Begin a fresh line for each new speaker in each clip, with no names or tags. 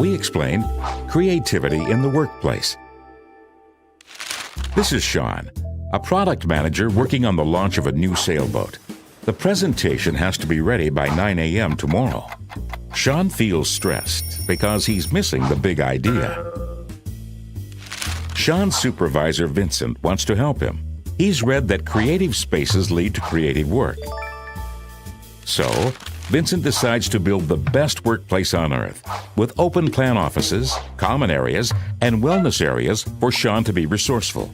we explain creativity in the workplace. This is Sean, a product manager working on the launch of a new sailboat. The presentation has to be ready by 9 a.m. tomorrow. Sean feels stressed because he's missing the big idea. Sean's supervisor, Vincent, wants to help him. He's read that creative spaces lead to creative work. So, Vincent decides to build the best workplace on earth, with open plan offices, common areas, and wellness areas for Sean to be resourceful.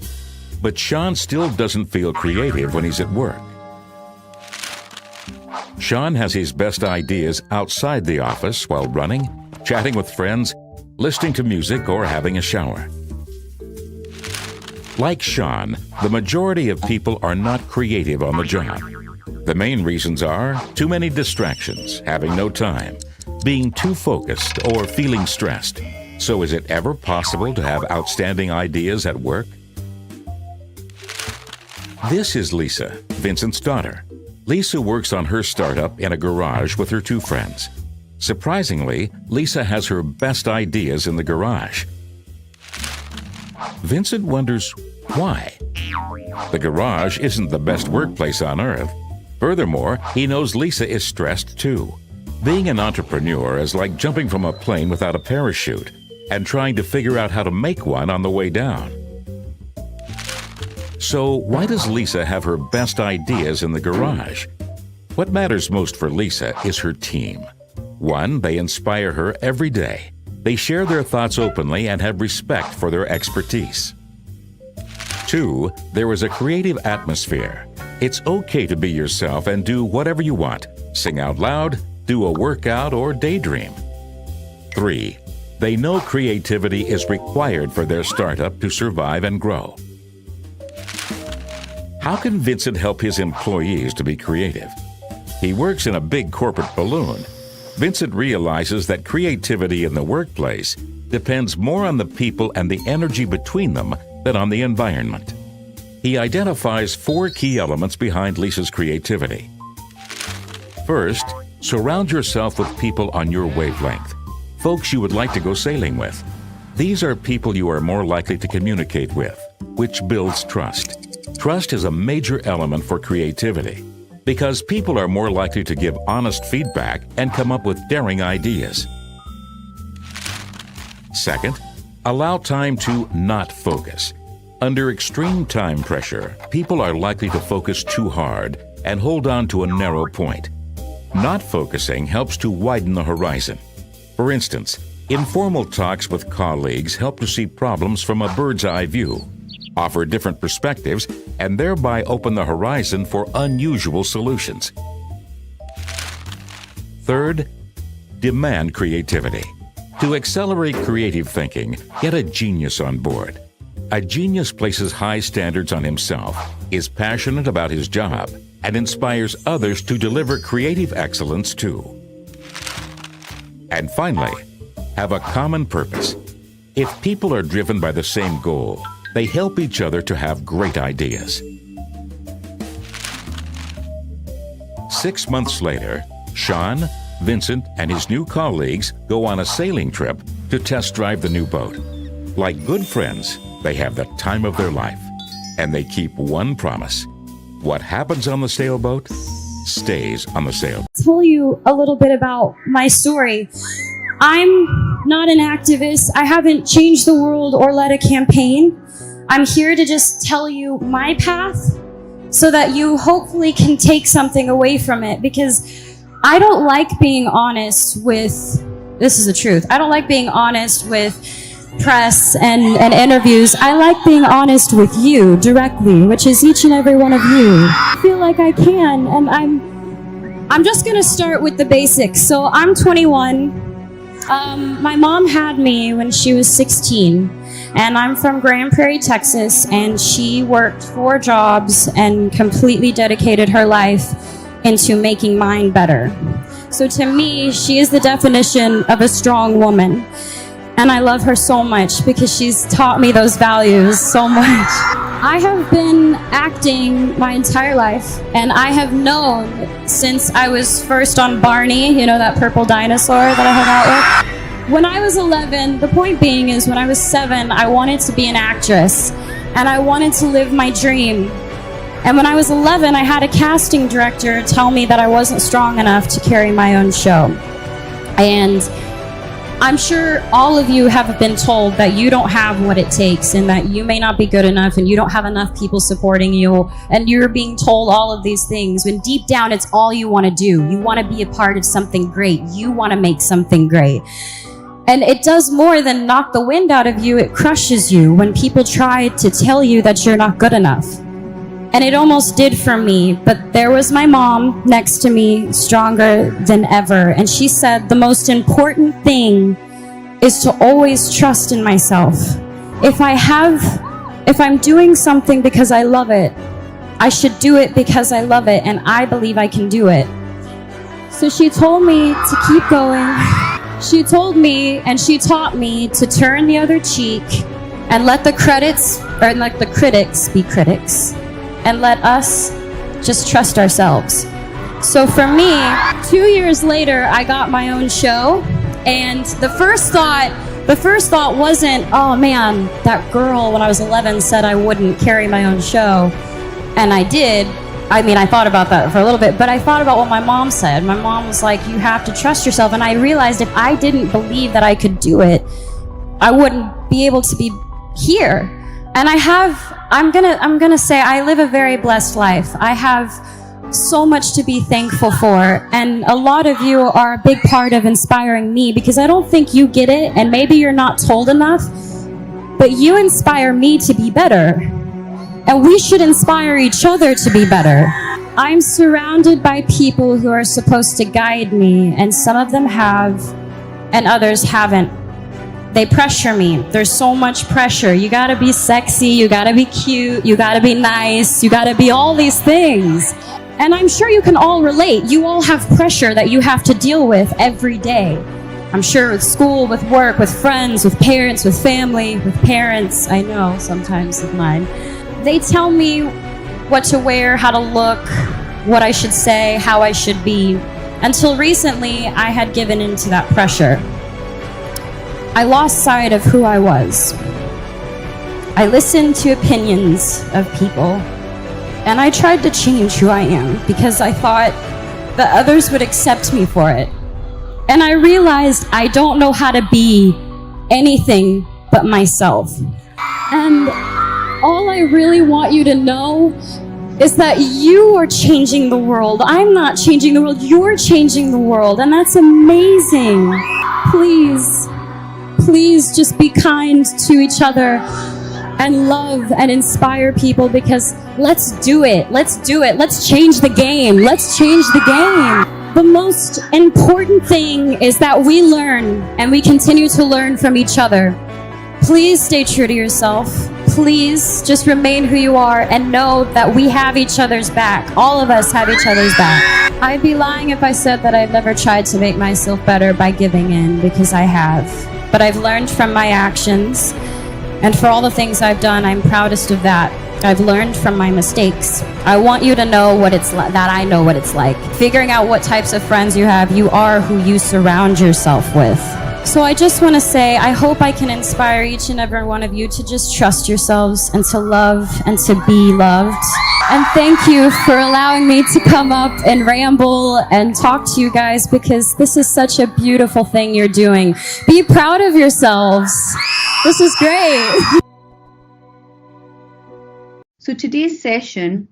But Sean still doesn't feel creative when he's at work. Sean has his best ideas outside the office while running, chatting with friends, listening to music, or having a shower. Like Sean, the majority of people are not creative on the job. The main reasons are too many distractions, having no time, being too focused, or feeling stressed. So is it ever possible to have outstanding ideas at work? This is Lisa, Vincent's daughter. Lisa works on her startup in a garage with her two friends. Surprisingly, Lisa has her best ideas in the garage. Vincent wonders why. The garage isn't the best workplace on earth. Furthermore, he knows Lisa is stressed too. Being an entrepreneur is like jumping from a plane without a parachute and trying to figure out how to make one on the way down. So why does Lisa have her best ideas in the garage? What matters most for Lisa is her team. 1, they inspire her every day. They share their thoughts openly and have respect for their expertise. 2, there is a creative atmosphere. It's okay to be yourself and do whatever you want. Sing out loud, do a workout, or daydream. 3, they know creativity is required for their startup to survive and grow. How can Vincent help his employees to be creative? He works in a big corporate balloon. Vincent realizes that creativity in the workplace depends more on the people and the energy between them than on the environment. He identifies 4 key elements behind Lisa's creativity. First, surround yourself with people on your wavelength, folks you would like to go sailing with. These are people you are more likely to communicate with, which builds trust. Trust is a major element for creativity because people are more likely to give honest feedback and come up with daring ideas. Second, allow time to not focus. Under extreme time pressure, people are likely to focus too hard and hold on to a narrow point. Not focusing helps to widen the horizon. For instance, informal talks with colleagues help to see problems from a bird's eye view, offer different perspectives, and thereby open the horizon for unusual solutions. Third, demand creativity. To accelerate creative thinking, get a genius on board. A genius places high standards on himself, is passionate about his job, and inspires others to deliver creative excellence too. And finally, have a common purpose. If people are driven by the same goal, they help each other to have great ideas. 6 months later, Sean, Vincent, and his new colleagues go on a sailing trip to test drive the new boat. Like good friends, they have the time of their life, and they keep one promise. What happens on the sailboat stays on the sailboat.
Tell you a little bit about my story. I'm not an activist. I haven't changed the world or led a campaign. I'm here to just tell you my path so that you hopefully can take something away from it, because I don't like being honest with, this is the truth, I don't like being honest with press and interviews. I like being honest with you directly, which is each and every one of you. I feel like I can, and I'm just gonna start with the basics. So I'm 21. My mom had me when she was 16, and I'm from Grand Prairie, Texas, and she worked 4 jobs and completely dedicated her life into making mine better. So to me, she is the definition of a strong woman. And I love her so much because she's taught me those values so much. I have been acting my entire life, and I have known since I was first on Barney, you know, that purple dinosaur that I hung out with. When I was 11, the point being is when I was 7, I wanted to be an actress and I wanted to live my dream. And when I was 11, I had a casting director tell me that I wasn't strong enough to carry my own show. And I'm sure all of you have been told that you don't have what it takes and that you may not be good enough and you don't have enough people supporting you, and you're being told all of these things when deep down it's all you want to do. You want to be a part of something great. You want to make something great. And it does more than knock the wind out of you. It crushes you when people try to tell you that you're not good enough. And it almost did for me, but there was my mom next to me, stronger than ever. And she said, the most important thing is to always trust in myself. If I'm doing something because I love it, I should do it because I love it, and I believe I can do it. So she told me to keep going. She told me and she taught me to turn the other cheek and let the critics be critics. And let us just trust ourselves. So for me, 2 years later, I got my own show, and the first thought wasn't, oh man, that girl when I was 11 said I wouldn't carry my own show, and I did. I mean, I thought about that for a little bit, but I thought about what my mom said. My mom was like, you have to trust yourself, and I realized if I didn't believe that I could do it, I wouldn't be able to be here. And I'm gonna say I live a very blessed life. I have so much to be thankful for, and a lot of you are a big part of inspiring me, because I don't think you get it, and maybe you're not told enough, but you inspire me to be better, and we should inspire each other to be better. I'm surrounded by people who are supposed to guide me, and some of them have, and others haven't. They pressure me. There's so much pressure. You gotta be sexy, you gotta be cute, you gotta be nice, you gotta be all these things. And I'm sure you can all relate. You all have pressure that you have to deal with every day. I'm sure with school, with work, with friends, with parents, with family, with parents, I know sometimes with mine. They tell me what to wear, how to look, what I should say, how I should be. Until recently, I had given into that pressure. I lost sight of who I was. I listened to opinions of people, and I tried to change who I am because I thought that others would accept me for it. And I realized I don't know how to be anything but myself. And all I really want you to know is that you are changing the world. I'm not changing the world, you're changing the world, and that's amazing. Please just be kind to each other and love and inspire people, because let's do it. Let's change the game. Let's change the game. The most important thing is that we learn and we continue to learn from each other. Please stay true to yourself. Please just remain who you are and know that we have each other's back. All of us have each other's back. I'd be lying if I said that I've never tried to make myself better by giving in, because I have. But I've learned from my actions, and for all the things I've done, I'm proudest of that. I've learned from my mistakes. I want you to know what it's like, that I know what it's like. Figuring out what types of friends you have, you are who you surround yourself with. So I just want to say, I hope I can inspire each and every one of you to just trust yourselves and to love and to be loved. And thank you for allowing me to come up and ramble and talk to you guys, because this is such a beautiful thing you're doing. Be proud of yourselves. This is great.
So today's session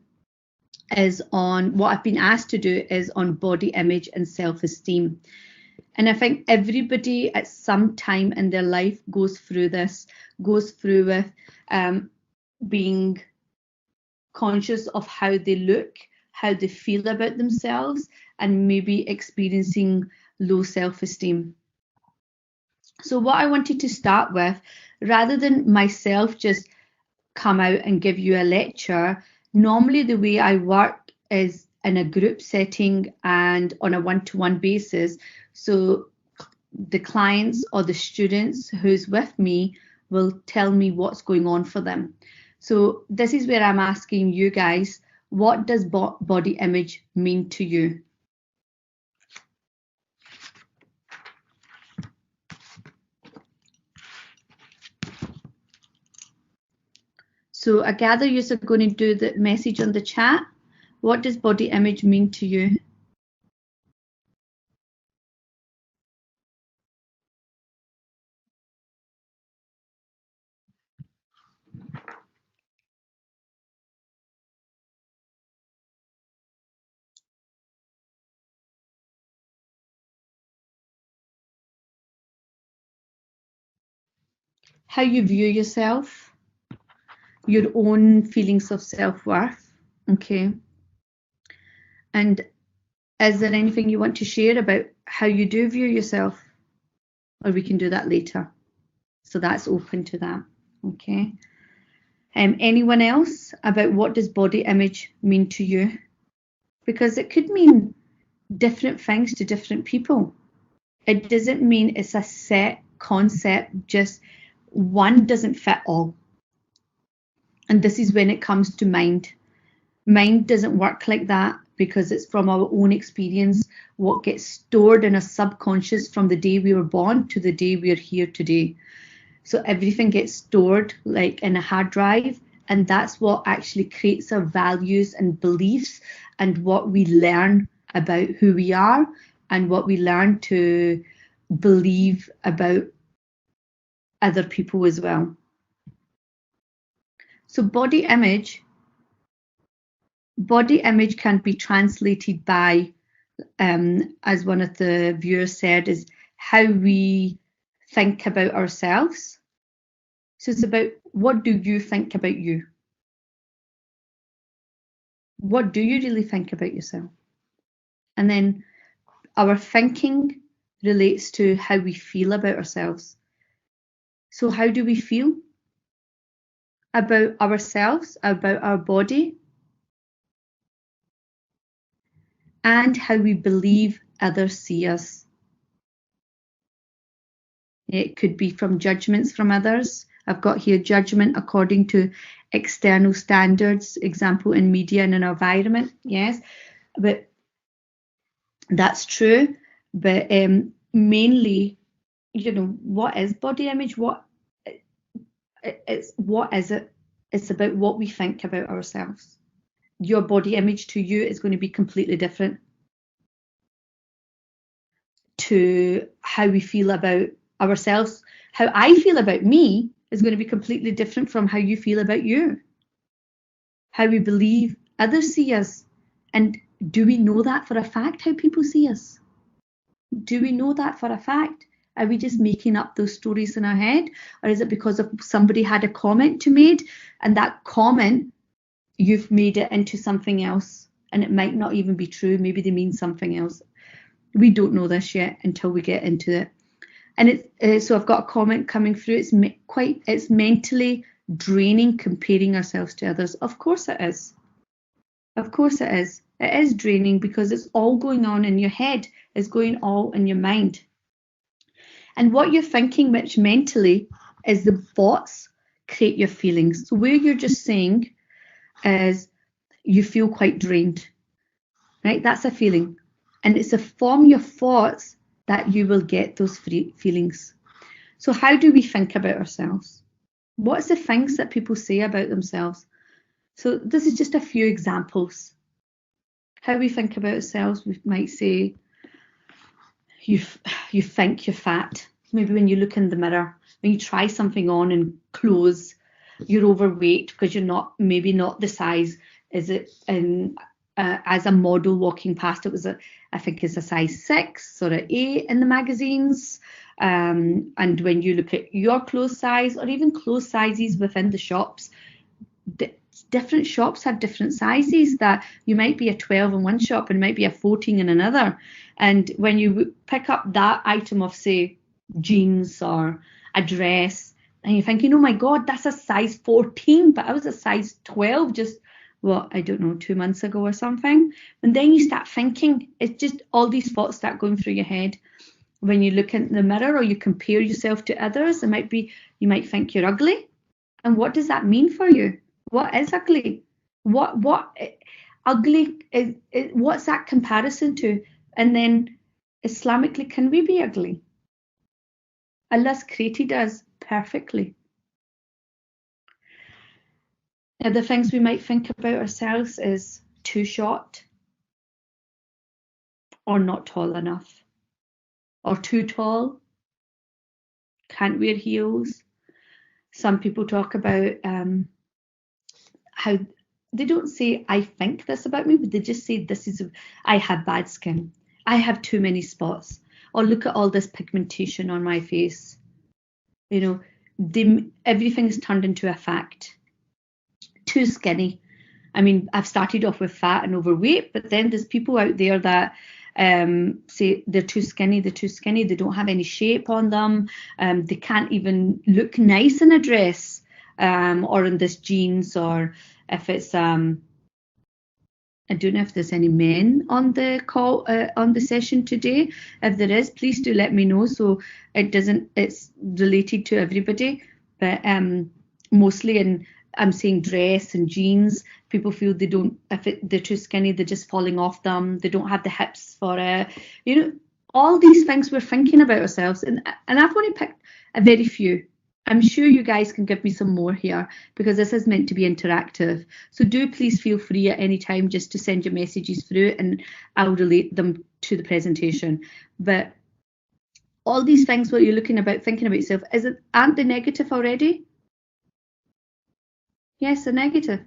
is on, what I've been asked to do is on body image and self-esteem. And I think everybody at some time in their life goes through with being conscious of how they look, how they feel about themselves, and maybe experiencing low self-esteem. So what I wanted to start with, rather than myself just come out and give you a lecture, normally the way I work is in a group setting and on a one-to-one basis. So the clients or the students who's with me will tell me what's going on for them. So this is where I'm asking you guys, what does body image mean to you? So I gather you're going to do the message on the chat. What does body image mean to you? How you view yourself, your own feelings of self-worth, okay? And is there anything you want to share about how you do view yourself? Or we can do that later. So that's open to that, okay? Anyone else about what does body image mean to you? Because it could mean different things to different people. It doesn't mean it's a set concept, just one doesn't fit all. And this is when it comes to mind. Mind doesn't work like that because it's from our own experience, what gets stored in our subconscious from the day we were born to the day we are here today. So everything gets stored like in a hard drive, and that's what actually creates our values and beliefs and what we learn about who we are and what we learn to believe about other people as well. So body image can be translated by, as one of the viewers said, is how we think about ourselves. So it's about, what do you think about you? What do you really think about yourself? And then our thinking relates to how we feel about ourselves. So how do we feel about ourselves, about our body, and how we believe others see us? It could be from judgments from others. I've got here judgment according to external standards, example in media and in our environment. Yes, but that's true. But mainly, what is body image? What is it? It's about what we think about ourselves. Your body image to you is going to be completely different to how we feel about ourselves. How I feel about me is going to be completely different from how you feel about you. How we believe others see us. And do we know that for a fact, how people see us? Do we know that for a fact? Are we just making up those stories in our head? Or is it because of somebody had a comment to made, and that comment, you've made it into something else, and it might not even be true. Maybe they mean something else. We don't know this yet until we get into it. And so I've got a comment coming through. It's mentally draining comparing ourselves to others. Of course it is. Of course it is. It is draining because it's all going on in your head. It's going all in your mind. And what you're thinking, which mentally is the thoughts create your feelings. So where you're just saying is you feel quite drained, right? That's a feeling. And it's from your thoughts that you will get those feelings. So how do we think about ourselves? What's the things that people say about themselves? So this is just a few examples. How we think about ourselves, we might say, you think you're fat. Maybe when you look in the mirror, when you try something on in clothes, you're overweight because you're maybe not the size. Is it as a model walking past, I think it's a size 6 or an 8 in the magazines. And when you look at your clothes size or even clothes sizes within the shops, different shops have different sizes, that you might be a 12 in one shop and might be a 14 in another. And when you pick up that item of, say, jeans or a dress, and you're thinking, oh my God, that's a size 14, but I was a size 12 just, I don't know, 2 months ago or something. And then you start thinking, it's just all these thoughts start going through your head. When you look in the mirror or you compare yourself to others, you might think you're ugly. And what does that mean for you? What is ugly? What ugly is, what's that comparison to? And then Islamically, can we be ugly? Allah's created us perfectly. Other things we might think about ourselves is too short, or not tall enough, or too tall, can't wear heels. Some people talk about how they don't say, I think this about me, but they just say, I have bad skin. I have too many spots. Or look at all this pigmentation on my face. You know, everything's turned into a fact. Too skinny. I mean, I've started off with fat and overweight, but then there's people out there that say they're too skinny, they don't have any shape on them, they can't even look nice in a dress, or in this jeans, or if it's I don't know if there's any men on the call, on the session today. If there is, please do let me know, so it's related to everybody, but mostly I'm saying dress and jeans, people feel they're too skinny, they're just falling off them, they don't have the hips for it. You know, all these things we're thinking about ourselves, and I've only picked a very few. I'm sure you guys can give me some more here, because this is meant to be interactive. So do please feel free at any time just to send your messages through, and I'll relate them to the presentation. But all these things what you're thinking about yourself, aren't they negative already? Yes, they're negative.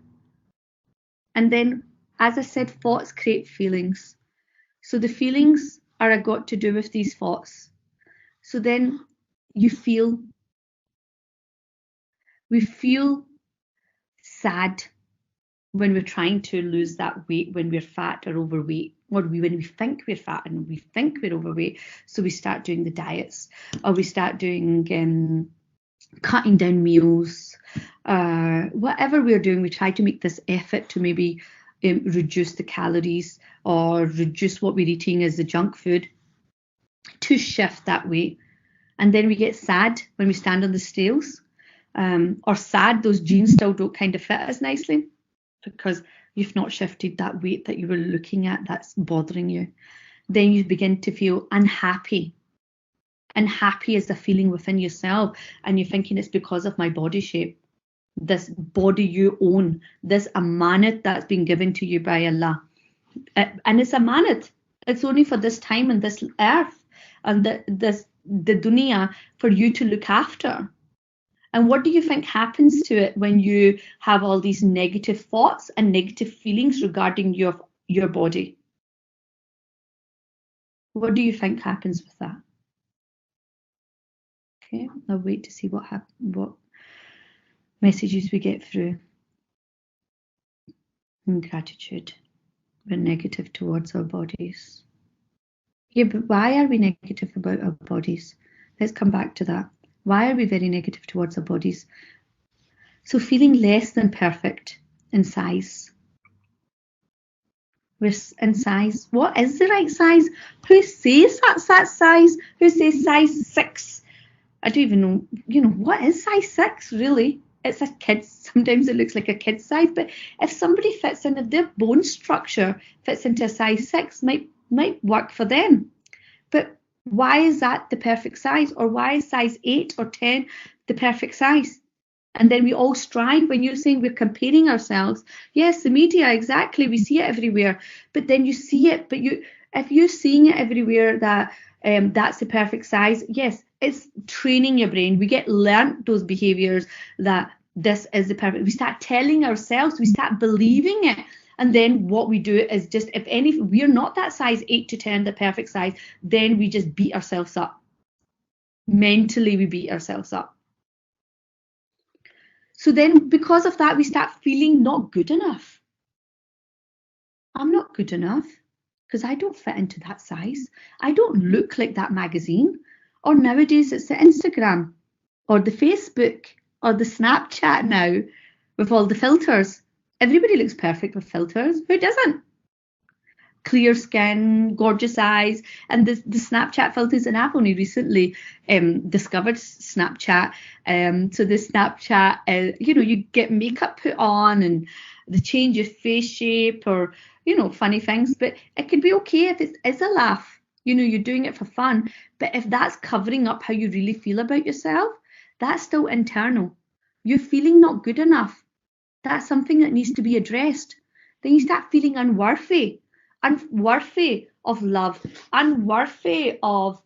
And then, as I said, thoughts create feelings. So the feelings are got to do with these thoughts. So then we feel sad when we're trying to lose that weight, when we're fat or overweight, or when we think we're fat and we think we're overweight. So we start doing the diets, or we start doing cutting down meals, whatever we're doing, we try to make this effort to maybe reduce the calories or reduce what we're eating as the junk food to shift that weight. And then we get sad when we stand on the scales, or sad those jeans still don't kind of fit as nicely because you've not shifted that weight that you were looking at that's bothering you. Then you begin to feel unhappy. Unhappy is a feeling within yourself, and you're thinking it's because of my body shape, this body you own, this amanat that's been given to you by Allah. And it's amanat. It's only for this time and this earth and the dunya for you to look after. And what do you think happens to it when you have all these negative thoughts and negative feelings regarding your body? What do you think happens with that? Okay, I'll wait to see what messages we get through. And gratitude. We're negative towards our bodies. Yeah, but why are we negative about our bodies? Let's come back to that. Why are we very negative towards our bodies? So feeling less than perfect in size. We're in size. What is the right size? Who says that's that size? Who says size 6? I don't even know, what is size 6 really? It's a kid's, sometimes it looks like a kid's size, but if somebody fits in, if their bone structure fits into a size 6, might work for them. But why is that the perfect size? Or why is size 8 or 10 the perfect size? And then we all strive. When you're saying we're comparing ourselves, yes, the media, exactly, we see it everywhere, but then you see it, but if you're seeing it everywhere that that's the perfect size, yes, it's training your brain. We get learnt those behaviors that this is the perfect. We start telling ourselves, we start believing it. And then what we do is just, if we're not that size 8 to 10, the perfect size, then we just beat ourselves up. Mentally, we beat ourselves up. So then because of that, we start feeling not good enough. I'm not good enough because I don't fit into that size. I don't look like that magazine. Or nowadays it's the Instagram or the Facebook or the Snapchat now with all the filters. Everybody looks perfect with filters. Who doesn't? Clear skin, gorgeous eyes, and the Snapchat filters. And I've only recently discovered Snapchat. So the Snapchat, you get makeup put on and they change your face shape or, funny things. But it could be okay if it is a laugh. You're doing it for fun. But if that's covering up how you really feel about yourself, that's still internal. You're feeling not good enough. That's something that needs to be addressed. Then you start feeling unworthy of love, unworthy of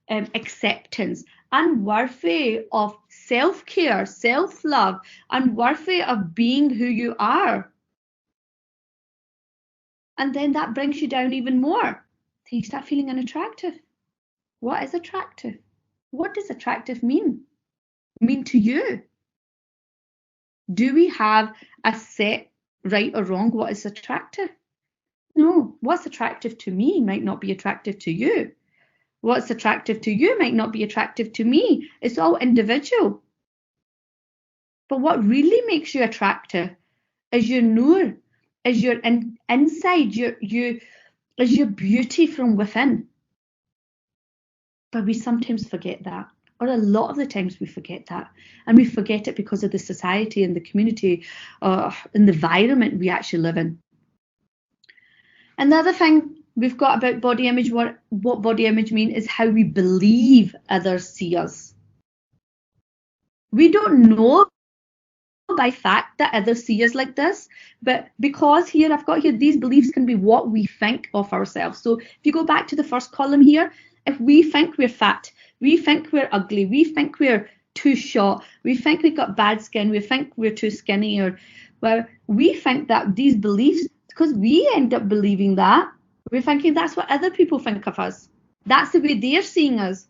acceptance, unworthy of self-care, self-love, unworthy of being who you are. And then that brings you down even more. Then you start feeling unattractive. What is attractive? What does attractive mean to you? Do we have a set right or wrong what is attractive? No, what's attractive to me might not be attractive to you. What's attractive to you might not be attractive to me. It's all individual. But what really makes you attractive is your nur, is your inside, is your beauty from within. But we sometimes forget that, or a lot of the times we forget that. And we forget it because of the society and the community and the environment we actually live in. Another thing we've got about body image, what body image mean is how we believe others see us. We don't know by fact that others see us like this, but because here I've got here, these beliefs can be what we think of ourselves. So if you go back to the first column here, if we think we're fat, we think we're ugly, we think we're too short, we think we've got bad skin, we think we're too skinny, or well, we think that these beliefs, because we end up believing that, we're thinking that's what other people think of us. That's the way they're seeing us.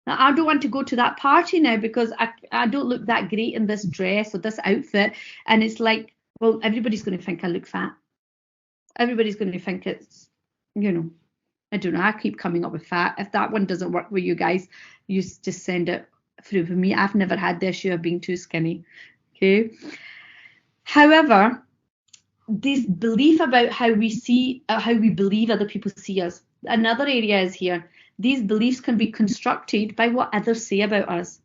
Now, I don't want to go to that party now because I don't look that great in this dress or this outfit. And it's like, well, everybody's going to think I look fat. Everybody's going to think it's, you know, I don't know. I keep coming up with fat. If that one doesn't work with you guys, you just send it through for me. I've never had the issue of being too skinny. Okay. However, this belief about how we believe other people see us. Another area is here. These beliefs can be constructed by what others say about us.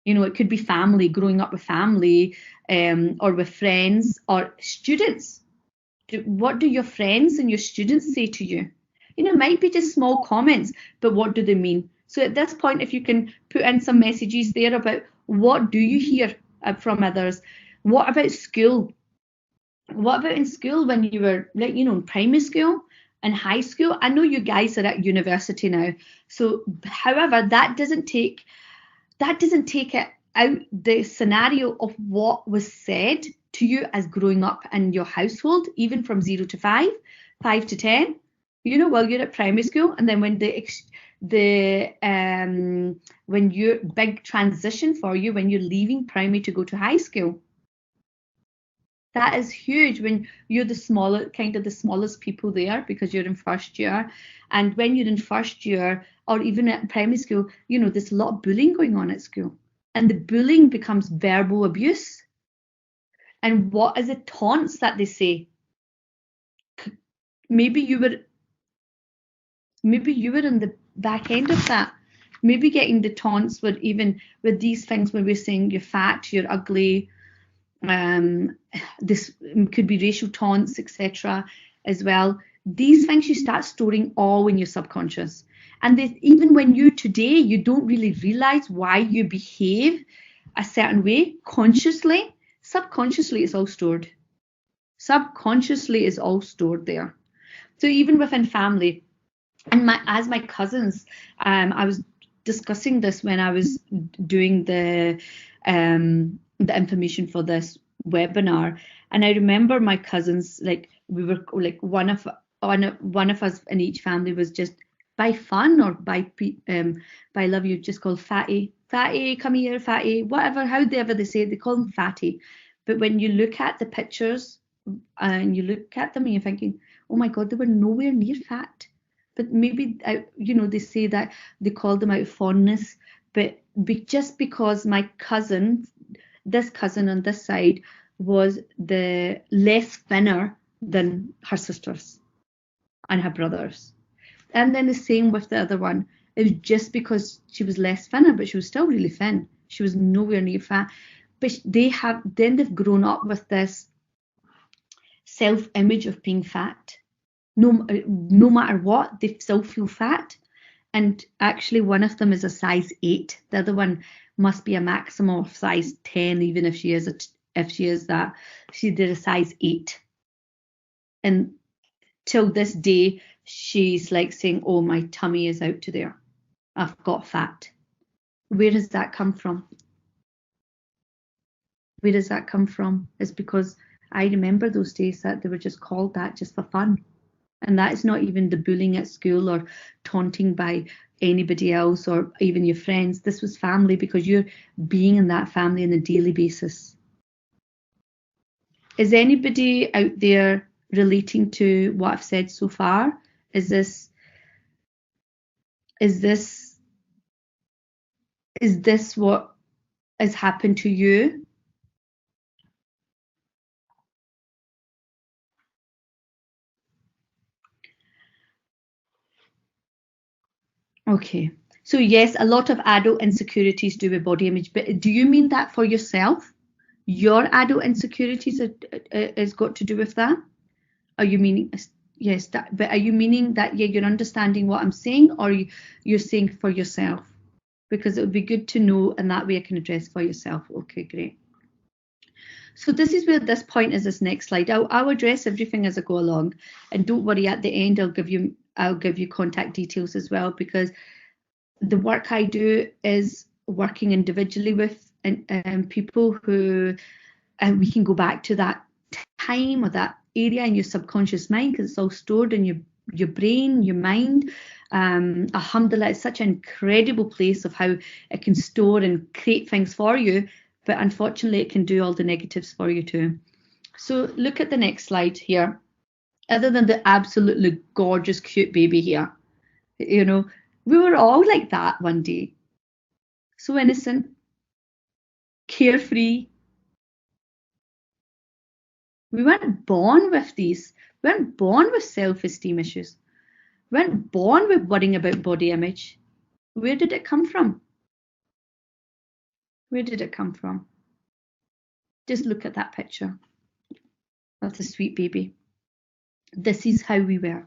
You know, it could be family, growing up with family, or with friends or students. What do your friends and your students say to you? You know, it might be just small comments, but what do they mean? So at this point, if you can put in some messages there about what do you hear from others? What about school? What about in school when you were, like, you know, in primary school and high school? I know you guys are at university now. So, however, that doesn't take it out the scenario of what was said to you as growing up in your household, even from 0 to 5, 5 to 10. You know, while you're at primary school, and then when when your big transition for you when you're leaving primary to go to high school. That is huge when you're the smallest people there because you're in first year. And when you're in first year or even at primary school, you know, there's a lot of bullying going on at school. And the bullying becomes verbal abuse. And what is it? Taunts that they say. Maybe you were in the back end of that. Maybe getting the taunts with these things when we're saying you're fat, you're ugly. This could be racial taunts, etc. as well. These things you start storing all in your subconscious. And even when you don't really realize why you behave a certain way consciously, subconsciously it's all stored. Subconsciously is all stored there. So even within family, and as my cousins, I was discussing this when I was doing the information for this webinar, and I remember my cousins, like, we were like one of us in each family was just by fun or by love, you just call Fatty, come here, Fatty, whatever, however they say it, they call him Fatty. But when you look at the pictures and you look at them and you're thinking, oh my God, they were nowhere near fat. But maybe, you know, they say that they call them out of fondness, but just because my cousin, this cousin on this side, was the less thinner than her sisters and her brothers. And then the same with the other one. It was just because she was less thinner, but she was still really thin. She was nowhere near fat. But they've grown up with this self-image of being fat. No matter what, they still feel fat. And actually one of them is a size 8. The other one must be a maximum of size 10, even if she is if she is that. She did a size 8. And till this day, she's like saying, oh, my tummy is out to there. I've got fat. Where does that come from? Where does that come from? It's because I remember those days that they were just called that just for fun. And that is not even the bullying at school or taunting by anybody else or even your friends. This was family because you're being in that family on a daily basis. Is anybody out there relating to what I've said so far? Is this what has happened to you? Okay, so yes, a lot of adult insecurities do with body image, but do you mean that for yourself? Your adult insecurities has got to do with that? Are you meaning, yes, but are you meaning that, yeah, you're understanding what I'm saying, or you're saying for yourself? Because it would be good to know, and that way I can address for yourself. Okay, great. So this is where this point is, this next slide. I'll address everything as I go along, and don't worry, at the end I'll give you contact details as well, because the work I do is working individually with people who, and we can go back to that time or that area in your subconscious mind, because it's all stored in your brain, your mind. Alhamdulillah, it's such an incredible place of how it can store and create things for you, but unfortunately it can do all the negatives for you too. So look at the next slide here. Other than the absolutely gorgeous, cute baby here, you know, we were all like that one day. So innocent, carefree. We weren't born with these. We weren't born with self-esteem issues. We weren't born with worrying about body image. Where did it come from? Where did it come from? Just look at that picture. That's a sweet baby. This is how we were.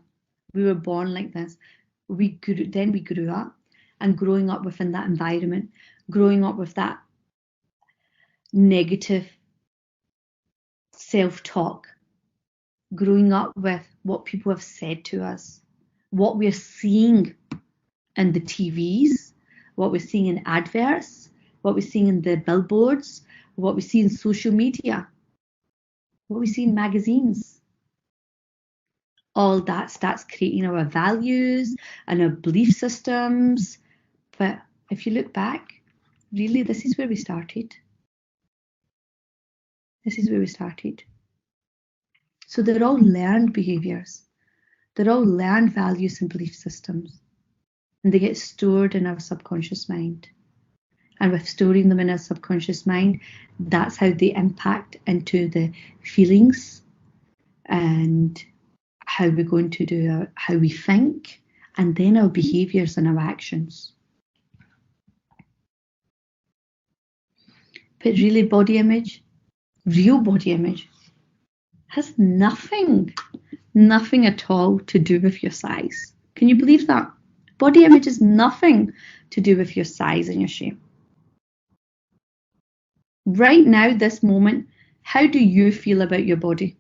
We were born like this. Then we grew up, and growing up within that environment, growing up with that negative self-talk, growing up with what people have said to us, what we're seeing in the TVs, what we're seeing in adverts, what we're seeing in the billboards, what we see in social media, what we see in magazines. All that starts creating our values and our belief systems. But if you look back, really, this is where we started. This is where we started. So they're all learned behaviors. They're all learned values and belief systems. And they get stored in our subconscious mind. And with storing them in our subconscious mind, that's how they impact into the feelings and how we're going to do how we think, and then our behaviors and our actions. But really, body image, real body image, has nothing at all to do with your size. Can you believe that? Body image has nothing to do with your size and your shape. Right now, this moment, how do you feel about your body?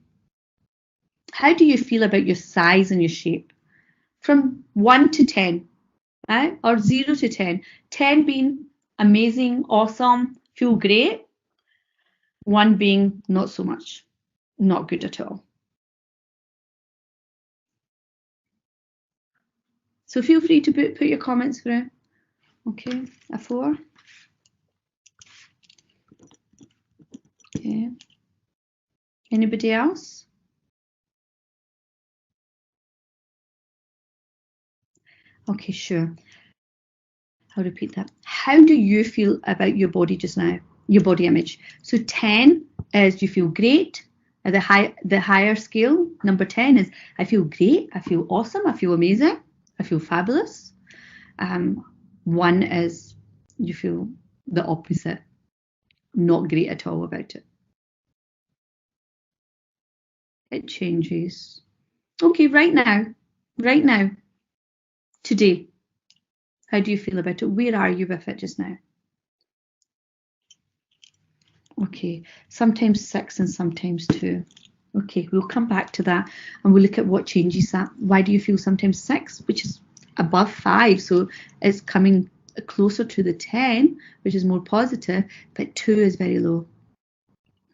How do you feel about your size and your shape? From 1 to 10, or 0 to 10. 10 being amazing, awesome, feel great. 1 being not so much, not good at all. So feel free to put your comments through. Okay, a 4. Okay. Anybody else? Okay, sure. I'll repeat that. How do you feel about your body just now? Your body image. So 10 is you feel great. The higher scale, number 10 is I feel great, I feel awesome, I feel amazing, I feel fabulous. 1 is you feel the opposite, not great at all about it. It changes. Okay, right now, today, how do you feel about it? Where are you with it just now? Okay, sometimes 6 and sometimes 2. Okay, we'll come back to that and we'll look at what changes that. Why do you feel sometimes 6, which is above 5, so it's coming closer to the 10, which is more positive, but 2 is very low.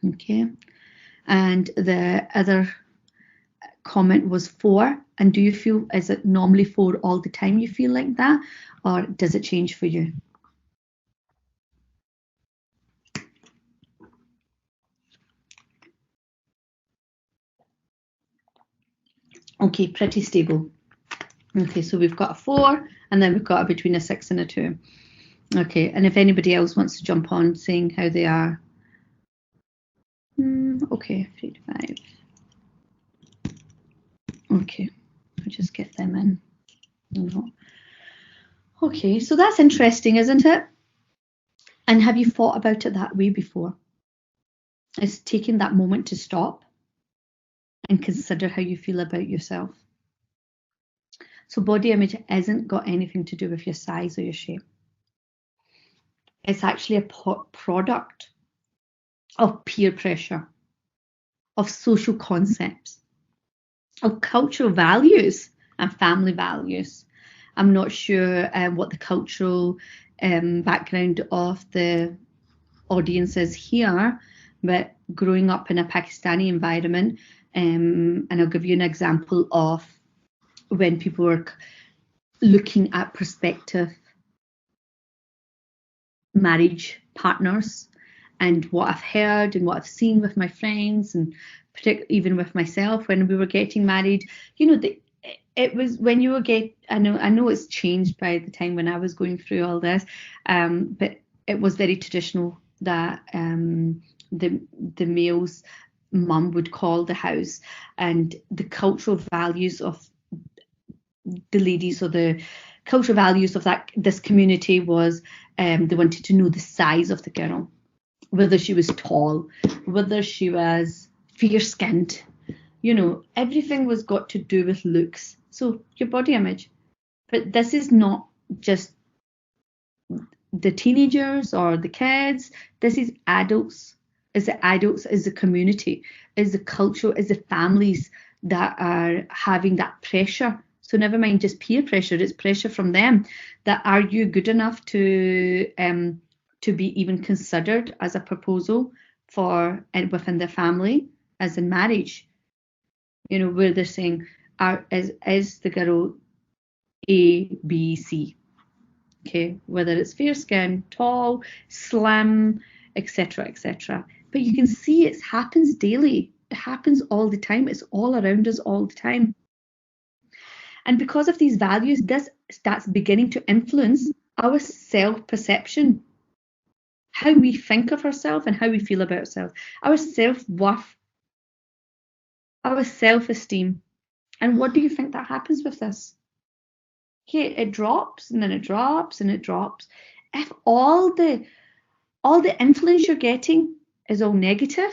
Okay, and the other comment was 4. And do you feel, is it normally 4 all the time you feel like that, or does it change for you? Okay, pretty stable. Okay, so we've got a 4, and then we've got a between a 6 and a 2. Okay, and if anybody else wants to jump on saying how they are. Okay, 3 to 5. Okay, I'll just get them in. No. Okay, so that's interesting, isn't it? And have you thought about it that way before? It's taking that moment to stop and consider how you feel about yourself. So body image hasn't got anything to do with your size or your shape. It's actually a product of peer pressure, of social concepts, of cultural values and family values. I'm not sure what the cultural background of the audience is here, but growing up in a Pakistani environment, and I'll give you an example of when people were looking at prospective marriage partners, and what I've heard and what I've seen with my friends, and particularly even with myself when we were getting married, you know, it was when you were I know it's changed by the time when I was going through all this, but it was very traditional that the male's mum would call the house, and the cultural values of the ladies, or the cultural values of this community was they wanted to know the size of the girl, whether she was tall, whether she was fair-skinned, you know, everything was got to do with looks. So your body image. But this is not just the teenagers or the kids. This is adults. Is the adults, is the community, is the culture, is the families that are having that pressure. So never mind just peer pressure, it's pressure from them. That are you good enough to be even considered as a proposal for within the family, as in marriage? You know, where they're saying, is the girl A, B, C? Okay, whether it's fair skin, tall, slim, etc., etc. But you can see it happens daily. It happens all the time. It's all around us all the time. And because of these values, this starts beginning to influence our self-perception, how we think of ourselves and how we feel about ourselves, our self-worth, our self-esteem. And what do you think that happens with this? Okay, it drops and then it drops and it drops. If all the influence you're getting is all negative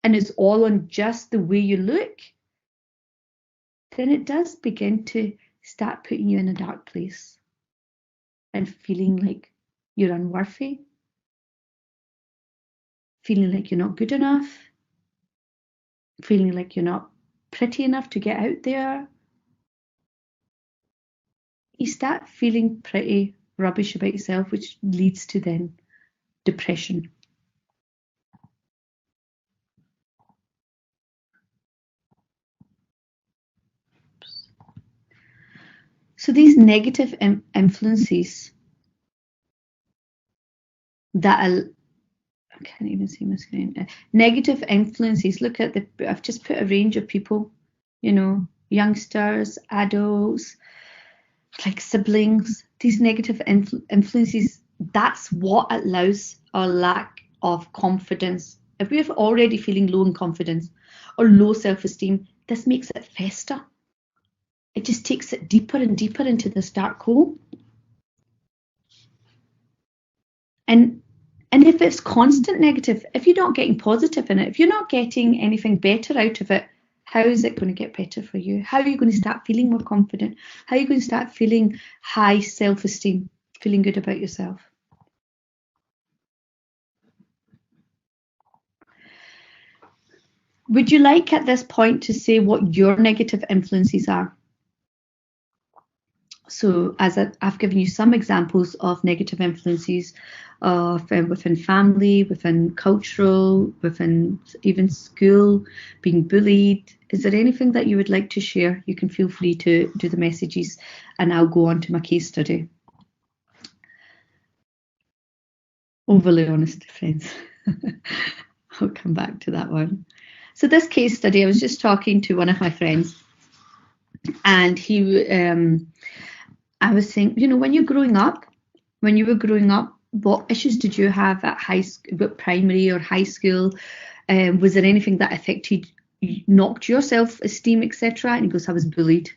and it's all on just the way you look, then it does begin to start putting you in a dark place and feeling like you're unworthy, feeling like you're not good enough, feeling like you're not pretty enough to get out there. You start feeling pretty rubbish about yourself, which leads to then depression. So these negative influences that I can't even see my screen. Negative influences. Look at I've just put a range of people, you know, youngsters, adults, like siblings. These negative influences, that's what allows our lack of confidence. If we're already feeling low in confidence or low self-esteem, this makes it fester. It just takes it deeper and deeper into this dark hole. And if it's constant negative, if you're not getting positive in it, if you're not getting anything better out of it, how is it going to get better for you? How are you going to start feeling more confident? How are you going to start feeling high self-esteem, feeling good about yourself? Would you like at this point to say what your negative influences are? So as I've given you some examples of negative influences of within family, within cultural, within even school, being bullied. Is there anything that you would like to share? You can feel free to do the messages and I'll go on to my case study. Overly honest, friends. I'll come back to that one. So this case study, I was just talking to one of my friends and I was saying, you know, when you were growing up, what issues did you have at primary or high school? Was there anything that affected, knocked your self-esteem, etc.? And he goes, I was bullied.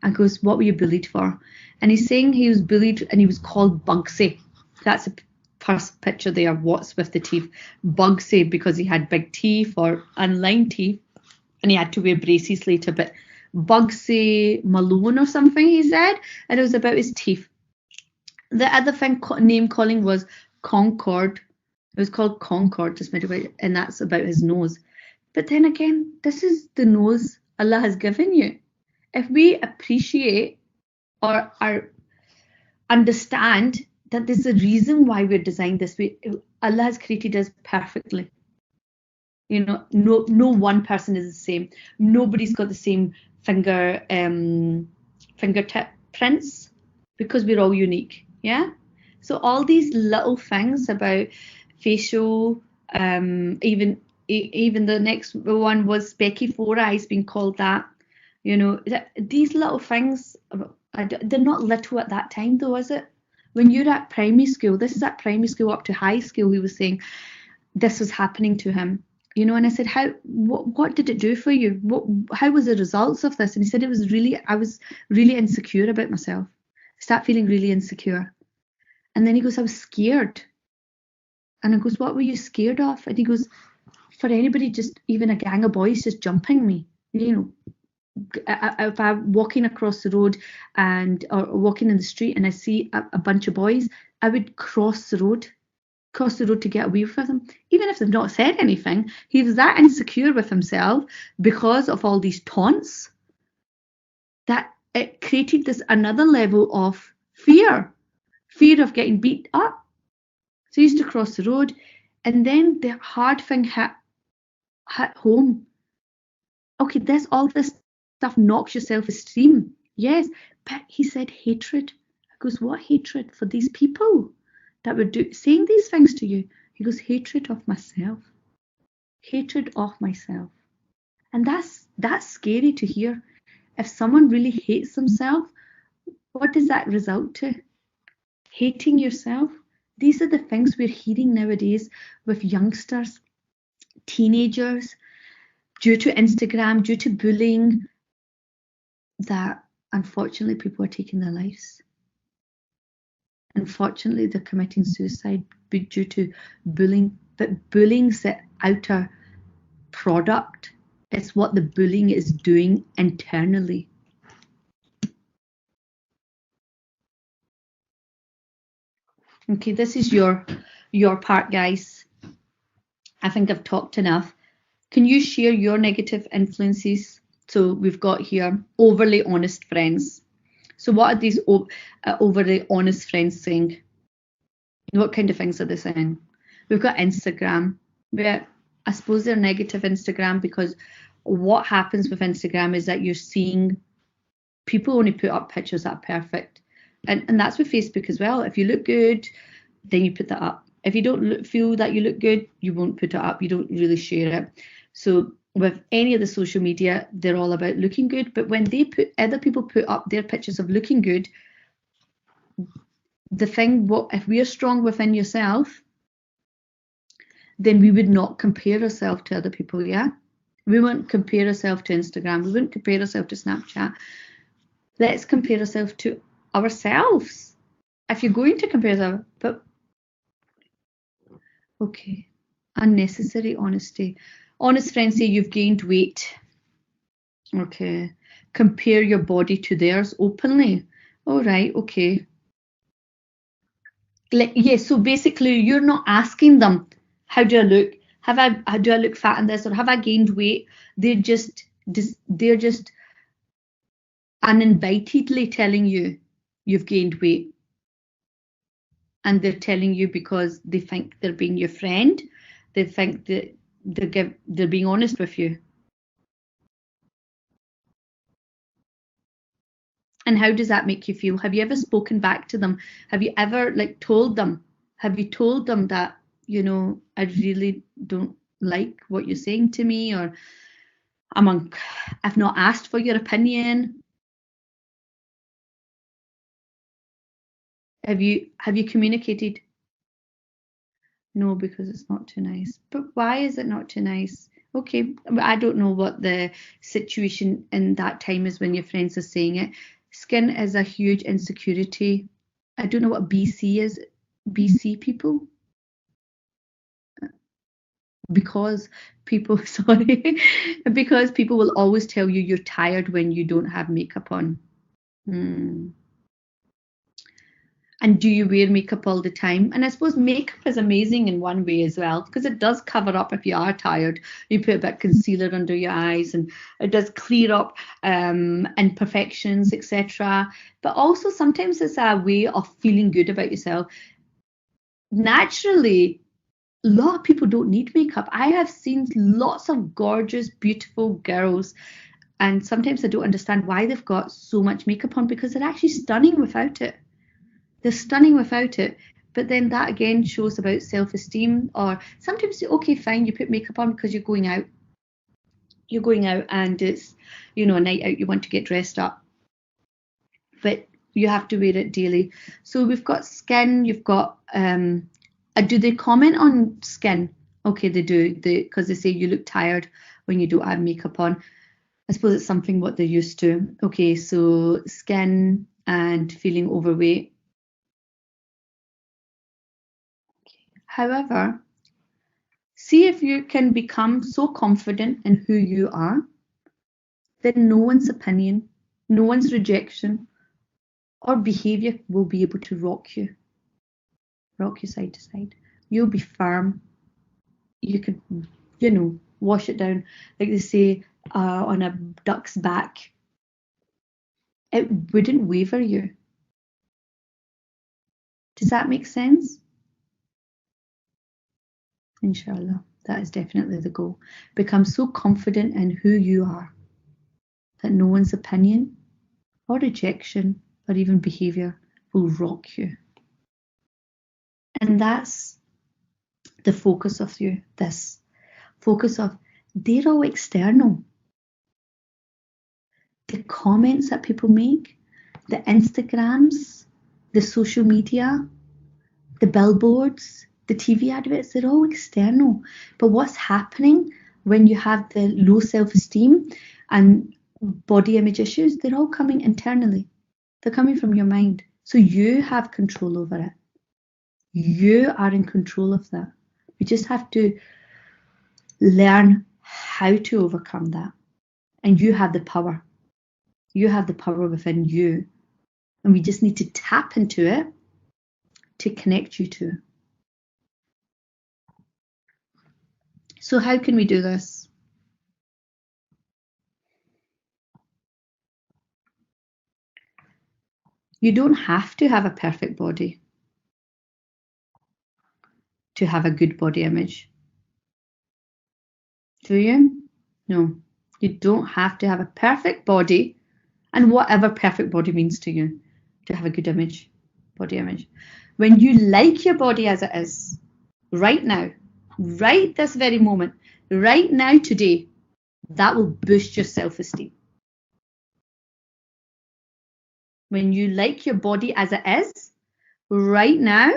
I goes, what were you bullied for? And he's saying he was bullied and he was called Bugsy. That's a first picture there, what's with the teeth. Bugsy because he had big teeth or unlined teeth and he had to wear braces later, but Bugsy Malone or something, he said, and it was about his teeth. The other thing, name calling, was Concord. It was called Concord, just midway, and that's about his nose. But then again, this is the nose Allah has given you. If we appreciate or understand that there's a reason why we're designed this way, Allah has created us perfectly. You know, no one person is the same. Nobody's got the same fingertip prints because we're all unique. Yeah. So all these little things about facial, even the next one was Becky Four Eyes being called that. You know, these little things, they're not little at that time though, is it? When you're at primary school, this is at primary school up to high school, he was saying this was happening to him. You know, and I said, what did it do for you? How was the results of this? And he said, I was really insecure about myself. I started feeling really insecure. And then he goes, I was scared. And I goes, what were you scared of? And he goes, for anybody, just even a gang of boys just jumping me, you know. If I'm walking across the road or walking in the street and I see a bunch of boys, I would cross the road to get away from them, even if they've not said anything. He was that insecure with himself because of all these taunts that it created this another level of fear of getting beat up. So he used to cross the road, and then the hard thing hit home. Okay, all this stuff knocks your self-esteem. Yes, but he said hatred. I goes, what hatred? For these people that were saying these things to you. He goes, hatred of myself. Hatred of myself. And that's scary to hear. If someone really hates themselves, what does that result to? Hating yourself. These are the things we're hearing nowadays with youngsters, teenagers, due to Instagram, due to bullying, that unfortunately people are taking their lives. Unfortunately, they're committing suicide due to bullying. But bullying's the outer product. It's what the bullying is doing internally. Okay, this is your part, guys. I think I've talked enough. Can you share your negative influences? So we've got here overly honest friends. So what are these overly honest friends saying? What kind of things are they saying? We've got Instagram. Where I suppose they're negative Instagram because what happens with Instagram is that you're seeing people only put up pictures that are perfect. And that's with Facebook as well. If you look good, then you put that up. If you don't feel that you look good, you won't put it up. You don't really share it. So with any of the social media, they're all about looking good. But when other people put up their pictures of looking good, if we are strong within yourself, then we would not compare ourselves to other people, yeah? We wouldn't compare ourselves to Instagram. We wouldn't compare ourselves to Snapchat. Let's compare ourselves to ourselves. If you're going to compare yourself, but okay, unnecessary honesty. Honest friends say you've gained weight. Okay, compare your body to theirs openly. All right, okay. Yes, so basically you're not asking them, how do I look? do I look fat in this, or have I gained weight? They're just uninvitedly telling you you've gained weight. And they're telling you because they think they're being your friend. They think that they're being honest with you. And how does that make you feel? Have you ever spoken back to them? Have you ever told them? Have you told them that, I really don't like what you're saying to me, or I've not asked for your opinion? Have you communicated? No, because it's not too nice. But why is it not too nice? Okay, I don't know what the situation in that time is when your friends are saying it. Skin is a huge insecurity. I don't know what BC is. BC people? Because people, sorry, because people will always tell you you're tired when you don't have makeup on. And do you wear makeup all the time? And I suppose makeup is amazing in one way as well, because it does cover up if you are tired. You put a bit of concealer under your eyes, and it does clear up imperfections, etc. But also sometimes it's a way of feeling good about yourself. Naturally, a lot of people don't need makeup. I have seen lots of gorgeous, beautiful girls, and sometimes I don't understand why they've got so much makeup on, because they're actually stunning without it. They're stunning without it. But then that again shows about self-esteem. Or sometimes, okay, fine, you put makeup on because you're going out. You're going out and it's, a night out, you want to get dressed up. But you have to wear it daily. So we've got skin, you've got, do they comment on skin? Okay, they do, because they say you look tired when you don't have makeup on. I suppose it's something what they're used to. Okay, so skin and feeling overweight. However, see if you can become so confident in who you are that no one's opinion, no one's rejection or behavior will be able to rock you side to side. You'll be firm. You could, wash it down, like they say, on a duck's back. It wouldn't waver you. Does that make sense? Inshallah, that is definitely the goal. Become so confident in who you are that no one's opinion or rejection or even behavior will rock you. And that's the focus of this focus of, they're all external. The comments that people make, the Instagrams, the social media, the billboards, the TV adverts, they're all external. But what's happening when you have the low self-esteem and body image issues? They're all coming internally. They're coming from your mind. So you have control over it. You are in control of that. You just have to learn how to overcome that. And you have the power. You have the power within you. And we just need to tap into it to connect you to it. So how can we do this? You don't have to have a perfect body to have a good body image. Do you? No. You don't have to have a perfect body, and whatever perfect body means to you, to have a good image, body image. When you like your body as it is, right now, right this very moment, right now, today, that will boost your self-esteem. When you like your body as it is, right now,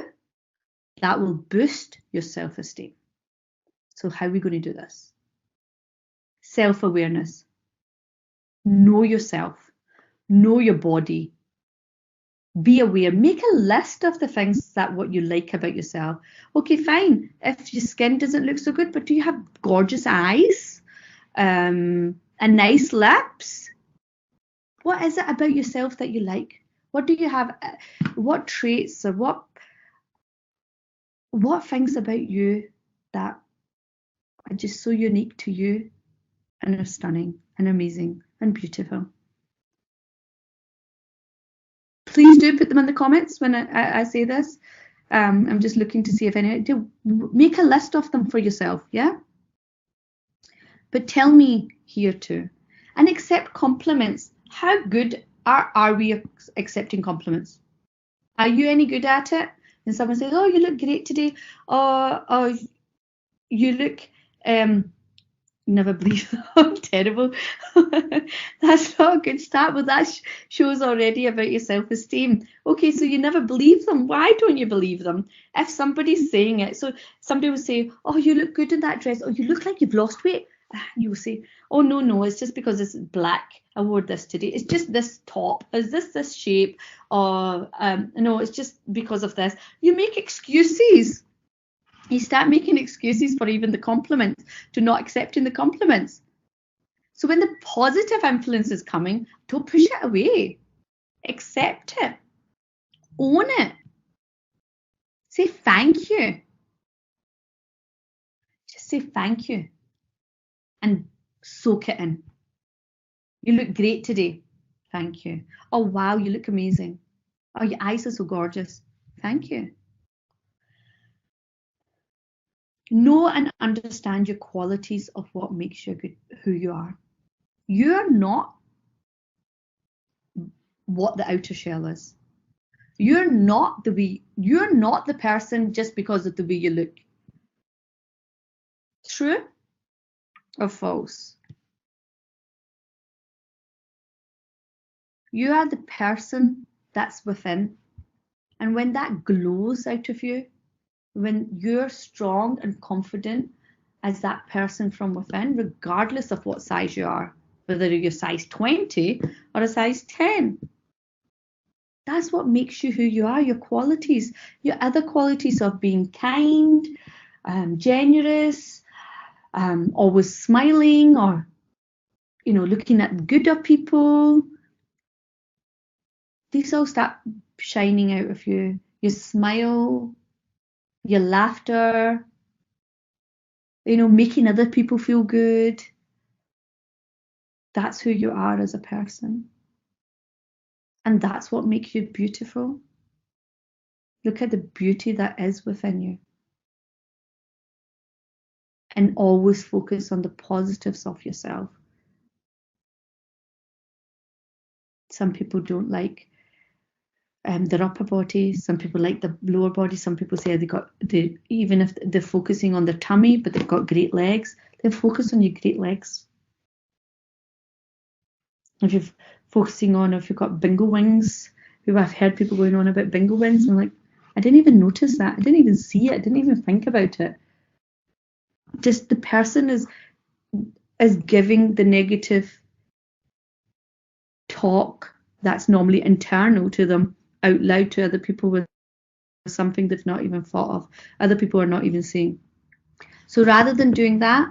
that will boost your self-esteem. So how are we going to do this? Self-awareness. Know yourself. Know your body. Be aware. Make a list of the things that what you like about yourself. Okay, fine. If your skin doesn't look so good, but do you have gorgeous eyes? And nice lips? What is it about yourself that you like? What do you have? What traits or what things about you that are just so unique to you and are stunning and amazing and beautiful. Please do put them in the comments when I say this. I'm just looking to see if any. Make a list of them for yourself, yeah? But tell me here too. And accept compliments. How good are we accepting compliments? Are you any good at it? And someone says, oh, you look great today. Oh, you look, never believe I'm terrible. That's not a good start. Well, that shows already about your self-esteem. Okay, so you never believe them. Why don't you believe them? If somebody's saying it, so somebody will say, oh, you look good in that dress. Oh, you look like you've lost weight. You will say, oh, no, it's just because it's black. I wore this today. It's just this top. Is this shape? Or, no, it's just because of this. You make excuses. You start making excuses for even the compliments, to not accepting the compliments. So when the positive influence is coming, don't push it away. Accept it. Own it. Say thank you. Just say thank you. And soak it in. You look great today. Thank you. Oh, wow, you look amazing. Oh, your eyes are so gorgeous. Thank you. Know and understand your qualities of what makes you good, who you are. You're not what the outer shell is. You're not the person just because of the way you look. True or false? You are the person that's within. And when that glows out of you, when you're strong and confident as that person from within, regardless of what size you are, whether you're size 20 or a size 10, that's what makes you who you are, your qualities, your other qualities of being kind, generous, always smiling, or, looking at the good of people. These all start shining out of you. Your smile, your laughter, making other people feel good. That's who you are as a person. And that's what makes you beautiful. Look at the beauty that is within you. And always focus on the positives of yourself. Some people don't like their upper body. Some people like the lower body. Some people say even if they're focusing on their tummy, but they've got great legs, then focus on your great legs. If you're focusing on if you've got bingo wings, I've heard people going on about bingo wings, and I'm like, I didn't even notice that. I didn't even see it. I didn't even think about it. Just the person is giving the negative talk that's normally internal to them out loud to other people with something they've not even thought of. Other people are not even seeing. So rather than doing that,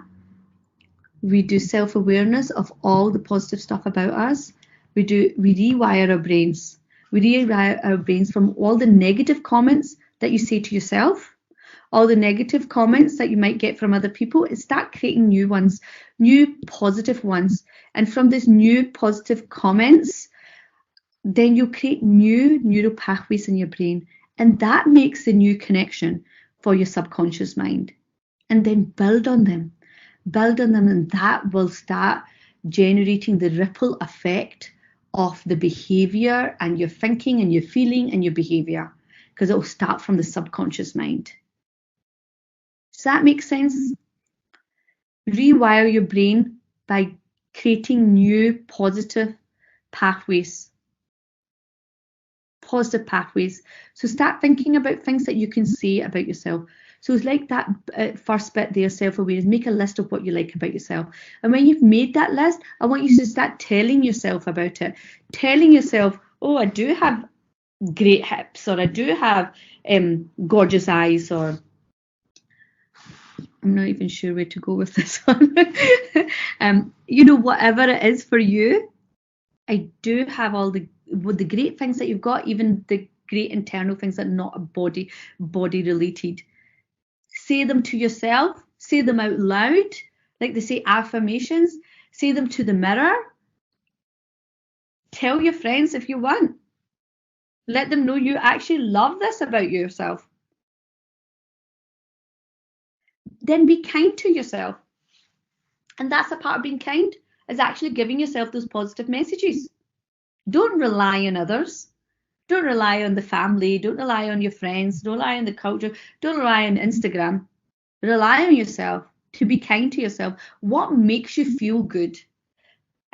we do self-awareness of all the positive stuff about us. We rewire our brains. We rewire our brains from all the negative comments that you say to yourself, all the negative comments that you might get from other people, and start creating new ones, new positive ones. And from these new positive comments, then you'll create new neural pathways in your brain. And that makes the new connection for your subconscious mind. And then build on them, and that will start generating the ripple effect of the behavior and your thinking and your feeling and your behavior, because it will start from the subconscious mind. Does that make sense? Rewire your brain by creating new positive pathways. So start thinking about things that you can say about yourself. So it's like that first bit there, self-awareness. Make a list of what you like about yourself. And when you've made that list, I want you to start telling yourself about it. Telling yourself, oh, I do have great hips, or I do have gorgeous eyes, or I'm not even sure where to go with this one. Whatever it is for you, I do have all the great things that you've got, even the great internal things that are not body related. Say them to yourself Say them out loud, like they say affirmations. Say them to the mirror. Tell your friends if you want. Let them know you actually love this about yourself. Then be kind to yourself. And that's a part of being kind, is actually giving yourself those positive messages. Don't rely on others. Don't rely on the family. Don't rely on your friends. Don't rely on the culture. Don't rely on Instagram. Rely on yourself to be kind to yourself. What makes you feel good?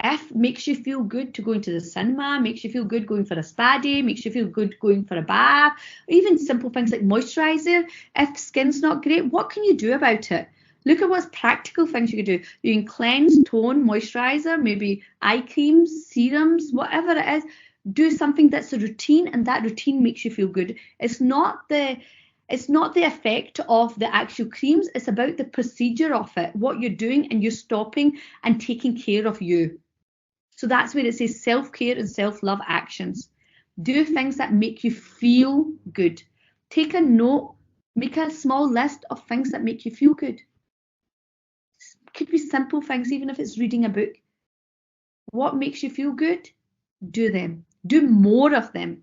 If makes you feel good to go into the cinema, makes you feel good going for a spa day, makes you feel good going for a bath, or even simple things like moisturizer. If skin's not great, what can you do about it? Look at what's practical things you can do. You can cleanse, tone, moisturizer, maybe eye creams, serums, whatever it is. Do something that's a routine, and that routine makes you feel good. It's not the effect of the actual creams. It's about the procedure of it, what you're doing, and you're stopping and taking care of you. So that's where it says self-care and self-love actions. Do things that make you feel good. Take a note, make a small list of things that make you feel good. Could be simple things, even if it's reading a book. What makes you feel good? Do them. Do more of them.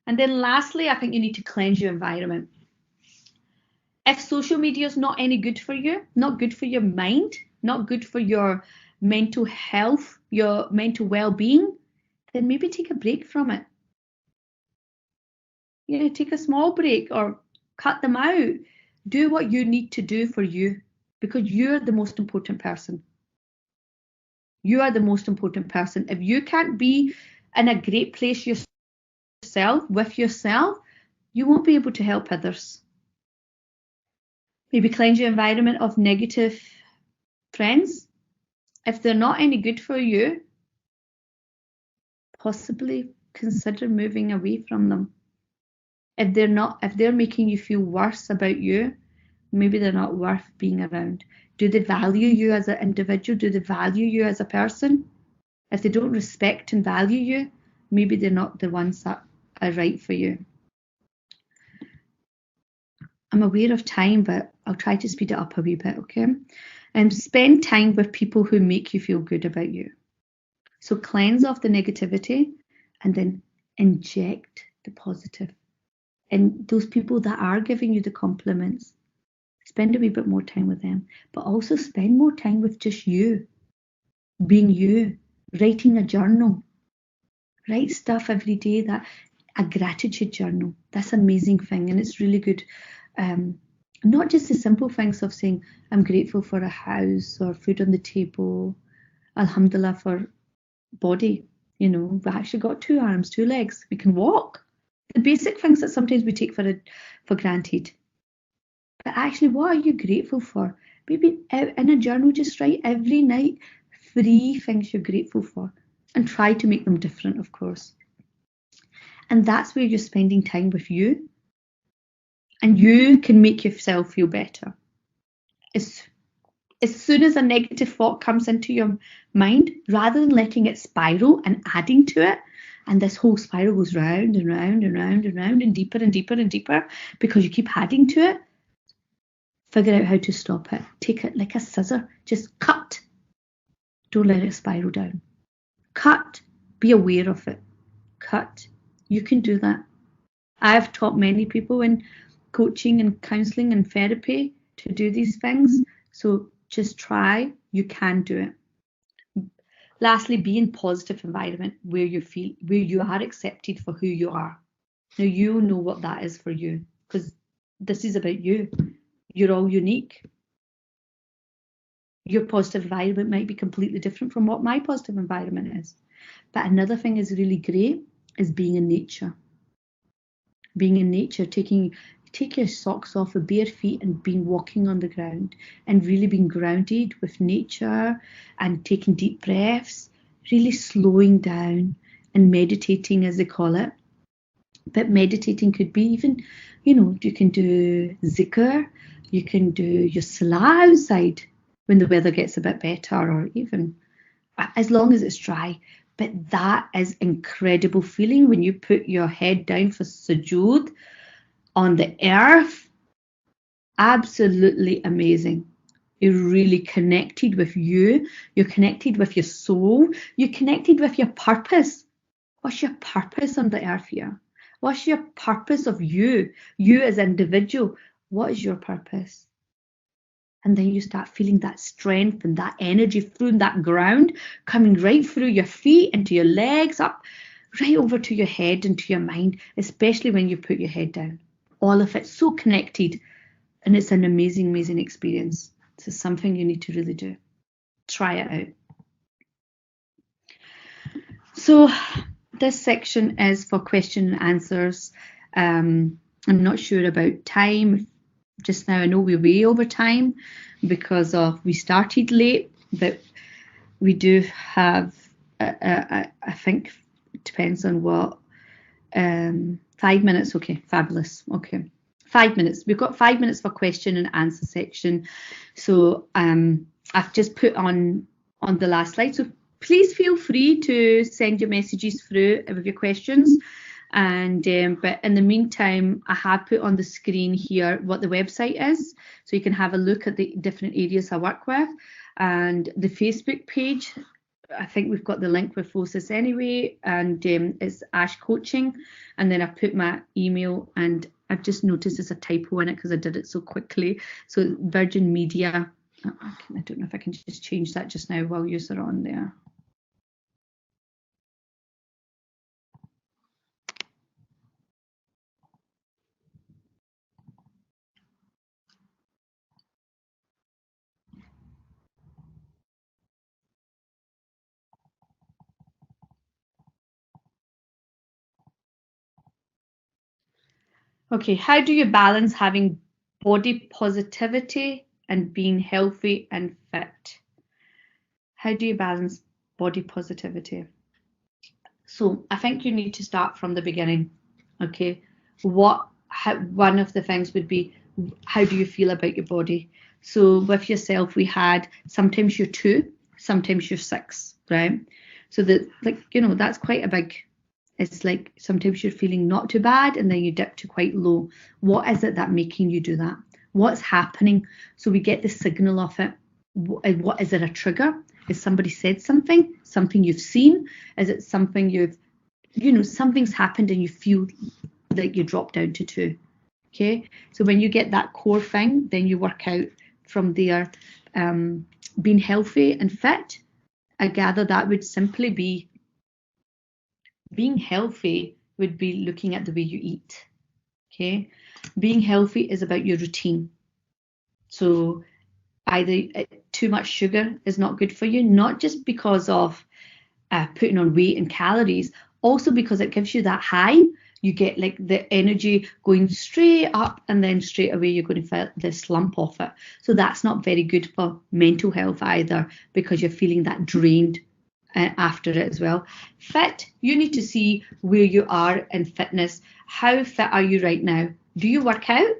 And then lastly, I think you need to cleanse your environment. If social media is not any good for you, not good for your mind, not good for your mental health, your mental well-being, then maybe take a break from it. Take a small break or cut them out. Do what you need to do for you, because you're the most important person. You are the most important person. If you can't be in a great place yourself, with yourself, you won't be able to help others. Maybe cleanse your environment of negative friends. If they're not any good for you, possibly consider moving away from them. If they're making you feel worse about you, maybe they're not worth being around. Do they value you as an individual? Do they value you as a person? If they don't respect and value you, maybe they're not the ones that are right for you. I'm aware of time, but I'll try to speed it up a wee bit, okay? Spend time with people who make you feel good about you. So cleanse off the negativity and then inject the positive. And those people that are giving you the compliments, spend a wee bit more time with them, but also spend more time with just you, being you, writing a journal. Write stuff every day, a gratitude journal. That's an amazing thing, and it's really good. Not just the simple things of saying, I'm grateful for a house or food on the table, alhamdulillah for body. We've actually got 2 arms, 2 legs. We can walk. The basic things that sometimes we take for granted. But actually, what are you grateful for? Maybe in a journal, just write every night 3 things you're grateful for, and try to make them different, of course. And that's where you're spending time with you, and you can make yourself feel better. As soon as a negative thought comes into your mind, rather than letting it spiral and adding to it, and this whole spiral goes round and round and round and round and deeper and deeper and deeper because you keep adding to it, figure out how to stop it. Take it like a scissor, just cut. Don't let it spiral down. Cut. Be aware of it. Cut. You can do that. I've taught many people in coaching and counselling and therapy to do these things. So just try. You can do it. Lastly, be in positive environment where you are accepted for who you are. Now you know what that is for you, because this is about you. You're all unique. Your positive environment might be completely different from what my positive environment is. But another thing is really great is being in nature. Being in nature, take your socks off with bare feet and walking on the ground, and really being grounded with nature and taking deep breaths, really slowing down and meditating, as they call it. But meditating could be even, you can do zikr, you can do your salah outside when the weather gets a bit better, or even as long as it's dry. But that is incredible feeling when you put your head down for sujood on the earth absolutely amazing. You're really connected with you. You're connected with your soul. You're connected with your purpose. What's your purpose on the earth here? What's your purpose of you? You as an individual. What is your purpose? And then you start feeling that strength and that energy through that ground, coming right through your feet, into your legs, up, right over to your head and to your mind, especially when you put your head down. All of it's so connected, and it's an amazing, amazing experience. This is something you need to really do. Try it out. So this section is for question and answers. I'm not sure about time. Just now I know we're way over time because we started late, but we do have, I think it depends on what, 5 minutes. Okay, fabulous. Okay, 5 minutes. We've got 5 minutes for question and answer section. So I've just put on the last slide. So please feel free to send your messages through with your questions. And but in the meantime, I have put on the screen here what the website is, so you can have a look at the different areas I work with. And the Facebook page, I think we've got the link with Fosis anyway, and it's Ash Coaching. And then I've put my email, and I've just noticed there's a typo in it because I did it so quickly. So Virgin Media, I don't know if I can just change that just now while you're on there. Okay, how do you balance having body positivity and being healthy and fit? How do you balance body positivity? So I think you need to start from the beginning. Okay, one of the things would be, how do you feel about your body? So with yourself, we had sometimes you're 2, sometimes you're 6, right? So that, like, that's quite a big. It's like sometimes you're feeling not too bad and then you dip to quite low. What is it that making you do that? What's happening? So we get the signal of it. What is it, a trigger? Has somebody said something? Something you've seen? Is it something something's happened and you feel like you drop down to 2? Okay. So when you get that core thing, then you work out from there. Being healthy and fit, I gather that would simply be, being healthy would be looking at the way you eat. Okay. Being healthy is about your routine. So either too much sugar is not good for you, not just because of putting on weight and calories, also because it gives you that high. You get like the energy going straight up, and then straight away you're going to feel the slump of it. So that's not very good for mental health either, because you're feeling that drained after it as well. Fit, you need to see where you are in fitness. How fit are you right now? Do you work out?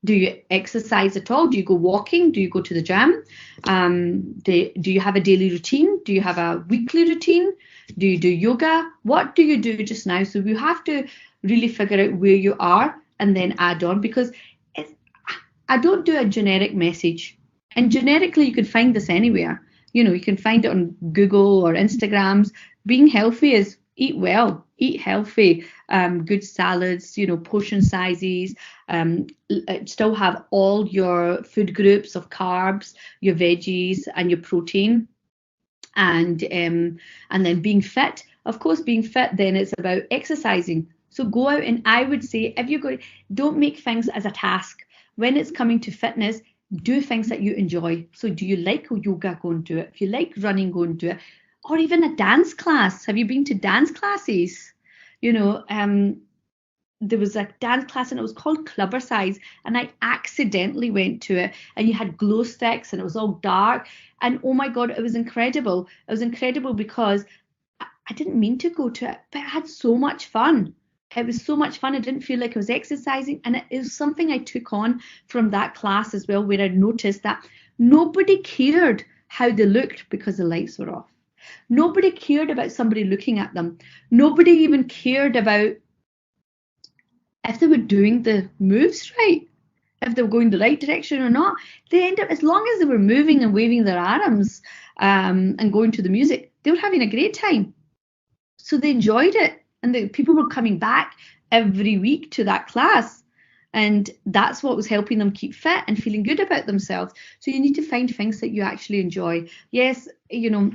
Do you exercise at all? Do you go walking? Do you go to the gym? Do you have a daily routine? Do you have a weekly routine? Do you do yoga? What do you do just now? So we have to really figure out where you are and then add on, because I don't do a generic message. And generically, you can find this anywhere. You can find it on Google or Instagrams. Being healthy is eat well, eat healthy, good salads, portion sizes, still have all your food groups of carbs, your veggies and your protein. And then being fit, of course, being fit, then it's about exercising. So go out, and I would say, if you're going, don't make things as a task. When it's coming to fitness, do things that you enjoy. So do you like yoga? Go and do it. If you like running, go and do it. Or even a dance class. Have you been to dance classes? There was a dance class and it was called Clubbercise, and I accidentally went to it, and you had glow sticks and it was all dark, and oh my God, it was incredible. It was incredible because I didn't mean to go to it, but I had so much fun. It was so much fun. I didn't feel like I was exercising, and it is something I took on from that class as well, where I noticed that nobody cared how they looked because the lights were off. Nobody cared about somebody looking at them. Nobody even cared about if they were doing the moves right. if they were going the right direction or not. They end up, as long as they were moving and waving their arms and going to the music, they were having a great time. So they enjoyed it, and the people were coming back every week to that class. And that's what was helping them keep fit and feeling good about themselves. So you need to find things that you actually enjoy. Yes, you know,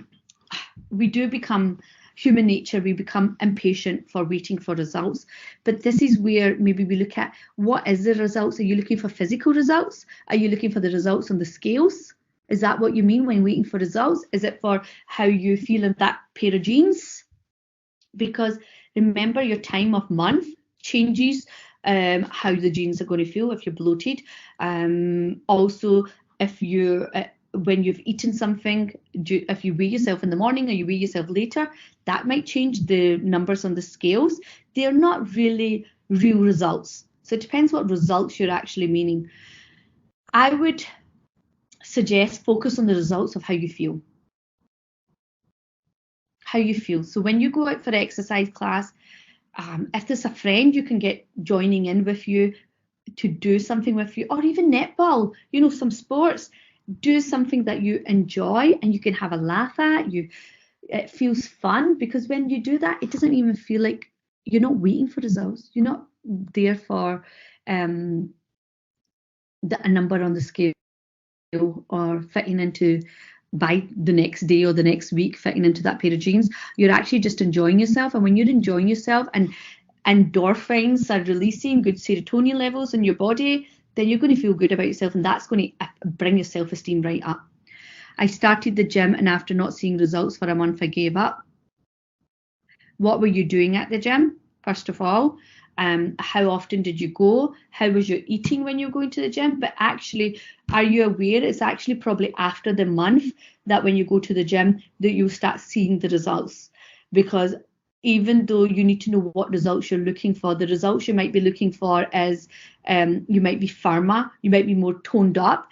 we do become human nature, we become impatient for waiting for results. But this is where maybe we look at, what is the results? Are you looking for physical results? Are you looking for the results on the scales? Is that what you mean when waiting for results? Is it for how you feel in that pair of jeans? Because remember, your time of month changes how the jeans are going to feel if you're bloated. Also, if you when you've eaten something, if you weigh yourself in the morning or you weigh yourself later, that might change the numbers on the scales. They're not really real results. So it depends what results you're actually meaning. I would suggest focus on the results of how you feel. How you feel. So when you go out for exercise class, if there's a friend you can get joining in with you to do something with you, or even netball, you know, some sports, do something that you enjoy and you can have a laugh at. It feels fun, because when you do that, it doesn't even feel like you're not waiting for results. You're not there for a number on the scale or fitting into by the next day or the next week, fitting into that pair of jeans. You're actually just enjoying yourself. And when you're enjoying yourself and endorphins are releasing, good serotonin levels in your body, then you're going to feel good about yourself, and that's going to bring your self-esteem right up. I started the gym, and after not seeing results for a month, I gave up. What were you doing at the gym? First of all, how often did you go? How was your eating when you were going to the gym? But actually, are you aware it's actually probably after the month that when you go to the gym that you start seeing the results? Because even though you need to know what results you're looking for, the results you might be looking for is you might be firmer, you might be more toned up,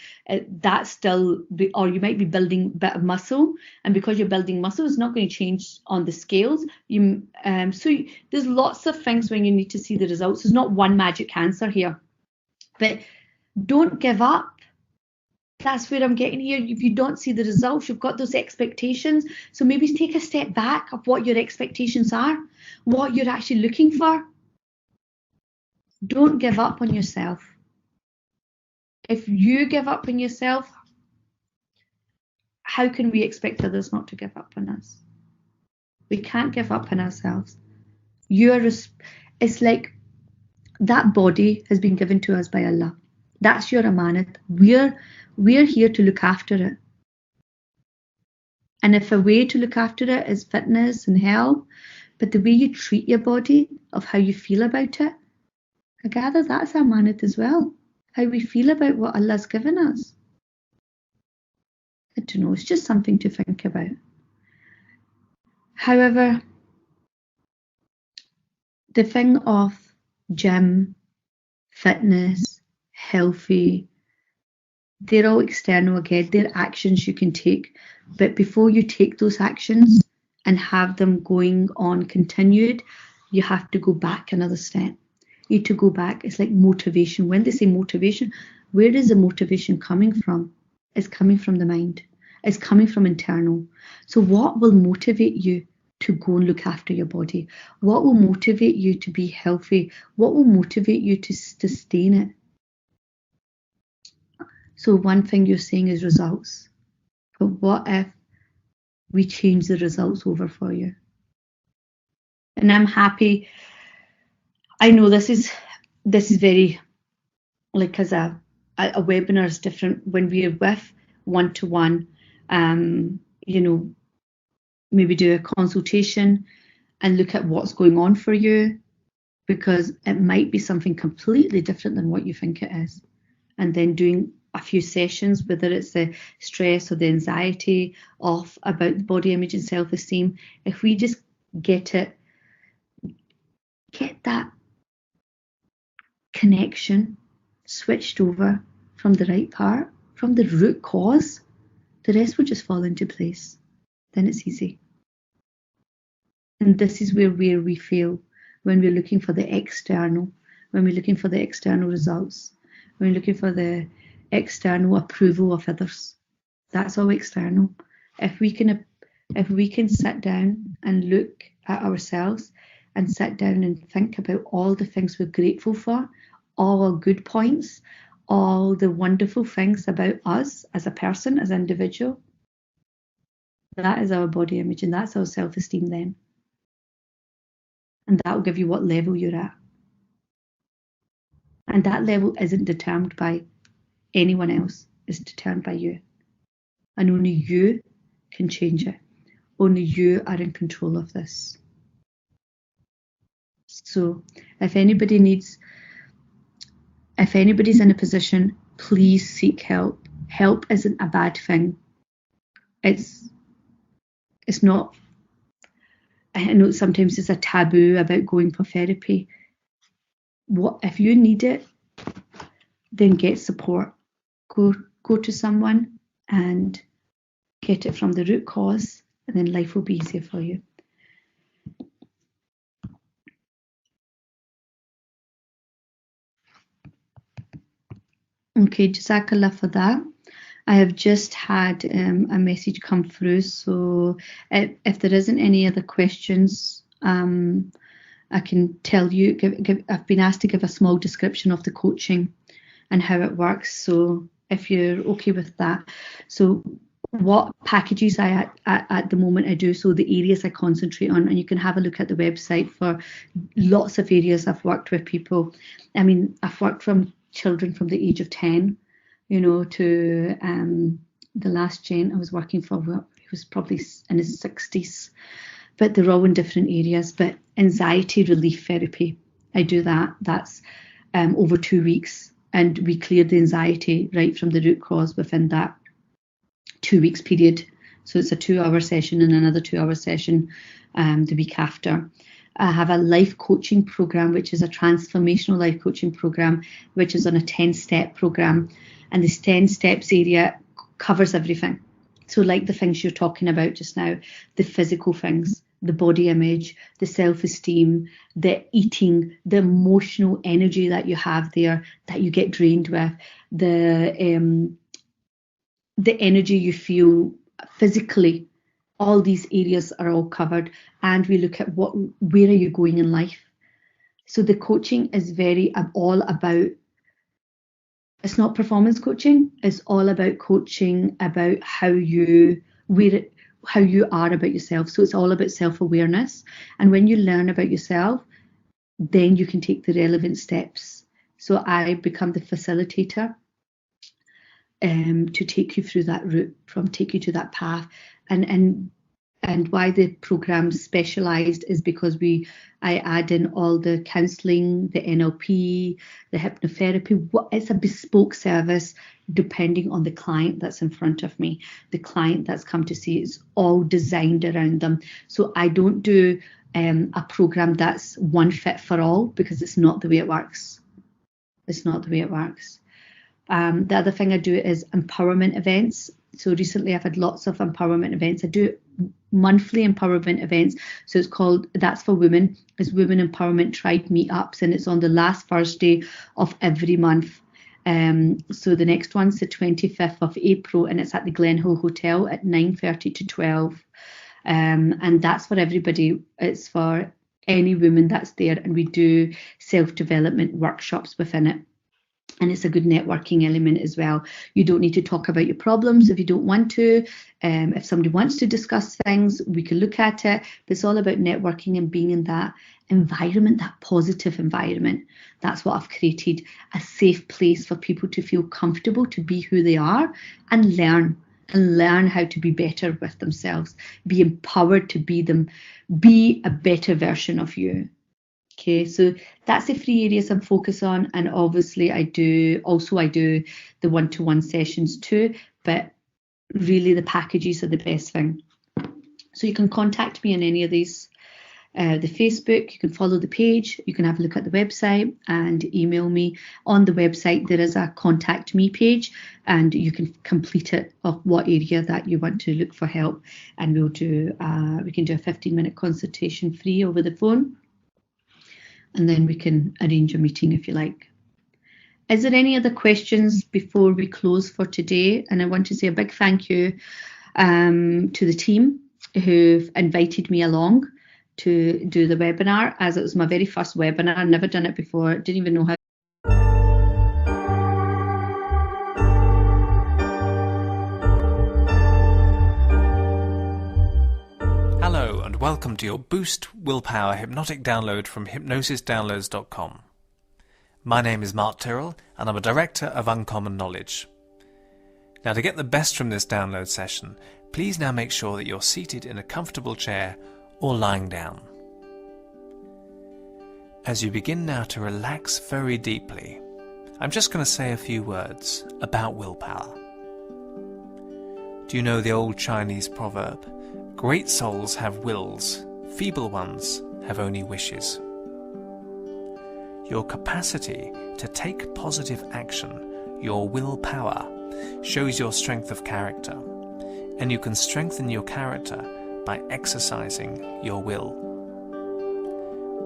that's still, or you might be building a bit of muscle, and because you're building muscle, it's not going to change on the scales. So there's lots of things when you need to see the results. There's not one magic answer here, but don't give up. That's where I'm getting here. If you don't see the results, you've got those expectations. So maybe take a step back of what your expectations are, what you're actually looking for. Don't give up on yourself. If you give up on yourself, how can we expect others not to give up on us? We can't give up on ourselves. It's like that body has been given to us by Allah. That's your amanat. We're here to look after it. And if a way to look after it is fitness and health, but the way you treat your body, of how you feel about it, I gather that's amanat as well. How we feel about what Allah's given us. I don't know, it's just something to think about. However, the thing of gym, fitness, healthy, they're all external again. They're actions you can take. But before you take those actions and have them going on continued, you have to go back another step. You need to go back. It's like motivation. When they say motivation, where is the motivation coming from? It's coming from the mind. It's coming from internal. So what will motivate you to go and look after your body? What will motivate you to be healthy? What will motivate you to sustain it? So one thing you're saying is results. But what if we change the results over for you? And I'm happy. I know this is very, like, as a webinar is different when we're with one-to-one, maybe do a consultation and look at what's going on for you, because it might be something completely different than what you think it is. And then doing a few sessions, whether it's the stress or the anxiety about body image and self-esteem, if we just get that connection switched over from the right part, from the root cause, the rest will just fall into place. Then it's easy. And this is where we fail when we're looking for the external, when we're looking for the external results. We're looking for the external approval of others. That's all external. If we can sit down and look at ourselves and sit down and think about all the things we're grateful for, all our good points, all the wonderful things about us as a person, as an individual, that is our body image, and that's our self-esteem then. And that will give you what level you're at. And that level isn't determined by anyone else, it's determined by you. And only you can change it. Only you are in control of this. So if anybody's in a position, please seek help. Help isn't a bad thing. It's not, I know sometimes it's a taboo about going for therapy. What if you need it, then get support. Go to someone and get it from the root cause, and then life will be easier for you. Okay, Jazakallah for that. I have just had a message come through, so if there isn't any other questions, I can tell you, I've been asked to give a small description of the coaching and how it works, so if you're okay with that. So what packages at the moment I do, so the areas I concentrate on, and you can have a look at the website for lots of areas I've worked with people. I mean, I've worked from children from the age of 10, to the last gent I was working for, he was probably in his 60s, but they're all in different areas. But anxiety relief therapy, I do that. That's over 2 weeks, and we clear the anxiety right from the root cause within that 2 weeks period. So it's a 2-hour session and another 2-hour session the week after. I have a life coaching program, which is a transformational life coaching program, which is on a 10-step program. And this 10 steps area covers everything. So like the things you're talking about just now, the physical things, the body image, the self-esteem, the eating, the emotional energy that you have there that you get drained with, the energy you feel physically. All these areas are all covered, and we look at where are you going in life. So the coaching is all about, it's not performance coaching, it's all about coaching about how you are about yourself. So it's all about self-awareness, and when you learn about yourself, then you can take the relevant steps. So I become the facilitator to take you through that route, take you to that path. And why the program's specialised is because I add in all the counselling, the NLP, the hypnotherapy. It's a bespoke service depending on the client that's in front of me. The client that's come to see, it's all designed around them. So I don't do a program that's one fit for all, because it's not the way it works. It's not the way it works. The other thing I do is empowerment events. So recently I've had lots of empowerment events. I do monthly empowerment events. So it's called, that's for women, it's Women Empowerment Tribe Meetups, and it's on the last Thursday of every month. So the next one's the 25th of April, and it's at the Glenhill Hotel at 9:30 to 12. And that's for everybody. It's for any woman that's there, and we do self-development workshops within it. And it's a good networking element as well. You don't need to talk about your problems if you don't want to. If somebody wants to discuss things, we can look at it. But it's all about networking and being in that environment, that positive environment. That's what I've created, a safe place for people to feel comfortable to be who they are and learn how to be better with themselves, be empowered to be a better version of you. Okay, so that's the 3 areas I'm focused on, and obviously I do the one-to-one sessions too, but really the packages are the best thing. So you can contact me on any of these, the Facebook, you can follow the page, you can have a look at the website and email me. On the website there is a contact me page, and you can complete it of what area that you want to look for help, and we can do a 15-minute consultation free over the phone. And then we can arrange a meeting if you like. Is there any other questions before we close for today? And I want to say a big thank you to the team who've invited me along to do the webinar, as it was my very first webinar. I'd never done it before, didn't even know how.
Hello and welcome to your Boost Willpower hypnotic download from hypnosisdownloads.com. My name is Mark Tyrrell and I'm a Director of Uncommon Knowledge. Now, to get the best from this download session, please now make sure that you're seated in a comfortable chair or lying down. As you begin now to relax very deeply, I'm just going to say a few words about willpower. Do you know the old Chinese proverb, "Great souls have wills, feeble ones have only wishes"? Your capacity to take positive action, your willpower, shows your strength of character, and you can strengthen your character by exercising your will.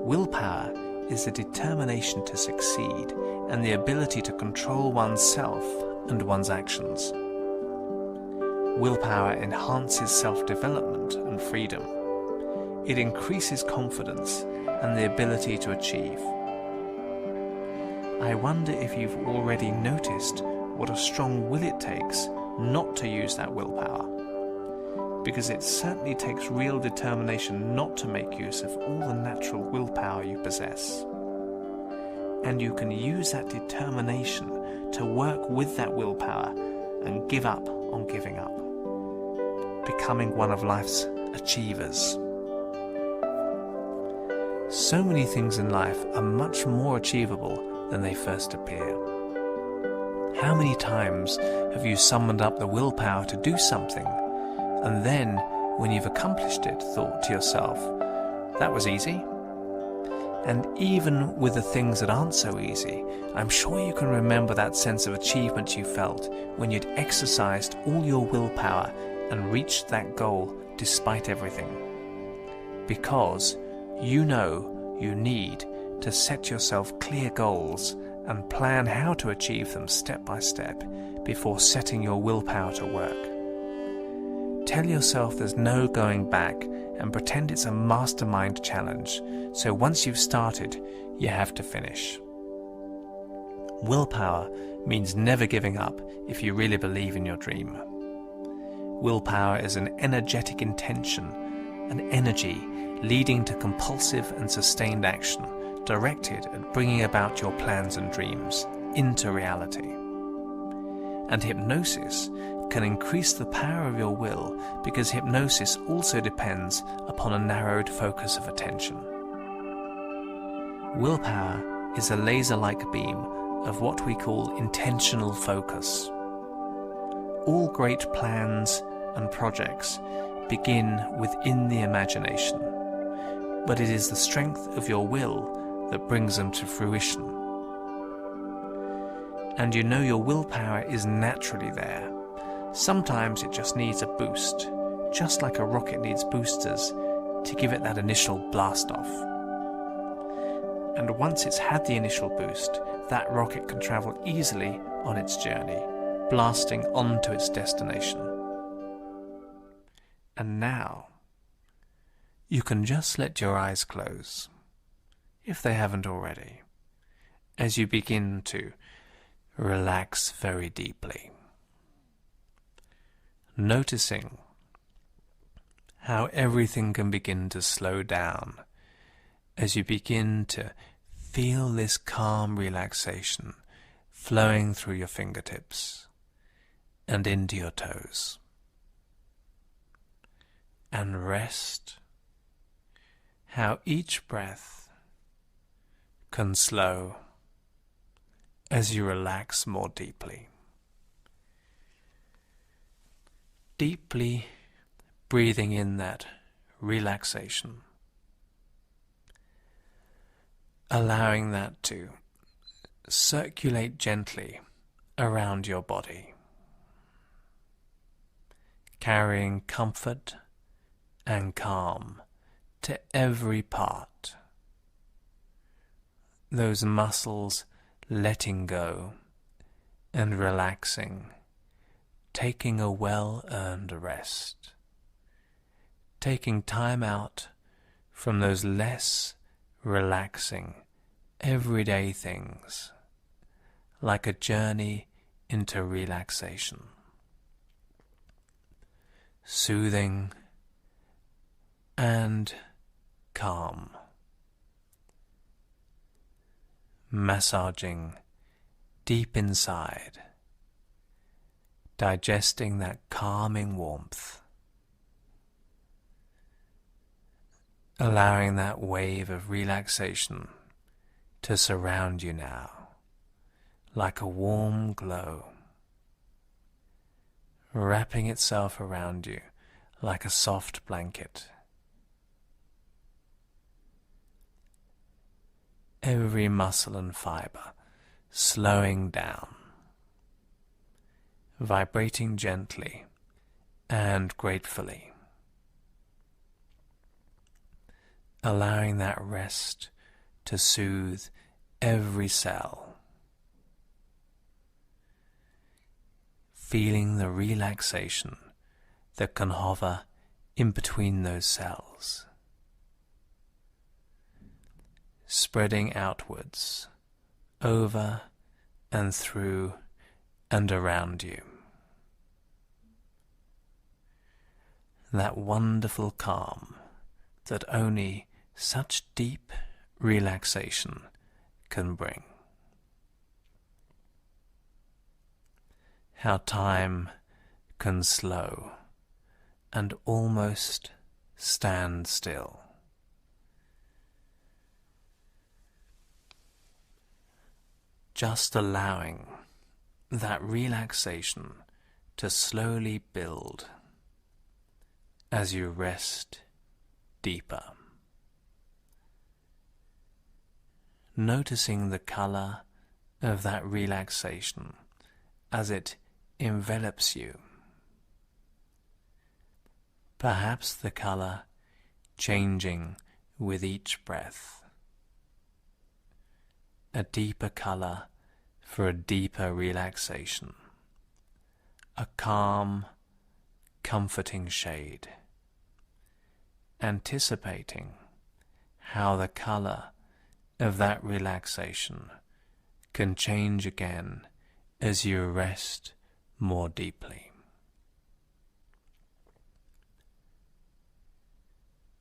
Willpower is the determination to succeed and the ability to control oneself and one's actions. Willpower enhances self-development and freedom. It increases confidence and the ability to achieve. I wonder if you've already noticed what a strong will it takes not to use that willpower. Because it certainly takes real determination not to make use of all the natural willpower you possess. And you can use that determination to work with that willpower and give up on giving up, becoming one of life's achievers. So many things in life are much more achievable than they first appear. How many times have you summoned up the willpower to do something, and then, when you've accomplished it, thought to yourself, that was easy? And even with the things that aren't so easy, I'm sure you can remember that sense of achievement you felt when you'd exercised all your willpower and reached that goal despite everything. Because you know you need to set yourself clear goals and plan how to achieve them step by step before setting your willpower to work. Tell yourself there's no going back and pretend it's a mastermind challenge, so once you've started, you have to finish. Willpower means never giving up if you really believe in your dream. Willpower is an energetic intention, an energy leading to compulsive and sustained action directed at bringing about your plans and dreams into reality. And hypnosis can increase the power of your will because hypnosis also depends upon a narrowed focus of attention. Willpower is a laser-like beam of what we call intentional focus. All great plans and projects begin within the imagination, but it is the strength of your will that brings them to fruition. And you know your willpower is naturally there. Sometimes it just needs a boost, just like a rocket needs boosters to give it that initial blast off. And once it's had the initial boost, that rocket can travel easily on its journey, blasting on to its destination. And now, you can just let your eyes close, if they haven't already, as you begin to relax very deeply. Noticing how everything can begin to slow down as you begin to feel this calm relaxation flowing through your fingertips and into your toes. And rest how each breath can slow as you relax more deeply. Deeply breathing in that relaxation, allowing that to circulate gently around your body, carrying comfort and calm to every part. Those muscles letting go and relaxing, taking a well-earned rest, taking time out from those less relaxing, everyday things, like a journey into relaxation. Soothing and calm. Massaging deep inside, digesting that calming warmth, allowing that wave of relaxation to surround you now, like a warm glow, wrapping itself around you like a soft blanket. Every muscle and fiber slowing down, vibrating gently and gratefully, allowing that rest to soothe every cell, feeling the relaxation that can hover in between those cells, spreading outwards, over and through and around you. That wonderful calm that only such deep relaxation can bring. How time can slow and almost stand still. Just allowing that relaxation to slowly build as you rest deeper. Noticing the color of that relaxation as it envelops you. Perhaps the color changing with each breath. A deeper color for a deeper relaxation. A calm, comforting shade. Anticipating how the color of that relaxation can change again as you rest more deeply.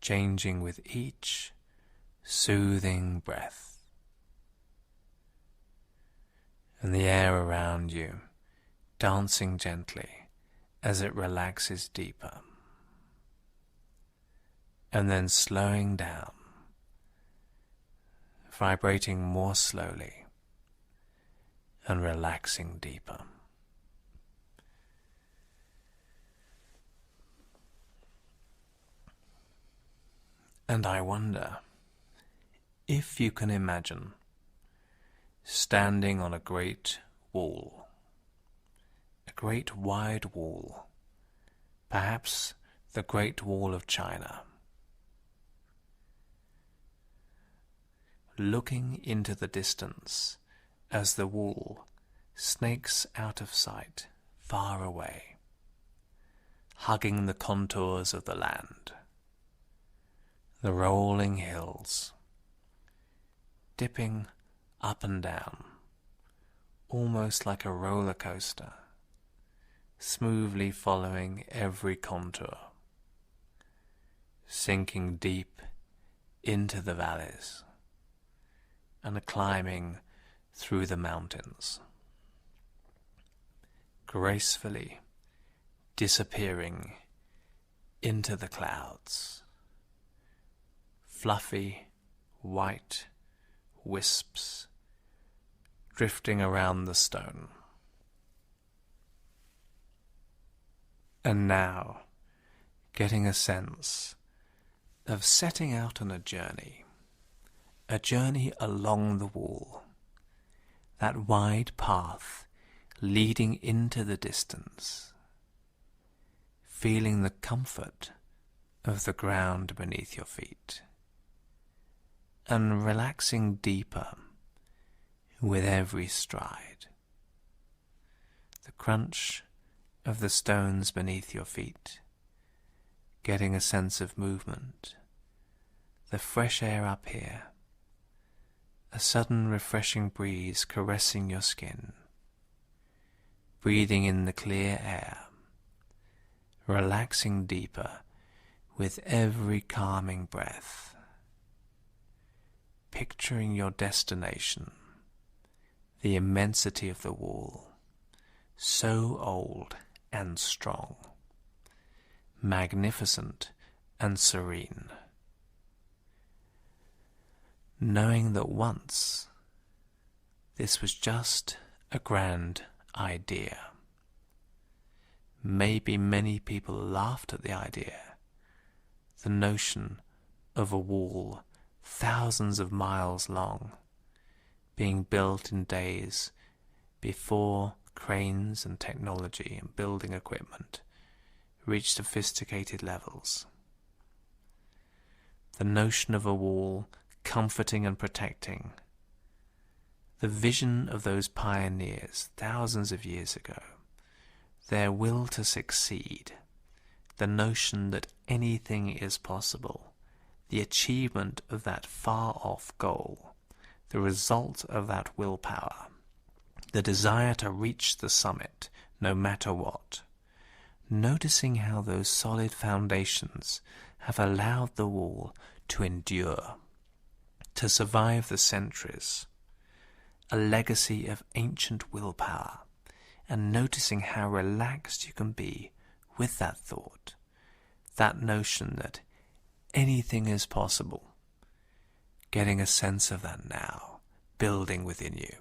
Changing with each soothing breath. And the air around you dancing gently as it relaxes deeper. And then slowing down, vibrating more slowly and relaxing deeper. And I wonder if you can imagine standing on a great wall, a great wide wall, perhaps the Great Wall of China, looking into the distance as the wall snakes out of sight far away, hugging the contours of the land, the rolling hills, dipping up and down, almost like a roller coaster, smoothly following every contour, sinking deep into the valleys and climbing through the mountains, gracefully disappearing into the clouds, fluffy white wisps drifting around the stone. And now, getting a sense of setting out on a journey along the wall, that wide path leading into the distance, feeling the comfort of the ground beneath your feet, and relaxing deeper with every stride. The crunch of the stones beneath your feet, getting a sense of movement, the fresh air up here, a sudden refreshing breeze caressing your skin, breathing in the clear air, relaxing deeper with every calming breath, picturing your destination, the immensity of the wall, so old and strong, magnificent and serene, knowing that once this was just a grand idea. Maybe many people laughed at the idea, the notion of a wall thousands of miles long being built in days before cranes and technology and building equipment reached sophisticated levels. The notion of a wall comforting and protecting, the vision of those pioneers thousands of years ago, their will to succeed, the notion that anything is possible, the achievement of that far-off goal, the result of that willpower, the desire to reach the summit no matter what, noticing how those solid foundations have allowed the wall to endure, to survive the centuries, a legacy of ancient willpower, and noticing how relaxed you can be with that thought, that notion that anything is possible, getting a sense of that now, building within you.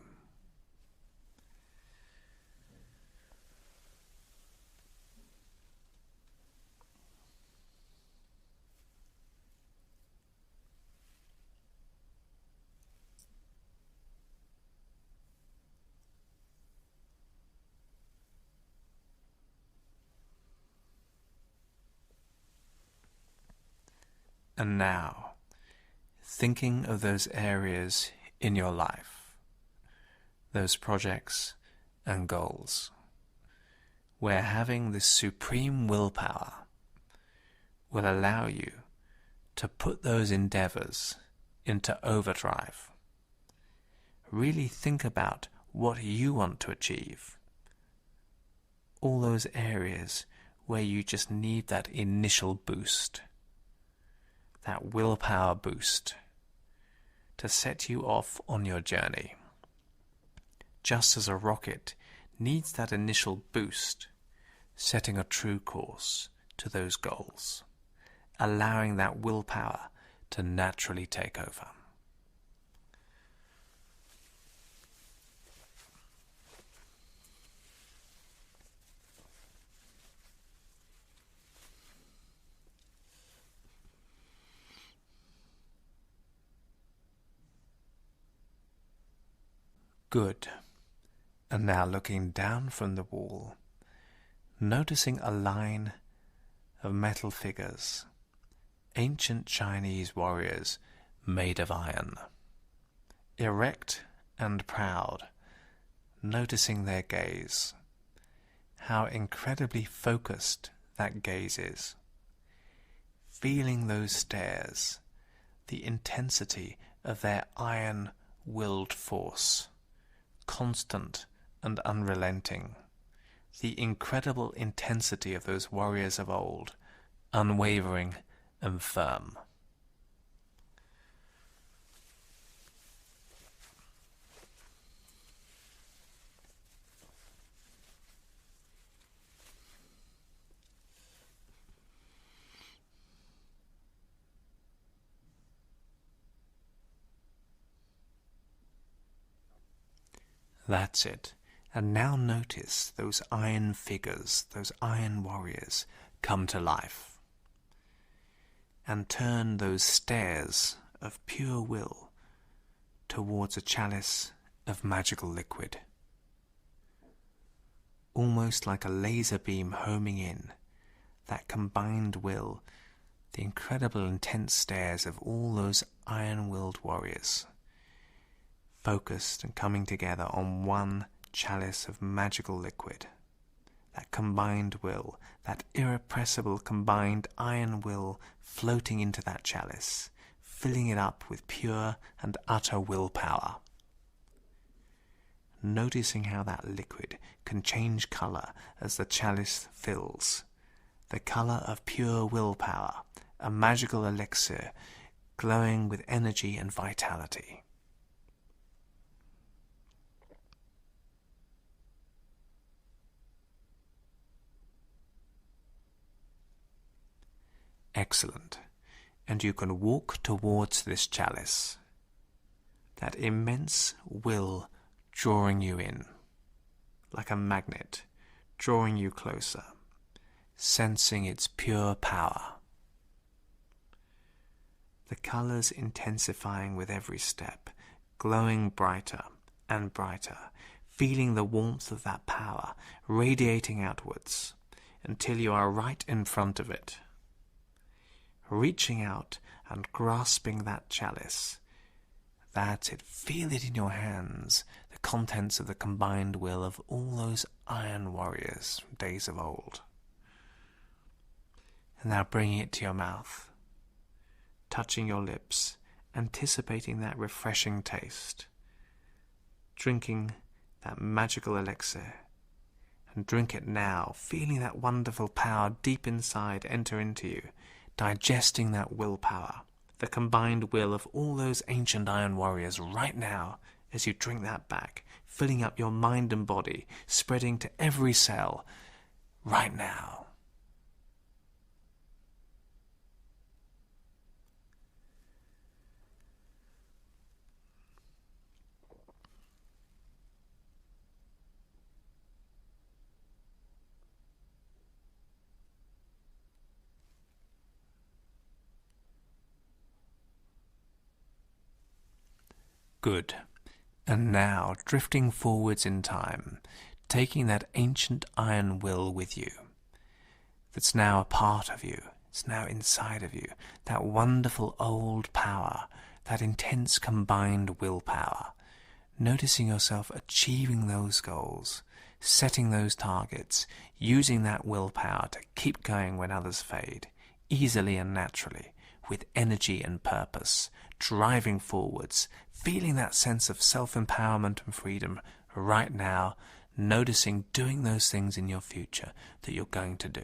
And now, thinking of those areas in your life, those projects and goals, where having this supreme willpower will allow you to put those endeavors into overdrive. Really think about what you want to achieve. All those areas where you just need that initial boost, that willpower boost to set you off on your journey. Just as a rocket needs that initial boost, setting a true course to those goals, allowing that willpower to naturally take over. Good. And now looking down from the wall, noticing a line of metal figures, ancient Chinese warriors made of iron, erect and proud, noticing their gaze, how incredibly focused that gaze is, feeling those stares, the intensity of their iron-willed force, constant and unrelenting, the incredible intensity of those warriors of old, unwavering and firm. That's it. And now notice those iron figures, those iron warriors, come to life. And turn those stares of pure will towards a chalice of magical liquid. Almost like a laser beam homing in, that combined will, the incredible intense stares of all those iron-willed warriors, focused and coming together on one chalice of magical liquid. That combined will, that irrepressible combined iron will floating into that chalice, filling it up with pure and utter willpower. Noticing how that liquid can change colour as the chalice fills. The colour of pure willpower, a magical elixir glowing with energy and vitality. Excellent. And you can walk towards this chalice. That immense will drawing you in, like a magnet, drawing you closer, sensing its pure power. The colours intensifying with every step, glowing brighter and brighter, feeling the warmth of that power radiating outwards until you are right in front of it. Reaching out and grasping that chalice. That's it. Feel it in your hands, the contents of the combined will of all those iron warriors from days of old. And now bringing it to your mouth, touching your lips, anticipating that refreshing taste, drinking that magical elixir, and drink it now, feeling that wonderful power deep inside enter into you, digesting that willpower, the combined will of all those ancient iron warriors right now as you drink that back, filling up your mind and body, spreading to every cell right now. Good. And now, drifting forwards in time, taking that ancient iron will with you, that's now a part of you, it's now inside of you, that wonderful old power, that intense combined willpower, noticing yourself achieving those goals, setting those targets, using that willpower to keep going when others fade, easily and naturally, with energy and purpose, driving forwards, feeling that sense of self-empowerment and freedom right now, noticing doing those things in your future that you're going to do.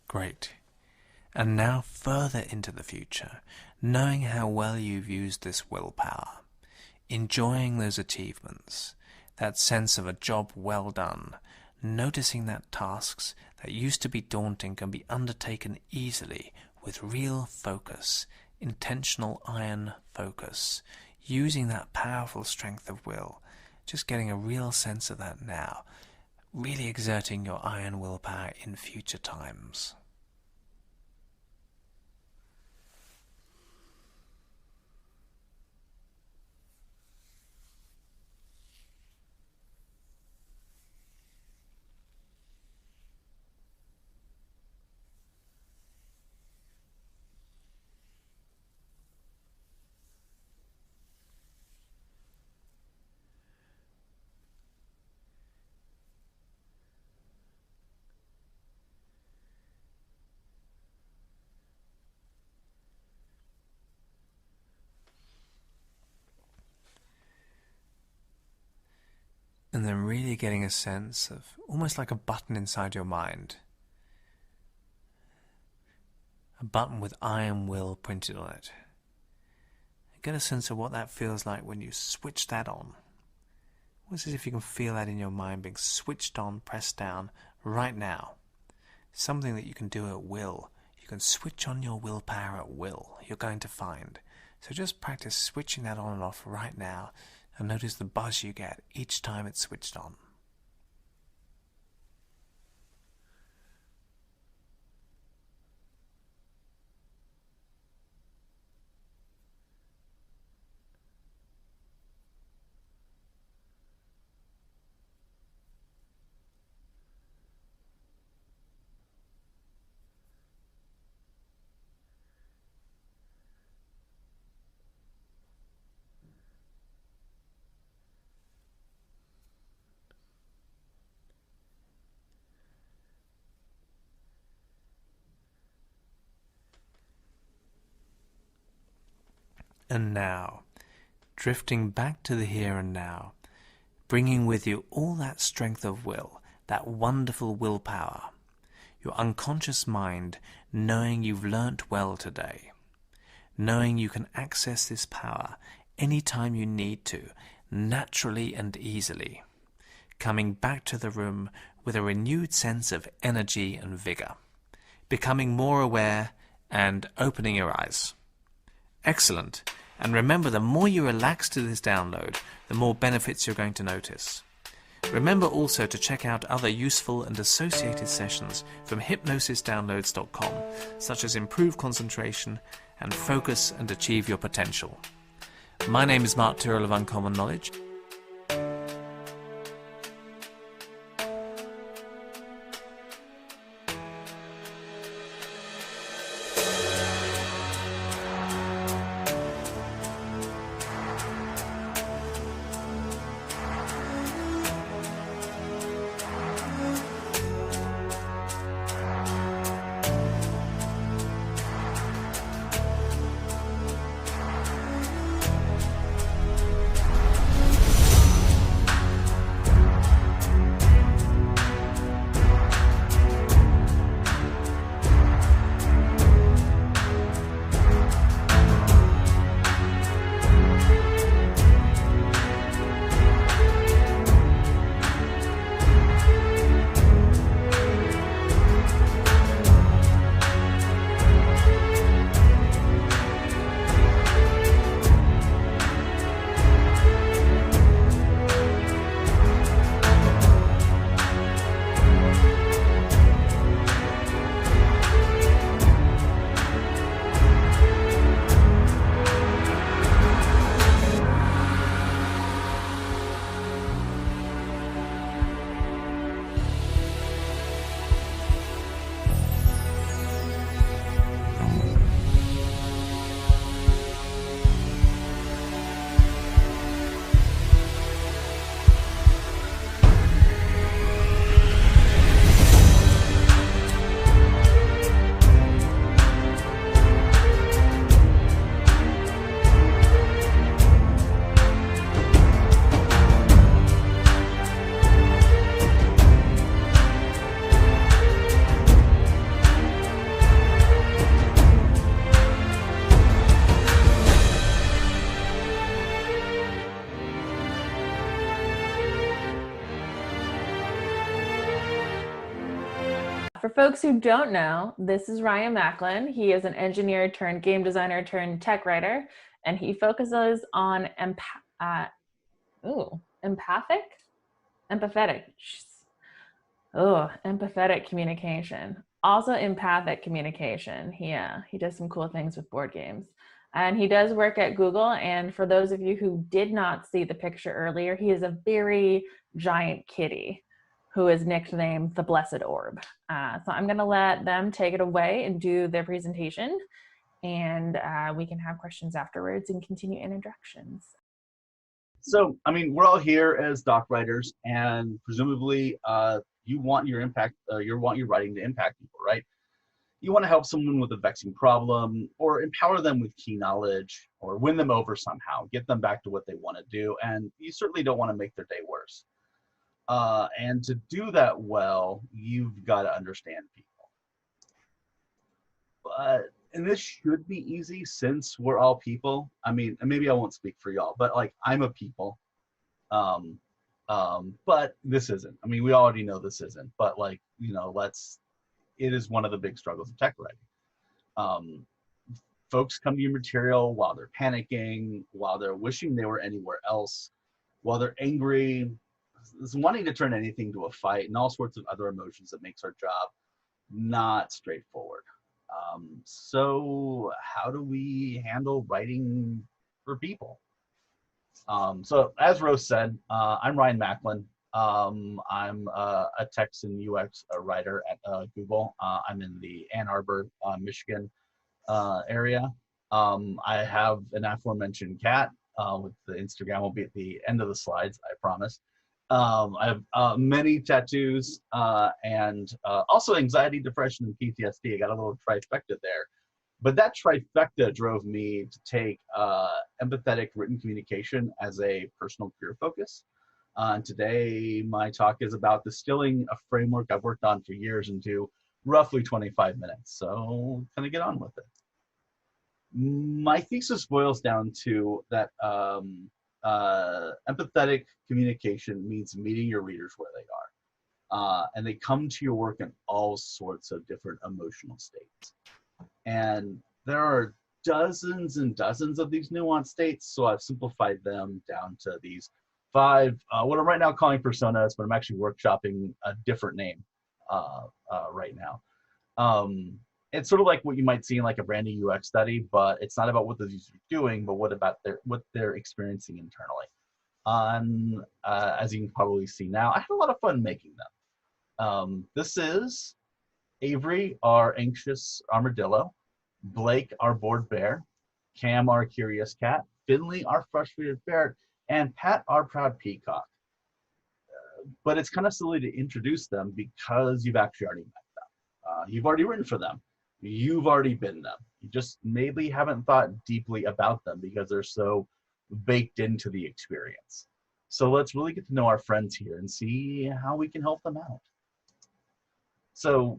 Great. And now further into the future, knowing how well you've used this willpower, enjoying those achievements, that sense of a job well done, noticing that tasks that used to be daunting can be undertaken easily with real focus, intentional iron focus, using that powerful strength of will, just getting a real sense of that now, really exerting your iron willpower in future times. And then really getting a sense of almost like a button inside your mind. A button with iron will printed on it. Get a sense of what that feels like when you switch that on. Almost as if you can feel that in your mind being switched on, pressed down right now. Something that you can do at will. You can switch on your willpower at will, you're going to find. So just practice switching that on and off right now. And notice the buzz you get each time it's switched on. and now, drifting back to the here and now, bringing with you all that strength of will, that wonderful willpower, your unconscious mind knowing you've learnt well today, knowing you can access this power anytime you need to, naturally and easily, coming back to the room with a renewed sense of energy and vigor, becoming more aware and opening your eyes. Excellent. And remember, the more you relax to this download, the more benefits you're going to notice. Remember also to check out other useful and associated sessions from hypnosisdownloads.com, such as improve concentration and focus and achieve your potential. My name is Mark Tyrrell of Uncommon Knowledge.
For folks who don't know, this is Ryan Macklin. He is an engineer turned game designer turned tech writer, and he focuses on empathetic communication. Also empathic communication. He does some cool things with board games. And he does work at Google. And for those of you who did not see the picture earlier, he is a very giant kitty who is nicknamed the Blessed Orb. So I'm going to let them take it away and do their presentation, and we can have questions afterwards and continue introductions.
So, I mean, we're all here as doc writers, and presumably you want your writing to impact people, right? You want to help someone with a vexing problem, or empower them with key knowledge, or win them over somehow, get them back to what they want to do, and you certainly don't want to make their day worse. And to do that well, you've got to understand people. And this should be easy since we're all people. I mean, maybe I won't speak for y'all, but like, I'm a people. But this isn't. I mean, we already know this isn't, but like, you know, it is one of the big struggles of tech writing. Folks come to your material while they're panicking, while they're wishing they were anywhere else, while they're angry, wanting to turn anything to a fight, and all sorts of other emotions that makes our job not straightforward. So how do we handle writing for people? So as Rose said, I'm Ryan Macklin. I'm a text and UX writer at Google. I'm in the Ann Arbor, Michigan area. I have an aforementioned cat, with the Instagram will be at the end of the slides, I promise. I have many tattoos and also anxiety, depression, and PTSD. I got a little trifecta there. But that trifecta drove me to take empathetic written communication as a personal career focus. And today, my talk is about distilling a framework I've worked on for years into roughly 25 minutes. So, kind of get on with it. My thesis boils down to that empathetic communication means meeting your readers where they are. And they come to your work in all sorts of different emotional states. And there are dozens and dozens of these nuanced states, so I've simplified them down to these 5, what I'm right now calling personas, but I'm actually workshopping a different name right now. It's sort of like what you might see in like a brand new UX study, but it's not about what the users are doing, but what they're experiencing internally. As you can probably see now, I had a lot of fun making them. This is Avery, our anxious armadillo, Blake, our bored bear, Cam, our curious cat, Finley, our frustrated ferret, and Pat, our proud peacock. But it's kind of silly to introduce them because you've actually already met them. You've already written for them. You've already been them. You just maybe haven't thought deeply about them because they're so baked into the experience. So let's really get to know our friends here and see how we can help them out. So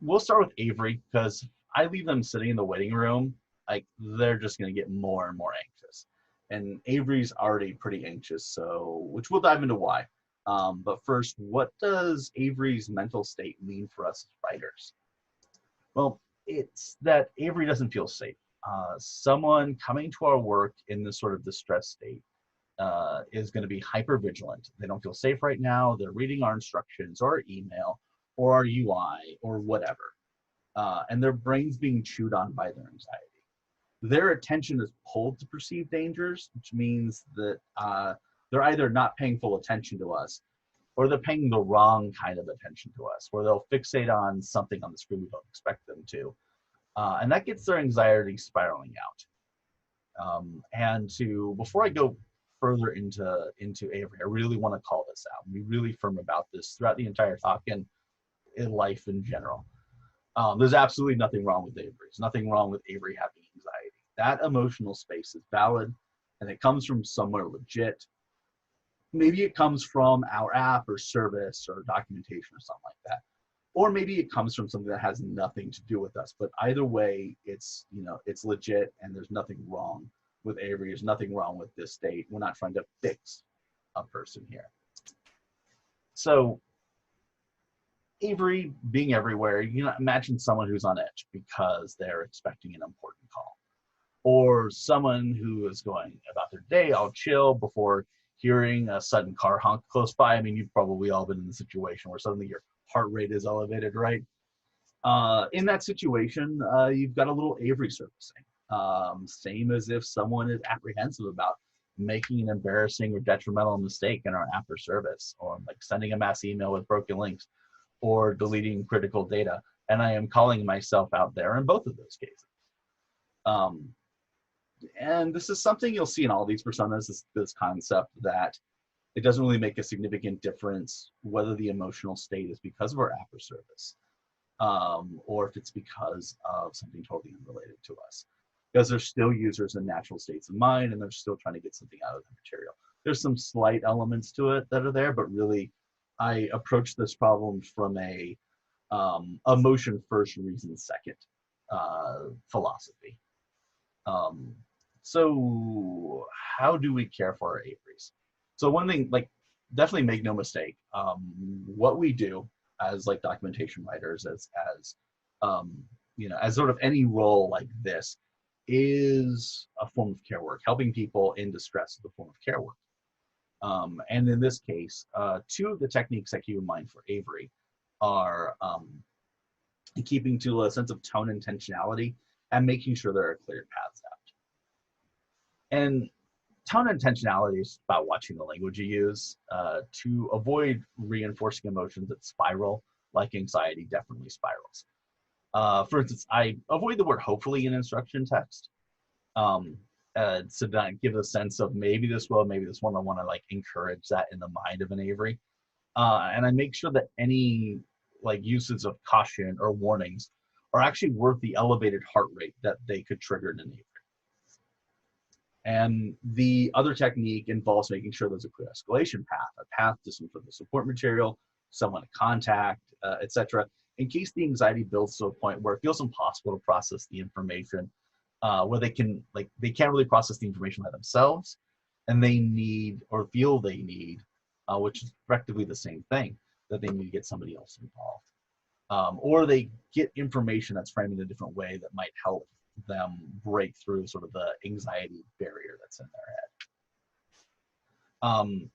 we'll start with Avery because I leave them sitting in the waiting room, like they're just going to get more and more anxious. And Avery's already pretty anxious, so which we'll dive into why. But first, what does Avery's mental state mean for us as writers? Well, it's that Avery doesn't feel safe. Someone coming to our work in this sort of distress state is going to be hyper vigilant. They don't feel safe right now. They're reading our instructions or our email or our UI or whatever. And their brain's being chewed on by their anxiety. Their attention is pulled to perceived dangers, which means that they're either not paying full attention to us or they're paying the wrong kind of attention to us, where they'll fixate on something on the screen we don't expect them to. And that gets their anxiety spiraling out. Before I go further into Avery, I really want to call this out. Be really firm about this throughout the entire talk and in life in general. There's absolutely nothing wrong with Avery. There's nothing wrong with Avery having anxiety. That emotional space is valid, and it comes from somewhere legit. Maybe it comes from our app or service or documentation or something like that. Or maybe it comes from something that has nothing to do with us. But either way, it's legit, and there's nothing wrong with Avery. There's nothing wrong with this state. We're not trying to fix a person here. So Avery being everywhere, imagine someone who's on edge because they're expecting an important call. Or someone who is going about their day all chill before hearing a sudden car honk close by. I mean, you've probably all been in the situation where suddenly your heart rate is elevated, right? In that situation, you've got a little Avery surfacing. Same as if someone is apprehensive about making an embarrassing or detrimental mistake in our app or service, or like sending a mass email with broken links, or deleting critical data. And I am calling myself out there in both of those cases. And this is something you'll see in all these personas, this concept that it doesn't really make a significant difference whether the emotional state is because of our app or service, or if it's because of something totally unrelated to us. Because they're still users in natural states of mind, and they're still trying to get something out of the material. There's some slight elements to it that are there, but really, I approach this problem from a emotion first, reason second philosophy. So how do we care for our Averys? So one thing, definitely make no mistake, what we do as documentation writers, as sort of any role like this, is a form of care work. Helping people in distress is a form of care work. And in this case, 2 of the techniques I keep in mind for Avery are keeping to a sense of tone intentionality and making sure there are clear paths out. And tone intentionality is about watching the language you use to avoid reinforcing emotions that spiral, like anxiety definitely spirals. For instance, I avoid the word hopefully in instruction text. So that give a sense of maybe this will, maybe this won't. I want to encourage that in the mind of an Avery. And I make sure that any uses of caution or warnings are actually worth the elevated heart rate that they could trigger in an Avery. And the other technique involves making sure there's a clear escalation path, a path to some sort of support material, someone to contact, etc., in case the anxiety builds to a point where it feels impossible to process the information, where they can't really process the information by themselves, and they need, or feel they need, which is effectively the same thing, that they need to get somebody else involved. Or they get information that's framed in a different way that might help them break through sort of the anxiety barrier that's in their head.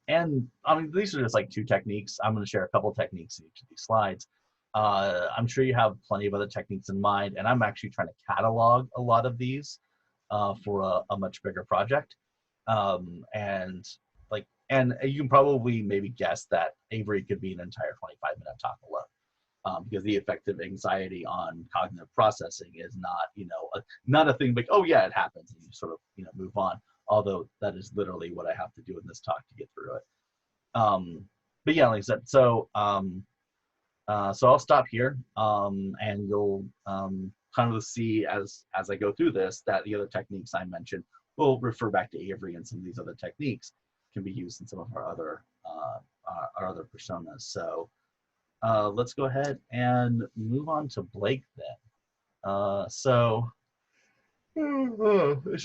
And I mean, these are just like 2 techniques. I'm going to share a couple techniques in each of these slides. I'm sure you have plenty of other techniques in mind, and I'm actually trying to catalog a lot of these for a much bigger project. And you can probably maybe guess that Avery could be an entire 25-minute talk alone. Because the effect of anxiety on cognitive processing is not, not a thing like, oh yeah, it happens, and you sort of, move on. Although that is literally what I have to do in this talk to get through it. But yeah, like I said, so I'll stop here, and you'll kind of see as I go through this that the other techniques I mentioned will refer back to Avery, and some of these other techniques can be used in some of our other personas. So. Let's go ahead and move on to Blake then. This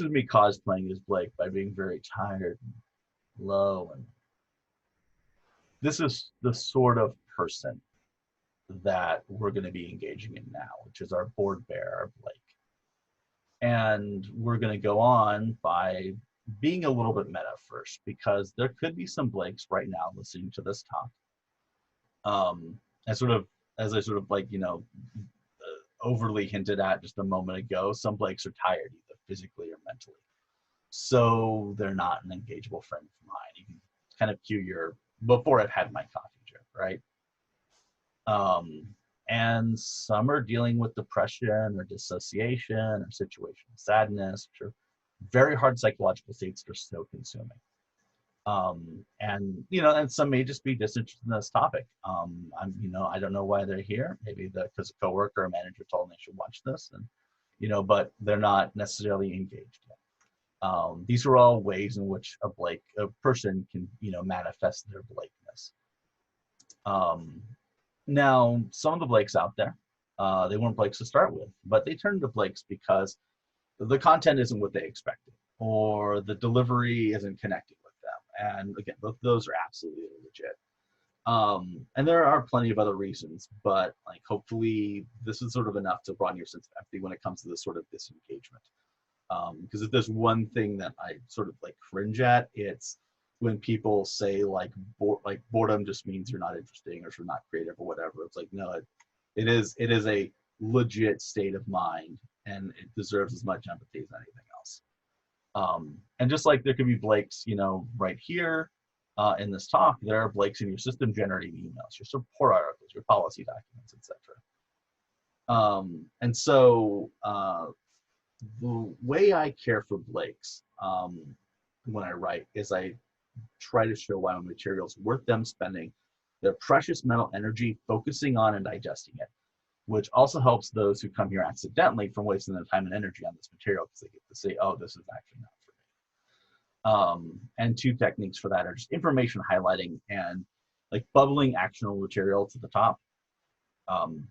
is me cosplaying as Blake by being very tired and low. And this is the sort of person that we're going to be engaging in now, which is our board bearer, Blake. And we're going to go on by being a little bit meta first, because there could be some Blakes right now listening to this talk. As I sort of overly hinted at just a moment ago, some Blakes are tired either physically or mentally. So they're not an engageable friend of mine. You can kind of cue before I've had my coffee drip, right? And some are dealing with depression or dissociation or situational sadness, which are very hard psychological states that are so consuming. And some may just be disinterested in this topic. I don't know why they're here. Maybe because a coworker or manager told them they should watch this, and but they're not necessarily engaged yet. These are all ways in which a person can manifest their Blakeness. Now, some of the Blakes out there, they weren't Blakes to start with, but they turned to Blakes because the content isn't what they expected, or the delivery isn't connecting with them. And again, both of those are absolutely legit. And there are plenty of other reasons, but hopefully this is sort of enough to broaden your sense of empathy when it comes to this sort of disengagement. Because if there's one thing that I sort of cringe at, it's when people say boredom just means you're not interesting or you're not creative or whatever. It's no, it is a legit state of mind, and it deserves as much empathy as anything else. And just like there could be Blakes, right here in this talk, there are Blakes in your system generating emails, your support articles, your policy documents, etc. And so the way I care for Blakes when I write is I try to show why my material is worth them spending their precious mental energy focusing on and digesting it, which also helps those who come here accidentally from wasting their time and energy on this material, because they get to say, oh, this is actually not for me. And 2 techniques for that are just information highlighting and bubbling actionable material to the top. And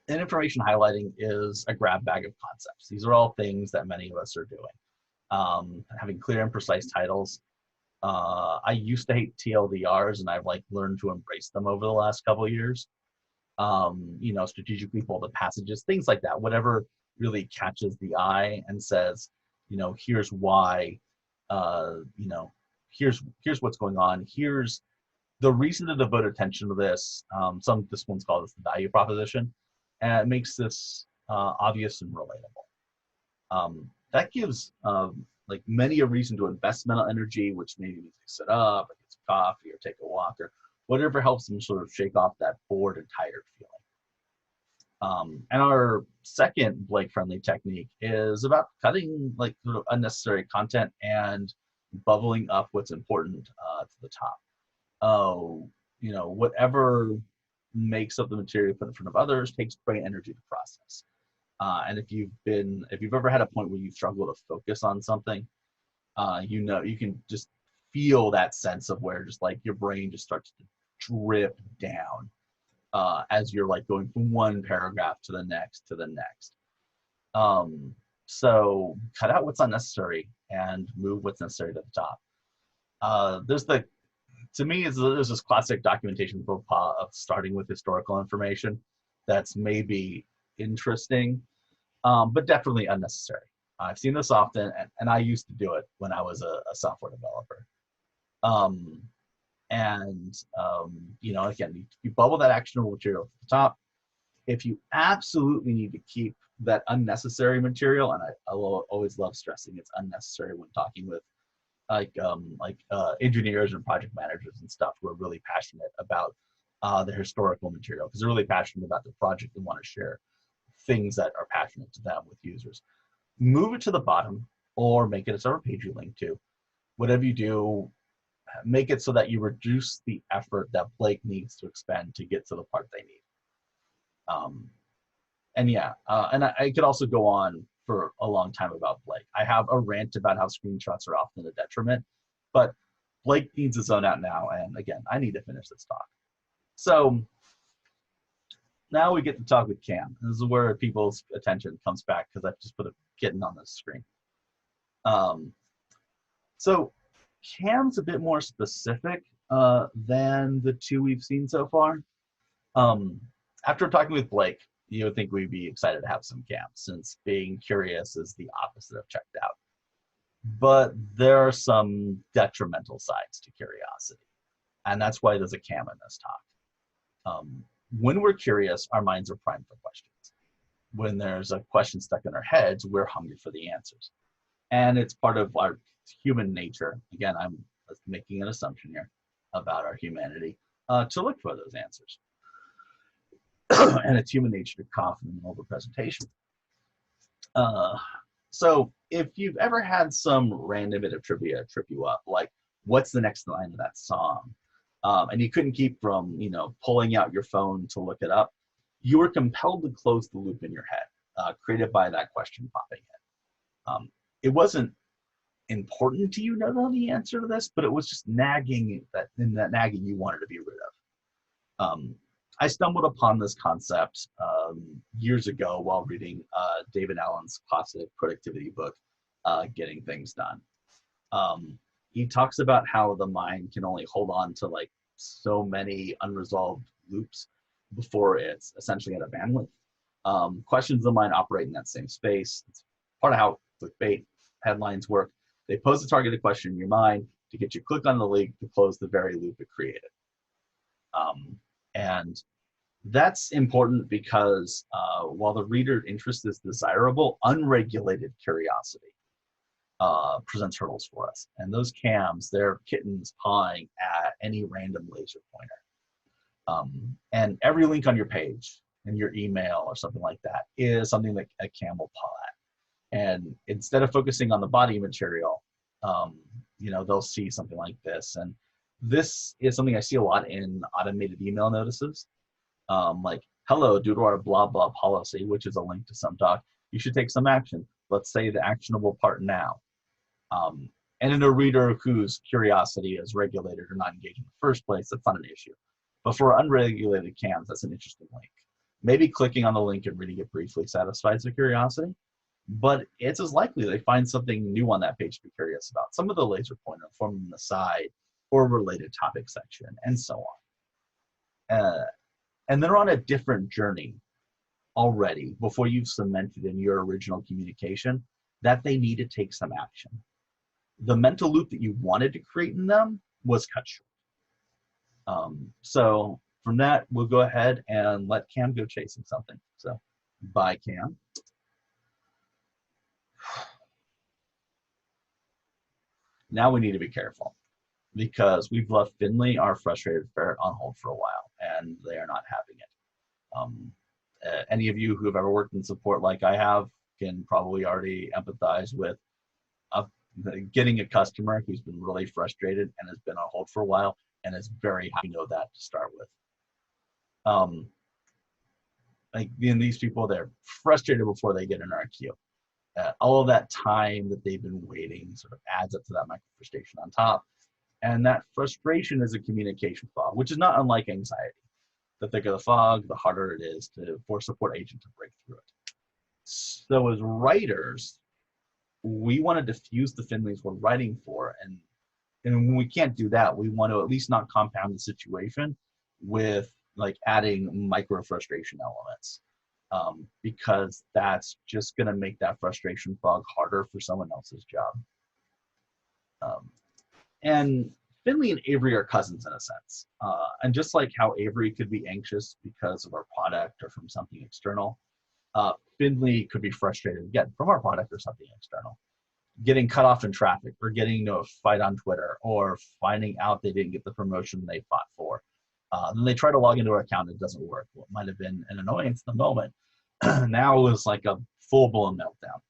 information highlighting is a grab bag of concepts. These are all things that many of us are doing. Having clear and precise titles. I used to hate TLDRs, and I've learned to embrace them over the last couple of years. Strategically folded passages, things like that, whatever really catches the eye and says, here's why, here's what's going on. Here's the reason to devote attention to this. This one's called the value proposition, and it makes this obvious and relatable. That gives many a reason to invest mental energy, which maybe means they sit up, or get some coffee, or take a walk, or whatever helps them sort of shake off that bored and tired feeling. And our second Blake-friendly technique is about cutting sort of unnecessary content and bubbling up what's important to the top. Whatever makes up the material, put in front of others, takes brain energy to process. And if you've ever had a point where you struggle to focus on something, you can just feel that sense of where just like your brain just starts to drip down as you're like going from one paragraph to the next to the next. So cut out what's unnecessary and move what's necessary to the top. There's this classic documentation faux pas of starting with historical information that's maybe interesting, but definitely unnecessary. I've seen this often, and I used to do it when I was a software developer. Again, you bubble that actionable material to the top. If you absolutely need to keep that unnecessary material, and I always love stressing it's unnecessary when talking with engineers and project managers and stuff who are really passionate about the historical material, because they're really passionate about the project and want to share things that are passionate to them with users. Move it to the bottom or make it a separate page you link to. Whatever you do, make it so that you reduce the effort that Blake needs to expend to get to the part they need. And I could also go on for a long time about Blake. I have a rant about how screenshots are often a detriment, but Blake needs to zone out now. And again, I need to finish this talk. So now we get to talk with Cam. This is where people's attention comes back because I've just put a kitten on this screen. So Cam's a bit more specific than the two we've seen so far. After talking with Blake, you would think we'd be excited to have some Cam, since being curious is the opposite of checked out. But there are some detrimental sides to curiosity, and that's why there's a Cam in this talk. When we're curious, our minds are primed for questions. When there's a question stuck in our heads, we're hungry for the answers. And it's part of our human nature. Again, I'm making an assumption here about our humanity to look for those answers. And it's human nature to cough in the middle of a presentation. So if you've ever had some random bit of trivia trip you up, like what's the next line of that song? And you couldn't keep from, pulling out your phone to look it up, you were compelled to close the loop in your head, created by that question popping in. It wasn't important to you to know the answer to this, but it was just nagging that nagging you wanted to be rid of. I stumbled upon this concept years ago while reading David Allen's classic productivity book, Getting Things Done. He talks about how the mind can only hold on to like so many unresolved loops before it's essentially at a bandwidth. Questions of the mind operate in that same space. It's part of how clickbait headlines work. They pose a targeted question in your mind to get you to click on the link to close the very loop it created. And that's important because while the reader interest is desirable, unregulated curiosity presents hurdles for us. And those cams, they're kittens pawing at any random laser pointer. And every link on your page in your email or something like that is something that a cam will paw at. And instead of focusing on the body material, they'll see something like this. And this is something I see a lot in automated email notices. Like, hello, due to our blah, blah policy, which is a link to some doc, you should take some action. Let's say the actionable part now. And in a reader whose curiosity is regulated or not engaged in the first place, that's not an issue. But for unregulated cams, that's an interesting link. Maybe clicking on the link and reading it briefly satisfies their curiosity, but it's as likely they find something new on that page to be curious about. Some of the laser pointer from the side or related topic section, and so on. And they're on a different journey already before you've cemented in your original communication that they need to take some action. The mental loop that you wanted to create in them was cut short. So from that, we'll go ahead and let Cam go chasing something. So bye, Cam. Now we need to be careful because we've left Finley, our frustrated ferret, on hold for a while, and they are not having it. Any of you who have ever worked in support like I have can probably already empathize with getting a customer who's been really frustrated and has been on hold for a while and is very happy to know that to start with. Like these people, they're frustrated before they get in our queue. All of that time that they've been waiting sort of adds up to that micro frustration on top. And that frustration is a communication fog, which is not unlike anxiety. The thicker the fog, the harder it is for a support agent to break through it. So as writers, we want to diffuse the Finleys we're writing for. And when we can't do that, we want to at least not compound the situation with like adding micro frustration elements. Because that's just going to make that frustration fog harder for someone else's job. And Finley and Avery are cousins in a sense. And just like how Avery could be anxious because of our product or from something external, Finley could be frustrated again from our product or something external. Getting cut off in traffic, or getting into a fight on Twitter, or finding out they didn't get the promotion they fought for. Then they try to log into our account, it doesn't work. What might have been an annoyance in the moment now is like a full-blown meltdown.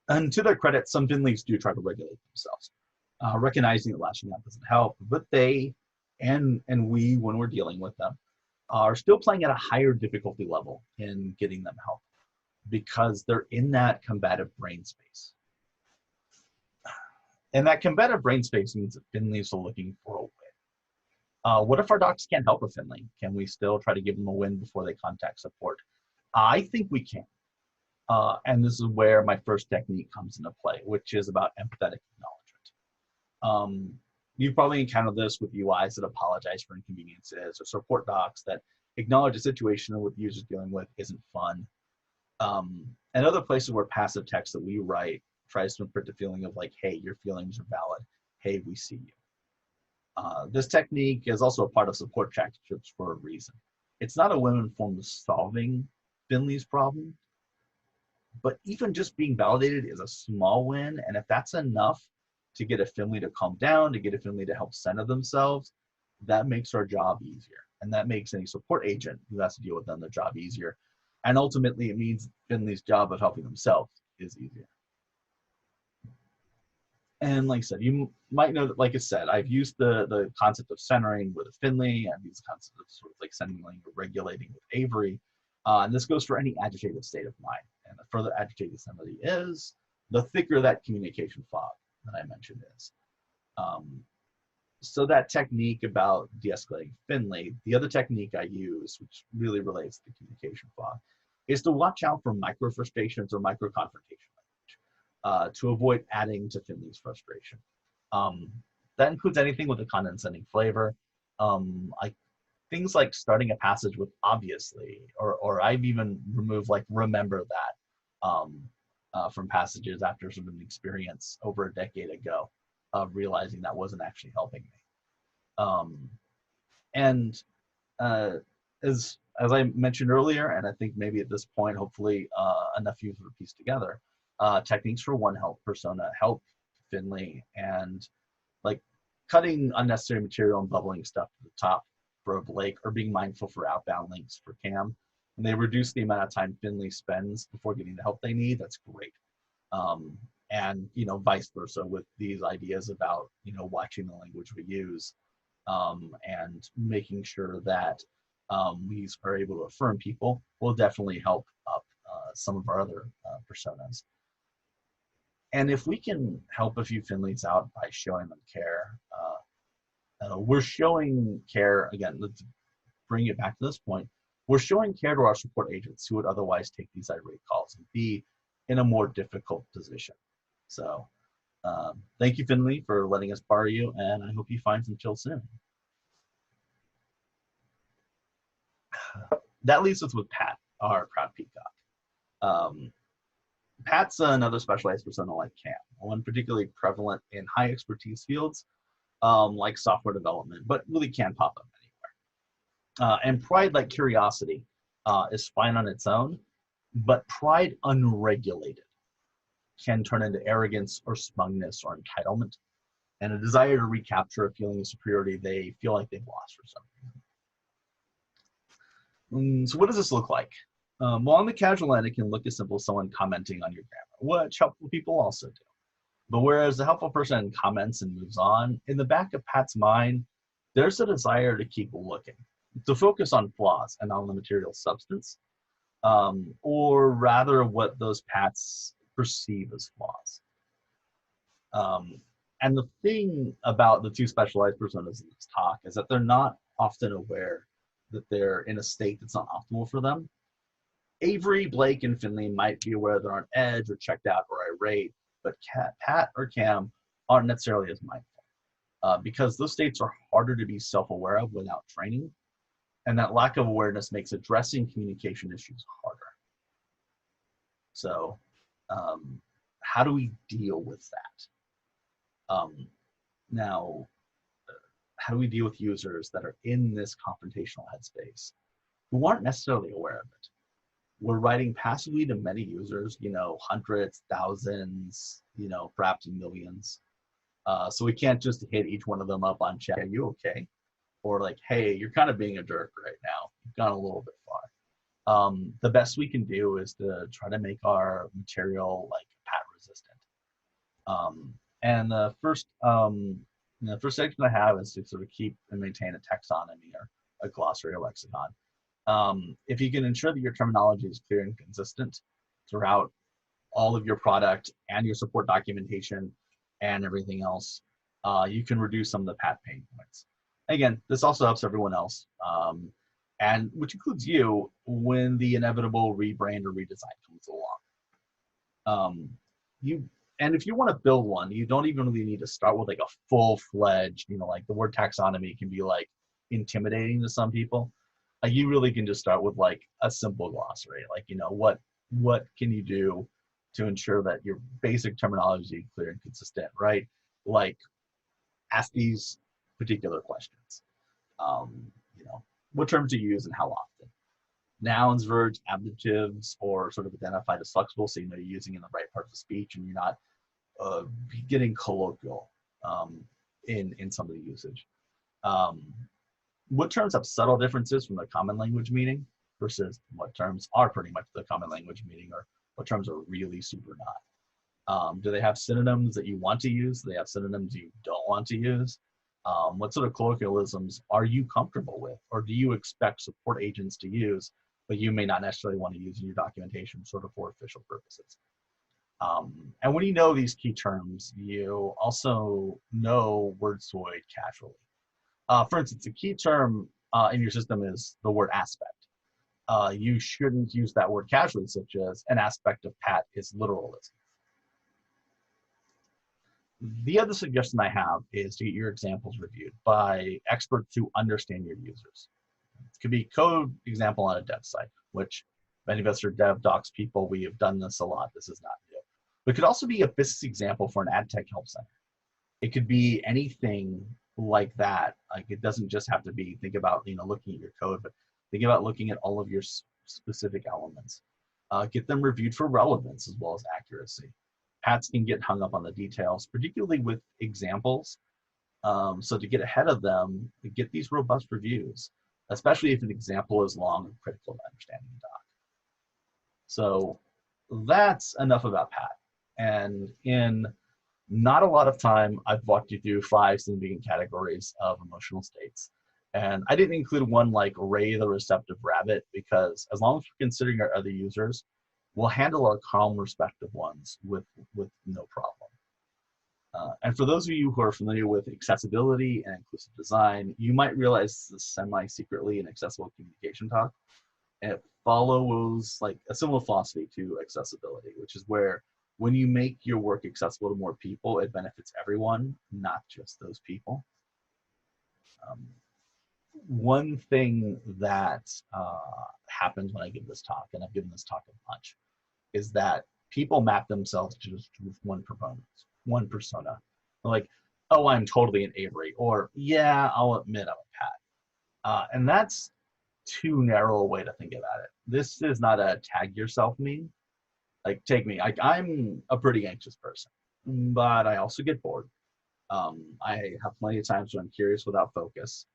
And to their credit, some Finleys do try to regulate themselves, recognizing that lashing out doesn't help, but they and we, when we're dealing with them, are still playing at a higher difficulty level in getting them help because they're in that combative brain space. And that combative brain space means that Finleys are looking for a win. What if our docs can't help a Finley? Can we still try to give them a win before they contact support? I think we can. And this is where my first technique comes into play, which is about empathetic acknowledgement. You've probably encountered this with UIs that apologize for inconveniences, or support docs that acknowledge a situation that what the user's dealing with isn't fun. And other places where passive text that we write tries to imprint the feeling of like, hey, your feelings are valid. Hey, we see you. This technique is also a part of support tactics for a reason. It's not a women form of solving Finley's problem, but even just being validated is a small win. And if that's enough to get a Finley to calm down, to get a Finley to help center themselves, that makes our job easier. And that makes any support agent who has to deal with them their job easier. And ultimately, it means Finley's job of helping themselves is easier. And like I said, you might know that, like I said, I've used the concept of centering with a Finley. I've used the concept of sort of like centering or regulating with Avery. And this goes for any agitated state of mind. And the further agitated somebody is, the thicker that communication fog that I mentioned is. So that technique about de-escalating Finley, the other technique I use, which really relates to communication fog, is to watch out for micro frustrations or micro confrontation language to avoid adding to Finley's frustration. That includes anything with a condescending flavor. Things like starting a passage with obviously, or I've even removed like remember that from passages after sort of an experience over a decade ago of realizing that wasn't actually helping me. As I mentioned earlier, and I think maybe at this point, hopefully enough users are pieced together, techniques for one help persona help Finley, and like cutting unnecessary material and bubbling stuff to the top for Blake, or being mindful for outbound links for Cam. And they reduce the amount of time Finley spends before getting the help they need. That's great. And vice versa with these ideas about watching the language we use, and making sure that we are able to affirm people will definitely help up some of our other personas. And if we can help a few Finleys out by showing them care, we're showing care, again, let's bring it back to this point, we're showing care to our support agents who would otherwise take these irate calls and be in a more difficult position. So thank you, Finley, for letting us borrow you, and I hope you find some chill soon. That leaves us with Pat, our proud peacock. Pat's another specialized persona like Cam, one particularly prevalent in high expertise fields like software development, but really can pop up anywhere. And pride, like curiosity, is fine on its own, but pride unregulated can turn into arrogance or smugness or entitlement, and a desire to recapture a feeling of superiority they feel like they've lost for some reason. So what does this look like? Well, on the casual end, it can look as simple as someone commenting on your grammar, which helpful people also do. But whereas the helpful person comments and moves on, in the back of Pat's mind, there's a desire to keep looking. to focus on flaws and not on the material substance, or rather what those PATs perceive as flaws. And the thing about the two specialized personas in this talk is that they're not often aware that they're in a state that's not optimal for them. Avery, Blake, and Finley might be aware they're on edge or checked out or irate, but Pat or Cam aren't necessarily as mindful because those states are harder to be self-aware of without training, and that lack of awareness makes addressing communication issues harder. So how do we deal with that? Now, how do we deal with users that are in this confrontational headspace who aren't necessarily aware of it? We're writing passively to many users, hundreds, thousands, perhaps millions. So we can't just hit each one of them up on chat, are you okay? Or like, hey, you're kind of being a jerk right now. You've gone a little bit far. The best we can do is to try to make our material like PAT resistant. And the first section I have is to sort of keep and maintain a taxonomy or a glossary or lexicon. If you can ensure that your terminology is clear and consistent throughout all of your product and your support documentation and everything else, you can reduce some of the PAT pain points. Again, this also helps everyone else, and which includes you when the inevitable rebrand or redesign comes along. And if you want to build one, you don't even really need to start with like a full-fledged, like the word taxonomy can be like intimidating to some people. You really can just start with like a simple glossary, like, what can you do to ensure that your basic terminology is clear and consistent, right? Like ask these particular questions. What terms do you use and how often? Nouns, verbs, adjectives, or sort of identified as flexible, so you're using in the right part of the speech and you're not getting colloquial in some of the usage. What terms have subtle differences from the common language meaning versus what terms are pretty much the common language meaning, or what terms are really super not? Do they have synonyms that you want to use? Do they have synonyms you don't want to use? What sort of colloquialisms are you comfortable with, or do you expect support agents to use, but you may not necessarily want to use in your documentation sort of for official purposes? And when you know these key terms, you also know Wordzoid casually. For instance, a key term in your system is the word aspect. You shouldn't use that word casually, such as an aspect of PAT is literalism. The other suggestion I have is to get your examples reviewed by experts who understand your users. It could be code example on a dev site, which many of us are dev docs people. We have done this a lot. This is not new. But it could also be a business example for an ad tech help center. It could be anything like that. Like it doesn't just have to be, think about, looking at your code, but think about looking at all of your specific elements. Get them reviewed for relevance as well as accuracy. PATs can get hung up on the details, particularly with examples. So to get ahead of them, get these robust reviews, especially if an example is long and critical to understanding the doc. So that's enough about PAT. And in not a lot of time, I've walked you through 5 significant categories of emotional states. And I didn't include one like Ray the receptive rabbit, because as long as we're considering our other users, we'll handle our calm, respective ones with no problem. And for those of you who are familiar with accessibility and inclusive design, you might realize this is semi-secretly an accessible communication talk. And it follows like a similar philosophy to accessibility, which is where when you make your work accessible to more people, it benefits everyone, not just those people. One thing that happens when I give this talk, and I've given this talk a bunch, is that people map themselves just with one persona. They're like, oh, I'm totally an Avery, or yeah, I'll admit I'm a Pat. And that's too narrow a way to think about it. This is not a tag yourself meme. Like, take me, I'm a pretty anxious person, but I also get bored. I have plenty of times when I'm curious without focus.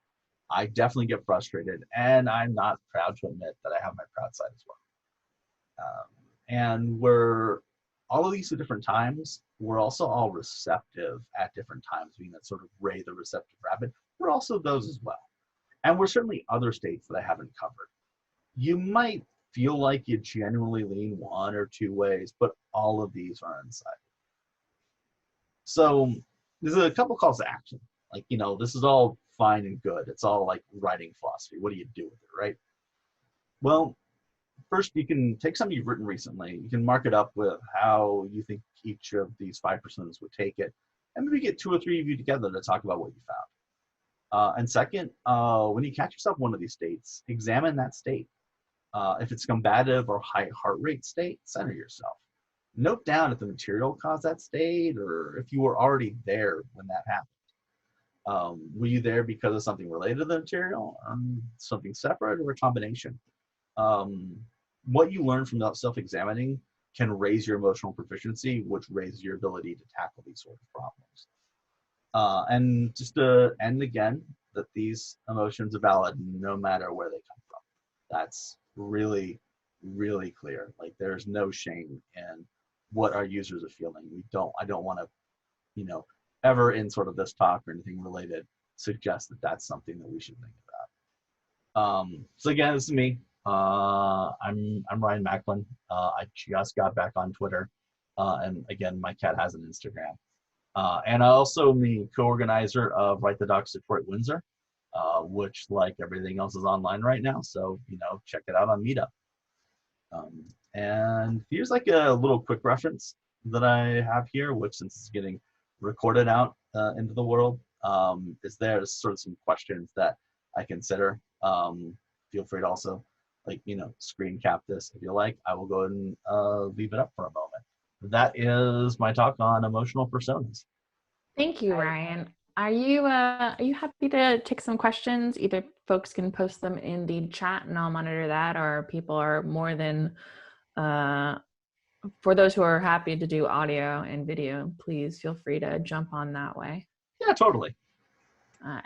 I definitely get frustrated, and I'm not proud to admit that I have my proud side as well. And we're all of these at different times. We're also all receptive at different times, being that sort of Ray the receptive rabbit. We're also those as well. And we're certainly other states that I haven't covered. You might feel like you genuinely lean one or two ways, but all of these are inside. So there's a couple calls to action. Like, this is all fine and good. It's all like writing philosophy. What do you do with it, right? Well, first, you can take something you've written recently. You can mark it up with how you think each of these 5 personas would take it, and maybe get 2 or 3 of you together to talk about what you found. And second, when you catch yourself in one of these states, examine that state. If it's combative or high heart rate state, center yourself. Note down if the material caused that state or if you were already there when that happened. Were you there because of something related to the material, something separate, or a combination? What you learn from self-examining can raise your emotional proficiency, which raises your ability to tackle these sort of problems. And just to end again, that these emotions are valid no matter where they come from. That's really, really clear. Like, there's no shame in what our users are feeling. I don't want to, ever in sort of this talk or anything related, suggest that that's something that we should think about. So again, this is me. I'm Ryan Macklin. I just got back on Twitter, and again, my cat has an Instagram. And I also am the co-organizer of Write the Docs Detroit Windsor, which, like everything else, is online right now. So check it out on Meetup. And here's like a little quick reference that I have here, which, since it's getting recorded out into the world, is there sort of some questions that I consider. Feel free to also screen cap this if you like. I will go ahead and leave it up for a moment. That is my talk on emotional personas.
Thank you, Ryan. Are you happy to take some questions? Either folks can post them in the chat and I'll monitor that, or people are more than, for those who are happy to do audio and video, please feel free to jump on that way.
Yeah, totally.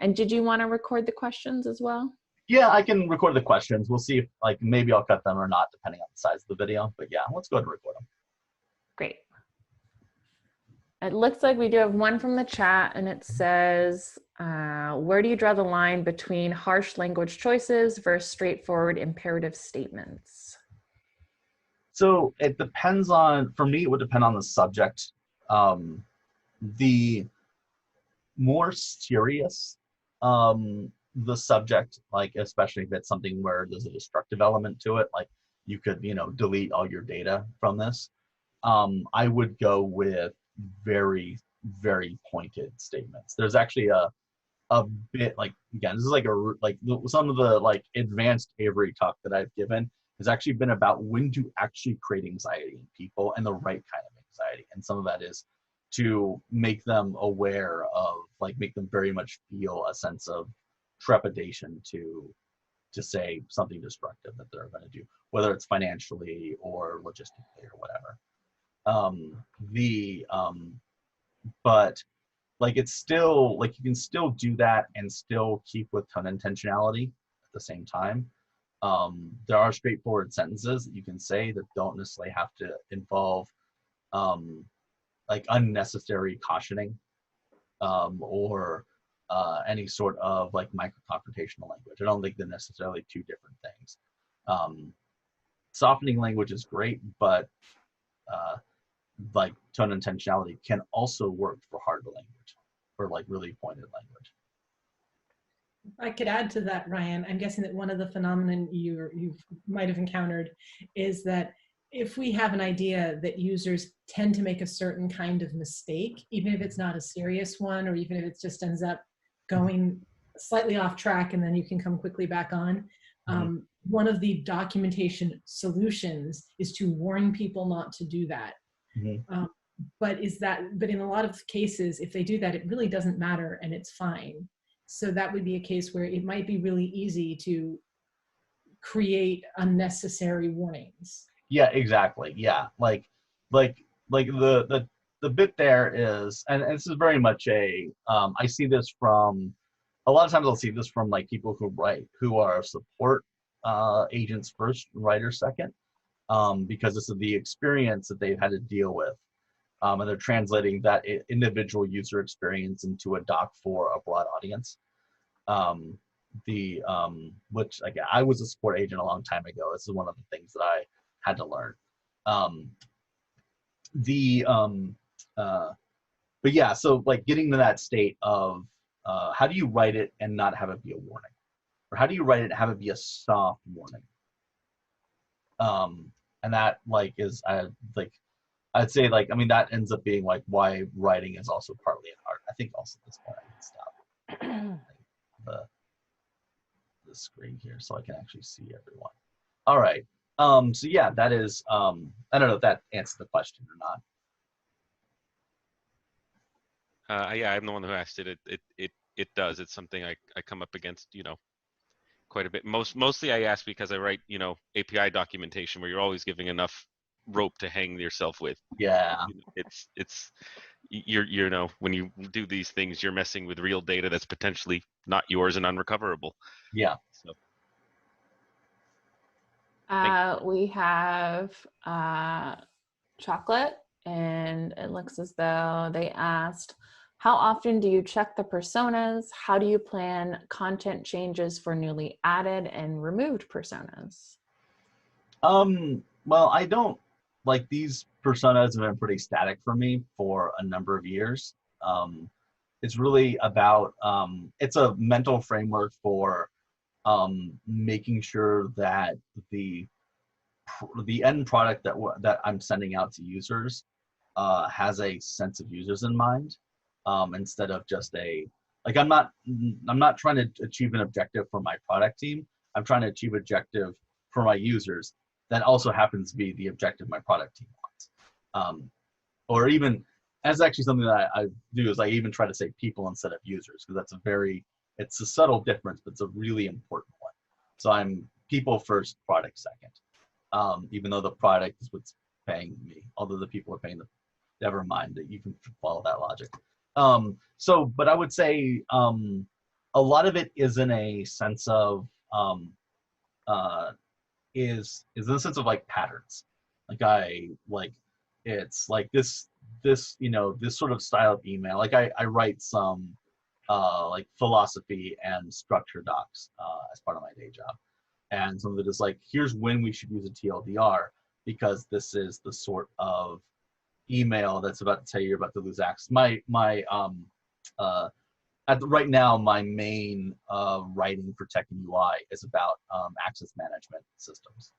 And did you want to record the questions as well?
Yeah, I can record the questions. We'll see if maybe I'll cut them or not, depending on the size of the video. But yeah, let's go ahead and record them.
Great. It looks like we do have one from the chat, and it says, where do you draw the line between harsh language choices versus straightforward imperative statements?
So it depends on, for me, it would depend on the subject. The more serious the subject, especially if it's something where there's a destructive element to it, like you could, delete all your data from this. I would go with very, very pointed statements. There's actually a bit, again, this is some of the advanced Avery talk that I've given has actually been about when to actually create anxiety in people and the right kind of anxiety. And some of that is to make them aware of, make them very much feel a sense of trepidation to say something destructive that they're going to do, whether it's financially or logistically or whatever. But it's still, you can still do that and still keep with tone intentionality at the same time. There are straightforward sentences that you can say that don't necessarily have to involve unnecessary cautioning or any sort of micro-confrontational language. I don't think they're necessarily two different things. Softening language is great, but tone intentionality can also work for hard language, for really pointed language.
I could add to that, Ryan. I'm guessing that one of the phenomenon you might have encountered is that if we have an idea that users tend to make a certain kind of mistake, even if it's not a serious one, or even if it just ends up going slightly off track and then you can come quickly back on, one of the documentation solutions is to warn people not to do that. But in a lot of cases, if they do that, it really doesn't matter and it's fine. So that would be a case where it might be really easy to create unnecessary warnings.
Yeah, exactly. Yeah, the bit there is, and this is very much I see this from, a lot of times I'll see this from people who are support agents first, writers second, because this is the experience that they've had to deal with. And they're translating that individual user experience into a doc for a broad audience. which again, I was a support agent a long time ago. This is one of the things that I had to learn. But yeah, so like getting to that state of how do you write it and not have it be a warning, or how do you write it and have it be a soft warning? And that like is I'd say like, I mean, that ends up being like why writing is also partly an art. I think also at this point I can stop the screen here so I can actually see everyone. All right. So yeah, that is I don't know if that answers the question or not.
Yeah, I'm the one who asked it. It does. It's something I come up against, quite a bit. Mostly I ask because I write, API documentation where you're always giving enough rope to hang yourself with.
Yeah.
You're when you do these things, you're messing with real data that's potentially not yours and unrecoverable.
Yeah.
So.
We have chocolate, and it looks as though they asked, how often do you check the personas? How do you plan content changes for newly added and removed personas?
Well, I don't, like, these personas have been pretty static for me for a number of years. It's really about, it's a mental framework for making sure that the end product that I'm sending out to users has a sense of users in mind, instead of just I'm not trying to achieve an objective for my product team. I'm trying to achieve an objective for my users that also happens to be the objective my product team wants. Or even, that's actually something that I do, is I even try to say people instead of users, because it's a subtle difference, but it's a really important one. So I'm people first, product second. Even though the product is what's paying me, although the people are paying never mind that you can follow that logic. But I would say a lot of it is in a sense of is in a sense of like patterns. It's like this sort of style of email. Like I write some like philosophy and structure docs as part of my day job. And some of it is like, here's when we should use a TLDR, because this is the sort of email that's about to tell you you're about to lose access. Right now, my main writing for tech and UI is about access management systems.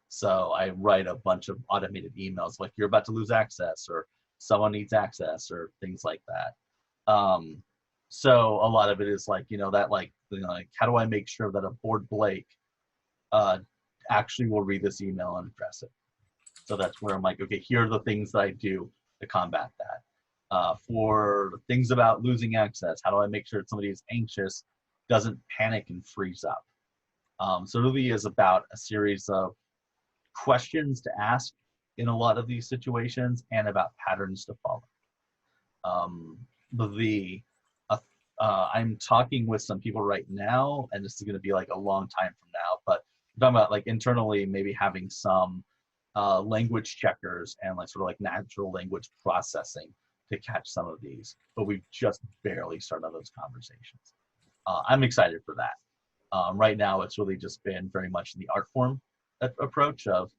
So I write a bunch of automated emails like you're about to lose access, or someone needs access, or things like that. So a lot of it is like, how do I make sure that a board Blake actually will read this email and address it? So that's where I'm like, okay, here are the things that I do to combat that. For things about losing access, how do I make sure that somebody who's anxious doesn't panic and freeze up? So it really is about a series of questions to ask in a lot of these situations, and about patterns to follow. I'm talking with some people right now, and this is going to be like a long time from now, but I'm talking about like internally maybe having some language checkers and like sort of like natural language processing to catch some of these, but we've just barely started those conversations. I'm excited for that. Right now, it's really just been very much in the art form approach of,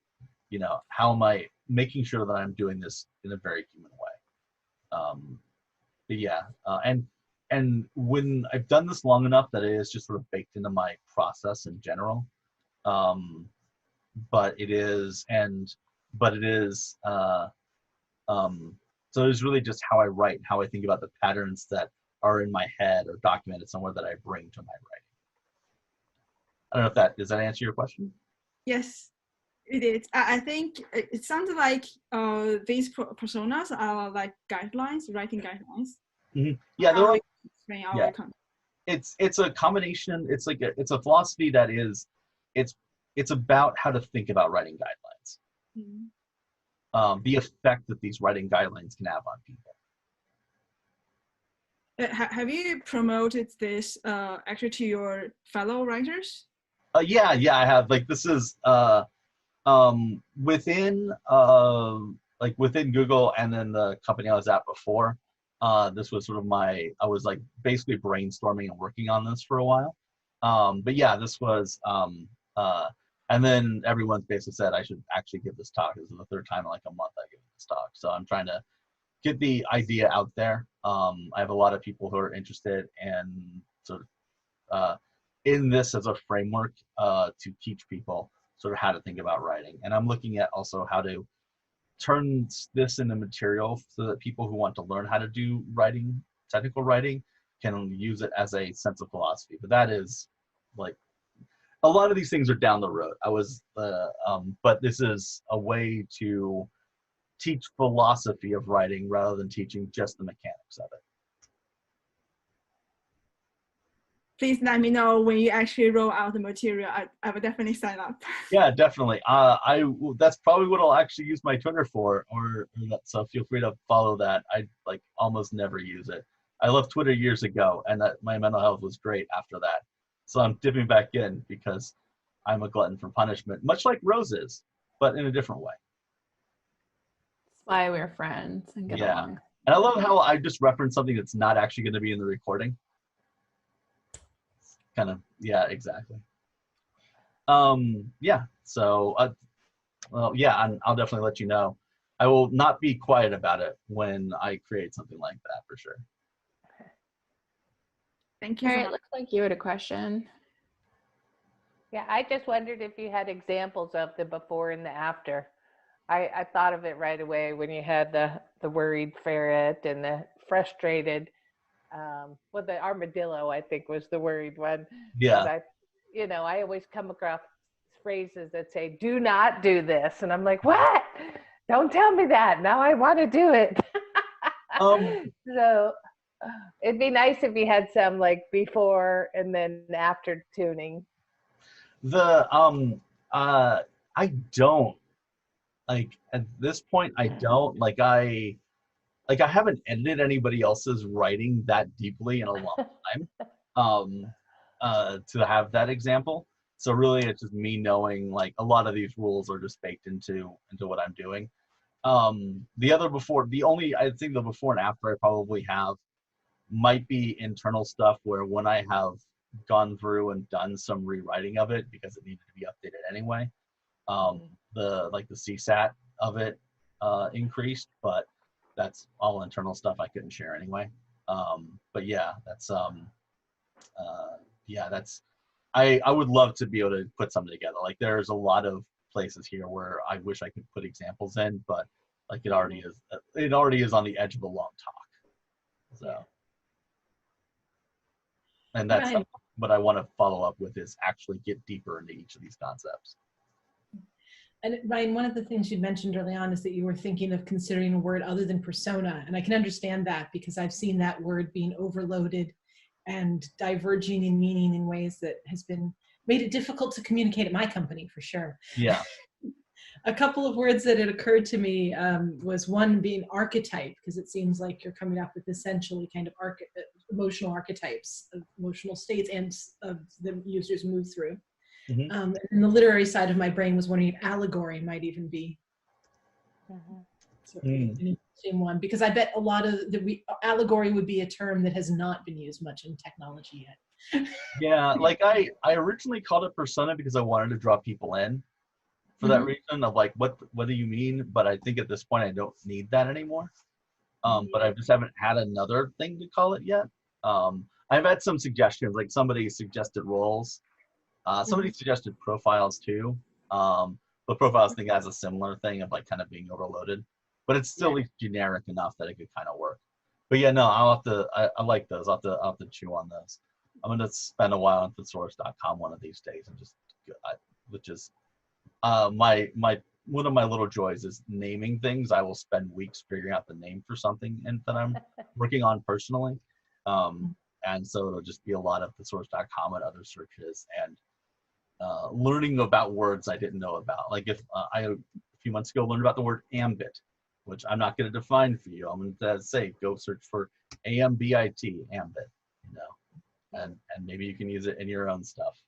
how am I making sure that I'm doing this in a very human way. But yeah, and when I've done this long enough that it is just sort of baked into my process in general. But it is so it's really just how I write, how I think about the patterns that are in my head or documented somewhere that I bring to my writing. I don't know if does that answer your question?
Yes, it is. I think it sounds like these personas are like guidelines, writing guidelines.
Mm-hmm. Yeah, they're like,
yeah.
It's a combination. It's like it's a philosophy that is, it's about how to think about writing guidelines. Mm-hmm. The effect that these writing guidelines can have on people.
Have you promoted this actually to your fellow writers?
Yeah, I have. Like, this is within Google, and then the company I was at before. This was sort of I was like basically brainstorming and working on this for a while. But yeah, this was, and then everyone basically said I should actually give this talk. This is the third time in like a month I give this talk. So I'm trying to get the idea out there. I have a lot of people who are interested in sort of in this as a framework to teach people sort of how to think about writing. And I'm looking at also how to turn this into material so that people who want to learn how to do writing, technical writing, can use it as a sense of philosophy. But that is like, a lot of these things are down the road. But this is a way to teach philosophy of writing rather than teaching just the mechanics of it.
Please let me know when you actually roll out the material. I will definitely sign up.
Yeah, definitely. That's probably what I'll actually use my Twitter for, so feel free to follow that. I like almost never use it. I left Twitter years ago, and my mental health was great after that. So I'm dipping back in because I'm a glutton for punishment, much like Rose is, but in a different way.
That's why we're friends and get along.
And I love how I just referenced something that's not actually going to be in the recording. Kind of, yeah, exactly. Yeah, so, well, yeah, I'll definitely let you know. I will not be quiet about it when I create something like that, for sure.
Thank you.
All right, looks like you had a question.
Yeah, I just wondered if you had examples of the before and the after. I thought of it right away when you had the worried ferret and the frustrated, the armadillo, I think, was the worried one.
Yeah.
But I always come across phrases that say, "Do not do this," and I'm like, "What? Don't tell me that. Now I want to do it." So it'd be nice if you had some like before and then after tuning.
I don't, like, at this point, I don't, I haven't edited anybody else's writing that deeply in a long time to have that example. So really it's just me knowing like a lot of these rules are just baked into what I'm doing. I think the before and after I probably have might be internal stuff where when I have gone through and done some rewriting of it because it needed to be updated anyway, the CSAT of it increased, but that's all internal stuff I couldn't share anyway. But yeah, that's I would love to be able to put something together. Like there's a lot of places here where I wish I could put examples in, but like it already is on the edge of a long talk. So, and that's what I want to follow up with, is actually get deeper into each of these concepts.
And Ryan, one of the things you mentioned early on is that you were thinking of considering a word other than persona. And I can understand that because I've seen that word being overloaded and diverging in meaning in ways that has made it difficult to communicate at my company, for sure.
Yeah.
A couple of words that had occurred to me was one being archetype, because it seems like you're coming up with essentially kind of emotional archetypes of emotional states and of the users move through. Mm-hmm. And the literary side of my brain was wondering if allegory might even be an interesting one, because I bet a lot of allegory would be a term that has not been used much in technology yet.
Yeah, like I originally called it persona because I wanted to draw people in for that reason of like, what do you mean? But I think at this point I don't need that anymore. But I just haven't had another thing to call it yet. I've had some suggestions, like somebody suggested roles. Somebody suggested profiles too. But profiles I think has a similar thing of like kind of being overloaded, but it's still generic enough that it could kind of work. But yeah, no, I like those. I'll have to chew on those. I'm going to spend a while on thesaurus.com one of these days and just, which is one of my little joys is naming things. I will spend weeks figuring out the name for something and that I'm working on personally. And so it'll just be a lot of thesaurus.com and other searches and learning about words I didn't know about. Like if I a few months ago learned about the word ambit, which I'm not going to define for you. I'm going to say go search for AMBIT, ambit, and maybe you can use it in your own stuff.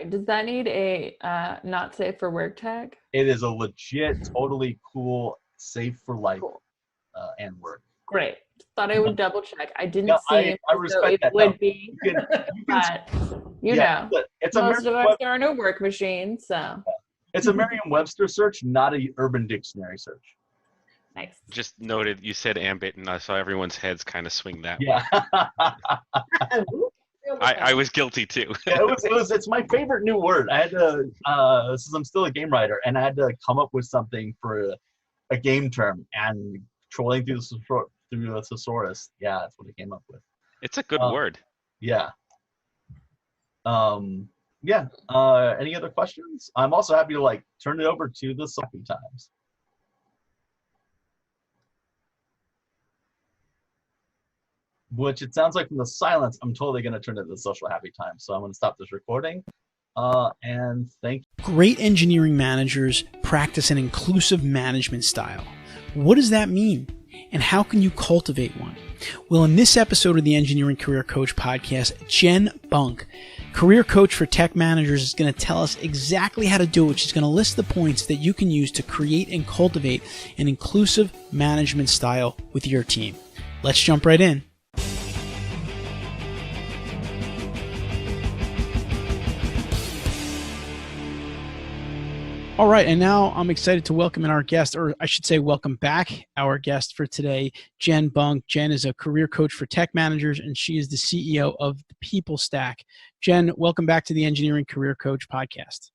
Does that need a not safe for work tag?
It is a legit, totally cool, safe for life and work.
Great. Thought I would double check. I didn't
Yeah,
see
I respect
it
that.
would
No,
be,
you can,
but you
yeah,
know,
it's a
most of us
Merriam-Webster,
are on a work machine, so
it's a Merriam-Webster search, not a Urban Dictionary search.
nice.
Just noted, you said ambit, and I saw everyone's heads kind of swing that way.
Yeah.
I was guilty too.
Yeah, it's my favorite new word. I had to since I'm still a game writer, and I had to come up with something for a game term, and trolling through the thesaurus. Yeah, that's what I came up with.
It's a good word.
Yeah. Yeah. Any other questions? I'm also happy to turn it over to the Happy Times. Which it sounds like from the silence, I'm totally going to turn it to the Social Happy Time. So I'm going to stop this recording. And thank you.
Great engineering managers practice an inclusive management style. What does that mean? And how can you cultivate one? Well, in this episode of the Engineering Career Coach podcast, Jen Bunk, career coach for tech managers, is going to tell us exactly how to do it. She's going to list the points that you can use to create and cultivate an inclusive management style with your team. Let's jump right in. All right, and now I'm excited to welcome in our guest, or I should say welcome back our guest for today, Jen Bunk. Jen is a career coach for tech managers, and she is the CEO of the People Stack. Jen, welcome back to the Engineering Career Coach podcast.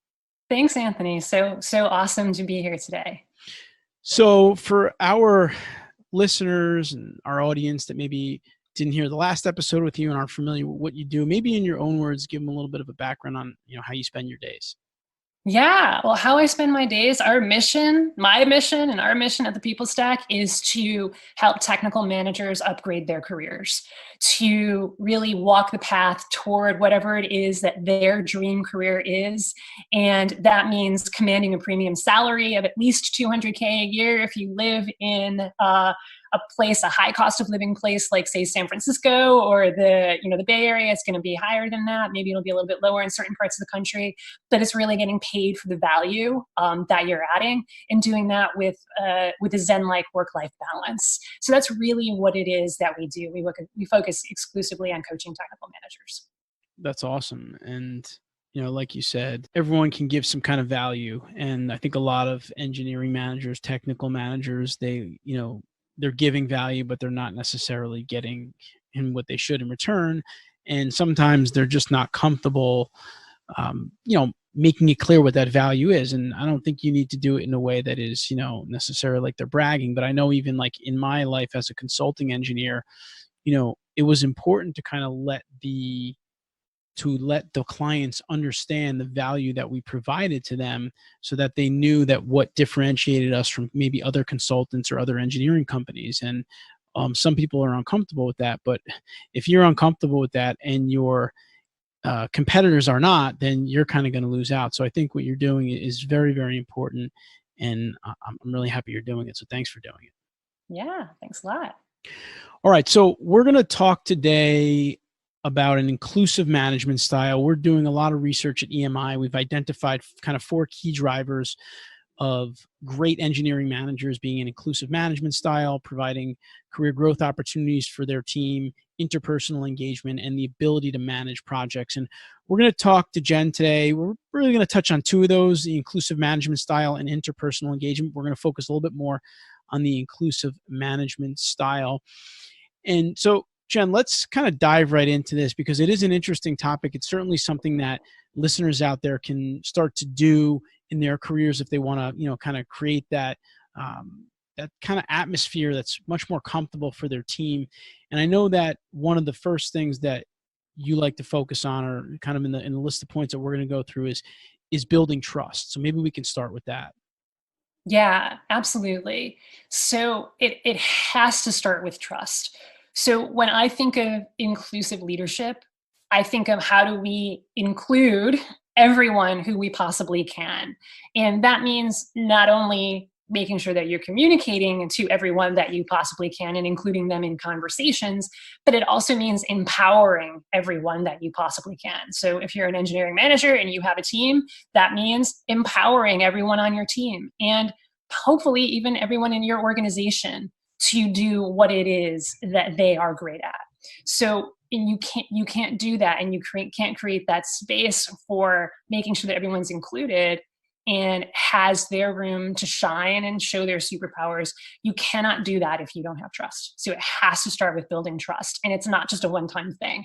Thanks, Anthony. So awesome to be here today.
So for our listeners and our audience that maybe didn't hear the last episode with you and aren't familiar with what you do, maybe in your own words, give them a little bit of a background on how you spend your days.
Yeah, well, how I spend my days, my mission and our mission at the People Stack is to help technical managers upgrade their careers, to really walk the path toward whatever it is that their dream career is. And that means commanding a premium salary of at least $200K a year if you live in a high cost of living place like, say, San Francisco or the Bay Area. It's going to be higher than that. Maybe it'll be a little bit lower in certain parts of the country, but it's really getting paid for the value that you're adding, and doing that with a Zen-like work-life balance. So that's really what it is that we do. We focus exclusively on coaching technical managers.
That's awesome. And like you said, everyone can give some kind of value. And I think a lot of engineering managers, technical managers, they're giving value, but they're not necessarily getting in what they should in return. And sometimes they're just not comfortable, making it clear what that value is. And I don't think you need to do it in a way that is, necessarily like they're bragging. But I know even like in my life as a consulting engineer, it was important to kind of let the clients understand the value that we provided to them, so that they knew that what differentiated us from maybe other consultants or other engineering companies. And some people are uncomfortable with that, but if you're uncomfortable with that and your competitors are not, then you're kind of going to lose out. So I think what you're doing is very, very important, and I'm really happy you're doing it. So thanks for doing it.
Yeah, thanks a lot.
All right, so we're going to talk today about an inclusive management style. We're doing a lot of research at EMI. We've identified kind of 4 key drivers of great engineering managers being an inclusive management style, providing career growth opportunities for their team, interpersonal engagement, and the ability to manage projects. And we're going to talk to Jen today. We're really going to touch on 2 of those, the inclusive management style and interpersonal engagement. We're going to focus a little bit more on the inclusive management style. And so, Jen, let's kind of dive right into this, because it is an interesting topic. It's certainly something that listeners out there can start to do in their careers if they want to, kind of create that that kind of atmosphere that's much more comfortable for their team. And I know that one of the first things that you like to focus on, or kind of in the list of points that we're going to go through, is building trust. So maybe we can start with that.
Yeah, absolutely. So it has to start with trust. So when I think of inclusive leadership, I think of how do we include everyone who we possibly can. And that means not only making sure that you're communicating to everyone that you possibly can and including them in conversations, but it also means empowering everyone that you possibly can. So if you're an engineering manager and you have a team, that means empowering everyone on your team, and hopefully even everyone in your organization to do what it is that they are great at. So and you can't do that, and you can't create that space for making sure that everyone's included and has their room to shine and show their superpowers. You cannot do that if you don't have trust. So it has to start with building trust, and it's not just a one-time thing.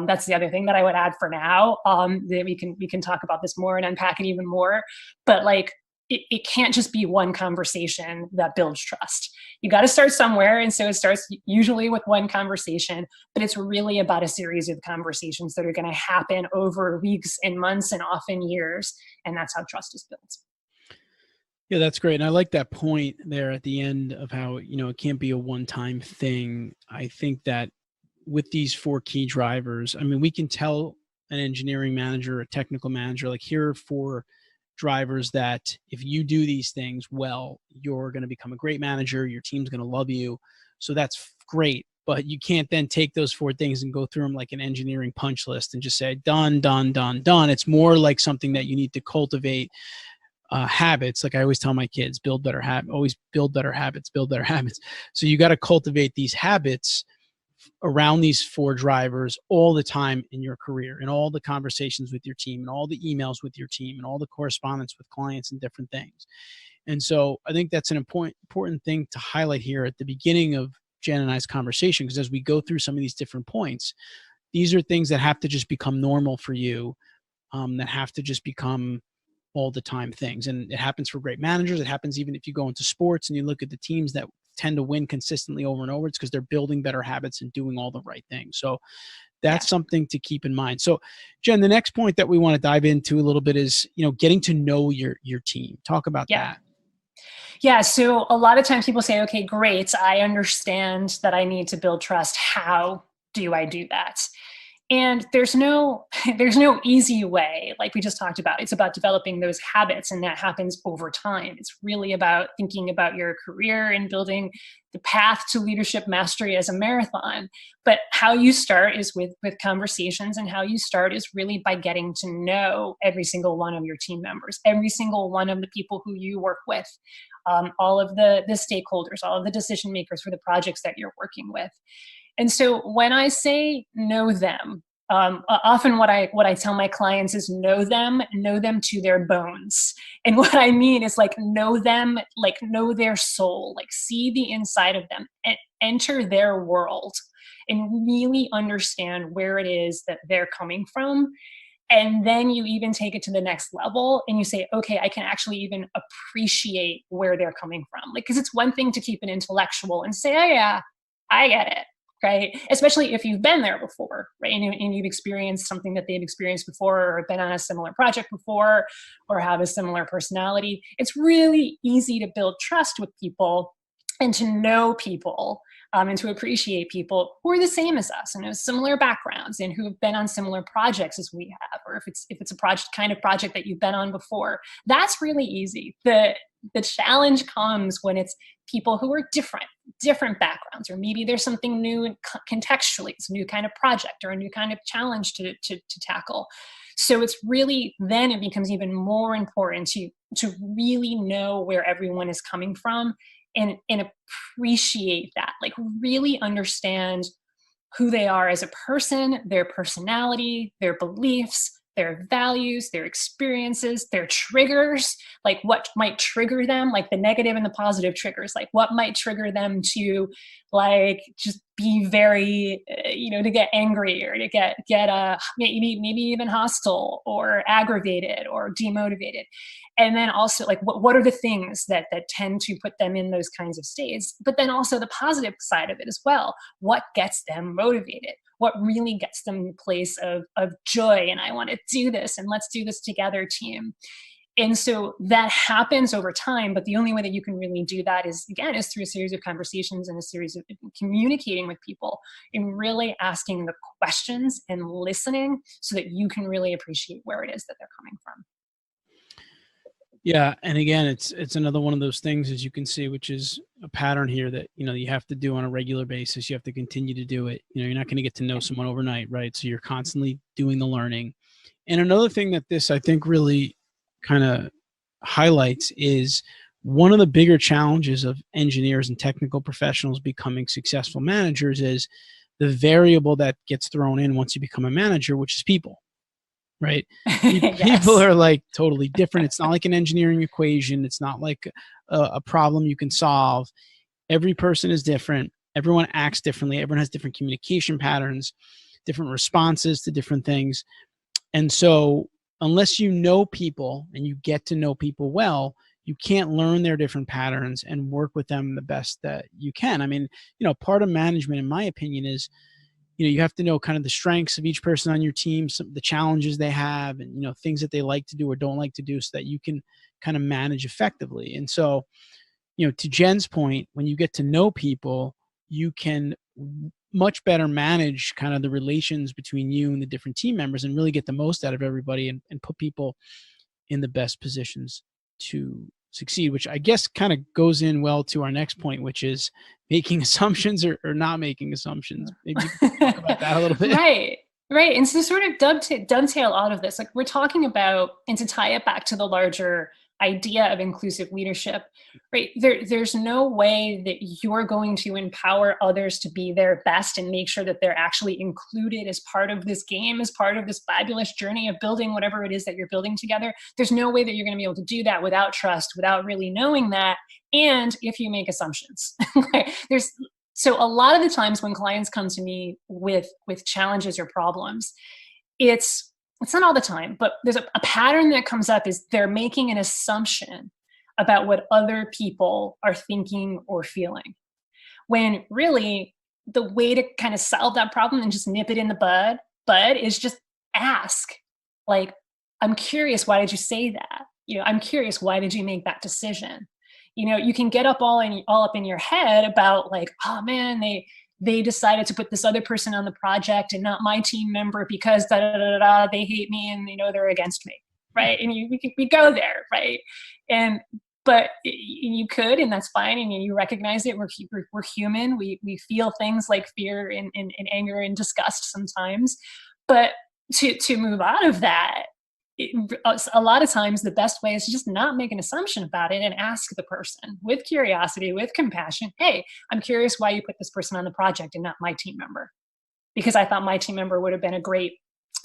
That's the other thing that I would add for now. That we can talk about this more and unpack it even more. But like, it can't just be one conversation that builds trust. You got to start somewhere. And so it starts usually with one conversation, but it's really about a series of conversations that are going to happen over weeks and months and often years. And that's how trust is built.
Yeah, that's great. And I like that point there at the end of how, it can't be a one-time thing. I think that with these 4 key drivers, I mean, we can tell an engineering manager, a technical manager, like, here are 4 drivers that if you do these things well, you're going to become a great manager. Your team's going to love you. So that's great. But you can't then take those 4 things and go through them like an engineering punch list and just say, done, done, done, done. It's more like something that you need to cultivate habits. Like I always tell my kids, build better habits, always build better habits, build better habits. So you got to cultivate these habits around these 4 drivers all the time in your career, and all the conversations with your team, and all the emails with your team, and all the correspondence with clients and different things. And so I think that's an important thing to highlight here at the beginning of Jen and I's conversation, because as we go through some of these different points, these are things that have to just become normal for you, that have to just become all the time things. And it happens for great managers. It happens even if you go into sports and you look at the teams that tend to win consistently over and over. It's because they're building better habits and doing all the right things. So that's something to keep in mind. So Jen, the next point that we want to dive into a little bit is, getting to know your team. Talk about that.
Yeah. So a lot of times people say, okay, great. I understand that I need to build trust. How do I do that? And there's no easy way, like we just talked about. It's about developing those habits, and that happens over time. It's really about thinking about your career and building the path to leadership mastery as a marathon. But how you start is with conversations, and how you start is really by getting to know every single one of your team members, every single one of the people who you work with, all of the stakeholders, all of the decision makers for the projects that you're working with. And so when I say know them, often what I tell my clients is know them to their bones. And what I mean is like know them, like know their soul, like see the inside of them and enter their world and really understand where it is that they're coming from. And then you even take it to the next level and you say, okay, I can actually even appreciate where they're coming from. Like, because it's one thing to keep it intellectual and say, oh yeah, I get it. Right? Especially if you've been there before, right? And you've experienced something that they've experienced before, or been on a similar project before, or have a similar personality. It's really easy to build trust with people and to know people, and to appreciate people who are the same as us and have similar backgrounds and who have been on similar projects as we have, or if it's a kind of project that you've been on before. That's really easy. The challenge comes when it's people who are different backgrounds, or maybe there's something new and contextually, it's a new kind of project or a new kind of challenge to tackle. So it's really, then it becomes even more important to really know where everyone is coming from and appreciate that, like really understand who they are as a person, their personality, their beliefs, their values, their experiences, their triggers, like what might trigger them, like the negative and the positive triggers, like what might trigger them to like just be very, to get angry or to get maybe even hostile or aggravated or demotivated. And then also like what are the things that tend to put them in those kinds of states, but then also the positive side of it as well. What gets them motivated? What really gets them in a place of joy, and I want to do this, and let's do this together, team. And so that happens over time, but the only way that you can really do that is through a series of conversations and a series of communicating with people and really asking the questions and listening so that you can really appreciate where it is that they're coming from.
Yeah. And again, it's another one of those things, as you can see, which is a pattern here that, you have to do on a regular basis. You have to continue to do it. You're not going to get to know someone overnight, right? So you're constantly doing the learning. And another thing that this, I think, really kind of highlights is one of the bigger challenges of engineers and technical professionals becoming successful managers is the variable that gets thrown in once you become a manager, which is people, right? People are like totally different. It's not like an engineering equation. It's not like a problem you can solve. Every person is different. Everyone acts differently. Everyone has different communication patterns, different responses to different things. And so unless you know people and you get to know people well, you can't learn their different patterns and work with them the best that you can. I mean, part of management, in my opinion, is, you have to know kind of the strengths of each person on your team, the challenges they have, and, things that they like to do or don't like to do, so that you can kind of manage effectively. And so, to Jen's point, when you get to know people, you can much better manage kind of the relations between you and the different team members and really get the most out of everybody and put people in the best positions to succeed, which I guess kind of goes in well to our next point, which is making assumptions or not making assumptions. Maybe you can talk about that a little bit.
Right. And so sort of dovetail out of this, like we're talking about, and to tie it back to the larger idea of inclusive leadership, right? There's no way that you're going to empower others to be their best and make sure that they're actually included as part of this game, as part of this fabulous journey of building whatever it is that you're building together. There's no way that you're going to be able to do that without trust, without really knowing that. And if you make assumptions, so a lot of the times when clients come to me with challenges or problems, it's not all the time, but there's a pattern that comes up is they're making an assumption about what other people are thinking or feeling. When really the way to kind of solve that problem and just nip it in the bud is just ask, like, I'm curious, why did you say that? I'm curious, why did you make that decision? You can get all up in your head about like, oh man, they decided to put this other person on the project and not my team member because they hate me and they're against me, right? And we go there, right? But you could, and that's fine, and you recognize it. We're human. We feel things like fear and anger and disgust sometimes, but to move out of that, a lot of times the best way is to just not make an assumption about it and ask the person with curiosity, with compassion, hey, I'm curious why you put this person on the project and not my team member, because I thought my team member would have been a great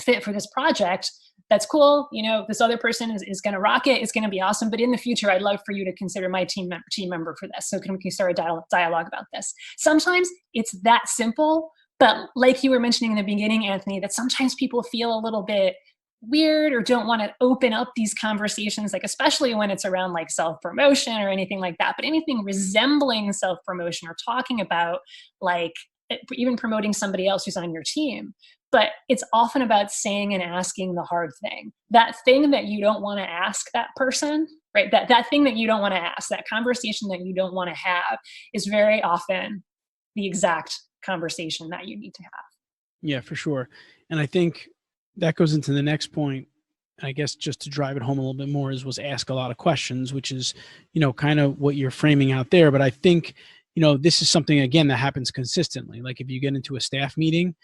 fit for this project. That's cool. This other person is going to rock it. It's going to be awesome. But in the future, I'd love for you to consider my team member for this. So can we start a dialogue about this? Sometimes it's that simple. But like you were mentioning in the beginning, Anthony, that sometimes people feel a little bit weird or don't want to open up these conversations, like especially when it's around like self-promotion or anything like that, but anything resembling self-promotion or talking about like even promoting somebody else who's on your team. But it's often about saying and asking the hard thing, that thing that you don't want to ask that person, right? That thing that you don't want to ask, that conversation that you don't want to have is very often the exact conversation that you need to have.
Yeah, for sure. And I think that goes into the next point, I guess, just to drive it home a little bit more, was ask a lot of questions, which is, kind of what you're framing out there. But I think, this is something, again, that happens consistently. Like if you get into a staff meeting,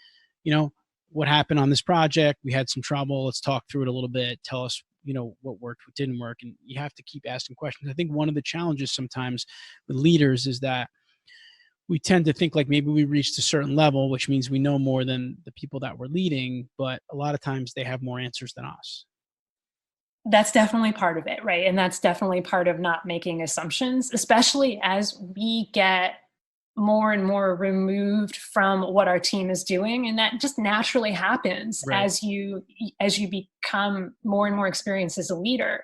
what happened on this project? We had some trouble. Let's talk through it a little bit. Tell us, what worked, what didn't work. And you have to keep asking questions. I think one of the challenges sometimes with leaders is that we tend to think like maybe we reached a certain level, which means we know more than the people that we're leading, but a lot of times they have more answers than us.
That's definitely part of it, right? And that's definitely part of not making assumptions, especially as we get more and more removed from what our team is doing. And that just naturally happens as you become more and more experienced as a leader.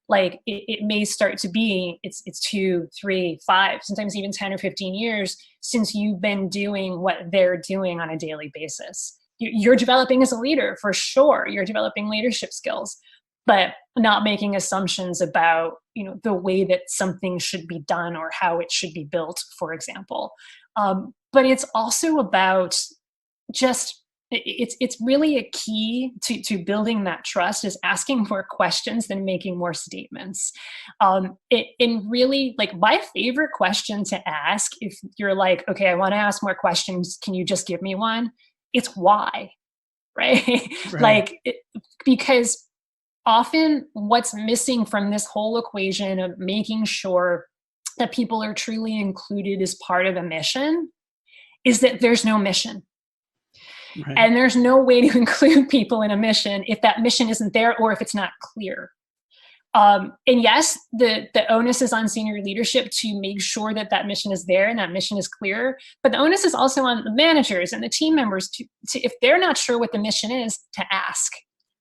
Like it may start to be, it's 2, 3, 5, sometimes even 10 or 15 years since you've been doing what they're doing on a daily basis. You're developing as a leader, for sure. You're developing leadership skills, but not making assumptions about, the way that something should be done or how it should be built, for example. But it's also about just, it's really a key to building that trust is asking more questions than making more statements. And really, like, my favorite question to ask, if you're like, okay, I want to ask more questions, can you just give me one? It's why, right? Because often what's missing from this whole equation of making sure that people are truly included as part of a mission is that there's no mission.
Right.
And there's no way to include people in a mission if that mission isn't there or if it's not clear. And yes, the onus is on senior leadership to make sure that that mission is there and that mission is clear. But the onus is also on the managers and the team members to if they're not sure what the mission is, to ask,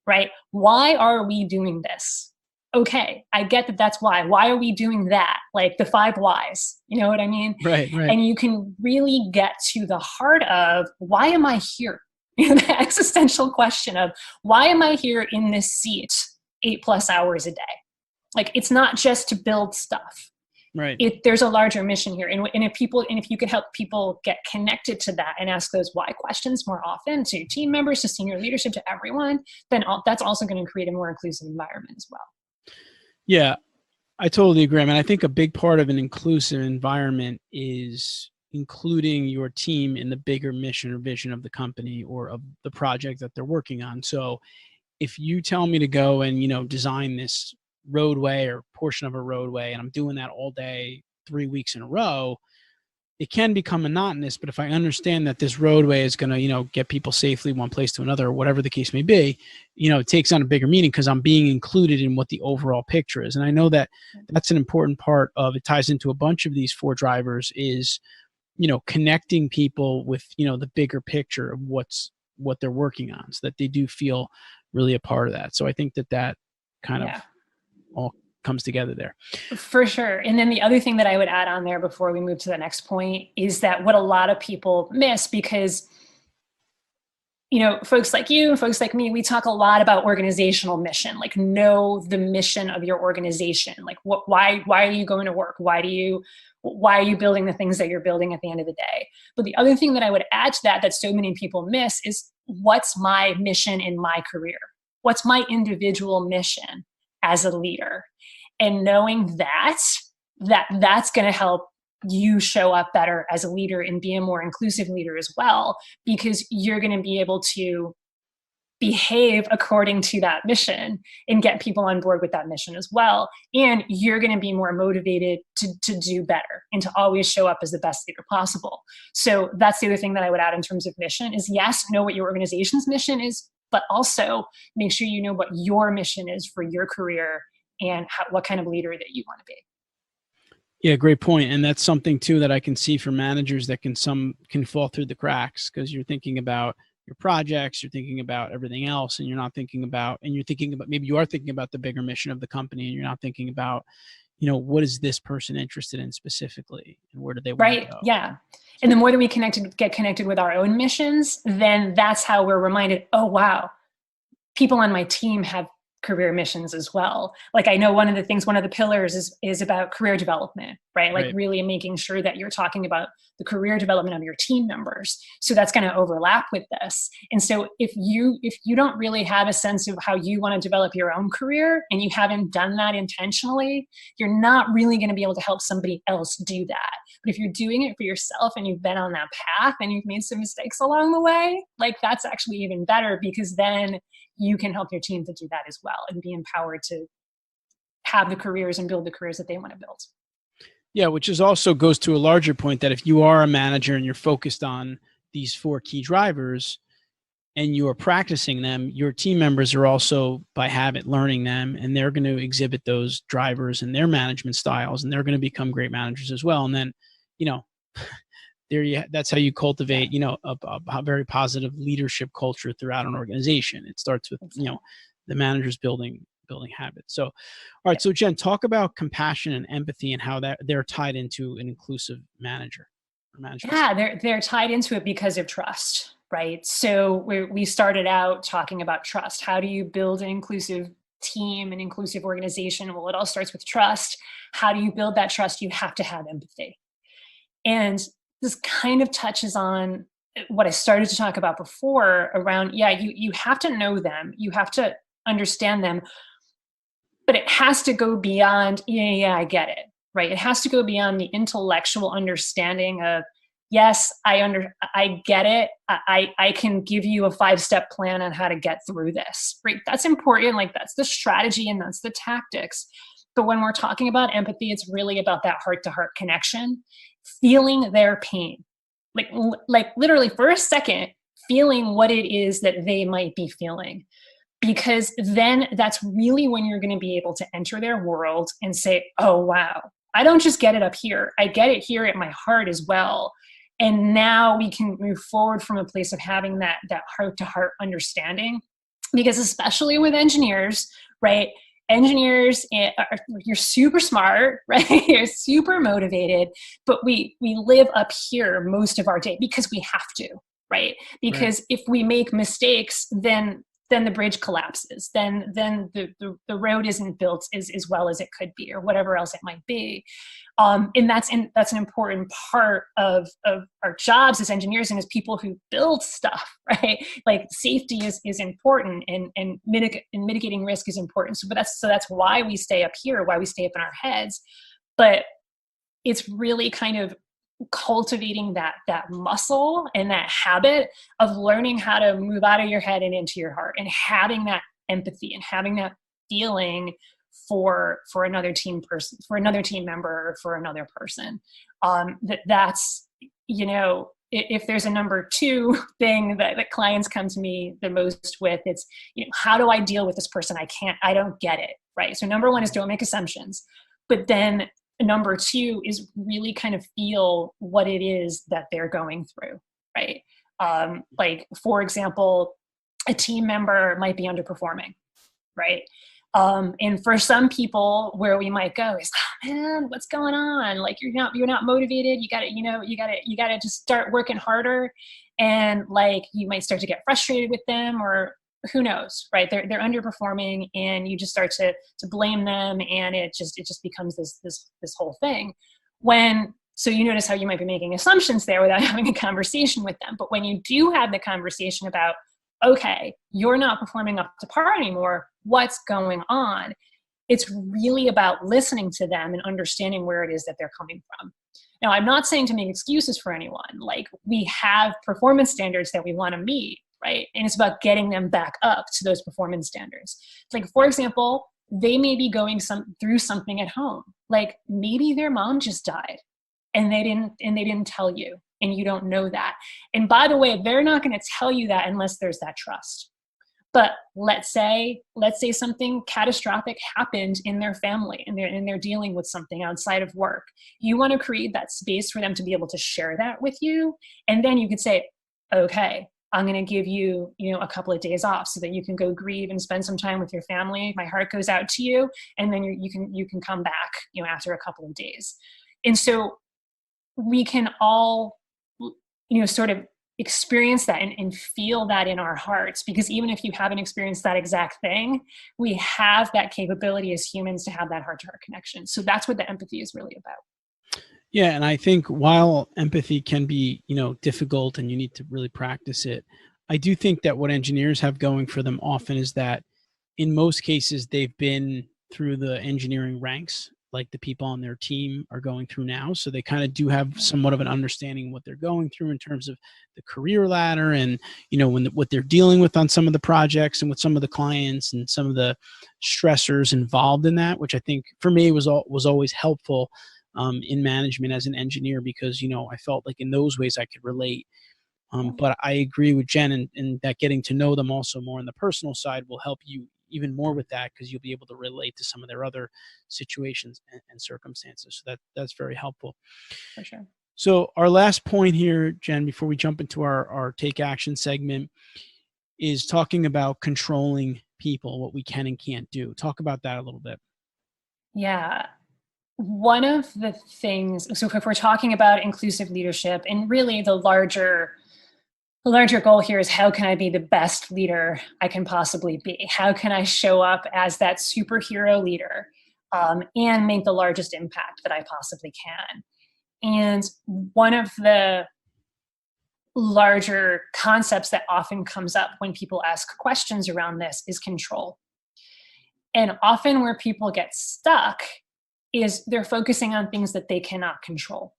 right? Why are we doing this? Okay, I get that that's why. Why are we doing that? Like the 5 whys, you know what I mean?
Right.
And you can really get to the heart of, why am I here? The existential question of, why am I here in this seat 8+ hours a day? Like, it's not just to build stuff.
Right.
There's a larger mission here. And if you could help people get connected to that and ask those why questions more often to team members, to senior leadership, to everyone, then that's also going to create a more inclusive environment as well.
Yeah, I totally agree. I mean, I think a big part of an inclusive environment is including your team in the bigger mission or vision of the company or of the project that they're working on. So if you tell me to go and, design this roadway or portion of a roadway, and I'm doing that all day, 3 weeks in a row, it can become monotonous. But if I understand that this roadway is going to, get people safely one place to another, or whatever the case may be, it takes on a bigger meaning because I'm being included in what the overall picture is. And I know that that's an important part of it. Ties into a bunch of these 4 drivers is, connecting people with, the bigger picture of what they're working on, so that they do feel really a part of that. So I think that kind of all comes together there.
For sure. And then the other thing that I would add on there before we move to the next point is that what a lot of people miss, because folks like you, folks like me, we talk a lot about organizational mission, like know the mission of your organization. Like why are you going to work? Why are you building the things that you're building at the end of the day? But the other thing that I would add to that so many people miss is, what's my mission in my career? What's my individual mission as a leader? And knowing that's going to help you show up better as a leader and be a more inclusive leader as well, because you're going to be able to behave according to that mission and get people on board with that mission as well. And you're going to be more motivated to do better and to always show up as the best leader possible. So that's the other thing that I would add in terms of mission is, yes, know what your organization's mission is, but also make sure you know what your mission is for your career and what kind of leader that you want to be.
Yeah, great point. And that's something too that I can see for managers that can fall through the cracks, because you're thinking about your projects, you're thinking about everything else, and maybe you are thinking about the bigger mission of the company, and you're not thinking about, what is this person interested in specifically, and where do they want to go?
Yeah. And the more that we get connected with our own missions, then that's how we're reminded, oh, wow, people on my team have career missions as well. Like, I know one of the pillars is about career development, right? Like really making sure that you're talking about the career development of your team members. So that's going to overlap with this. And so if you don't really have a sense of how you want to develop your own career, and you haven't done that intentionally, you're not really going to be able to help somebody else do that. But if you're doing it for yourself and you've been on that path and you've made some mistakes along the way, like, that's actually even better, because then you can help your team to do that as well and be empowered to have the careers and build the careers that they want to build.
Yeah, which is also goes to a larger point that if you are a manager and you're focused on these 4 key drivers and you are practicing them, your team members are also by habit learning them, and they're going to exhibit those drivers and their management styles, and they're going to become great managers as well. And then, that's how you cultivate, a very positive leadership culture throughout an organization. It starts with, the managers building habits. So, all right. So Jen, talk about compassion and empathy and how they're tied into an inclusive manager or management.
Yeah, they're tied into it because of trust, right? So we started out talking about trust. How do you build an inclusive team, an inclusive organization? Well, it all starts with trust. How do you build that trust? You have to have empathy. And this kind of touches on what I started to talk about before around, you have to know them, you have to understand them, but it has to go beyond, I get it, right? It has to go beyond the intellectual understanding of, yes, I get it. I can give you a 5-step plan on how to get through this, right? That's important. Like that's the strategy and that's the tactics. But when we're talking about empathy, it's really about that heart-to-heart connection, feeling their pain, like literally for a second, feeling what it is that they might be feeling. Because then that's really when you're going to be able to enter their world and say, oh, wow, I don't just get it up here. I get it here at my heart as well. And now we can move forward from a place of having that heart-to-heart understanding. Because especially with engineers, right? Engineers, you're super smart, right? You're super motivated, but we live up here most of our day because we have to, right? Because if we make mistakes, then the bridge collapses. Then the road isn't built as well as it could be, or whatever else it might be. And that's an important part of our jobs as engineers and as people who build stuff, right? Like safety is important, and mitigating risk is important. So that's why we stay up here, why we stay up in our heads. But it's really kind of cultivating that muscle and that habit of learning how to move out of your head and into your heart, and having that empathy and having that feeling for another team person, for another team member, or for another person. That's, you know, if there's a number 2 thing that clients come to me the most with, it's, you know, how do I deal with this person? I don't get it, right? So number 1 is don't make assumptions, but then number 2 is really kind of feel what it is that they're going through, right? Like, for example, a team member might be underperforming, right? And for some people, where we might go is, oh, man, what's going on? Like, you're not motivated. You gotta just start working harder. And like, you might start to get frustrated with them, or who knows, right? They're underperforming, and you just start to blame them, and it just becomes this whole thing. So you notice how you might be making assumptions there without having a conversation with them. But when you do have the conversation about, okay, you're not performing up to par anymore, what's going on? It's really about listening to them and understanding where it is that they're coming from. Now, I'm not saying to make excuses for anyone. Like, we have performance standards that we want to meet, right? And it's about getting them back up to those performance standards. Like, for example, they may be going through something at home. Like, maybe their mom just died and they didn't tell you, and you don't know that. And by the way, they're not going to tell you that unless there's that trust. But let's say something catastrophic happened in their family, and they're dealing with something outside of work. You want to create that space for them to be able to share that with you. And then you could say, okay, I'm going to give you, a couple of days off so that you can go grieve and spend some time with your family. My heart goes out to you. And then you can come back, after a couple of days. And so we can all, sort of experience that and feel that in our hearts, because even if you haven't experienced that exact thing, we have that capability as humans to have that heart-to-heart connection. So that's what the empathy is really about.
Yeah, and I think while empathy can be, difficult and you need to really practice it, I do think that what engineers have going for them often is that in most cases they've been through the engineering ranks like the people on their team are going through now. So they kind of do have somewhat of an understanding of what they're going through in terms of the career ladder and, what they're dealing with on some of the projects and with some of the clients and some of the stressors involved in that, which I think for me was always helpful in management as an engineer, because, I felt like in those ways I could relate. But I agree with Jen in that getting to know them also more on the personal side will help you even more with that, because you'll be able to relate to some of their other situations and circumstances. So that's very helpful.
For sure.
So our last point here, Jen, before we jump into our take action segment, is talking about controlling people, what we can and can't do. Talk about that a little bit.
Yeah. One of the things, so if we're talking about inclusive leadership, and really the larger goal here is, how can I be the best leader I can possibly be? How can I show up as that superhero leader and make the largest impact that I possibly can? And one of the larger concepts that often comes up when people ask questions around this is control. And often where people get stuck is they're focusing on things that they cannot control.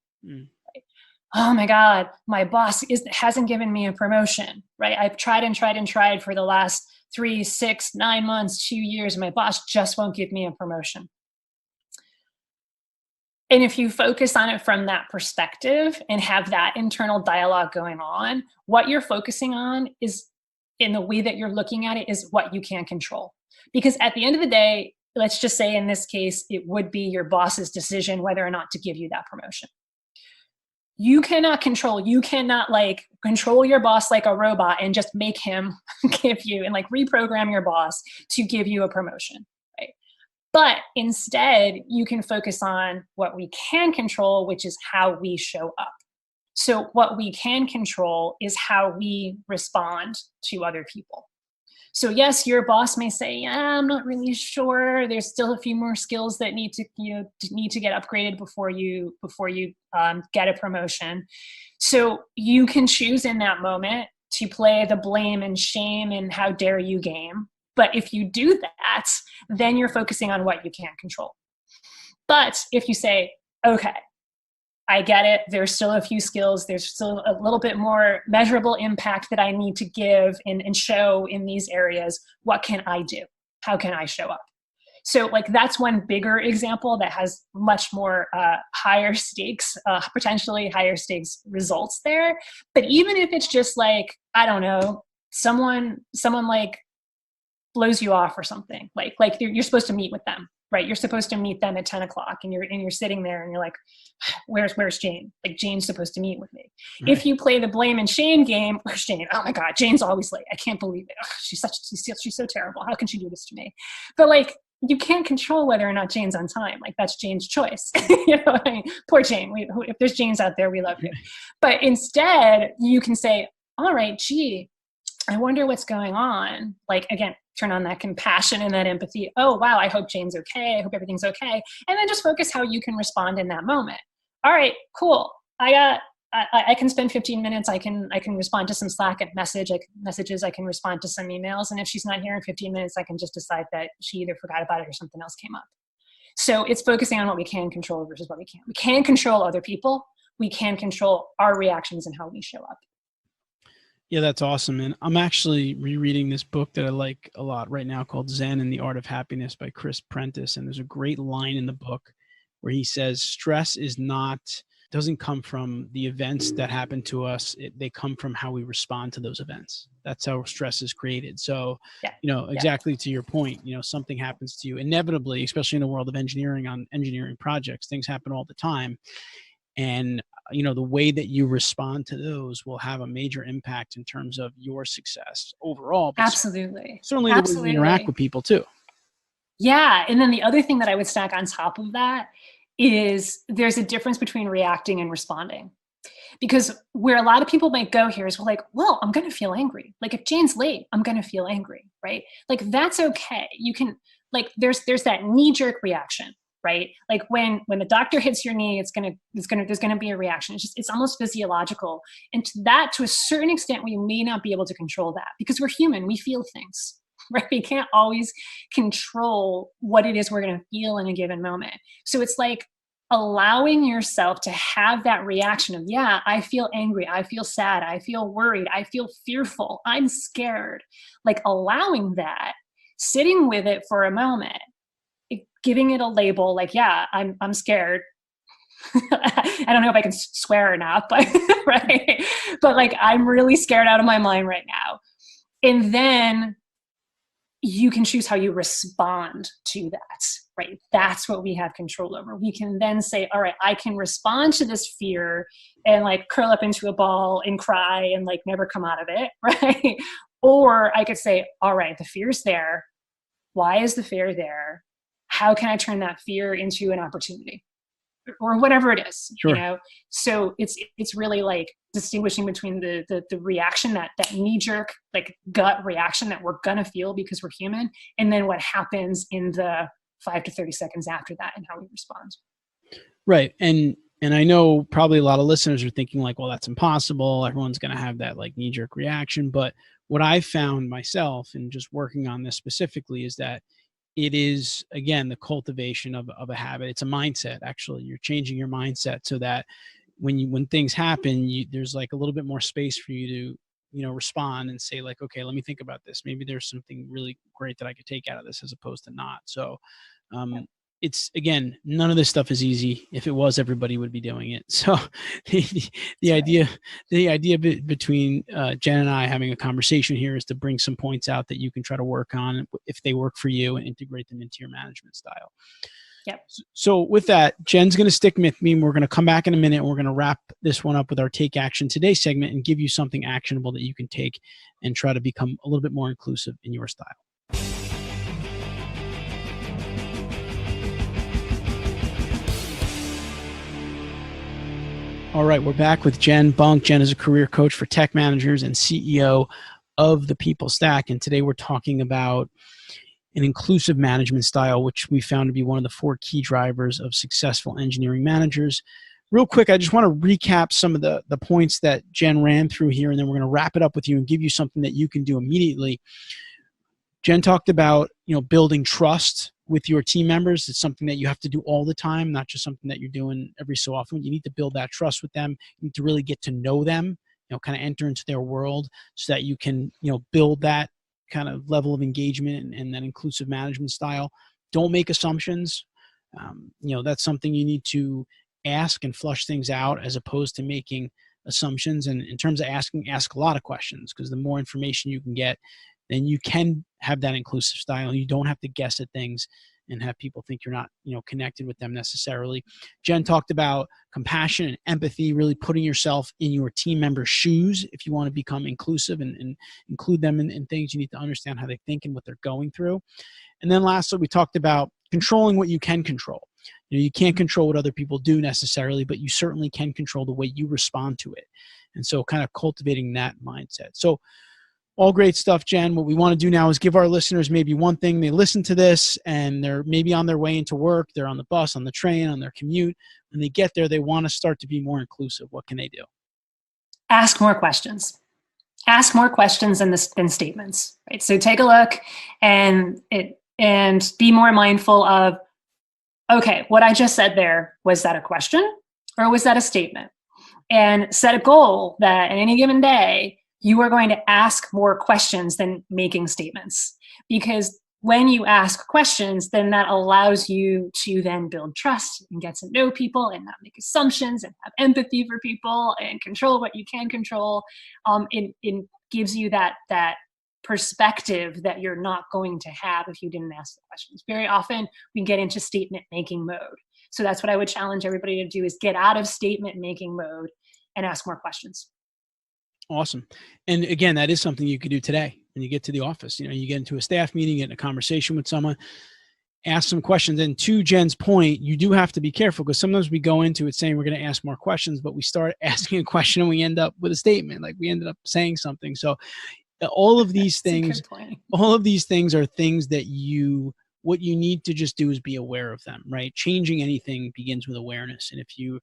oh my God, my boss hasn't given me a promotion, right? I've tried and tried and tried for the last 3, 6, 9 months, 2 years, and my boss just won't give me a promotion. And if you focus on it from that perspective and have that internal dialogue going on, what you're focusing on is, in the way that you're looking at it, is what you can control. Because at the end of the day, let's just say in this case, it would be your boss's decision whether or not to give you that promotion. You cannot control your boss like a robot and just make him give you, and like reprogram your boss to give you a promotion, right? But instead, you can focus on what we can control, which is how we show up. So what we can control is how we respond to other people. So yes, your boss may say, yeah, I'm not really sure. There's still a few more skills that need to get upgraded before you get a promotion. So you can choose in that moment to play the blame and shame and how dare you game. But if you do that, then you're focusing on what you can't control. But if you say, okay, I get it, there's still a few skills, there's still a little bit more measurable impact that I need to give and show in these areas, what can I do? How can I show up? So like that's one bigger example that has much more higher stakes, potentially higher stakes results there. But even if it's just like, I don't know, someone like blows you off or something, like you're supposed to meet with them, right? You're supposed to meet them at 10 o'clock and you're sitting there and you're like, where's Jane? Like Jane's supposed to meet with me. Right. If you play the blame and shame game, where's Jane? Oh my God, Jane's always late. I can't believe it. Ugh, she's so terrible. How can she do this to me? But like, you can't control whether or not Jane's on time. Like that's Jane's choice. You know what I mean? Poor Jane. If there's Janes out there, we love you. But instead you can say, all right, gee, I wonder what's going on. Like, again, turn on that compassion and that empathy. Oh, wow, I hope Jane's okay. I hope everything's okay. And then just focus how you can respond in that moment. All right, cool. I can spend 15 minutes. I can respond to some Slack messages. I can respond to some emails. And if she's not here in 15 minutes, I can just decide that she either forgot about it or something else came up. So it's focusing on what we can control versus what we can't. We can control other people. We can control our reactions and how we show up.
Yeah, that's awesome. And I'm actually rereading this book that I like a lot right now called Zen and the Art of Happiness by Chris Prentice. And there's a great line in the book where he says, stress doesn't come from the events that happen to us. They come from how we respond to those events. That's how stress is created. So, exactly to your point, something happens to you inevitably, especially in the world of engineering, on engineering projects, things happen all the time. And, the way that you respond to those will have a major impact in terms of your success overall.
Absolutely.
Certainly the way you interact with people too.
Yeah. And then the other thing that I would stack on top of that is there's a difference between reacting and responding. Because where a lot of people might go here is, well, I'm going to feel angry. Like if Jane's late, I'm going to feel angry, right? Like that's okay. You can, there's that knee-jerk reaction. Right? Like when the doctor hits your knee, there's going to be a reaction. It's almost physiological. And to a certain extent, we may not be able to control that because we're human. We feel things, right? We can't always control what it is we're going to feel in a given moment. So it's like allowing yourself to have that reaction of, yeah, I feel angry. I feel sad. I feel worried. I feel fearful. I'm scared. Like allowing that, sitting with it for a moment, giving it a label, like, yeah, I'm scared. I don't know if I can swear or not, but right. But like, I'm really scared out of my mind right now. And then you can choose how you respond to that, right? That's what we have control over. We can then say, all right, I can respond to this fear and like curl up into a ball and cry and like never come out of it, right? Or I could say, all right, the fear's there. Why is the fear there? How can I turn that fear into an opportunity or whatever it is,
Sure.
So it's really like distinguishing between the reaction, that knee-jerk, like gut reaction that we're going to feel because we're human. And then what happens in the 5 to 30 seconds after that and how we respond.
Right. And I know probably a lot of listeners are thinking like, well, that's impossible. Everyone's going to have that like knee-jerk reaction. But what I found myself in just working on this specifically is that it is, again, the cultivation of a habit. It's a mindset, actually. You're changing your mindset so that when things happen, there's like a little bit more space for you to, respond and say like, okay, let me think about this. Maybe there's something really great that I could take out of this as opposed to not. So it's, again, none of this stuff is easy. If it was, everybody would be doing it. So the idea between Jen and I having a conversation here is to bring some points out that you can try to work on if they work for you and integrate them into your management style.
Yep.
So with that, Jen's going to stick with me, and we're going to come back in a minute, and we're going to wrap this one up with our Take Action Today segment and give you something actionable that you can take and try to become a little bit more inclusive in your style. All right, we're back with Jen Bunk. Jen is a career coach for tech managers and CEO of the People Stack, and today we're talking about an inclusive management style, which we found to be one of the 4 key drivers of successful engineering managers. Real quick, I just want to recap some of the points that Jen ran through here, and then we're going to wrap it up with you and give you something that you can do immediately. Jen talked about, building trust with your team members. It's something that you have to do all the time, not just something that you're doing every so often. You need to build that trust with them. You need to really get to know them, kind of enter into their world so that you can, build that kind of level of engagement and that inclusive management style. Don't make assumptions. That's something you need to ask and flush things out as opposed to making assumptions. And in terms of asking, ask a lot of questions, because the more information you can get, then you can have that inclusive style. You don't have to guess at things and have people think you're not, connected with them necessarily. Jen talked about compassion and empathy, really putting yourself in your team member's shoes. If you want to become inclusive and include them in things, you need to understand how they think and what they're going through. And then lastly, we talked about controlling what you can control. You can't control what other people do necessarily, but you certainly can control the way you respond to it. And so kind of cultivating that mindset. So all great stuff, Jen. What we want to do now is give our listeners maybe one thing. They listen to this and they're maybe on their way into work. They're on the bus, on the train, on their commute. When they get there, they want to start to be more inclusive. What can they do?
Ask more questions. Ask more questions than statements. Right. So take a look and be more mindful of, okay, what I just said there, was that a question or was that a statement? And set a goal that in any given day, you are going to ask more questions than making statements. Because when you ask questions, then that allows you to then build trust and get to know people and not make assumptions and have empathy for people and control what you can control. It gives you that perspective that you're not going to have if you didn't ask the questions. Very often we get into statement making mode. So that's what I would challenge everybody to do, is get out of statement making mode and ask more questions.
Awesome. And again, that is something you could do today when you get to the office. You get into a staff meeting, get in a conversation with someone, ask some questions. And to Jen's point, you do have to be careful, because sometimes we go into it saying we're going to ask more questions, but we start asking a question and we end up with a statement, like we ended up saying something. So all of these things are things that what you need to just do is be aware of them, right? Changing anything begins with awareness. And if you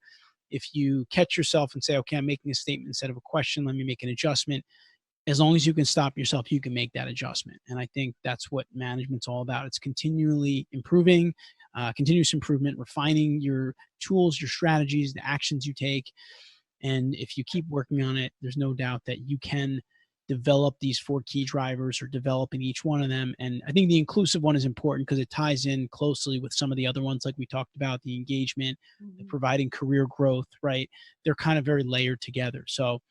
catch yourself and say, okay, I'm making a statement instead of a question, let me make an adjustment. As long as you can stop yourself, you can make that adjustment. And I think that's what management's all about. It's continually improving, continuous improvement, refining your tools, your strategies, the actions you take. And if you keep working on it, there's no doubt that you can develop these 4 key drivers, or develop in each one of them. And I think the inclusive one is important because it ties in closely with some of the other ones, like we talked about, the engagement, the providing career growth, right? They're kind of very layered together. So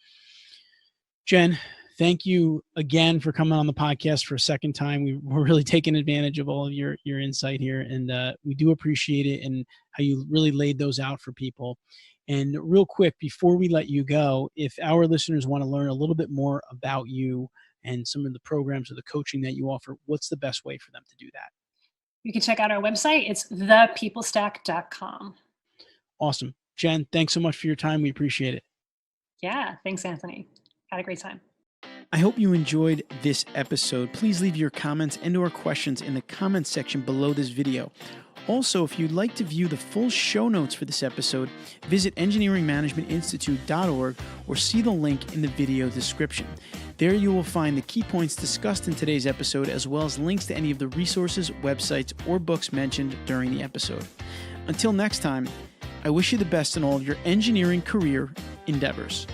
Jen, thank you again for coming on the podcast for a second time. We're really taking advantage of all of your insight here, and we do appreciate it and how you really laid those out for people. And real quick, before we let you go, if our listeners want to learn a little bit more about you and some of the programs or the coaching that you offer, what's the best way for them to do that?
You can check out our website. It's thepeoplestack.com.
Awesome. Jen, thanks so much for your time. We appreciate it.
Yeah, thanks, Anthony. Had a great time.
I hope you enjoyed this episode. Please leave your comments and/or questions in the comments section below this video. Also, if you'd like to view the full show notes for this episode, visit engineeringmanagementinstitute.org or see the link in the video description. There you will find the key points discussed in today's episode, as well as links to any of the resources, websites, or books mentioned during the episode. Until next time, I wish you the best in all of your engineering career endeavors.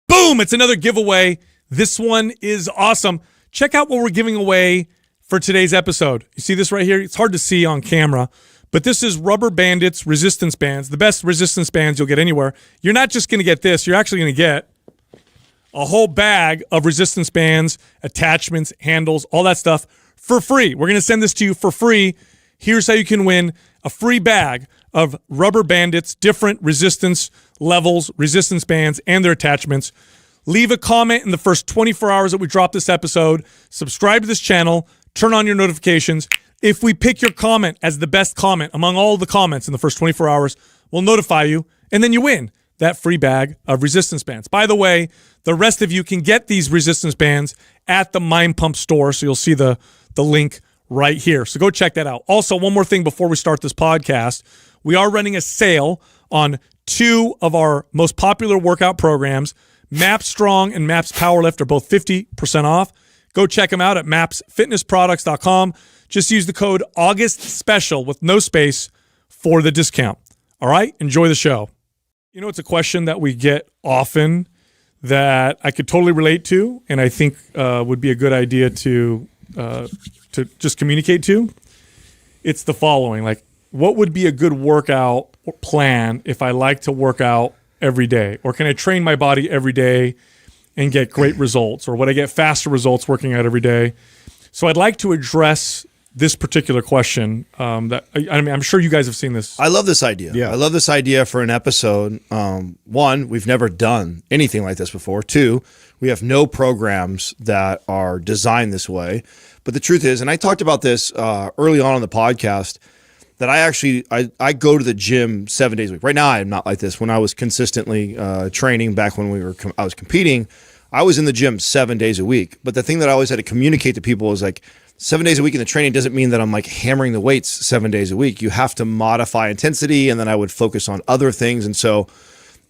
Boom! It's another giveaway. This one is awesome. Check out what we're giving away for today's episode. You see this right here? It's hard to see on camera, but this is Rubber Bandits resistance bands, the best resistance bands you'll get anywhere. You're not just going to get this. You're actually going to get a whole bag of resistance bands, attachments, handles, all that stuff for free. We're going to send this to you for free. Here's how you can win a free bag of Rubber Bandits, different resistance levels, resistance bands, and their attachments. Leave a comment in the first 24 hours that we drop this episode. Subscribe to this channel. Turn on your notifications. If we pick your comment as the best comment among all the comments in the first 24 hours, we'll notify you, and then you win that free bag of resistance bands. By the way, the rest of you can get these resistance bands at the Mind Pump store, so you'll see the link right here. So go check that out. Also, one more thing before we start this podcast. We are running a sale on 2 of our most popular workout programs. MAPS Strong and MAPS Powerlift are both 50% off. Go check them out at mapsfitnessproducts.com. Just use the code AugustSpecial with no space for the discount. All right? Enjoy the show. You know, it's a question that we get often that I could totally relate to, and I think would be a good idea to just communicate to. It's the following. Like, what would be a good workout plan if I like to work out every day? Or can I train my body every day and get great results? Or would I get faster results working out every day? So I'd like to address this particular question. That I mean, I'm sure you guys have seen this.
I love this idea.
Yeah.
I love this idea for an episode. 1, we've never done anything like this before. 2, we have no programs that are designed this way. But the truth is, and I talked about this early on the podcast, that I go to the gym 7 days a week. Right now, I'm not like this. When I was consistently training back when I was competing, I was in the gym 7 days a week. But the thing that I always had to communicate to people is like 7 days a week in the training doesn't mean that I'm like hammering the weights 7 days a week. You have to modify intensity, and then I would focus on other things. And so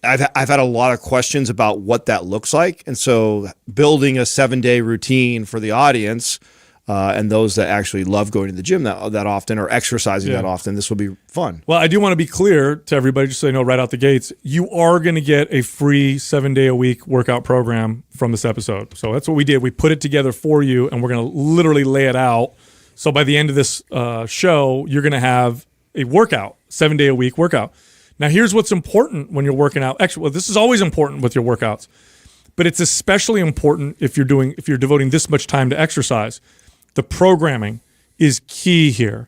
I've had a lot of questions about what that looks like. And so building a 7-day routine for the audience and those that actually love going to the gym that often or exercising that often, this will be fun.
Well, I do want to be clear to everybody, just so you know right out the gates, you are going to get a free 7-day-a-week workout program from this episode. So that's what we did. We put it together for you, and we're going to literally lay it out. So by the end of this show, you're going to have a workout, 7-day-a-week workout. Now, here's what's important when you're working out. Actually, well, this is always important with your workouts, but it's especially important if you're devoting this much time to exercise. The programming is key here.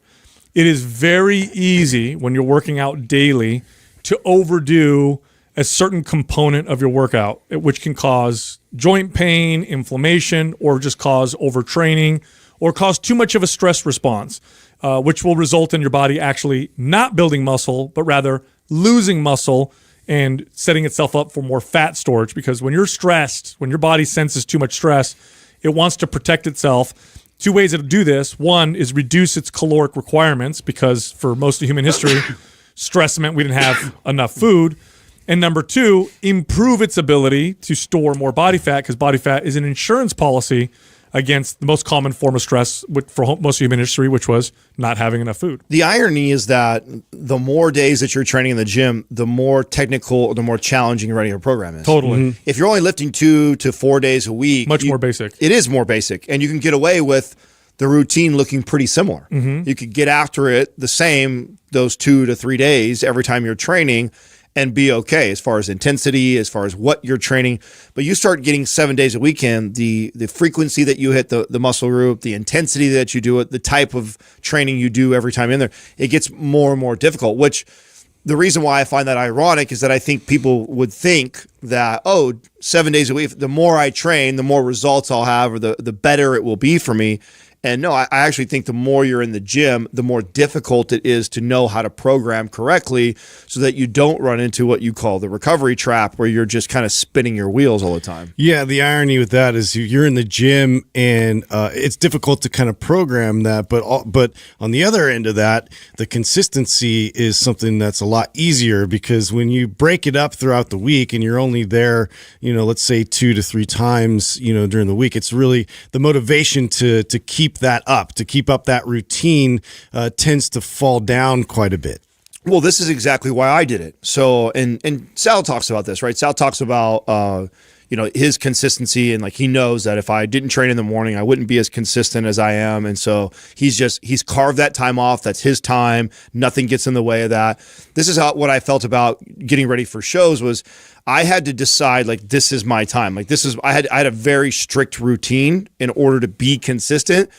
It is very easy when you're working out daily to overdo a certain component of your workout, which can cause joint pain, inflammation, or just cause overtraining, or cause too much of a stress response, which will result in your body actually not building muscle, but rather losing muscle and setting itself up for more fat storage. Because when you're stressed, when your body senses too much stress, it wants to protect itself. 2 ways to do this. 1 is reduce its caloric requirements, because for most of human history, stress meant we didn't have enough food. And number 2, improve its ability to store more body fat, because body fat is an insurance policy against the most common form of stress for most of human history, which was not having enough food.
The irony is that the more days that you're training in the gym, the more technical, the more challenging running your program is.
Totally.
If you're only lifting 2 to 4 days a week,
more basic.
It is more basic, and you can get away with the routine looking pretty similar. You could get after it the same those 2 to 3 days every time you're training and be okay as far as intensity, as far as what you're training. But you start getting 7 days a weekend, the frequency that you hit the muscle group, the intensity that you do it, the type of training you do every time in there, it gets more and more difficult, which the reason why I find that ironic is that I think people would think that, 7 days a week, the more I train, the more results I'll have, or the better it will be for me. And no, I actually think the more you're in the gym, the more difficult it is to know how to program correctly so that you don't run into what you call the recovery trap, where you're just kind of spinning your wheels all the time.
Yeah, the irony with that is you're in the gym and it's difficult to kind of program that, but on the other end of that, the consistency is something that's a lot easier, because when you break it up throughout the week and you're only there, let's say 2 to 3 times, during the week, it's really the motivation to keep that up, to keep up that routine tends to fall down quite a bit.
Well, this is exactly why I did it. So, and Sal talks about this, right? Sal talks about, his consistency, and like he knows that if I didn't train in the morning, I wouldn't be as consistent as I am. And so he's carved that time off. That's his time. Nothing gets in the way of that. This is what I felt about getting ready for shows was I had to decide, like, this is my time. Like, I had a very strict routine in order to be consistent.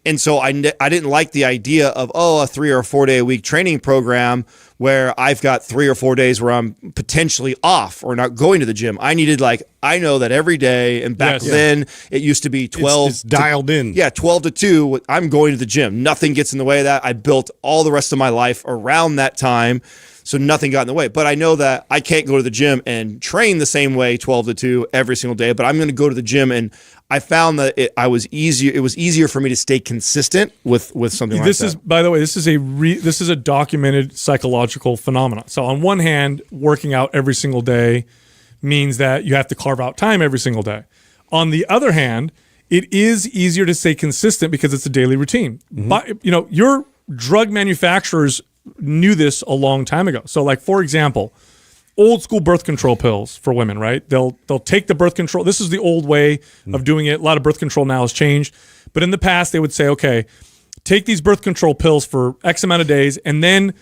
And so I didn't like the idea of, a 3 or 4 day a week training program where I've got 3 or 4 days where I'm potentially off or not going to the gym. I needed, I know that every day, and back then it used to be 12.
It's dialed in.
Yeah, 12 to 2, I'm going to the gym. Nothing gets in the way of that. I built all the rest of my life around that time, so nothing got in the way. But I know that I can't go to the gym and train the same way 12 to 2 every single day, but I'm going to go to the gym, and I found that it was easier for me to stay consistent with something like that.
This is, by the way, this is a documented psychological phenomenon. So on one hand, working out every single day means that you have to carve out time every single day. On the other hand, it is easier to stay consistent because it's a daily routine. But your drug manufacturers knew this a long time ago. So, like, for example, old school birth control pills for women, right? They'll take the birth control. This is the old way of doing it. A lot of birth control now has changed. But in the past, they would say, okay, take these birth control pills for X amount of days and then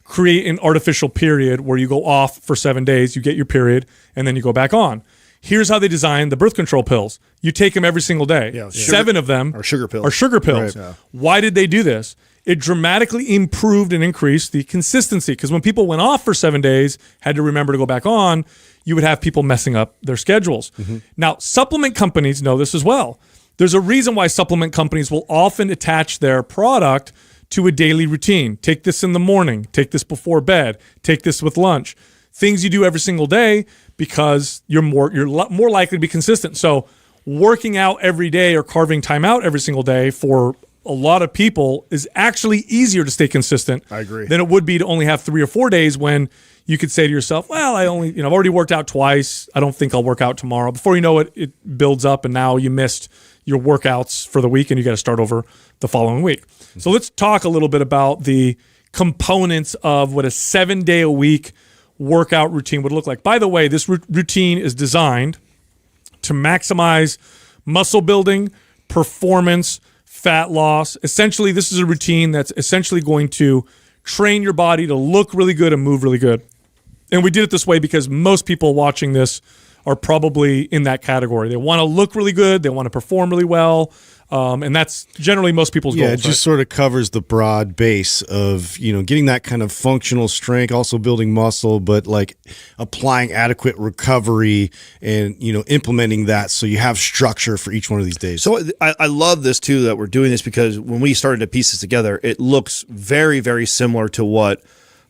create an artificial period where you go off for 7 days, you get your period, and then you go back on. Here's how they designed the birth control pills. You take them every single day.
Yeah,
7 of them
are sugar pills.
Right. Yeah. Why did they do this? It dramatically improved and increased the consistency, because when people went off for 7 days, had to remember to go back on, you would have people messing up their schedules. Now, supplement companies know this as well. There's a reason why supplement companies will often attach their product to a daily routine. Take this in the morning, take this before bed, take this with lunch. Things you do every single day, because you're more likely to be consistent. So working out every day or carving time out every single day for a lot of people is actually easier to stay consistent.
I agree.
Than it would be to only have 3 or 4 days when you could say to yourself, well, I've already worked out twice. I don't think I'll work out tomorrow. Before you know it, it builds up, and now you missed your workouts for the week and you got to start over the following week. So let's talk a little bit about the components of what a 7-day-a-week workout routine would look like. By the way, this routine is designed to maximize muscle building, performance, fat loss. Essentially, this is a routine that's essentially going to train your body to look really good and move really good. And we did it this way because most people watching this are probably in that category. They want to look really good. They want to perform really well. And that's generally most people's goals.
Yeah, it just sort of covers the broad base of, getting that kind of functional strength, also building muscle, but like applying adequate recovery and, implementing that so you have structure for each one of these days.
So I love this too, that we're doing this, because when we started to piece this together, it looks very, very similar to what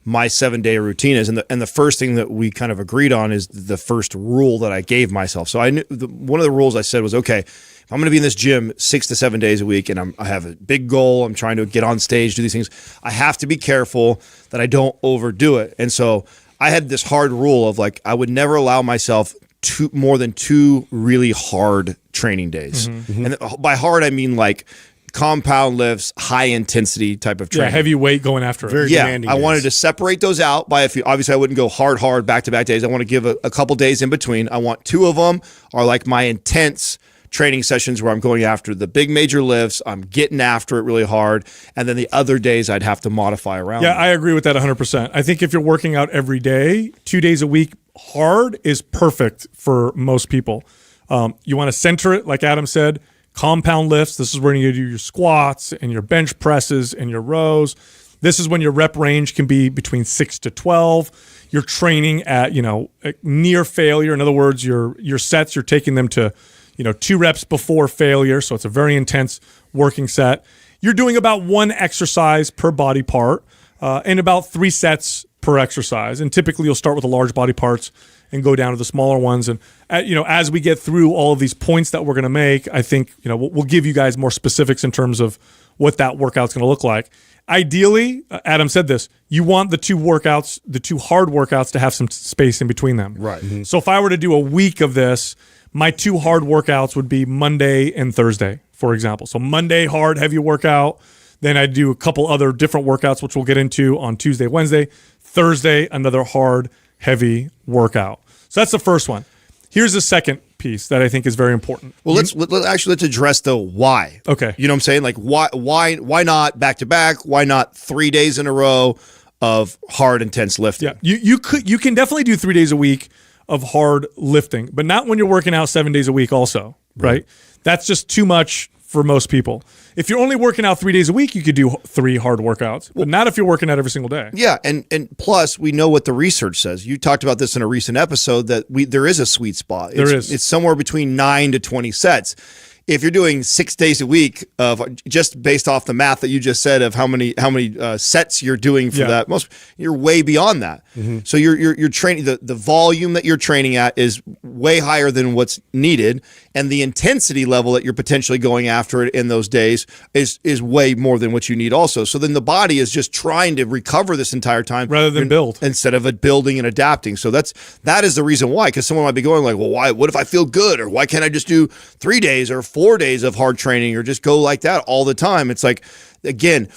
my 7-day routine is. And the first thing that we kind of agreed on is the first rule that I gave myself. So I knew one of the rules I said was, okay, if I'm going to be in this gym 6 to 7 days a week and I have a big goal, I'm trying to get on stage, do these things, I have to be careful that I don't overdo it. And so I had this hard rule of, like, I would never allow myself more than 2 really hard training days. And by hard, I mean like compound lifts, high intensity type of training.
Yeah, heavy weight going after it.
Very demanding
I
days.
wanted to separate those out by a few. Obviously, I wouldn't go hard back-to-back days. I want to give a couple days in between. I want 2 of them are like my intense training sessions where I'm going after the big major lifts. I'm getting after it really hard. And then the other days I'd have to modify around.
Yeah, I agree with that 100%. I think if you're working out every day, 2 days a week, hard is perfect for most people. You want to center it, like Adam said, compound lifts. This is where you do your squats and your bench presses and your rows. This is when your rep range can be between 6 to 12. You're training at, near failure. In other words, your sets, you're taking them to, 2 reps before failure. So it's a very intense working set. You're doing about 1 exercise per body part and about 3 sets per exercise. And typically you'll start with the large body parts and go down to the smaller ones. And, as we get through all of these points that we're going to make, I think, we'll give you guys more specifics in terms of what that workout's going to look like. Ideally, Adam said this, you want the 2 workouts, the 2 hard workouts, to have some space in between them.
Right. Mm-hmm.
So if I were to do a week of this, my 2 hard workouts would be Monday and Thursday, for example. So Monday, hard, heavy workout. Then I do a couple other different workouts, which we'll get into on Tuesday, Wednesday. Thursday, another hard, heavy workout. So that's the first one. Here's the second piece that I think is very important.
Well, let's address the why.
Okay.
You know what I'm saying? Like why not back to back? Why not 3 days in a row of hard, intense lifting?
Yeah. You can definitely do 3 days a week of hard lifting, but not when you're working out 7 days a week also, right? That's just too much for most people. If you're only working out 3 days a week, you could do 3 hard workouts, but not if you're working out every single day.
Yeah, and plus we know what the research says. You talked about this in a recent episode that there is a sweet spot. It's somewhere between 9 to 20 sets. If you're doing 6 days a week of just based off the math that you just said of how many sets you're doing for that, you're way beyond that. Mm-hmm. So you're training the volume that you're training at is way higher than what's needed, and the intensity level that you're potentially going after it in those days is way more than what you need also. So then the body is just trying to recover this entire time
rather than build,
instead of it building and adapting. So that is the reason why. Because someone might be going like, well, why? What if I feel good, or why can't I just do 3 days or 4 days of hard training, or just go like that all the time? It's like, again,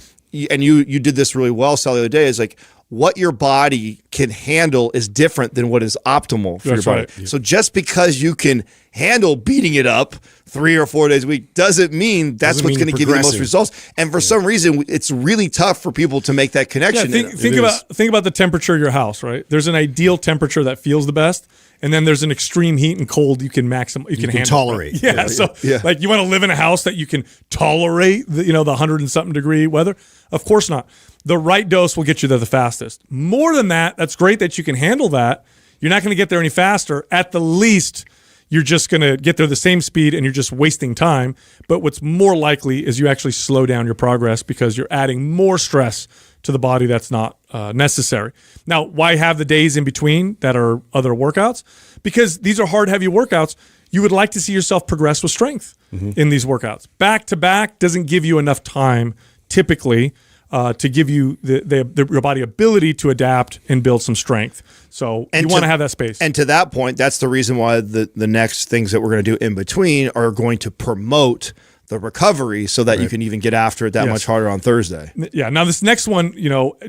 and you did this really well, Sal, the other day, is like, what your body can handle is different than what is optimal for your body. Right. Yeah. So just because you can handle beating it up 3 or 4 days a week doesn't mean that's what's going to give you the most results. And for some reason, it's really tough for people to make that connection.
Yeah, think about the temperature of your house, right? There's an ideal temperature that feels the best, and then there's an extreme heat and cold you can handle,
tolerate.
Right? Yeah, so like you want to live in a house that you can tolerate the 100 and something degree weather? Of course not. The right dose will get you there the fastest. More than that, that's great that you can handle that. You're not going to get there any faster. At the least, you're just going to get there the same speed and you're just wasting time. But what's more likely is you actually slow down your progress because you're adding more stress to the body that's not necessary. Now, why have the days in between that are other workouts? Because these are hard, heavy workouts. You would like to see yourself progress with strength in these workouts. Back to back doesn't give you enough time typically to give you your body ability to adapt and build some strength. So you want to have that space.
And to that point, that's the reason why the next things that we're going to do in between are going to promote the recovery so that you can even get after it that much harder on Thursday.
Yeah. Now this next one,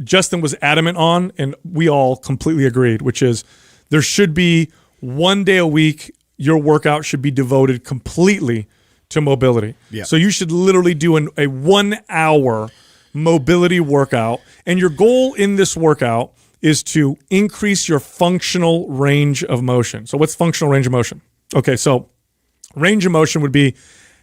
Justin was adamant on, and we all completely agreed, which is there should be 1 day a week your workout should be devoted completely to mobility. Yeah. So you should literally do a 1 hour mobility workout, and your goal in this workout is to increase your functional range of motion. So what's functional range of motion? Okay, so range of motion would be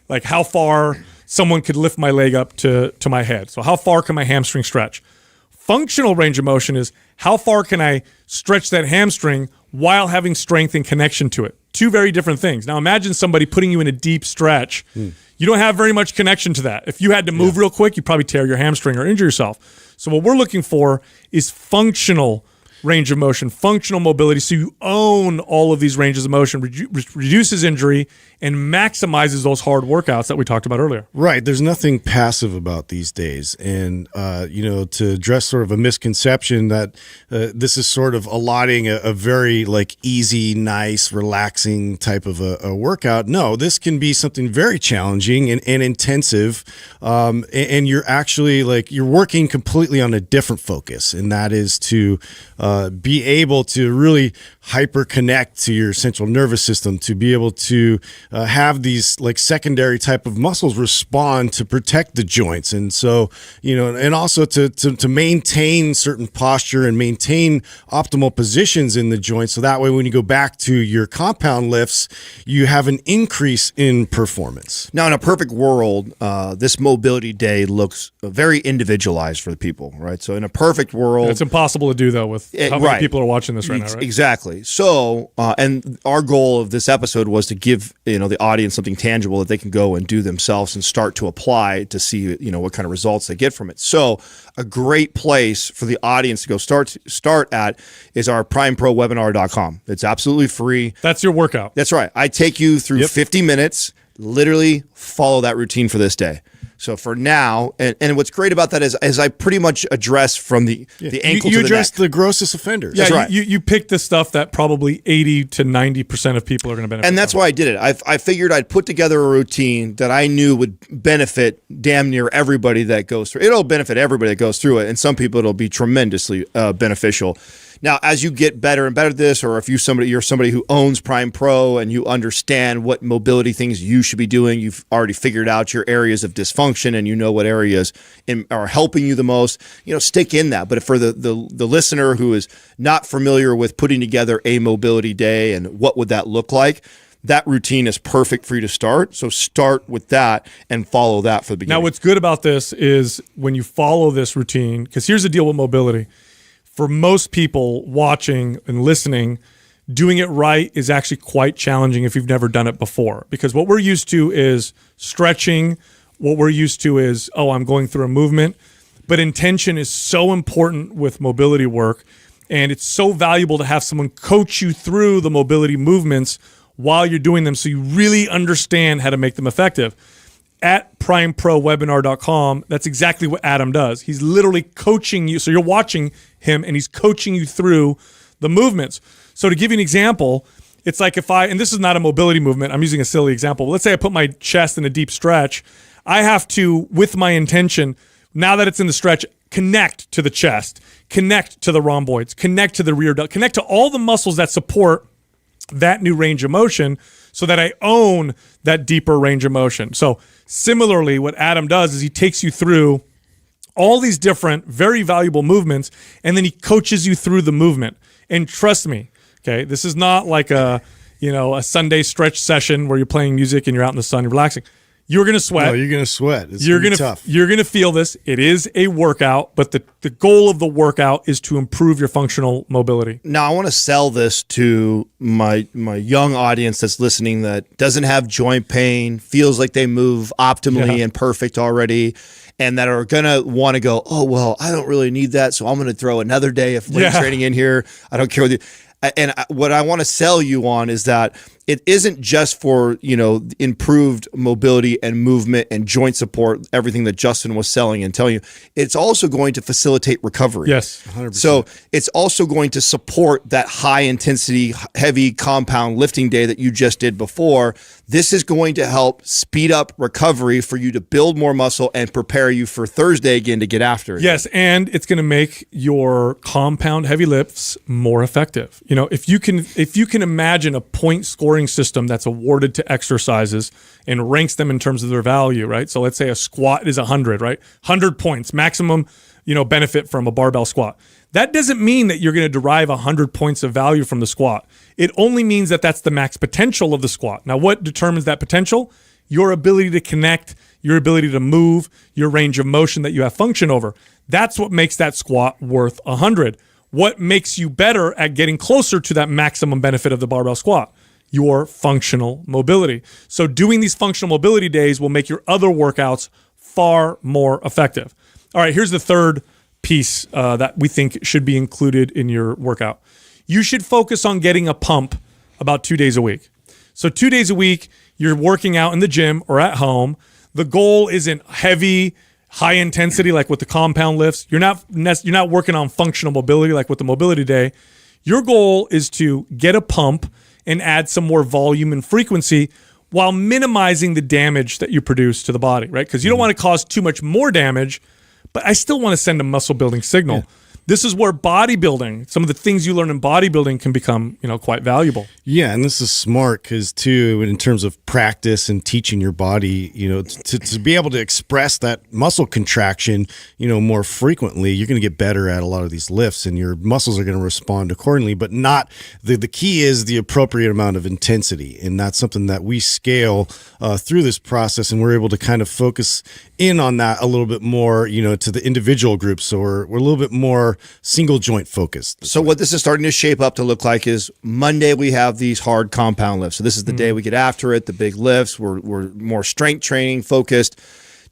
like how far someone could lift my leg up to my head. So how far can my hamstring stretch? Functional range of motion is how far can I stretch that hamstring while having strength and connection to it. 2 very different things. Now imagine somebody putting you in a deep stretch. You don't have very much connection to that. If you had to move real quick, you'd probably tear your hamstring or injure yourself. So what we're looking for is functional range of motion, functional mobility. So you own all of these ranges of motion, reduces injury, and maximizes those hard workouts that we talked about earlier.
Right. There's nothing passive about these days. And, to address sort of a misconception that this is sort of allotting a very like easy, nice, relaxing type of a workout. No, this can be something very challenging and intensive. And you're actually you're working completely on a different focus. And that is to be able to really hyper connect to your central nervous system, to be able to have these like secondary type of muscles respond to protect the joints. And so, and also to maintain certain posture and maintain optimal positions in the joints. So that way, when you go back to your compound lifts, you have an increase in performance.
Now, in a perfect world, this mobility day looks very individualized for the people, right? So in a perfect world,
it's impossible to do though with how many people are watching this right now, right?
Exactly. So, and our goal of this episode was to give the audience something tangible that they can go and do themselves and start to apply to see what kind of results they get from it. So, a great place for the audience to go start at is our primeprowebinar.com. It's absolutely free.
That's your workout.
That's right. I take you through 50 minutes. Literally follow that routine for this day. So for now, and what's great about that is I pretty much address from the ankle
you
to the
address
neck.
the grossest offenders.
Yeah,
That's right.
you pick the stuff that probably 80 to 90% of people are going to benefit
And that's
from.
why I did it. I figured I'd put together a routine that I knew would benefit damn near everybody that goes through. It'll benefit everybody that goes through it, and some people it'll be tremendously beneficial. Now, as you get better and better at this, or if you're somebody who owns Prime Pro and you understand what mobility things you should be doing, you've already figured out your areas of dysfunction and you know what areas are helping you the most, stick in that. But for the listener who is not familiar with putting together a mobility day and what would that look like, that routine is perfect for you to start. So start with that and follow that for the beginning.
Now, what's good about this is when you follow this routine, because here's the deal with mobility. For most people watching and listening, doing it right is actually quite challenging if you've never done it before. Because what we're used to is stretching. What we're used to is, I'm going through a movement. But intention is so important with mobility work. And it's so valuable to have someone coach you through the mobility movements while you're doing them so you really understand how to make them effective. At primeprowebinar.com, that's exactly what Adam does. He's literally coaching you. So you're watching him and he's coaching you through the movements. So to give you an example, it's like and this is not a mobility movement, I'm using a silly example. Let's say I put my chest in a deep stretch. I have to, with my intention, now that it's in the stretch, connect to the chest, connect to the rhomboids, connect to the rear delt, connect to all the muscles that support that new range of motion so that I own that deeper range of motion. So similarly, what Adam does is he takes you through all these different, very valuable movements, and then he coaches you through the movement. And trust me, okay, this is not like a Sunday stretch session where you're playing music and you're out in the sun, you're relaxing. You're going to sweat.
No, you're going to sweat. It's
You're
gonna
going
be tough.
You're going to feel this. It is a workout, but the goal of the workout is to improve your functional mobility.
Now, I want to sell this to my young audience that's listening that doesn't have joint pain, feels like they move optimally and perfect already, and that are going to want to go, I don't really need that, so I'm going to throw another day of weight training in here. I don't care what you. And what I want to sell you on is that it isn't just for, improved mobility and movement and joint support, everything that Justin was selling and telling you. It's also going to facilitate recovery.
Yes,
100%.
So it's also going to support that high intensity, heavy compound lifting day that you just did before. This is going to help speed up recovery for you to build more muscle and prepare you for Thursday again to get after it.
Yes, and it's going to make your compound heavy lifts more effective. If you can imagine a point scoring system that's awarded to exercises and ranks them in terms of their value, right? So let's say a squat is 100, right? 100 points, maximum, benefit from a barbell squat. That doesn't mean that you're going to derive 100 points of value from the squat. It only means that that's the max potential of the squat. Now, what determines that potential? Your ability to connect, your ability to move, your range of motion that you have function over. That's what makes that squat worth 100. What makes you better at getting closer to that maximum benefit of the barbell squat? Your functional mobility. So doing these functional mobility days will make your other workouts far more effective. All right, here's the third piece that we think should be included in your workout. You should focus on getting a pump about 2 days a week. So 2 days a week, you're working out in the gym or at home. The goal isn't heavy, high intensity like with the compound lifts. You're not working on functional mobility like with the mobility day. Your goal is to get a pump and add some more volume and frequency while minimizing the damage that you produce to the body, right? Because you don't want to cause too much more damage, but I still want to send a muscle building signal. Yeah. This is where bodybuilding, some of the things you learn in bodybuilding can become, quite valuable.
Yeah, and this is smart because too, in terms of practice and teaching your body, to be able to express that muscle contraction, more frequently, you're going to get better at a lot of these lifts, and your muscles are going to respond accordingly. But not the key is the appropriate amount of intensity, and that's something that we scale through this process, and we're able to kind of focus in on that a little bit more, to the individual groups. So we're a little bit more single joint focused.
So what this is starting to shape up to look like is Monday we have these hard compound lifts. So this is the day we get after it, the big lifts. We're more strength training focused.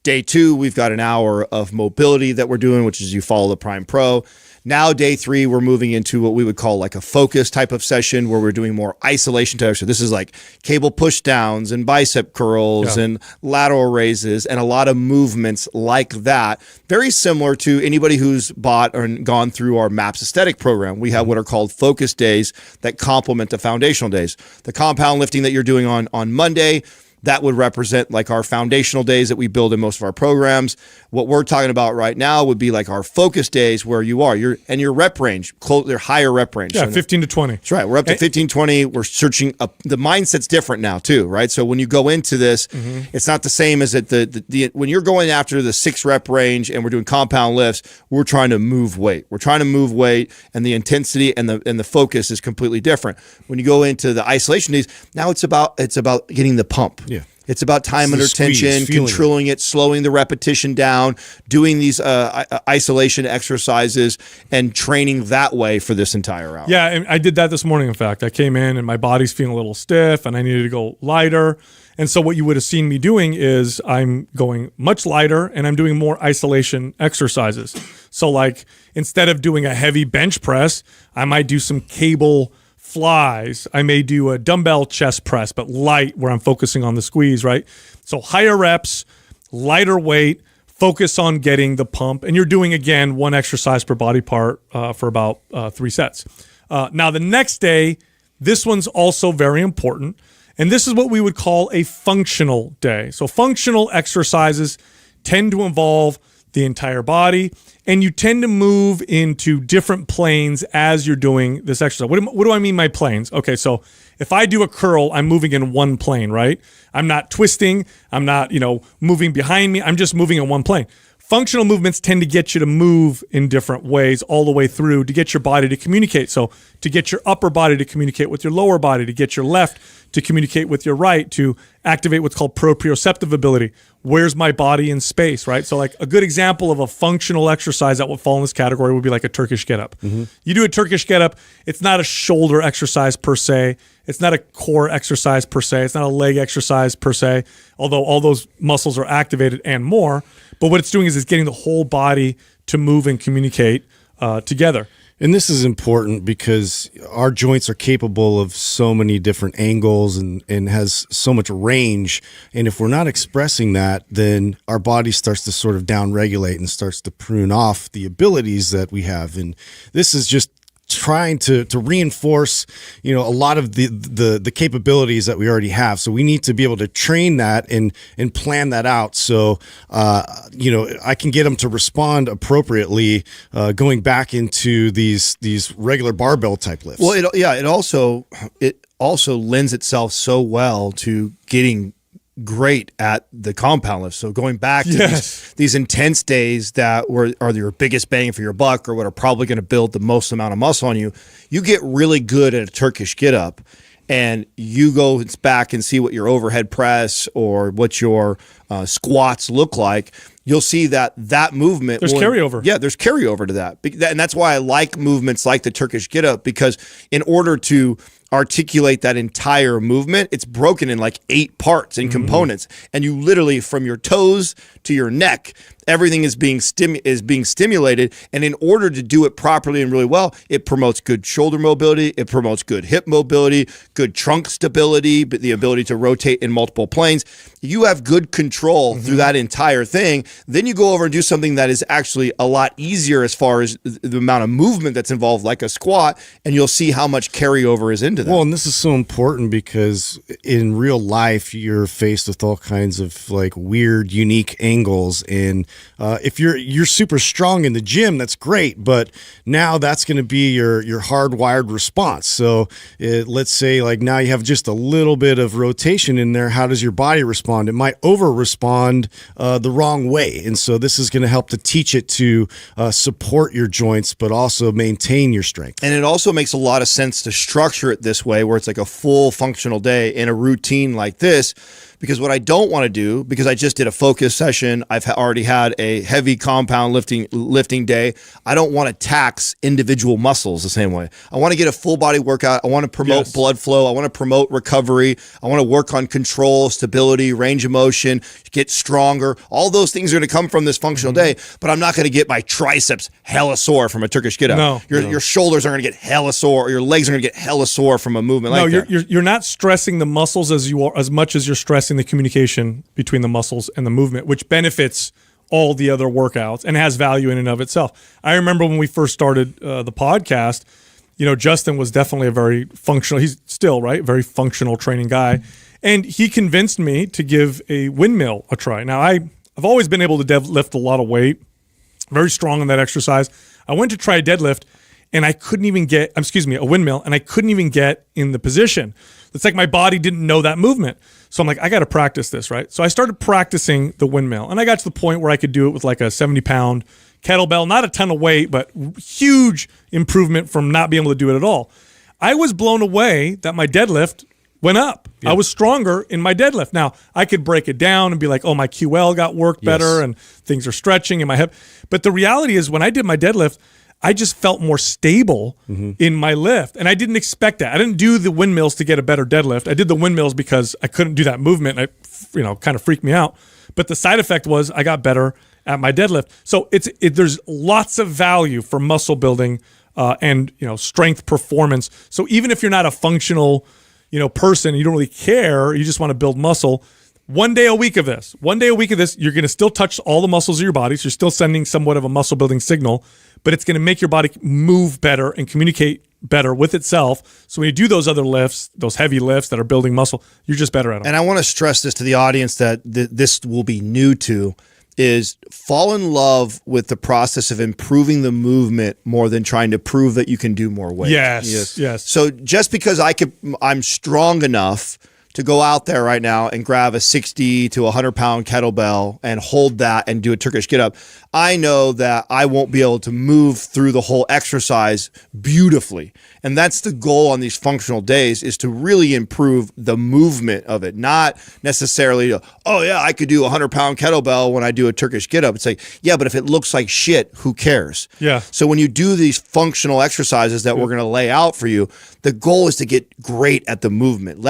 Day 2, we've got an hour of mobility that we're doing, which is you follow the Prime Pro. Now, day 3, we're moving into what we would call like a focus type of session where we're doing more isolation type. So this is like cable push downs and bicep curls and lateral raises and a lot of movements like that. Very similar to anybody who's bought or gone through our MAPS aesthetic program. We have what are called focus days that complement the foundational days. The compound lifting that you're doing on Monday, that would represent like our foundational days that we build in most of our programs. What we're talking about right now would be like our focus days where you are. Your rep range, they're higher rep range.
Yeah,
so
15 to 20.
That's right. We're up to 15, 20. We're searching up. The mindset's different now too, right? So when you go into this, it's not the same as when you're going after the 6 rep range and we're doing compound lifts, we're trying to move weight. We're trying to move weight, and the intensity and the focus is completely different. When you go into the isolation days, now it's about getting the pump.
Yeah.
It's about time under tension, controlling it, slowing the repetition down, doing these isolation exercises, and training that way for this entire hour.
Yeah, and I did that this morning, in fact. I came in and my body's feeling a little stiff and I needed to go lighter. And so what you would have seen me doing is I'm going much lighter and I'm doing more isolation exercises. So like instead of doing a heavy bench press, I might do some cable flies. I may do a dumbbell chest press, but light, where I'm focusing on the squeeze, right? So higher reps, lighter weight, focus on getting the pump. And you're doing, again, 1 exercise per body part for about 3 sets. Now, the next day, this one's also very important. And this is what we would call a functional day. So functional exercises tend to involve the entire body, and you tend to move into different planes as you're doing this exercise. What do I mean by planes? Okay, so if I do a curl, I'm moving in one plane, right? I'm not twisting. I'm not, moving behind me. I'm just moving in one plane. Functional movements tend to get you to move in different ways all the way through to get your body to communicate. So to get your upper body to communicate with your lower body, to get your left to communicate with your right, to activate what's called proprioceptive ability. Where's my body in space, right? So like a good example of a functional exercise that would fall in this category would be like a Turkish get-up. You do a Turkish get-up, it's not a shoulder exercise per se. It's not a core exercise per se. It's not a leg exercise per se, although all those muscles are activated and more. But what it's doing is it's getting the whole body to move and communicate together.
And this is important because our joints are capable of so many different angles and has so much range. And if we're not expressing that, then our body starts to sort of downregulate and starts to prune off the abilities that we have. And this is just trying to reinforce, a lot of the capabilities that we already have. So we need to be able to train that and plan that out. So, I can get them to respond appropriately, going back into these regular barbell type lifts.
Well, it also lends itself so well to getting great at the compound lift. So going back to these intense days that are your biggest bang for your buck, or what are probably going to build the most amount of muscle on you, you get really good at a Turkish get-up, and you go back and see what your overhead press or what your squats look like. You'll see that movement.
There's carryover.
Yeah, there's carryover to that. And that's why I like movements like the Turkish get-up, because in order to articulate that entire movement, it's broken in like 8 parts and components, and you literally, from your toes to your neck, everything is being stimulated. And in order to do it properly and really well, it promotes good shoulder mobility, it promotes good hip mobility, good trunk stability, but the ability to rotate in multiple planes. You have good control through that entire thing. Then you go over and do something that is actually a lot easier as far as the amount of movement that's involved, like a squat, and you'll see how much carryover is into that.
Well, and this is so important because in real life, you're faced with all kinds of like weird, unique angles. And if you're super strong in the gym, that's great. But now that's going to be your hardwired response. So let's say like now you have just a little bit of rotation in there. How does your body respond? It might over respond the wrong way. And so this is going to help to teach it to support your joints, but also maintain your strength.
And it also makes a lot of sense to structure it this way, where it's like a full functional day in a routine like this. Because what I don't want to do, because I just did a focus session, I've already had a heavy compound lifting day. I don't want to tax individual muscles the same way. I want to get a full body workout. I want to promote blood flow. I want to promote recovery. I want to work on control, stability, range of motion, get stronger. All those things are going to come from this functional day, but I'm not going to get my triceps hella sore from a Turkish get up. Your shoulders are going to get hella sore, or your legs are going to get hella sore from a movement like that.
You're not stressing the muscles as much as you're stressing the communication between the muscles and the movement, which benefits all the other workouts and has value in and of itself. I remember when we first started the podcast, Justin was definitely a very functional, he's still, right, very functional training guy. And he convinced me to give a windmill a try. Now, I've always been able to deadlift a lot of weight, very strong on that exercise. I went to try a deadlift, and I couldn't even get, a windmill, and I couldn't even get in the position. It's like my body didn't know that movement. So I'm like, I got to practice this, right? So I started practicing the windmill, and I got to the point where I could do it with like a 70-pound kettlebell, not a ton of weight, but huge improvement from not being able to do it at all. I was blown away that my deadlift went up. Yeah. I was stronger in my deadlift. Now, I could break it down and be like, oh, my QL got worked better and things are stretching in my hip. But the reality is when I did my deadlift, I just felt more stable in my lift. And I didn't expect that. I didn't do the windmills to get a better deadlift. I did the windmills because I couldn't do that movement. And it kind of freaked me out. But the side effect was I got better at my deadlift. So there's lots of value for muscle building and strength performance. So even if you're not a functional person, you don't really care, you just want to build muscle, one day a week of this, you're going to still touch all the muscles of your body. So you're still sending somewhat of a muscle building signal, but it's going to make your body move better and communicate better with itself. So when you do those other lifts, those heavy lifts that are building muscle, you're just better at them.
And I want to stress this to the audience that this will be new to, is fall in love with the process of improving the movement more than trying to prove that you can do more weight.
Yes.
So just because I'm strong enough to go out there right now and grab a 60 to 100 pound kettlebell and hold that and do a Turkish get up, I know that I won't be able to move through the whole exercise beautifully. And that's the goal on these functional days, is to really improve the movement of it, not necessarily, I could do a 100 pound kettlebell when I do a Turkish get up. It's like, yeah, but if it looks like shit, who cares?
Yeah.
So when you do these functional exercises that we're going to lay out for you, the goal is to get great at the movement.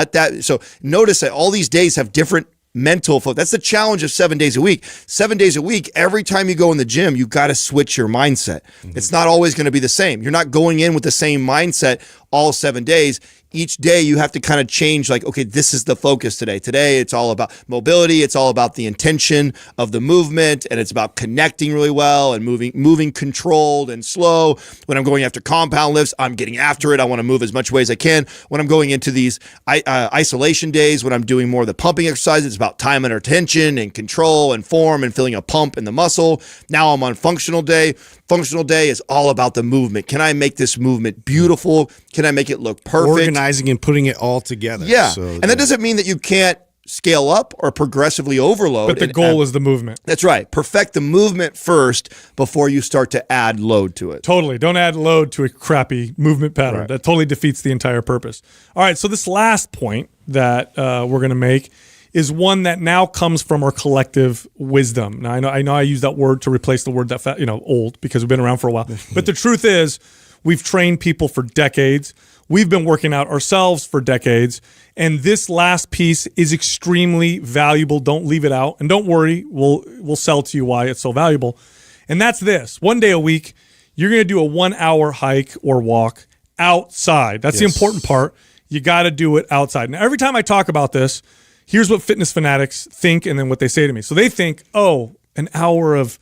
So notice that all these days have different mental focus. That's the challenge of 7 days a week. 7 days a week, every time you go in the gym, you got to switch your mindset. It's not always going to be the same. You're not going in with the same mindset all 7 days. Each day you have to kind of change, like, okay, this is the focus today. Today it's all about mobility. It's all about the intention of the movement, and it's about connecting really well and moving controlled and slow. When I'm going after compound lifts, I'm getting after it. I want to move as much weight as I can. When I'm going into these isolation days, when I'm doing more of the pumping exercises, it's about time under tension and control and form and feeling a pump in the muscle. Now I'm on functional day. Functional day is all about the movement. Can I make this movement beautiful? Can I make it look perfect?
Organizing and putting it all together.
Yeah. And that doesn't mean that you can't scale up or progressively overload.
But the goal is the movement.
That's right. Perfect the movement first before you start to add load to it.
Totally. Don't add load to a crappy movement pattern.
Right.
That totally defeats the entire purpose. All right. So this last point that we're going to make is one that now comes from our collective wisdom. Now, I know I use that word to replace the word that, old, because we've been around for a while. But the truth is, we've trained people for decades. We've been working out ourselves for decades. And this last piece is extremely valuable. Don't leave it out. And don't worry, we'll sell to you why it's so valuable. And that's this. 1 day a week, you're going to do a 1 hour hike or walk outside. That's the important part. You got to do it outside. Now, every time I talk about this, here's what fitness fanatics think and then what they say to me. So they think, an hour of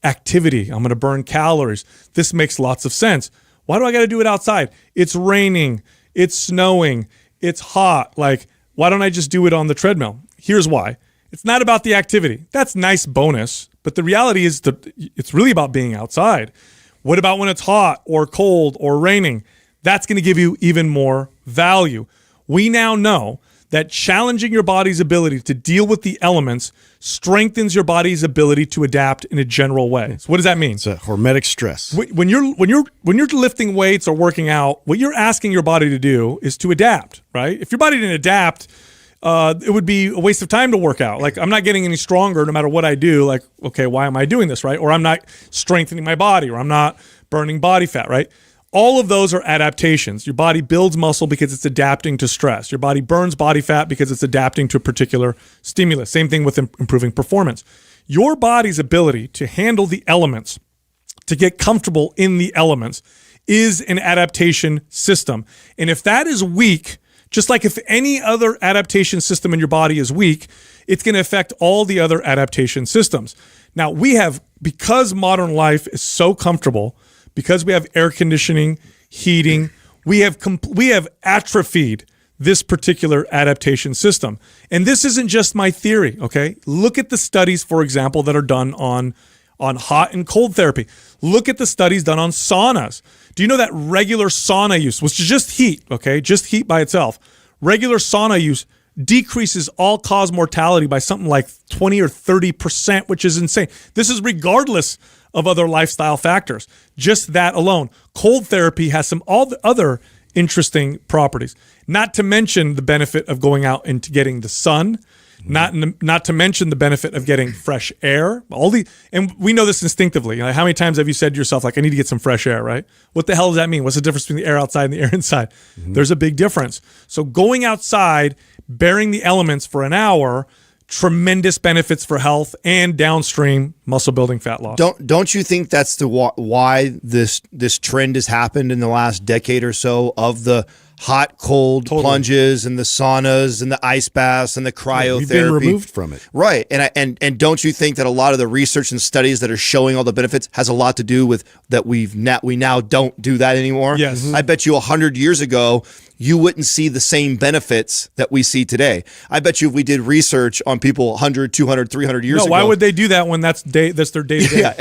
activity. I'm going to burn calories. This makes lots of sense. Why do I got to do it outside? It's raining. It's snowing. It's hot. Like, why don't I just do it on the treadmill? Here's why. It's not about the activity. That's nice bonus. But the reality is that it's really about being outside. What about when it's hot or cold or raining? That's going to give you even more value. We now know that challenging your body's ability to deal with the elements strengthens your body's ability to adapt in a general way. So what does that mean?
It's a hormetic stress.
When you're lifting weights or working out, what you're asking your body to do is to adapt, right? If your body didn't adapt, it would be a waste of time to work out. Like, I'm not getting any stronger no matter what I do. Like, okay, why am I doing this, right? Or I'm not strengthening my body, or I'm not burning body fat, right? All of those are adaptations. Your body builds muscle because it's adapting to stress. Your body burns body fat because it's adapting to a particular stimulus. Same thing with improving performance. Your body's ability to handle the elements, to get comfortable in the elements, is an adaptation system. And if that is weak, just like if any other adaptation system in your body is weak, it's going to affect all the other adaptation systems. Now, because modern life is so comfortable, because we have air conditioning, heating, we have atrophied this particular adaptation system. And this isn't just my theory, okay? Look at the studies, for example, that are done on hot and cold therapy. Look at the studies done on saunas. Do you know that regular sauna use, which is just heat, okay? Just heat by itself. Regular sauna use decreases all-cause mortality by something like 20 or 30%, which is insane. This is regardless of other lifestyle factors. Just that alone. Cold therapy has all the other interesting properties. Not to mention the benefit of going out and getting the sun. Not to mention the benefit of getting fresh air. And we know this instinctively. Like, how many times have you said to yourself, like, I need to get some fresh air, right? What the hell does that mean? What's the difference between the air outside and the air inside? There's a big difference. So going outside, bearing the elements for an hour, tremendous benefits for health and downstream muscle building, fat loss.
Don't you think that's why this trend has happened in the last decade or so, of the hot cold plunges and the saunas and the ice baths and the cryotherapy?
We've been removed from it,
right? And don't you think that a lot of the research and studies that are showing all the benefits has a lot to do with that? We now don't do that anymore.
Yes.
I bet you 100 years ago you wouldn't see the same benefits that we see today. I bet you if we did research on people 100, 200, 300 years ago.
Why would they do that when that's their day-to-day?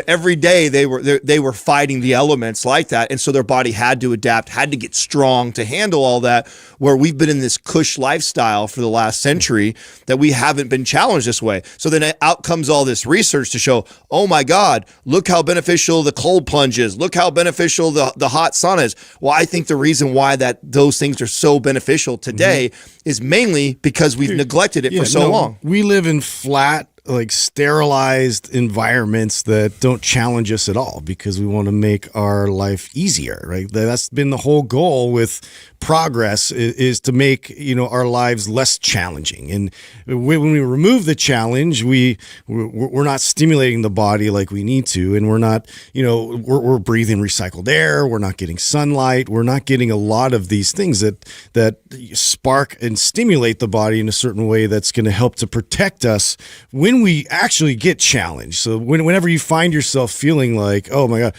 Every day they were fighting the elements like that, and so their body had to adapt, had to get strong to handle all that, where we've been in this cush lifestyle for the last century that we haven't been challenged this way. So then out comes all this research to show, oh my God, look how beneficial the cold plunge is. Look how beneficial the hot sauna is. Well, I think the reason why those things are so beneficial today is mainly because we've neglected it for so long.
We live in flat, like sterilized environments that don't challenge us at all because we want to make our life easier, right? That's been the whole goal with progress, is to make our lives less challenging. And when we remove the challenge, we're not stimulating the body like we need to, and we're not we're breathing recycled air, we're not getting sunlight, we're not getting a lot of these things that spark and stimulate the body in a certain way that's going to help to protect us when we actually get challenged. So whenever you find yourself feeling like, oh my God,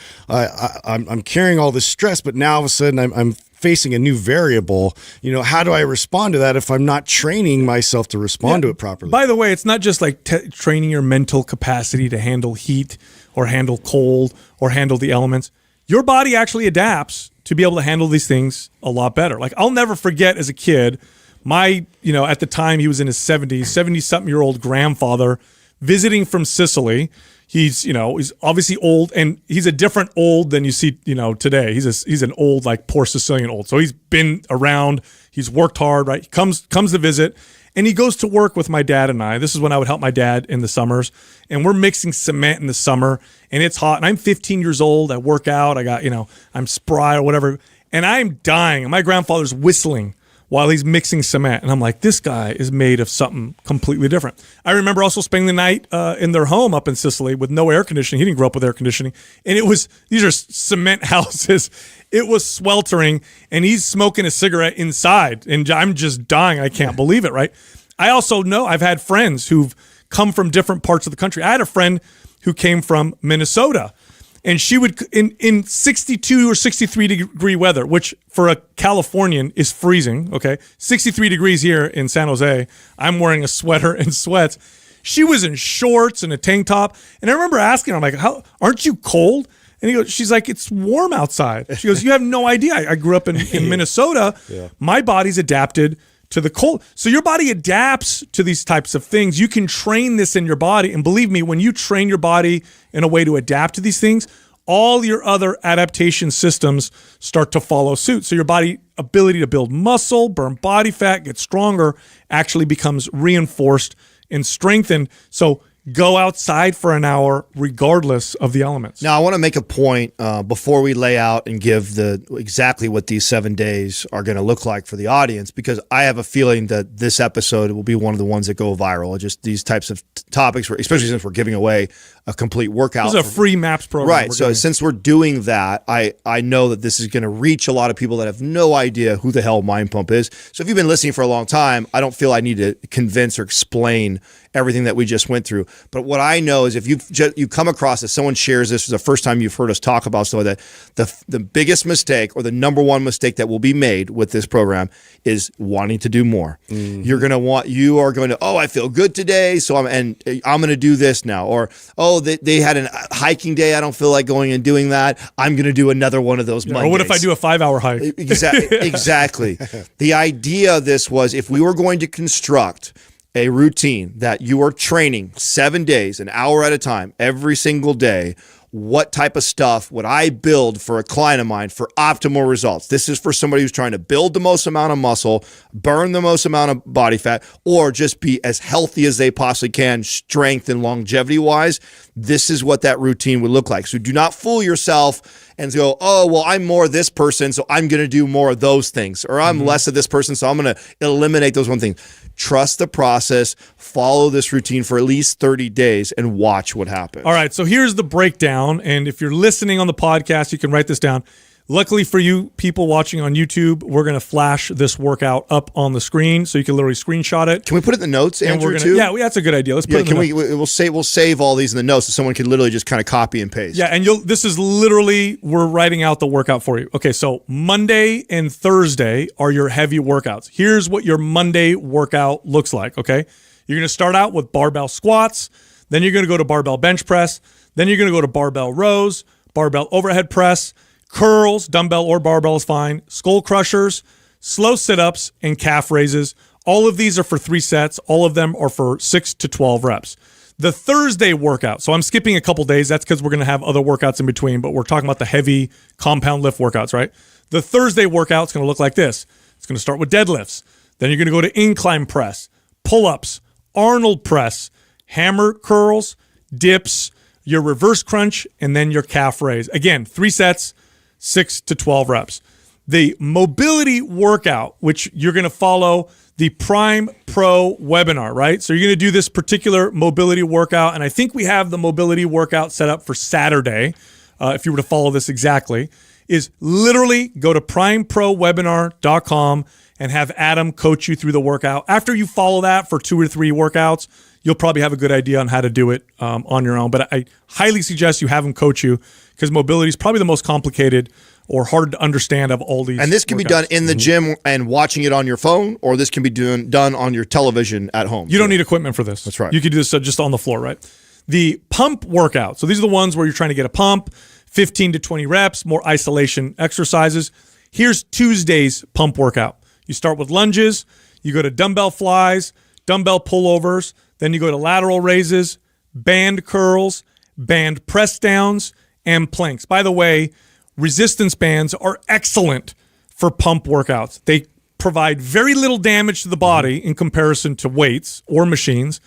I'm carrying all this stress, but now all of a sudden I'm facing a new variable, how do I respond to that if I'm not training myself to respond to it properly?
By the way, it's not just like training your mental capacity to handle heat or handle cold or handle the elements. Your body actually adapts to be able to handle these things a lot better. Like, I'll never forget as a kid, at the time he was in his 70-something-year-old grandfather visiting from Sicily. He's obviously old, and he's a different old than you see, today. He's an old, like, poor Sicilian old. So he's been around, he's worked hard, right? He comes to visit, and he goes to work with my dad and I. This is when I would help my dad in the summers, and we're mixing cement in the summer, and it's hot, and I'm 15 years old. I work out, I'm spry or whatever, and I'm dying, and my grandfather's whistling while he's mixing cement. And I'm like, this guy is made of something completely different. I remember also spending the night in their home up in Sicily with no air conditioning. He didn't grow up with air conditioning. And these are cement houses. It was sweltering, and he's smoking a cigarette inside. And I'm just dying. I can't believe it, right? I also know I've had friends who've come from different parts of the country. I had a friend who came from Minnesota, and she would, in 62 or 63 degree weather, which for a Californian is freezing, okay? 63 degrees here in San Jose. I'm wearing a sweater and sweats. She was in shorts and a tank top. And I remember asking her, I'm like, aren't you cold? And she's like, it's warm outside. She goes, you have no idea. I grew up in Minnesota. Yeah. My body's adapted to the cold. So your body adapts to these types of things. You can train this in your body. And believe me, when you train your body in a way to adapt to these things, all your other adaptation systems start to follow suit. So your body ability to build muscle, burn body fat, get stronger actually becomes reinforced and strengthened. So go outside for an hour regardless of the elements.
Now, I want to make a point before we lay out and give exactly what these 7 days are going to look like for the audience, because I have a feeling that this episode will be one of the ones that go viral. Just these types of topics, especially since we're giving away a complete workout.
This is a free MAPS program.
Right. So since we're doing that, I know that this is going to reach a lot of people that have no idea who the hell Mind Pump is. So if you've been listening for a long time, I don't feel I need to convince or explain everything that we just went through. But what I know is if you come across this, someone shares this for the first time you've heard us talk about stuff like that, the biggest mistake or the number one mistake that will be made with this program is wanting to do more. You are going to, oh, I feel good today, so I'm going to do this now. Or, oh, they had a hiking day, I don't feel like going and doing that, I'm going to do another one of those Mondays.
Or what if I do a 5-hour hike?
Exactly. The idea of this was if we were going to construct a routine that you are training 7 days, an hour at a time, every single day, what type of stuff would I build for a client of mine for optimal results? This is for somebody who's trying to build the most amount of muscle, burn the most amount of body fat, or just be as healthy as they possibly can, strength and longevity wise. This is what that routine would look like. So do not fool yourself and go, oh, well, I'm more this person, so I'm going to do more of those things. Or I'm less of this person, so I'm going to eliminate those one things. Trust the process, follow this routine for at least 30 days, and watch what happens.
All right, so here's the breakdown. And if you're listening on the podcast, you can write this down. Luckily for you people watching on YouTube, we're going to flash this workout up on the screen so you can literally screenshot it.
Can we put it in the notes, Andrew, too?
Yeah, that's a good idea. Let's put it in the notes.
We'll save all these in the notes so someone can literally just kind of copy and paste.
Yeah, and this is literally, we're writing out the workout for you. Okay, so Monday and Thursday are your heavy workouts. Here's what your Monday workout looks like, okay? You're going to start out with barbell squats, then you're going to go to barbell bench press, then you're going to go to barbell rows, barbell overhead press, curls, dumbbell or barbell is fine, skull crushers, slow sit-ups, and calf raises. All of these are for 3 sets. All of them are for 6 to 12 reps. The Thursday workout, so I'm skipping a couple days. That's because we're going to have other workouts in between, but we're talking about the heavy compound lift workouts, right? The Thursday workout is going to look like this. It's going to start with deadlifts. Then you're going to go to incline press, pull-ups, Arnold press, hammer curls, dips, your reverse crunch, and then your calf raise. Again, 3 sets, 6 to 12 reps. The mobility workout, which you're going to follow the Prime Pro webinar, right? So you're going to do this particular mobility workout, and I think we have the mobility workout set up for Saturday, if you were to follow this exactly, is literally go to primeprowebinar.com and have Adam coach you through the workout. After you follow that for 2 or 3 workouts, you'll probably have a good idea on how to do it on your own. But I highly suggest you have him coach you because mobility is probably the most complicated or hard to understand of all these.
And this can be done in the gym and watching it on your phone, or this can be done on your television at home.
You don't need equipment for this.
That's right.
You could do this just on the floor, right? The pump workout. So these are the ones where you're trying to get a pump, 15 to 20 reps, more isolation exercises. Here's Tuesday's pump workout. You start with lunges, you go to dumbbell flies, dumbbell pullovers, then you go to lateral raises, band curls, band press downs, and planks. By the way, resistance bands are excellent for pump workouts. They provide very little damage to the body in comparison to weights or machines,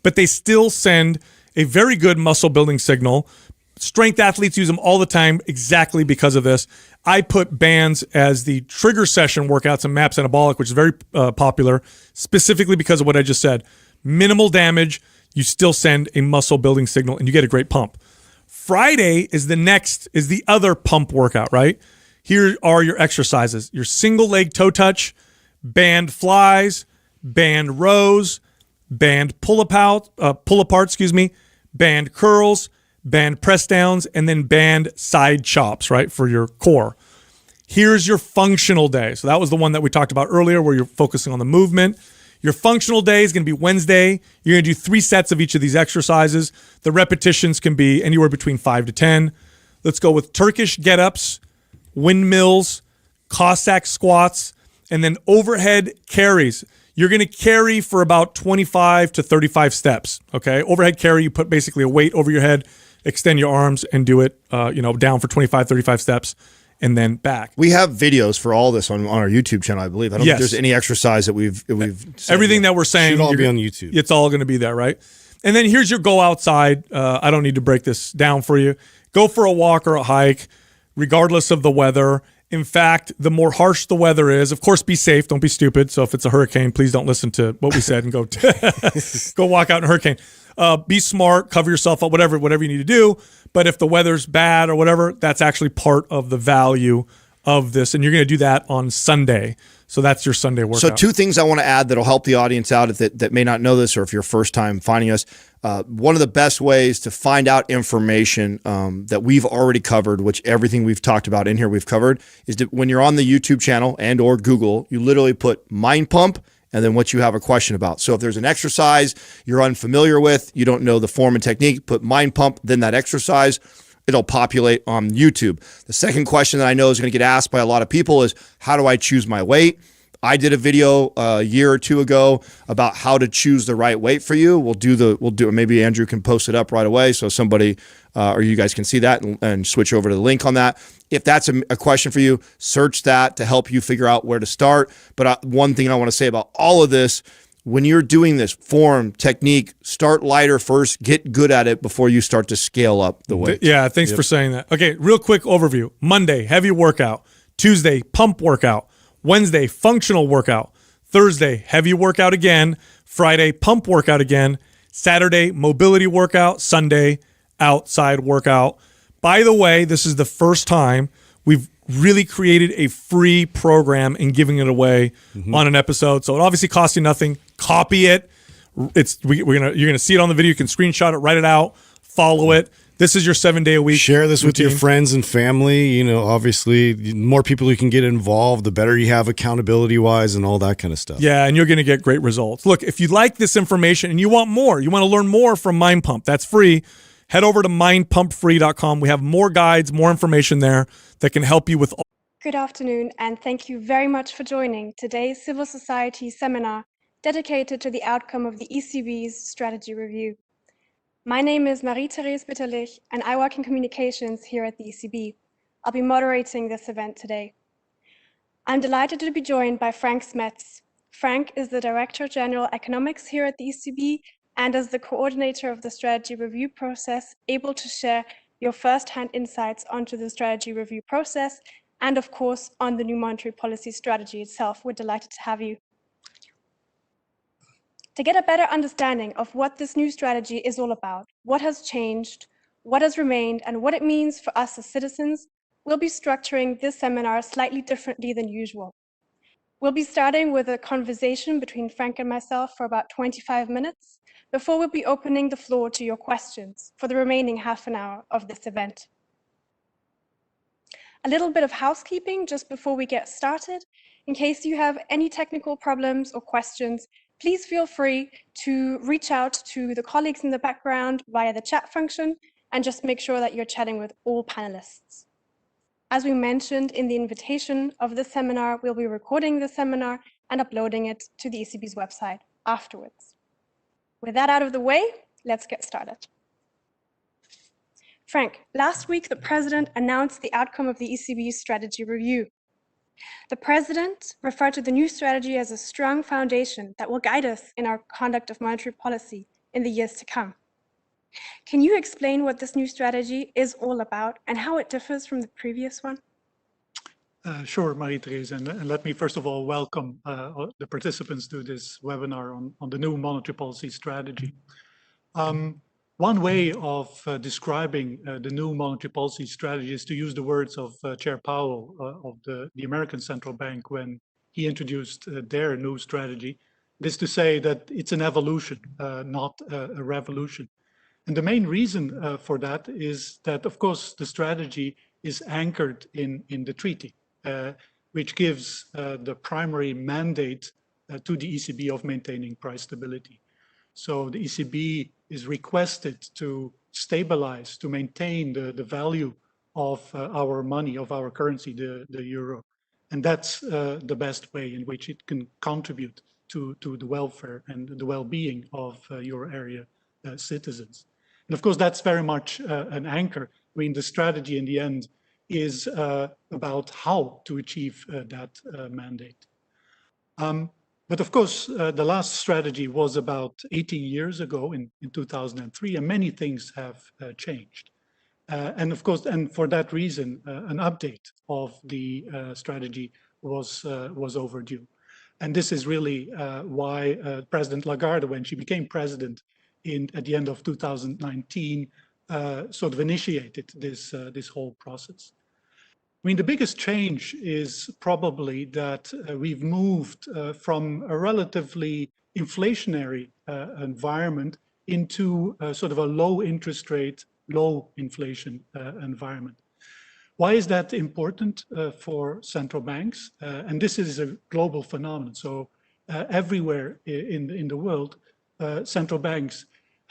but they still send a very good muscle building signal. Strength athletes use them all the time exactly because of this. I put bands as the trigger session workouts in MAPS Anabolic, which is very popular, specifically because of what I just said. Minimal damage, you still send a muscle building signal, and you get a great pump. Friday is the other pump workout, right? Here are your exercises. Your single leg toe touch, band flies, band rows, band pull apart, band curls, band press downs, and then band side chops, right, for your core. Here's your functional day. So that was the one that we talked about earlier where you're focusing on the movement. Your functional day is going to be Wednesday. You're going to do 3 sets of each of these exercises. The repetitions can be anywhere between 5 to 10. Let's go with Turkish get-ups, windmills, Cossack squats, And then overhead carries. You're going to carry for about 25 to 35 steps. Okay. Overhead carry, you put basically a weight over your head, extend your arms and do it, down for 25, 35 steps and then back.
We have videos for all this on our YouTube channel, I believe. I don't think there's any exercise that we've said
everything
yet.
that we're saying
Should all be on YouTube.
It's all going to be there, right? And then here's your go outside. I don't need to break this down for you. Go for a walk or a hike, regardless of the weather. In fact, the more harsh the weather is, of course, be safe. Don't be stupid. So if it's a hurricane, please don't listen to what we said and go go walk out in a hurricane. Be smart, cover yourself up, whatever you need to do. But if the weather's bad or whatever, that's actually part of the value of this. And you're going to do that on Sunday. So that's your Sunday workout.
So 2 things I want to add that'll help the audience out that may not know this, or if you're first time finding us. One of the best ways to find out information that we've already covered, which everything we've talked about in here we've covered, is that when you're on the YouTube channel and or Google, you literally put Mind Pump and then what you have a question about. So if there's an exercise you're unfamiliar with, you don't know the form and technique, put Mind Pump, then that exercise, it'll populate on YouTube. The second question that I know is going to get asked by a lot of people is, how do I choose my weight? I did a video a year or 2 ago about how to choose the right weight for you. We'll do maybe Andrew can post it up right away so somebody or you guys can see that and switch over to the link on that. If that's a question for you, search that to help you figure out where to start. But one thing I want to say about all of this, when you're doing this form, technique, start lighter first, get good at it before you start to scale up the weight.
Yeah, thanks for saying that. Okay, real quick overview. Monday, heavy workout. Tuesday, pump workout. Wednesday, functional workout. Thursday, heavy workout again. Friday, pump workout again. Saturday, mobility workout. Sunday, outside workout. By the way, this is the first time we've really created a free program and giving it away on an episode. So it obviously costs you nothing. Copy it. You're gonna see it on the video. You can screenshot it, write it out, follow it. This is your 7-day-a-week.
Share this
routine.
with your friends and family. Obviously, the more people you can get involved, the better you have accountability-wise and all that kind of stuff.
Yeah, and you're going to get great results. Look, if you like this information and you want more, you want to learn more from Mind Pump, that's free. Head over to mindpumpfree.com. We have more guides, more information there that can help you with all.
Good afternoon, and thank you very much for joining today's Civil Society seminar dedicated to the outcome of the ECB's strategy review. My name is Marie-Therese Bitterlich, and I work in communications here at the ECB. I'll be moderating this event today. I'm delighted to be joined by Frank Smets. Frank is the Director General Economics here at the ECB and as the coordinator of the strategy review process, able to share your first-hand insights onto the strategy review process and, of course, on the new monetary policy strategy itself. We're delighted to have you. To get a better understanding of what this new strategy is all about, what has changed, what has remained, and what it means for us as citizens, we'll be structuring this seminar slightly differently than usual. We'll be starting with a conversation between Frank and myself for about 25 minutes, before we'll be opening the floor to your questions for the remaining half an hour of this event. A little bit of housekeeping just before we get started. In case you have any technical problems or questions, please feel free to reach out to the colleagues in the background via the chat function and just make sure that you're chatting with all panelists. As we mentioned in the invitation of this seminar, we'll be recording the seminar and uploading it to the ECB's website afterwards. With that out of the way, let's get started. Frank, last week the President announced the outcome of the ECB's strategy review. The President referred to the new strategy as a strong foundation that will guide us in our conduct of monetary policy in the years to come. Can you explain what this new strategy is all about and how it differs from the previous one?
Sure, Marie-Therese, and let me first of all welcome the participants to this webinar on the new monetary policy strategy. One way of describing the new monetary policy strategy is to use the words of Chair Powell of the American Central Bank when he introduced their new strategy. It is to say that it's an evolution, not a revolution. And the main reason for that is that, of course, the strategy is anchored in the treaty, which gives the primary mandate to the ECB of maintaining price stability. So the ECB is requested to stabilize, to maintain the value of our money, of our currency, the euro. And that's the best way in which it can contribute to the welfare and the well-being of your area citizens. And of course, that's very much an anchor. I mean, the strategy in the end is about how to achieve that mandate. But of course, the last strategy was about 18 years ago in 2003, and many things have changed. And of course, and for that reason, an update of the strategy was overdue. And this is really why President Lagarde, when she became president at the end of 2019, sort of initiated this whole process. I mean, the biggest change is probably that we've moved from a relatively inflationary environment into sort of a low interest rate, low inflation environment. Why is that important for central banks? And this is a global phenomenon. So everywhere in the world, central banks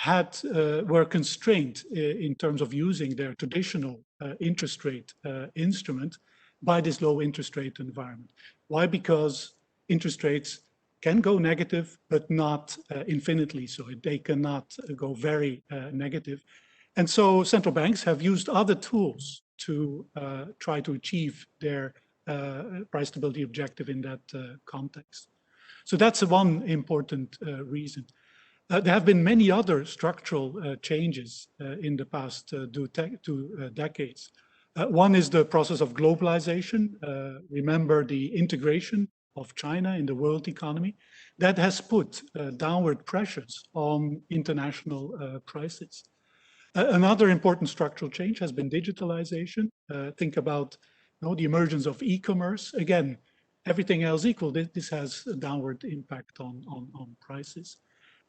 were constrained in terms of using their traditional interest rate instrument by this low interest rate environment. Why? Because interest rates can go negative, but not infinitely so. They cannot go very negative. And so central banks have used other tools to try to achieve their price stability objective in that context. So that's one important reason. There have been many other structural changes in the past two decades. One is the process of globalization. Remember the integration of China in the world economy. That has put downward pressures on international prices. Another important structural change has been digitalization. Think about the emergence of e-commerce. Again, everything else equal, this has a downward impact on prices.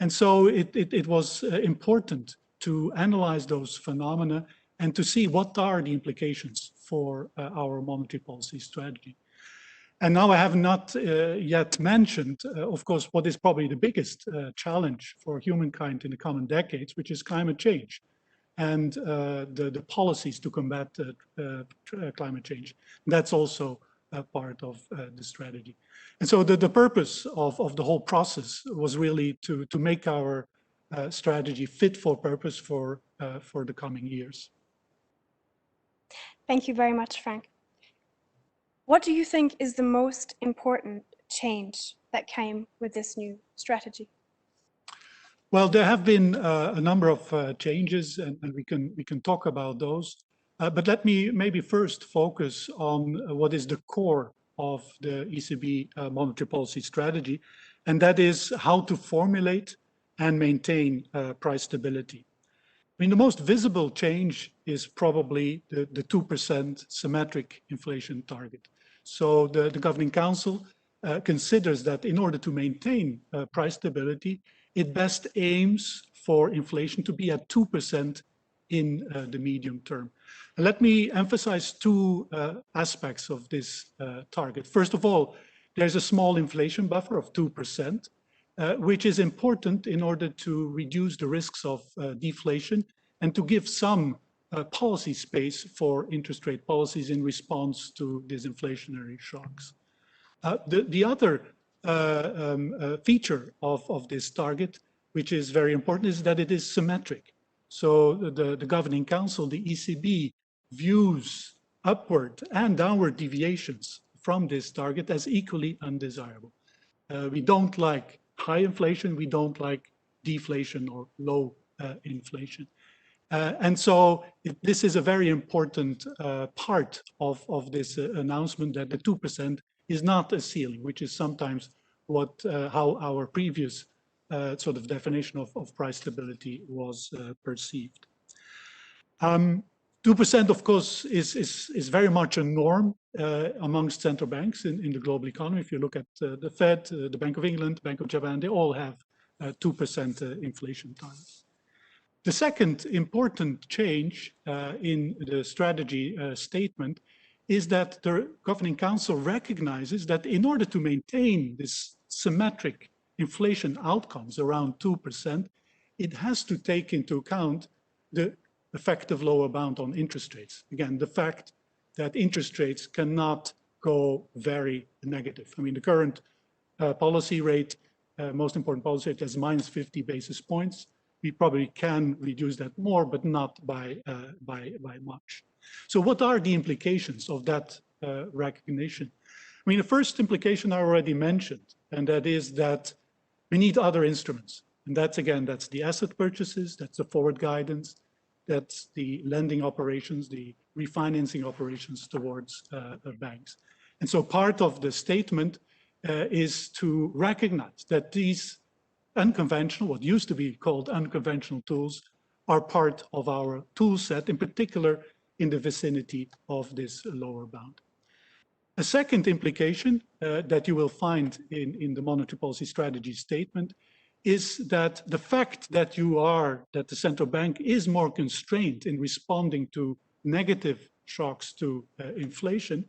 And so it was important to analyze those phenomena and to see what are the implications for our monetary policy strategy. And now I have not yet mentioned, of course, what is probably the biggest challenge for humankind in the coming decades, which is climate change and the policies to combat climate change. That's also a part of the strategy. And so the purpose of the whole process was really to make our strategy fit for purpose for the coming years.
Thank you very much, Frank. What do you think is the most important change that came with this new strategy?
Well, there have been a number of changes, and we can talk about those. But let me maybe first focus on what is the core of the ECB monetary policy strategy, and that is how to formulate and maintain price stability. I mean, the most visible change is probably the 2% symmetric inflation target. So the Governing Council considers that in order to maintain price stability, it best aims for inflation to be at 2% in the medium term. And let me emphasize two aspects of this target. First of all, there's a small inflation buffer of 2%, which is important in order to reduce the risks of deflation and to give some policy space for interest rate policies in response to these inflationary shocks. The other feature of this target, which is very important, is that it is symmetric. So the Governing Council, the ECB, views upward and downward deviations from this target as equally undesirable. We don't like high inflation, we don't like deflation or low inflation. And so this is a very important part of this announcement that the 2% is not a ceiling, which is sometimes how our previous sort of definition of price stability was perceived. 2%, of course, is very much a norm amongst central banks in the global economy. If you look at the Fed, the Bank of England, Bank of Japan, they all have 2% inflation targets. The second important change in the strategy statement is that the Governing Council recognizes that in order to maintain this symmetric inflation outcomes around 2%, it has to take into account the effective lower bound on interest rates. Again, the fact that interest rates cannot go very negative. I mean, the current policy rate, most important policy rate, is minus 50 basis points. We probably can reduce that more, but not by much. So what are the implications of that recognition? I mean, the first implication I already mentioned, and that is that we need other instruments. And that's, again, that's the asset purchases, that's the forward guidance, that's the lending operations, the refinancing operations towards banks. And so part of the statement is to recognize that these unconventional, what used to be called unconventional tools, are part of our tool set, in particular in the vicinity of this lower bound. A second implication that you will find in the monetary policy strategy statement is that the fact that that the central bank is more constrained in responding to negative shocks to inflation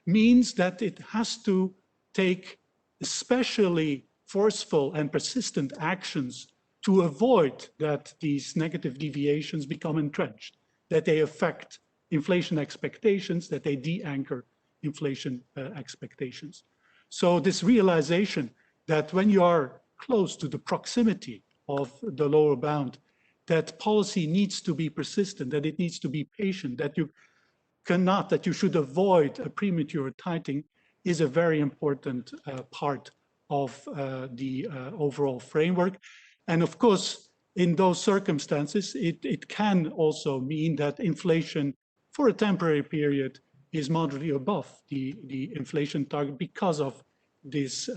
means that it has to take especially forceful and persistent actions to avoid that these negative deviations become entrenched, that they affect inflation expectations, that they de-anchor inflation expectations. So this realization that when you are close to the proximity of the lower bound, that policy needs to be persistent, that it needs to be patient, that you should avoid a premature tightening, is a very important part of the overall framework. And of course, in those circumstances, it can also mean that inflation for a temporary period is moderately above the inflation target because of these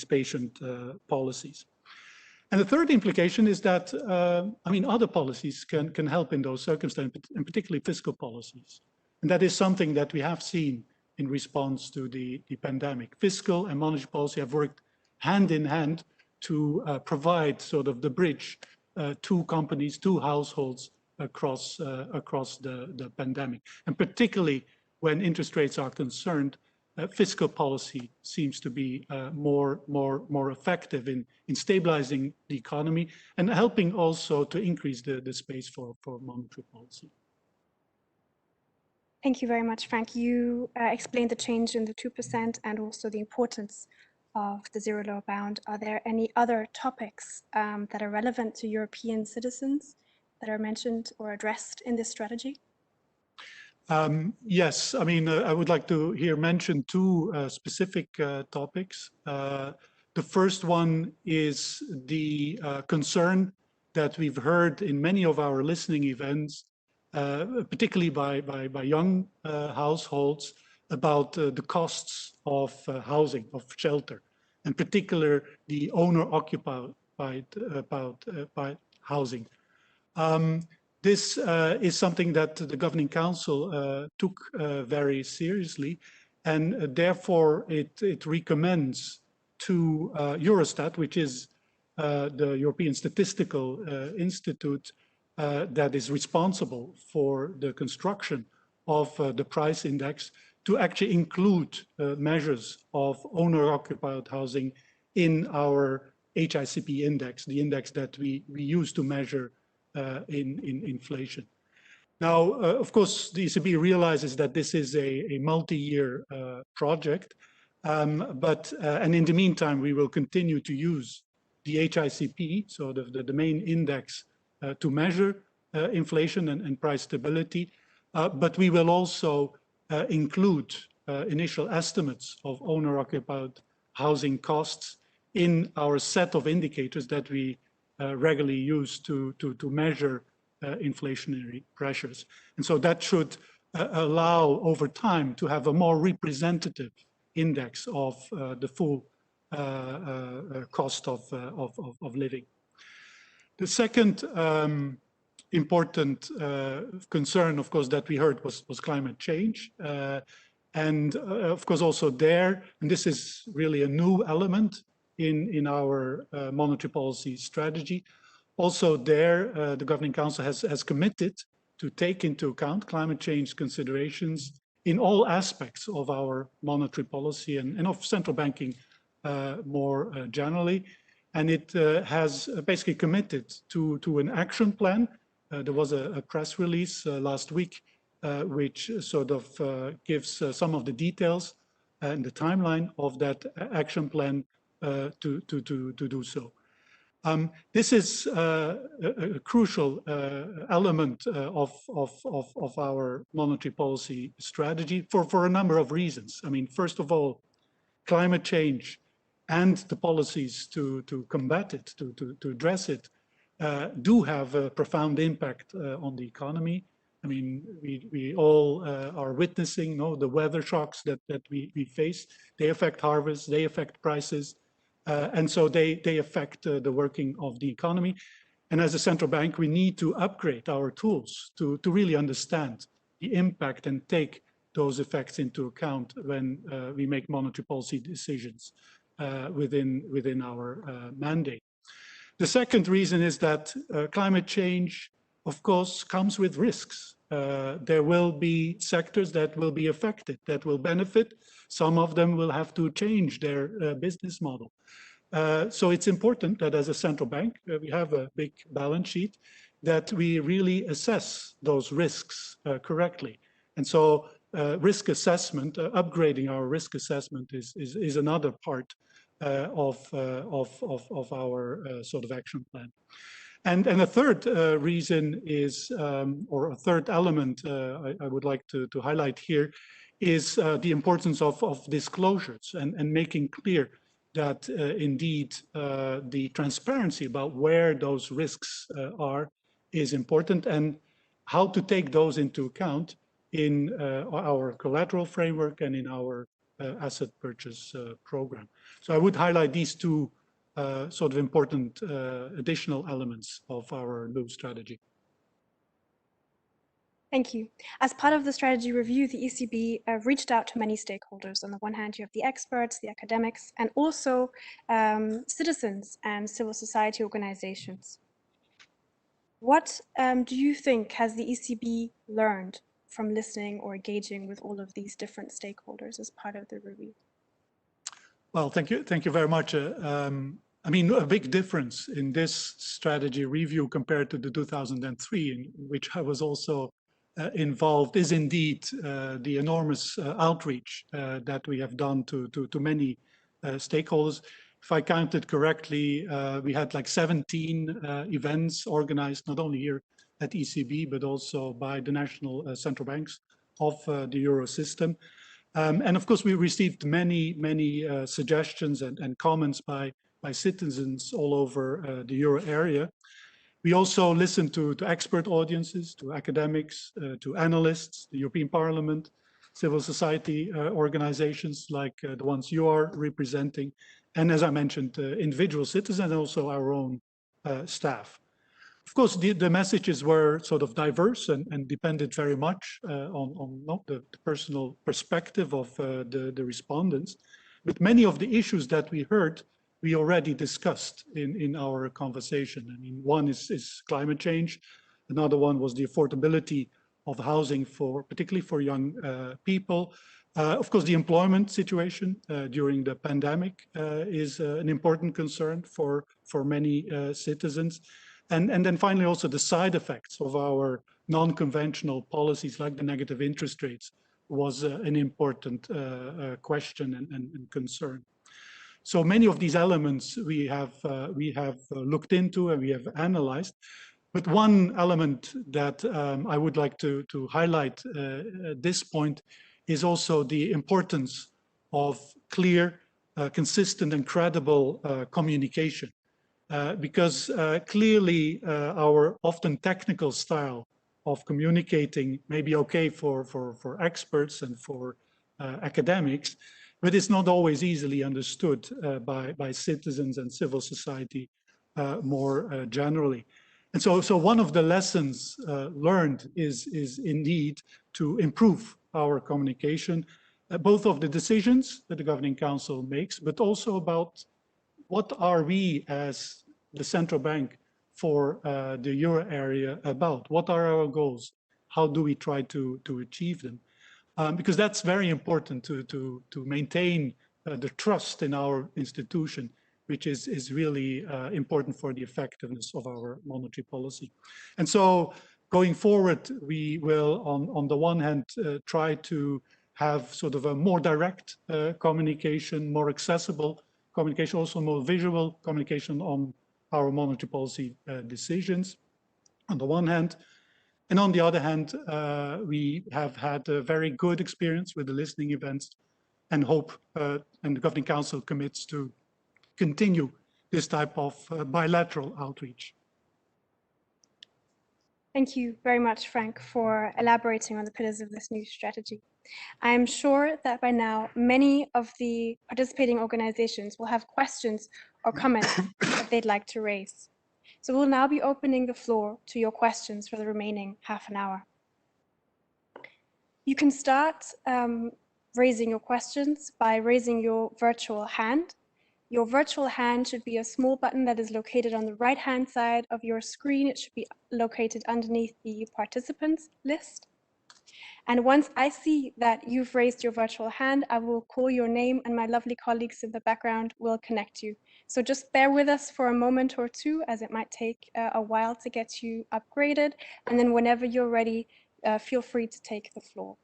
patient policies. And the third implication is that, other policies can help in those circumstances, and particularly fiscal policies. And that is something that we have seen in response to the pandemic. Fiscal and monetary policy have worked hand in hand to provide sort of the bridge to companies, to households across the pandemic. And particularly when interest rates are concerned, fiscal policy seems to be more effective in stabilizing the economy and helping also to increase the space for monetary policy.
Thank you very much, Frank. You explained the change in the 2% and also the importance of the zero lower bound. Are there any other topics that are relevant to European citizens that are mentioned or addressed in this strategy?
Yes, I would like to here mention two specific topics. The first one is the concern that we've heard in many of our listening events, particularly by young households, about the costs of housing, of shelter, in particular the owner-occupied housing. This is something that the Governing Council took very seriously, and therefore it recommends to Eurostat, which is the European Statistical Institute that is responsible for the construction of the price index, to actually include measures of owner-occupied housing in our HICP index, the index that we use to measure in inflation. Now, of course, the ECB realizes that this is a multi-year project, and in the meantime, we will continue to use the HICP, so the main index to measure inflation and price stability, but we will also include initial estimates of owner-occupied housing costs in our set of indicators that we regularly use to measure inflationary pressures. And so that should allow over time to have a more representative index of the full cost of living. The second important concern, of course, that we heard was climate change. And of course, also there, and this is really a new element in our monetary policy strategy. Also there, the Governing Council has committed to take into account climate change considerations in all aspects of our monetary policy and of central banking more generally. And it has basically committed to an action plan. There was a press release last week which sort of gives some of the details and the timeline of that action plan to do so. This is a crucial element of our monetary policy strategy for a number of reasons. I mean, first of all, climate change and the policies to combat it, to address it, do have a profound impact on the economy. I mean, we all are witnessing the weather shocks that we face. They affect harvests, they affect prices, and so they affect the working of the economy. And as a central bank, we need to upgrade our tools to really understand the impact and take those effects into account when we make monetary policy decisions within our mandate. The second reason is that climate change, of course, comes with risks. There will be sectors that will be affected, that will benefit. Some of them will have to change their business model. So it's important that as a central bank, we have a big balance sheet, that we really assess those risks correctly. And so risk assessment, upgrading our risk assessment is another part of our sort of action plan. And a third reason is, or a third element I would like to highlight here, is the importance of disclosures and making clear that indeed the transparency about where those risks are is important, and how to take those into account in our collateral framework and in our asset purchase program. So I would highlight these two sort of important additional elements of our new strategy.
Thank you. As part of the strategy review, the ECB reached out to many stakeholders. On the one hand, you have the experts, the academics, and also citizens and civil society organizations. What do you think has the ECB learned from listening or engaging with all of these different stakeholders as part of the review?
Well, thank you very much. I mean, a big difference in this strategy review compared to the 2003, in which I was also involved, is indeed the enormous outreach that we have done to many stakeholders. If I counted correctly, we had like 17 events organized, not only here at ECB, but also by the national central banks of the Euro system. And of course, we received many suggestions and comments by citizens all over the Euro area. We also listened to expert audiences, to academics, to analysts, the European Parliament, civil society organizations like the ones you are representing, and as I mentioned, individual citizens and also our own staff. Of course, the messages were sort of diverse and depended very much on the personal perspective of the respondents. But many of the issues that we heard, we already discussed in our conversation. I mean, one is climate change. Another one was the affordability of housing particularly for young people. Of course, the employment situation during the pandemic is an important concern for many citizens. And then finally, also the side effects of our non-conventional policies like the negative interest rates was an important question and concern. So many of these elements we have looked into and we have analyzed. But one element that I would like to highlight at this point is also the importance of clear, consistent and credible communication. Because clearly our often technical style of communicating may be okay for experts and for academics, but it's not always easily understood by citizens and civil society more generally. And so one of the lessons learned is indeed to improve our communication, both of the decisions that the Governing Council makes, but also about what are we as the central bank for the Euro area about? What are our goals? How do we try to achieve them? Because that's very important to maintain the trust in our institution, which is really important for the effectiveness of our monetary policy. And so Going forward, we will, on the one hand, try to have sort of a more direct communication, more accessible communication, also more visual communication on our monetary policy decisions, on the one hand. And on the other hand, we have had a very good experience with the listening events and hope, and the Governing Council commits to continue this type of bilateral outreach.
Thank you very much, Frank, for elaborating on the pillars of this new strategy. I am sure that by now, many of the participating organizations will have questions or comments that they'd like to raise. So we'll now be opening the floor to your questions for the remaining half an hour. You can start raising your questions by raising your virtual hand. Your virtual hand should be a small button that is located on the right-hand side of your screen. It should be located underneath the participants list. And once I see that you've raised your virtual hand, I will call your name and my lovely colleagues in the background will connect you. So just bear with us for a moment or two, as it might take a while to get you upgraded. And then whenever you're ready, feel free to take the floor.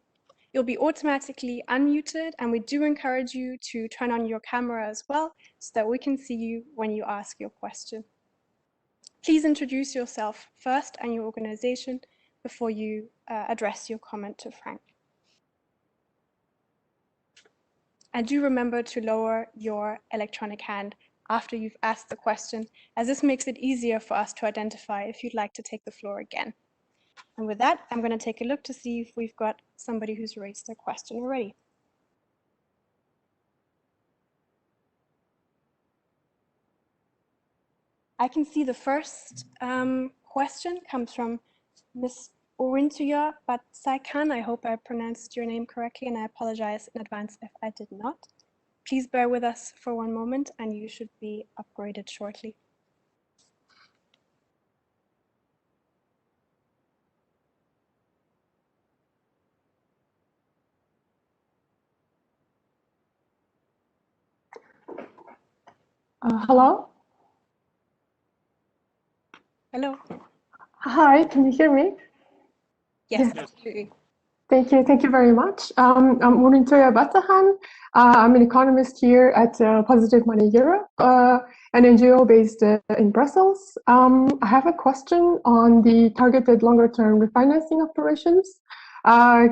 You'll be automatically unmuted, and we do encourage you to turn on your camera as well so that we can see you when you ask your question. Please introduce yourself first and your organization before you address your comment to Frank. And do remember to lower your electronic hand after you've asked the question, as this makes it easier for us to identify if you'd like to take the floor again. And with that, I'm going to take a look to see if we've got somebody who's raised their question already. I can see the first question comes from Ms. Orintuya Batsaikan. I hope I pronounced your name correctly, and I apologize in advance if I did not. Please bear with us for one moment, and you should be upgraded shortly.
Hello?
Hello.
Hi, can you hear me?
Yes,
Yeah.
absolutely.
Thank you very much. I'm Orintuya Batsaikan. I'm an economist here at Positive Money Europe, an NGO based in Brussels. I have a question on the targeted longer-term refinancing operations.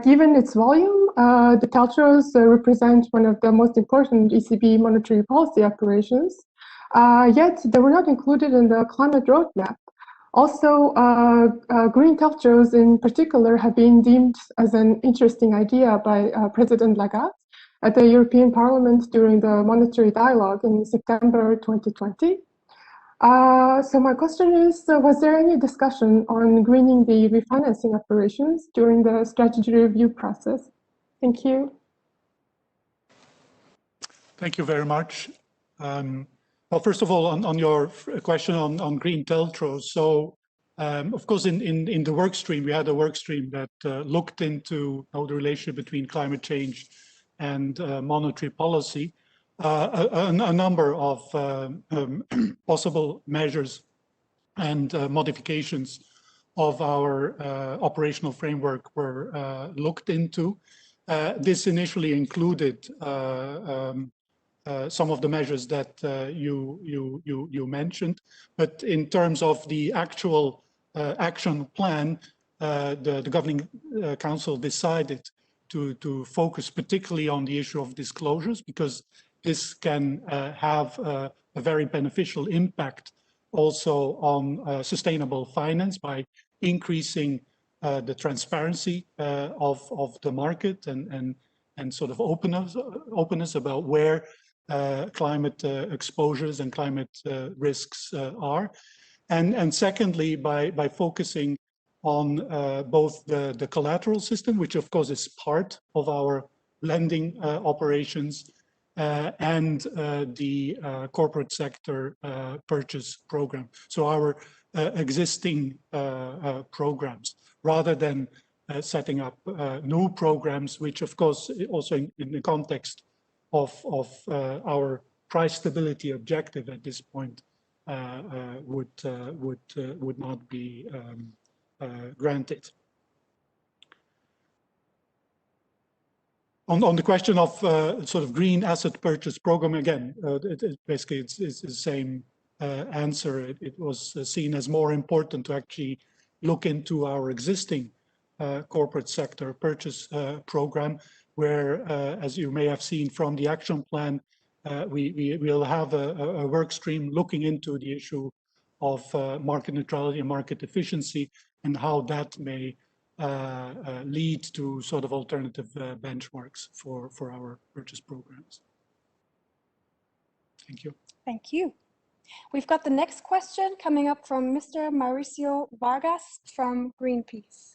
Given its volume, the TLTROs represent one of the most important ECB monetary policy operations, yet they were not included in the climate roadmap. Also, green TLTROs in particular have been deemed as an interesting idea by President Lagarde at the European Parliament during the monetary dialogue in September 2020. So my question is, was there any discussion on greening the refinancing operations during the strategy review process? Thank you.
Thank you very much. Well, first of all, on your question on green TLTROs, so of course, in the work stream, we had a work stream that looked into the relationship between climate change and monetary policy. A number of possible measures and modifications of our operational framework were looked into. This initially included some of the measures that you mentioned, but in terms of the actual action plan, the Governing Council decided to focus particularly on the issue of disclosures, because this can have a very beneficial impact also on sustainable finance by increasing the transparency of the market and sort of openness about where climate exposures and climate risks are. And secondly, by focusing on both the collateral system, which of course is part of our lending operations, and the corporate sector purchase program. So our existing programs, rather than setting up new programs, which of course also in the context of our price stability objective at this point would not be granted. On the question of sort of green asset purchase program, again, basically it's the same answer. It was seen as more important to actually look into our existing corporate sector purchase program, where, as you may have seen from the action plan, we will have a work stream looking into the issue of market neutrality and market efficiency and how that may lead to sort of alternative benchmarks for our purchase programs. Thank you.
Thank you. We've got the next question coming up from Mr. Mauricio Vargas from Greenpeace.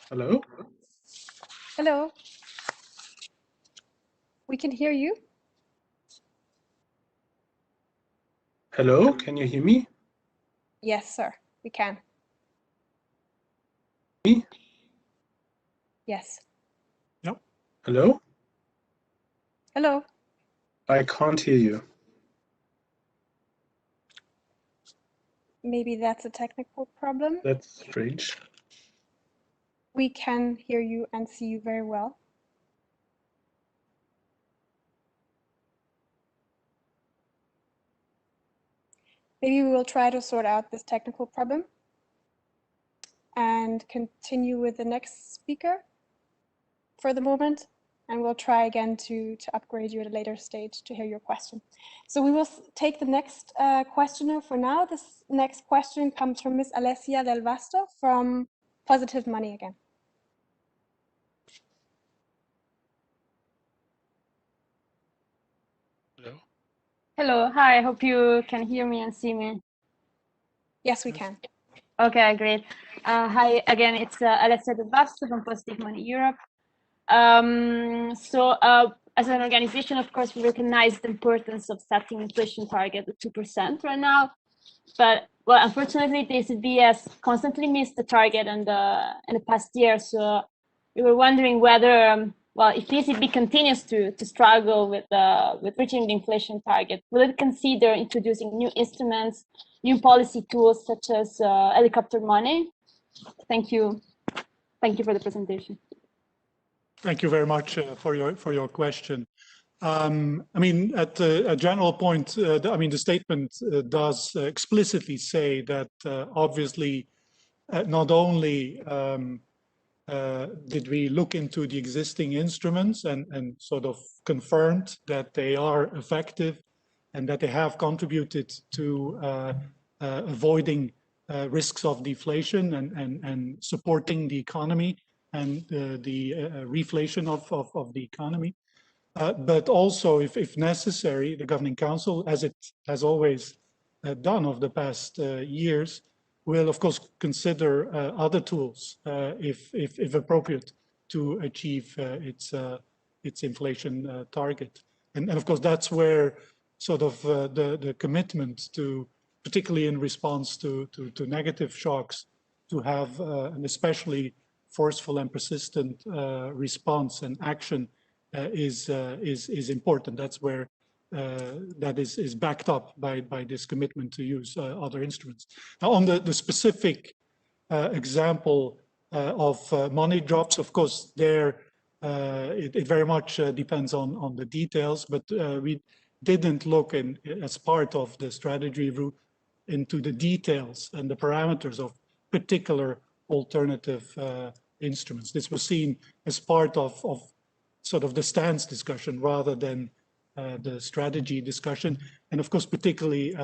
Hello?
Hello. We can hear you.
Hello, can you hear me?
Yes, sir, we can.
Me?
Yes.
Yep.
Hello?
Hello.
I can't hear you.
Maybe that's a technical problem.
That's strange.
We can hear you and see you very well. Maybe we will try to sort out this technical problem and continue with the next speaker for the moment. And we'll try again to upgrade you at a later stage to hear your question. So we will take the next questioner for now. This next question comes from Ms. Alessia Del Vasto from Positive Money again.
Hello?
Hello, hi, I hope you can hear me and see me.
Yes, we can.
Okay, great. Hi, again, it's Alessia Del Vasto from Positive Money Europe. As an organization, of course, we recognize the importance of setting inflation target at 2% right now. But, well, unfortunately, the ECB has constantly missed the target in the past year. So we were wondering whether, well, if the ECB continues to struggle with reaching the inflation target, will it consider introducing new instruments, new policy tools such as helicopter money? Thank you. Thank you for the presentation.
Thank you very much for your question. I mean, at a general point, I mean, the statement does explicitly say that obviously not only did we look into the existing instruments and sort of confirmed that they are effective and that they have contributed to avoiding risks of deflation and supporting the economy and the reflation of the economy. But also, if necessary, the Governing Council, as it has always done over the past years, will of course consider other tools if appropriate to achieve its inflation target. And of course, that's where sort of the commitment to, particularly in response to negative shocks, to have an especially forceful and persistent response and action is important. That's where that is backed up by this commitment to use other instruments. Now, on the specific example of money drops, of course, there it very much depends on the details, but we didn't look in as part of the strategy review into the details and the parameters of particular alternative instruments. This was seen as part of sort of the stance discussion rather than the strategy discussion. And of course, particularly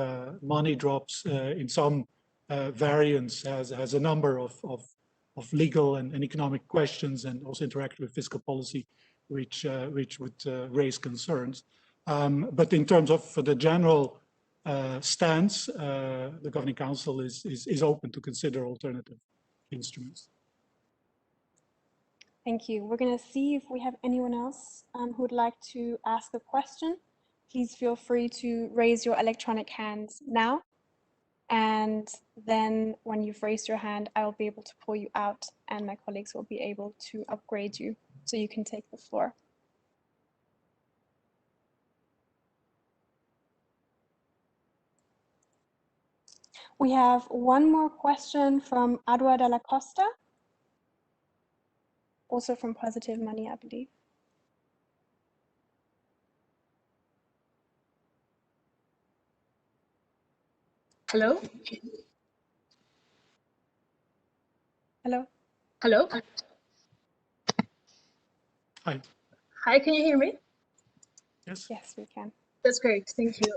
money drops in some variants has a number of legal and economic questions and also interact with fiscal policy, which would raise concerns. But in terms of for the general stance, the Governing Council is open to consider alternative instruments.
Thank you. We're going to see if we have anyone else who would like to ask a question. Please feel free to raise your electronic hands now. And then when you've raised your hand, I will be able to pull you out and my colleagues will be able to upgrade you so you can take the floor. We have one more question from Adua Dalla Costa, also from Positive Money, I believe.
Hello?
Hello?
Hello?
Hi.
Hi, can you hear me?
Yes.
Yes, we can.
That's great, thank you.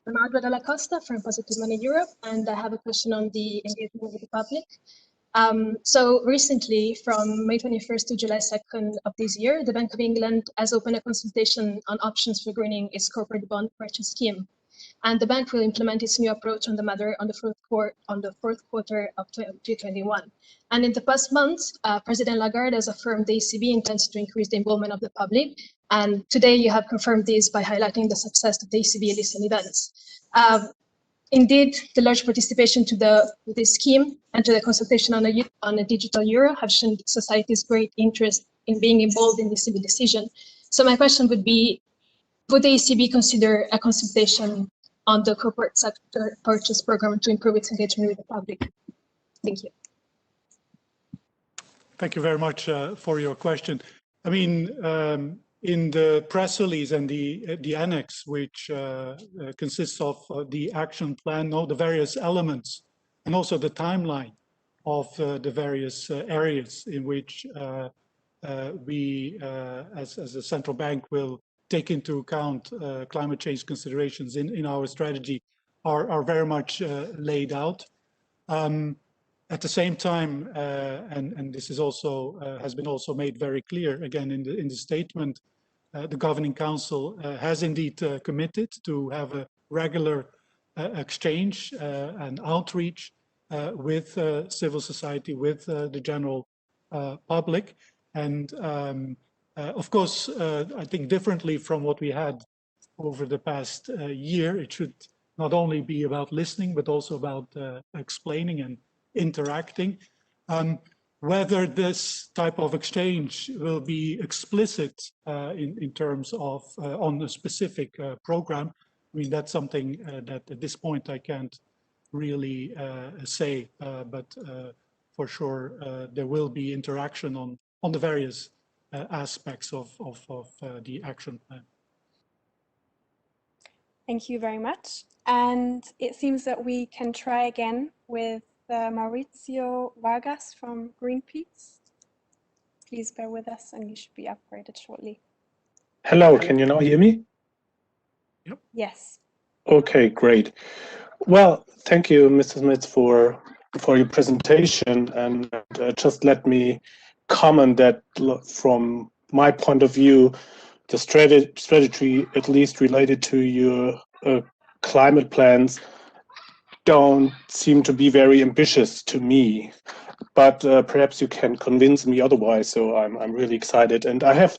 I'm Adua Dalla Costa from Positive Money Europe, and I have a question on the engagement with the public. So recently, from May 21st to July 2nd of this year, the Bank of England has opened a consultation on options for greening its corporate bond purchase scheme. And the bank will implement its new approach on the matter on the fourth quarter of 2021. And in the past month, President Lagarde has affirmed the ECB intends to increase the involvement of the public. And today you have confirmed this by highlighting the success of the ECB listening events. Indeed, the large participation to this scheme and to the consultation on a digital euro have shown society's great interest in being involved in the ECB decision. So my question would be, would the ECB consider a consultation on the corporate sector purchase program to improve its engagement with the public? Thank you.
Thank you very much for your question. I mean, in the press release and the annex, which consists of the action plan, the various elements, and also the timeline of the various areas in which we, as a central bank, will take into account climate change considerations in our strategy are very much laid out. At the same time, and this is also has been also made very clear again in the statement, the Governing Council has indeed committed to have a regular exchange and outreach with civil society, with the general public, and of course, I think differently from what we had over the past year, it should not only be about listening, but also about explaining and interacting. Whether this type of exchange will be explicit in terms of on a specific program, I mean, that's something that at this point I can't really say, but for sure there will be interaction on the various aspects of the action plan.
Thank you very much. And it seems that we can try again with Mauricio Vargas from Greenpeace. Please bear with us and you should be upgraded shortly.
Hello, can you now hear me?
Yep.
Yes.
Okay, great. Well, thank you, Mr. Smith, for your presentation, and just let me comment that from my point of view, the strategy, at least related to your climate plans, don't seem to be very ambitious to me. But perhaps you can convince me otherwise. So I'm really excited, and I have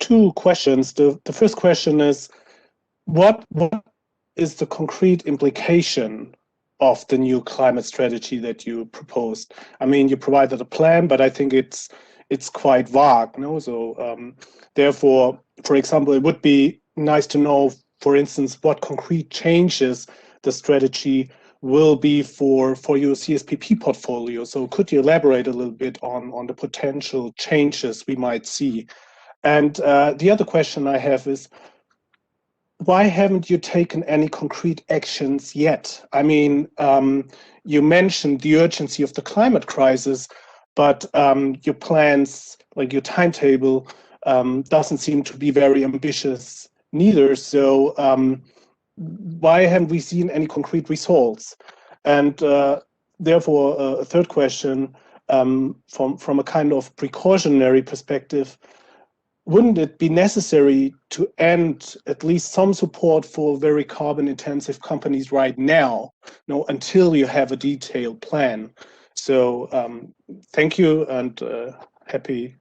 two questions. The first question is, what is the concrete implication of the new climate strategy that you proposed? I mean, you provided a plan, but I think it's quite vague, no? So therefore, for example, it would be nice to know, for instance, what concrete changes the strategy will be for your CSPP portfolio. So could you elaborate a little bit on the potential changes we might see? And the other question I have is, why haven't you taken any concrete actions yet? I mean, you mentioned the urgency of the climate crisis, but your plans, like your timetable, doesn't seem to be very ambitious neither. So why haven't we seen any concrete results? And therefore, a third question, from a kind of precautionary perspective, wouldn't it be necessary to end at least some support for very carbon intensive companies right now, until you have a detailed plan? So thank you, and happy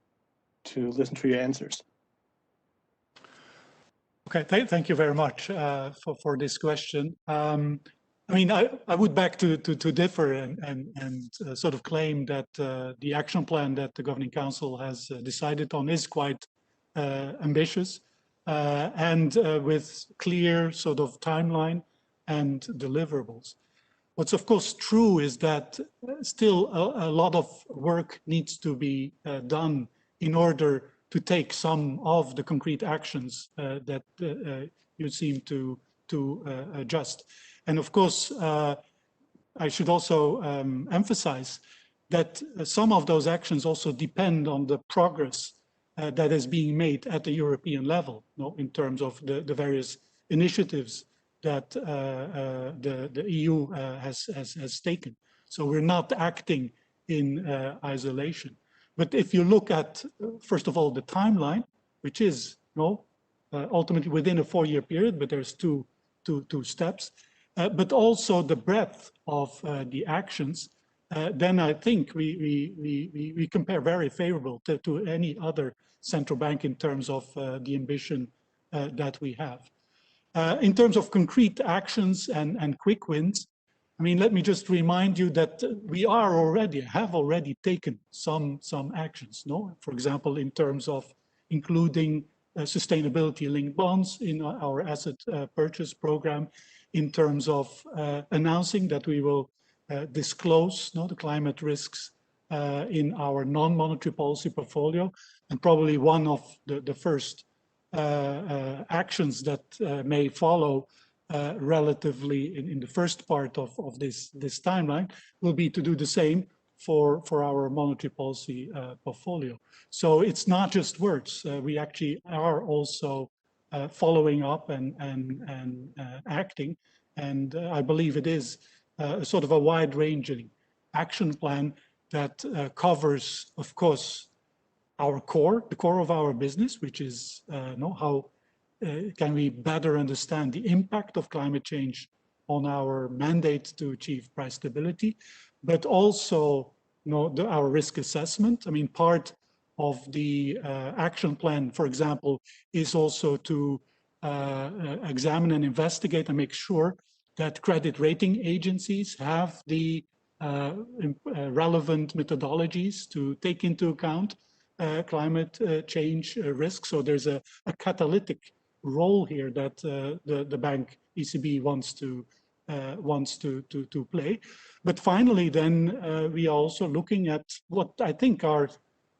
to listen to your answers.
Okay, thank you very much for this question. I mean, I would beg to differ and sort of claim that the action plan that the Governing Council has decided on is quite ambitious and with clear sort of timeline and deliverables. What's of course true is that still a lot of work needs to be done in order to take some of the concrete actions that you seem to adjust. And of course, I should also emphasize that some of those actions also depend on the progress that is being made at the European level, in terms of the various initiatives that the EU has taken. So we're not acting in isolation. But if you look at, first of all, the timeline, which is ultimately within a 4-year period, but there's two steps, but also the breadth of the actions, then I think we compare very favorable to any other central bank in terms of the ambition that we have. In terms of concrete actions and quick wins, I mean, let me just remind you that we have already taken some actions. For example, in terms of including sustainability-linked bonds in our asset purchase program, in terms of announcing that we will disclose the climate risks in our non-monetary policy portfolio, and probably one of the first actions that may follow relatively in the first part of this timeline will be to do the same for our monetary policy portfolio. So it's not just words. We actually are also following up and acting. And I believe it is sort of a wide-ranging action plan that covers, of course, the core of our business, which is how can we better understand the impact of climate change on our mandate to achieve price stability, but also our risk assessment. I mean, part of the action plan, for example, is also to examine and investigate and make sure that credit rating agencies have the relevant methodologies to take into account climate change risks. So there's a catalytic role here that the bank ECB wants to play. But finally, then we are also looking at what I think are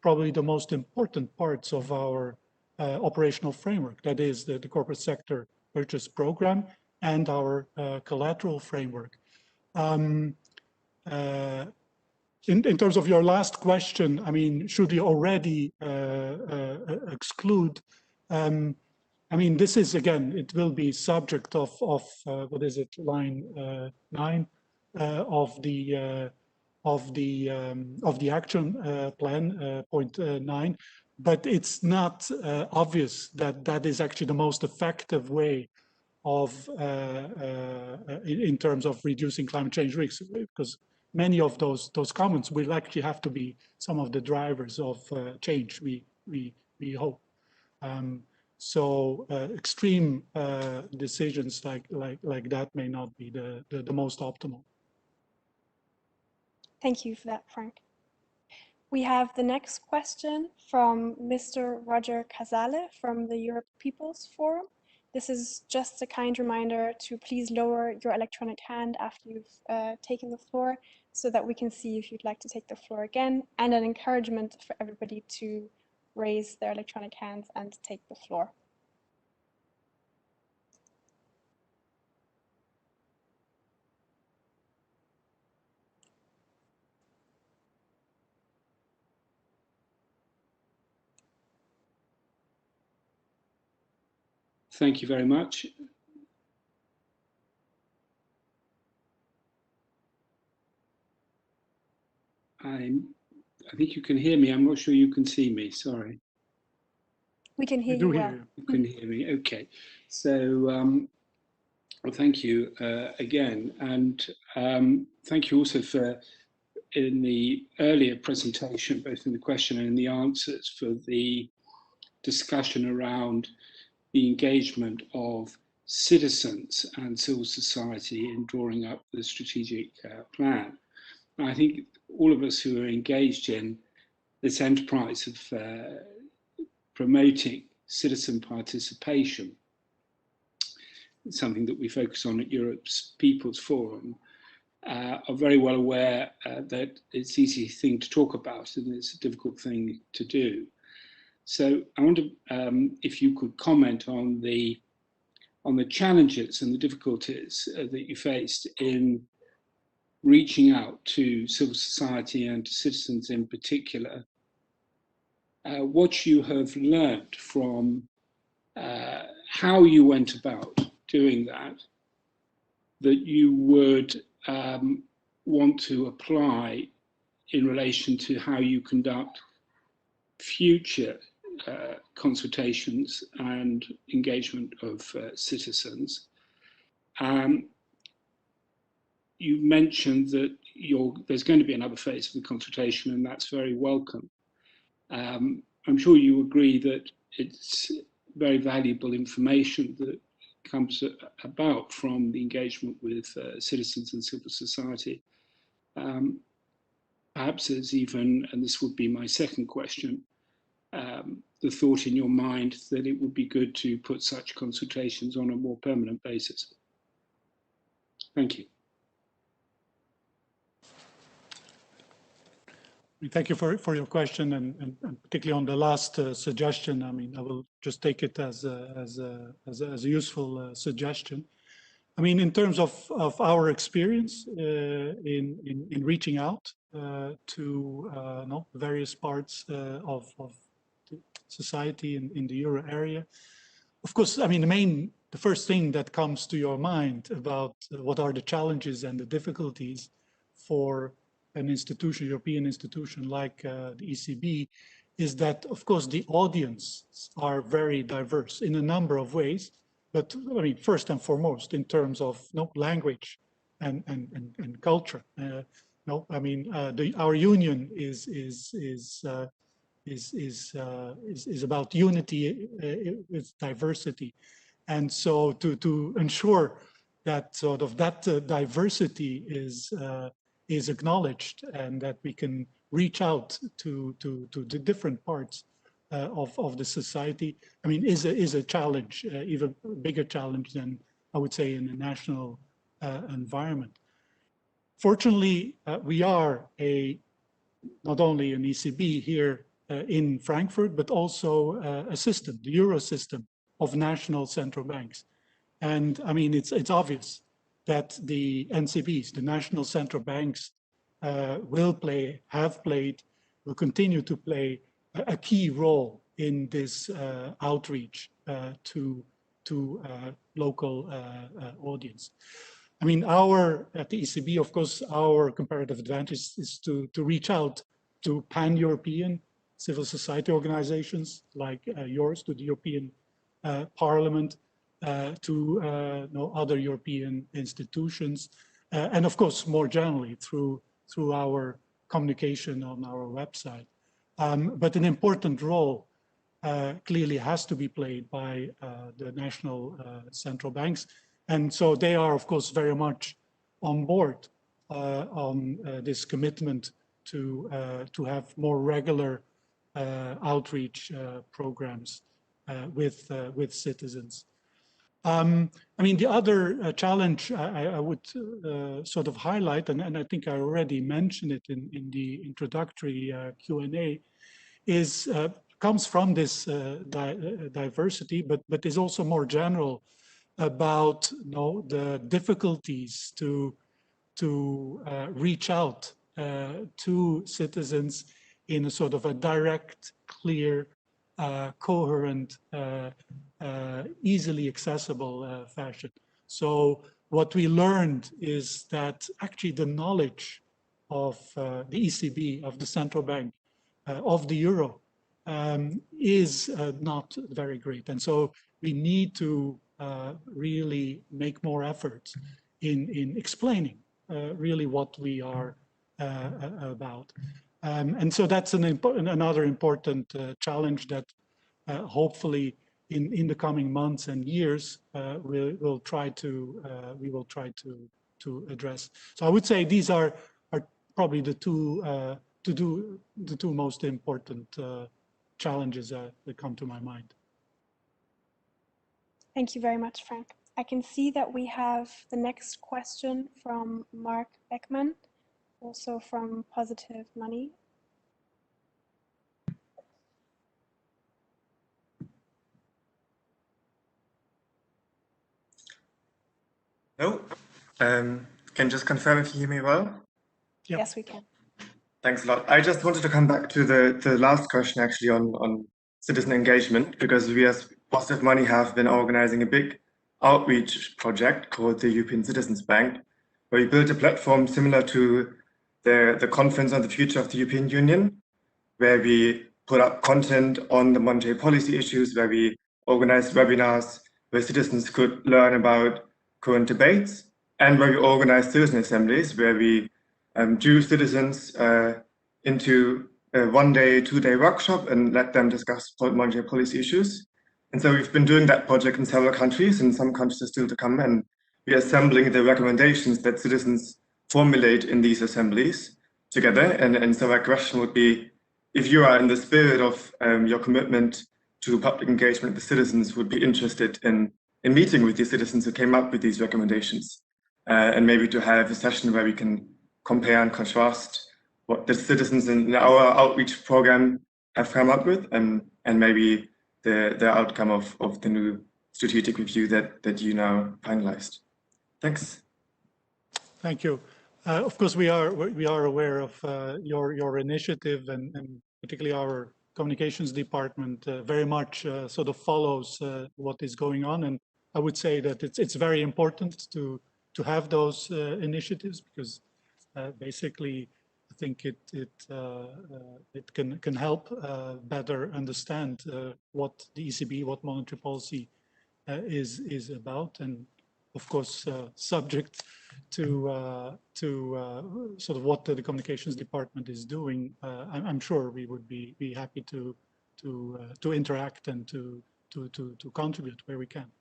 probably the most important parts of our operational framework. That is the corporate sector purchase program and our collateral framework. In terms of your last question, I mean, should we already exclude? I mean, this is, again, it will be subject of what is it, line 9 of the action plan, point 9. But it's not obvious that that is actually the most effective way of in terms of reducing climate change risks, because many of those comments will actually have to be some of the drivers of change, we hope. So extreme decisions like that may not be the most optimal.
Thank you for that, Frank. We have the next question from Mr. Roger Casale from the Europe People's Forum. This is just a kind reminder to please lower your electronic hand after you've taken the floor so that we can see if you'd like to take the floor again, and an encouragement for everybody to raise their electronic hands and take the floor.
Thank you very much. I think you can hear me. I'm not sure you can see me. Sorry.
We can hear you well.
You can hear me. Okay. So well, thank you again, and thank you also for in the earlier presentation, both in the question and in the answers, for the discussion around the engagement of citizens and civil society in drawing up the strategic plan. And I think all of us who are engaged in this enterprise of promoting citizen participation, something that we focus on at Europe's People's Forum, are very well aware that it's an easy thing to talk about and it's a difficult thing to do. So I wonder if you could comment on the challenges and the difficulties that you faced in reaching out to civil society and to citizens in particular, what you have learned from how you went about doing that, that you would want to apply in relation to how you conduct future consultations and engagement of citizens. You mentioned that there's going to be another phase of the consultation, and that's very welcome. I'm sure you agree that it's very valuable information that comes about from the engagement with citizens and civil society. Perhaps there's even, and this would be my second question, the thought in your mind that it would be good to put such consultations on a more permanent basis. Thank you.
Thank you for your question, and particularly on the last suggestion. I mean, I will just take it as a useful suggestion. I mean, in terms of our experience in reaching out to various parts of society in the euro area, of course, I mean, the first thing that comes to your mind about what are the challenges and the difficulties for an institution, European institution like the ECB, is that, of course, the audiences are very diverse in a number of ways. But I mean, first and foremost, in terms of language and culture. I mean, our union is about unity with diversity, and so to ensure that sort of that diversity is acknowledged and that we can reach out to the different parts of the society, I mean, is a challenge, even a bigger challenge than I would say in a national environment. Fortunately, we are not only an ECB here in Frankfurt, but also a system, the Euro system of national central banks. And I mean, it's obvious that the NCBs, the national central banks, will continue to play a key role in this outreach to local audience. I mean, at the ECB, of course, our comparative advantage is to reach out to pan-European civil society organizations like yours, to the European Parliament, to other European institutions, and of course, more generally through our communication on our website. But an important role clearly has to be played by the national central banks. And so they are, of course, very much on board on this commitment to have more regular outreach programs with citizens. I mean, the other challenge I would sort of highlight, and I think I already mentioned it in the introductory Q&A, comes from this diversity, but is also more general about the difficulties to reach out to citizens in a sort of a direct, clear, coherent, easily accessible fashion. So what we learned is that actually the knowledge of the ECB, of the central bank, of the euro, is not very great. And so we need to really make more efforts in explaining really what we are about. And so that's another important challenge that hopefully in the coming months and years we will try to address. So I would say these are probably the two most important challenges that come to my mind.
Thank you very much, Frank. I can see that we have the next question from Mark Beckman, also from Positive Money.
No. Can you just confirm if you hear me well?
Yep. Yes, we can.
Thanks a lot. I just wanted to come back to the last question actually on citizen engagement, because we as Positive Money have been organizing a big outreach project called the European Citizens Bank, where we built a platform similar to the Conference on the Future of the European Union, where we put up content on the monetary policy issues, where we organized webinars where citizens could learn about current debates, and where we organized citizen assemblies, where we drew citizens into a one-day, two-day workshop and let them discuss monetary policy issues. And so we've been doing that project in several countries, and some countries are still to come, and we're assembling the recommendations that citizens formulate in these assemblies together. And so my question would be, if you are in the spirit of your commitment to public engagement, the citizens would be interested in meeting with the citizens who came up with these recommendations, and maybe to have a session where we can compare and contrast what the citizens in our outreach program have come up with, and maybe the outcome of the new strategic review that you now finalized. Thanks.
Thank you. Of course, we are aware of your initiative, and particularly our communications department very much sort of follows what is going on. And I would say that it's very important to have those initiatives, because basically I think it can help better understand what the ECB, what monetary policy is about, and of course subject to sort of what the communications department is doing. I'm sure we would be happy to interact and to contribute where we can.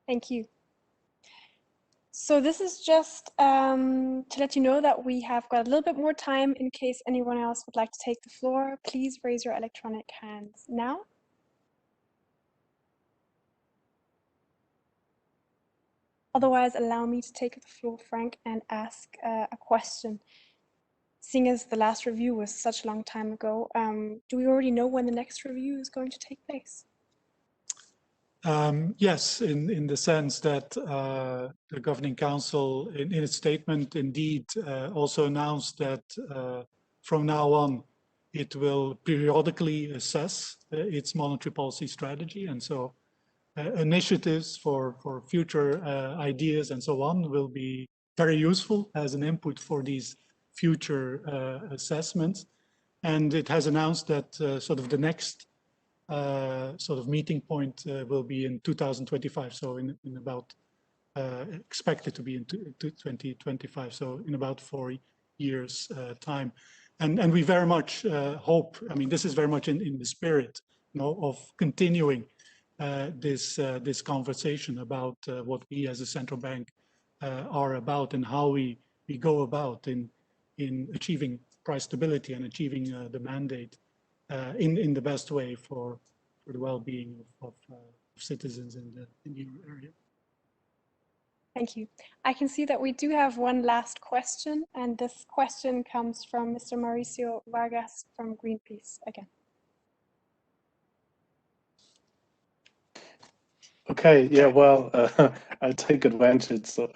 Thank you. So this is just to let you know that we have got a little bit more time in case anyone else would like to take the floor. Please raise your electronic hands now. Otherwise, allow me to take the floor, Frank, and ask a question. Seeing as the last review was such a long time ago, do we already know when the next review is going to take place?
Yes, in the sense that the Governing Council, in its statement, indeed also announced that from now on it will periodically assess its monetary policy strategy, and so initiatives for future ideas and so on will be very useful as an input for these future assessments. And it has announced that sort of the next sort of meeting point will be in 2025, so in about expected to be in 2025, so in about 4 years time. And we very much hope, I mean, this is very much in the spirit, you know, of continuing this conversation about what we as a central bank are about, and how we go about in achieving price stability and achieving the mandate in the best way for the well-being of citizens in the euro area.
Thank you. I can see that we do have one last question, and this question comes from Mr. Mauricio Vargas from Greenpeace again.
Okay, yeah, well, I'll take advantage of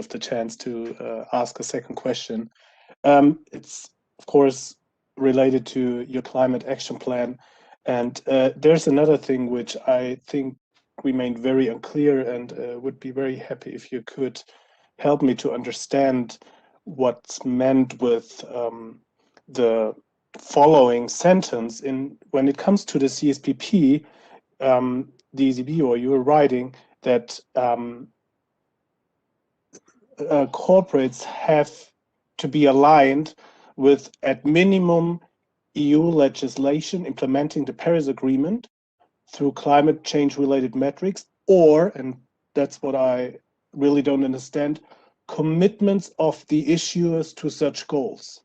the chance to ask a second question. It's, of course, related to your climate action plan. And there's another thing which I think remained very unclear, and would be very happy if you could help me to understand what's meant with the following sentence. When it comes to the CSPP, the ECB, or you were writing that corporates have to be aligned with, at minimum, EU legislation implementing the Paris Agreement through climate change related metrics, or, and that's what I really don't understand, commitments of the issuers to such goals.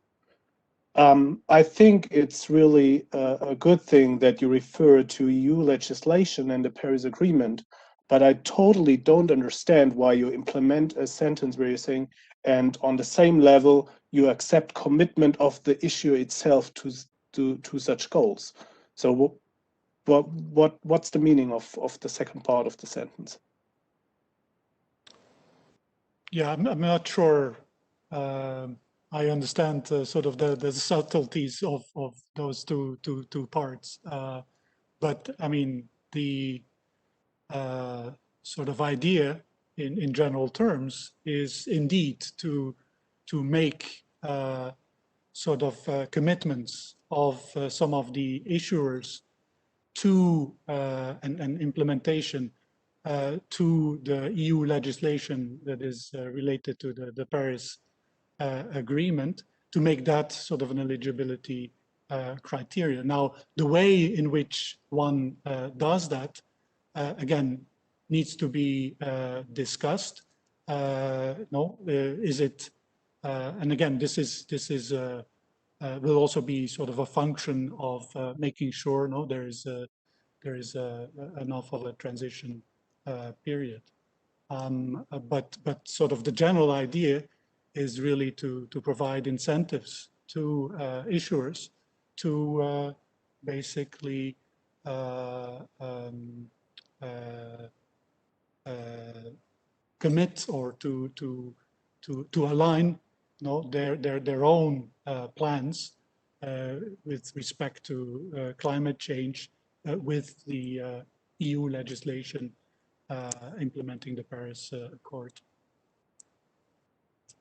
I think it's really a good thing that you refer to EU legislation and the Paris Agreement, but I totally don't understand why you implement a sentence where you're saying, and on the same level, you accept commitment of the issue itself to such goals. So what's the meaning of the second part of the sentence?
Yeah, I'm not sure I understand sort of the subtleties of those two parts. But I mean, the sort of idea in general terms is indeed to make sort of commitments of some of the issuers to and implementation to the EU legislation that is related to the Paris Agreement, to make that sort of an eligibility criteria. Now, the way in which one does that, again, needs to be discussed. Is it? And again, this is will also be sort of a function of making sure there is enough of a transition period. But sort of the general idea is really to provide incentives to issuers to basically commit or to align their own plans with respect to climate change with the EU legislation implementing the Paris Accord.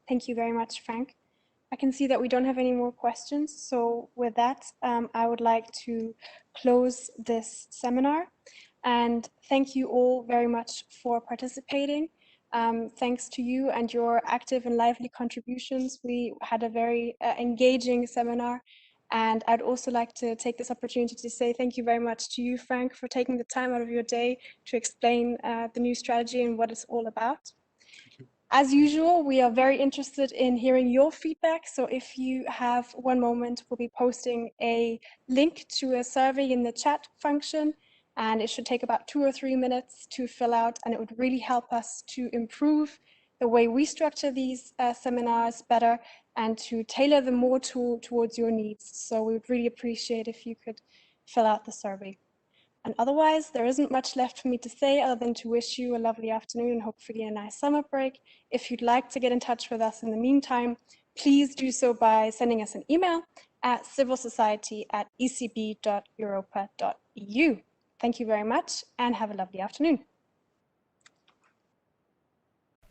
Thank you very much, Frank. I can see that we don't have any more questions. So with that, I would like to close this seminar. And thank you all very much for participating. Thanks to you and your active and lively contributions, we had a very engaging seminar. And I'd also like to take this opportunity to say thank you very much to you, Frank, for taking the time out of your day to explain the new strategy and what it's all about. As usual, we are very interested in hearing your feedback. So if you have one moment, we'll be posting a link to a survey in the chat function, and it should take about 2 or 3 minutes to fill out, and it would really help us to improve the way we structure these seminars better and to tailor them more towards your needs. So we would really appreciate if you could fill out the survey. And otherwise, there isn't much left for me to say other than to wish you a lovely afternoon and hopefully a nice summer break. If you'd like to get in touch with us in the meantime, please do so by sending us an email at civilsociety@ecb.europa.eu. Thank you very much and have a lovely afternoon.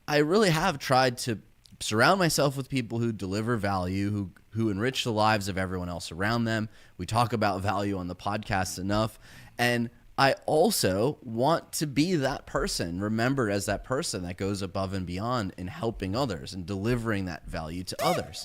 I really have tried to surround myself with people who deliver value, who enrich the lives of everyone else around them. We talk about value on the podcast enough. And I also want to be that person, remembered as that person that goes above and beyond in helping others and delivering that value to others.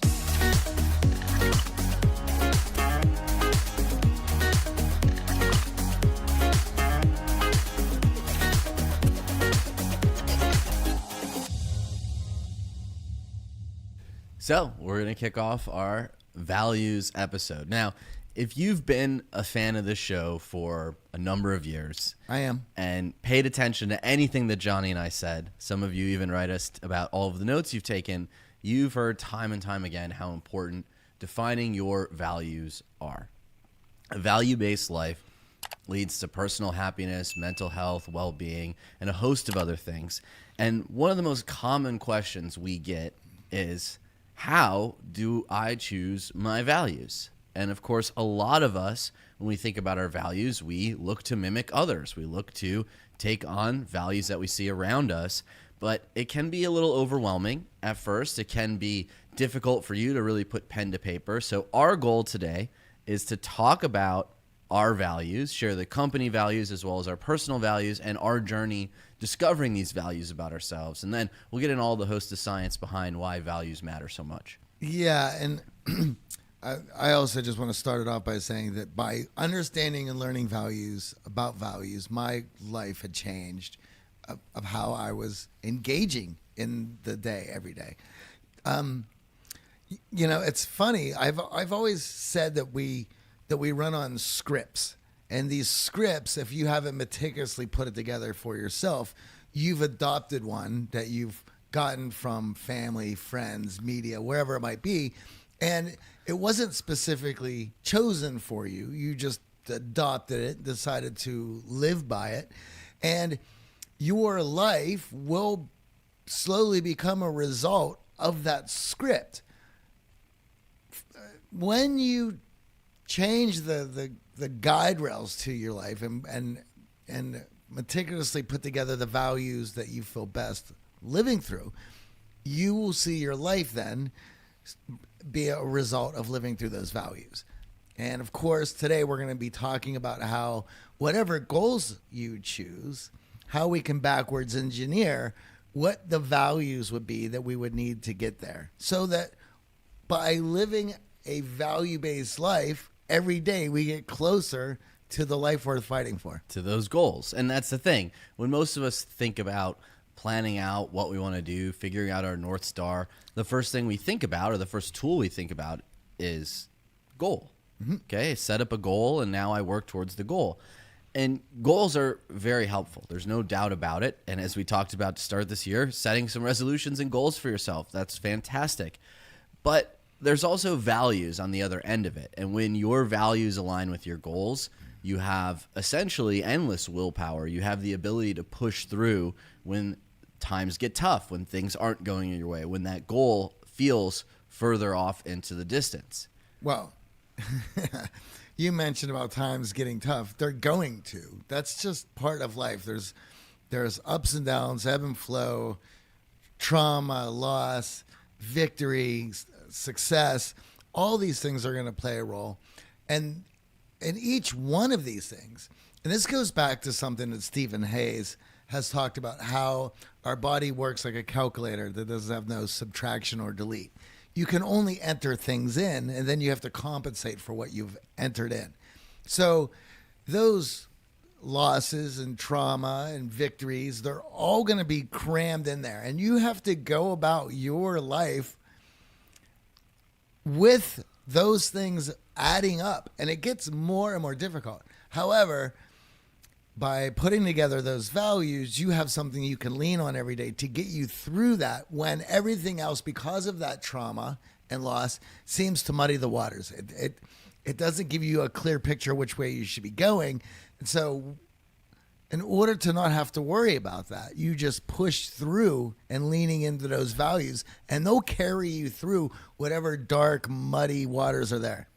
So we're going to kick off our values episode. Now, if you've been a fan of this show for a number of years,
I am,
and paid attention to anything that Johnny and I said, some of you even write us about all of the notes you've taken, you've heard time and time again how important defining your values are. A value-based life leads to personal happiness, mental health, well-being, and a host of other things. And one of the most common questions we get is, how do I choose my values? And of course, a lot of us, when we think about our values, we look to mimic others. We look to take on values that we see around us, but it can be a little overwhelming at first. It can be difficult for you to really put pen to paper. So our goal today is to talk about our values, share the company values as well as our personal values and our journey discovering these values about ourselves. And then we'll get in all the host of science behind why values matter so much.
Yeah, and I also just want to start it off by saying that by understanding and learning about values, my life had changed of how I was engaging in the day every day. You know, it's funny. I've always said that we run on scripts, and these scripts, if you haven't meticulously put it together for yourself, you've adopted one that you've gotten from family, friends, media, wherever it might be, and it wasn't specifically chosen for you. You just adopted it, decided to live by it, and your life will slowly become a result of that script. When you change the guide rails to your life and meticulously put together the values that you feel best living through, you will see your life then be a result of living through those values. And of course, today we're going to be talking about how whatever goals you choose, how we can backwards engineer what the values would be that we would need to get there, so that by living a value-based life every day, we get closer to the life worth fighting for.
To those goals. And that's the thing. When most of us think about planning out what we want to do, figuring out our North Star, the first thing we think about, or the first tool we think about, is goal. Okay, set up a goal, and now I work towards the goal. And goals are very helpful. There's no doubt about it. And as we talked about to start this year, setting some resolutions and goals for yourself, that's fantastic. But there's also values on the other end of it. And when your values align with your goals, you have essentially endless willpower. You have the ability to push through when times get tough, when things aren't going your way, when that goal feels further off into the distance.
Well, you mentioned about times getting tough. They're going to. That's just part of life. There's ups and downs, ebb and flow, trauma, loss, victory, success. All these things are going to play a role. And in each one of these things, and this goes back to something that Stephen Hayes has talked about, how our body works like a calculator that doesn't have no subtraction or delete. You can only enter things in, and then you have to compensate for what you've entered in. So those losses and trauma and victories, they're all going to be crammed in there. And you have to go about your life with those things adding up, and it gets more and more difficult. However, by putting together those values, you have something you can lean on every day to get you through that when everything else, because of that trauma and loss, seems to muddy the waters. It doesn't give you a clear picture which way you should be going. And so in order to not have to worry about that, you just push through and leaning into those values, and they'll carry you through whatever dark, muddy waters are there.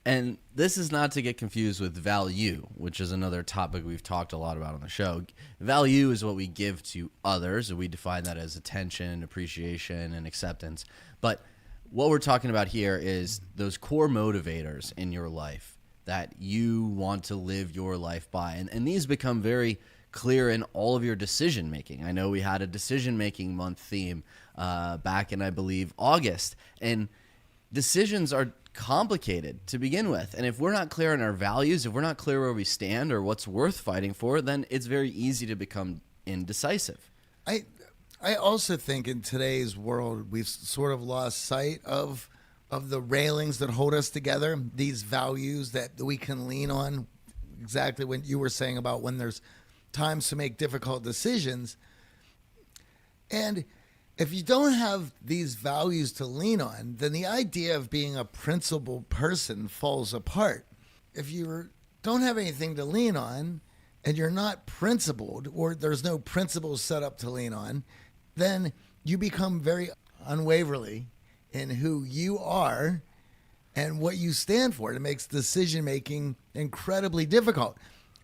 And this is not to get confused with value, which is another topic we've talked a lot about on the show. Value is what we give to others, and we define that as attention, appreciation, and acceptance. But what we're talking about here is those core motivators in your life that you want to live your life by. And these become very clear in all of your decision making. I know we had a decision making month theme back in, I believe, August. And decisions are complicated to begin with. And if we're not clear on our values, if we're not clear where we stand or what's worth fighting for, then it's very easy to become indecisive.
I also think in today's world, we've sort of lost sight of the railings that hold us together, these values that we can lean on. Exactly what you were saying about when there's times to make difficult decisions. And if you don't have these values to lean on, then the idea of being a principled person falls apart. If you don't have anything to lean on and you're not principled, or there's no principles set up to lean on, then you become very unwaverly in who you are and what you stand for. It makes decision making incredibly difficult.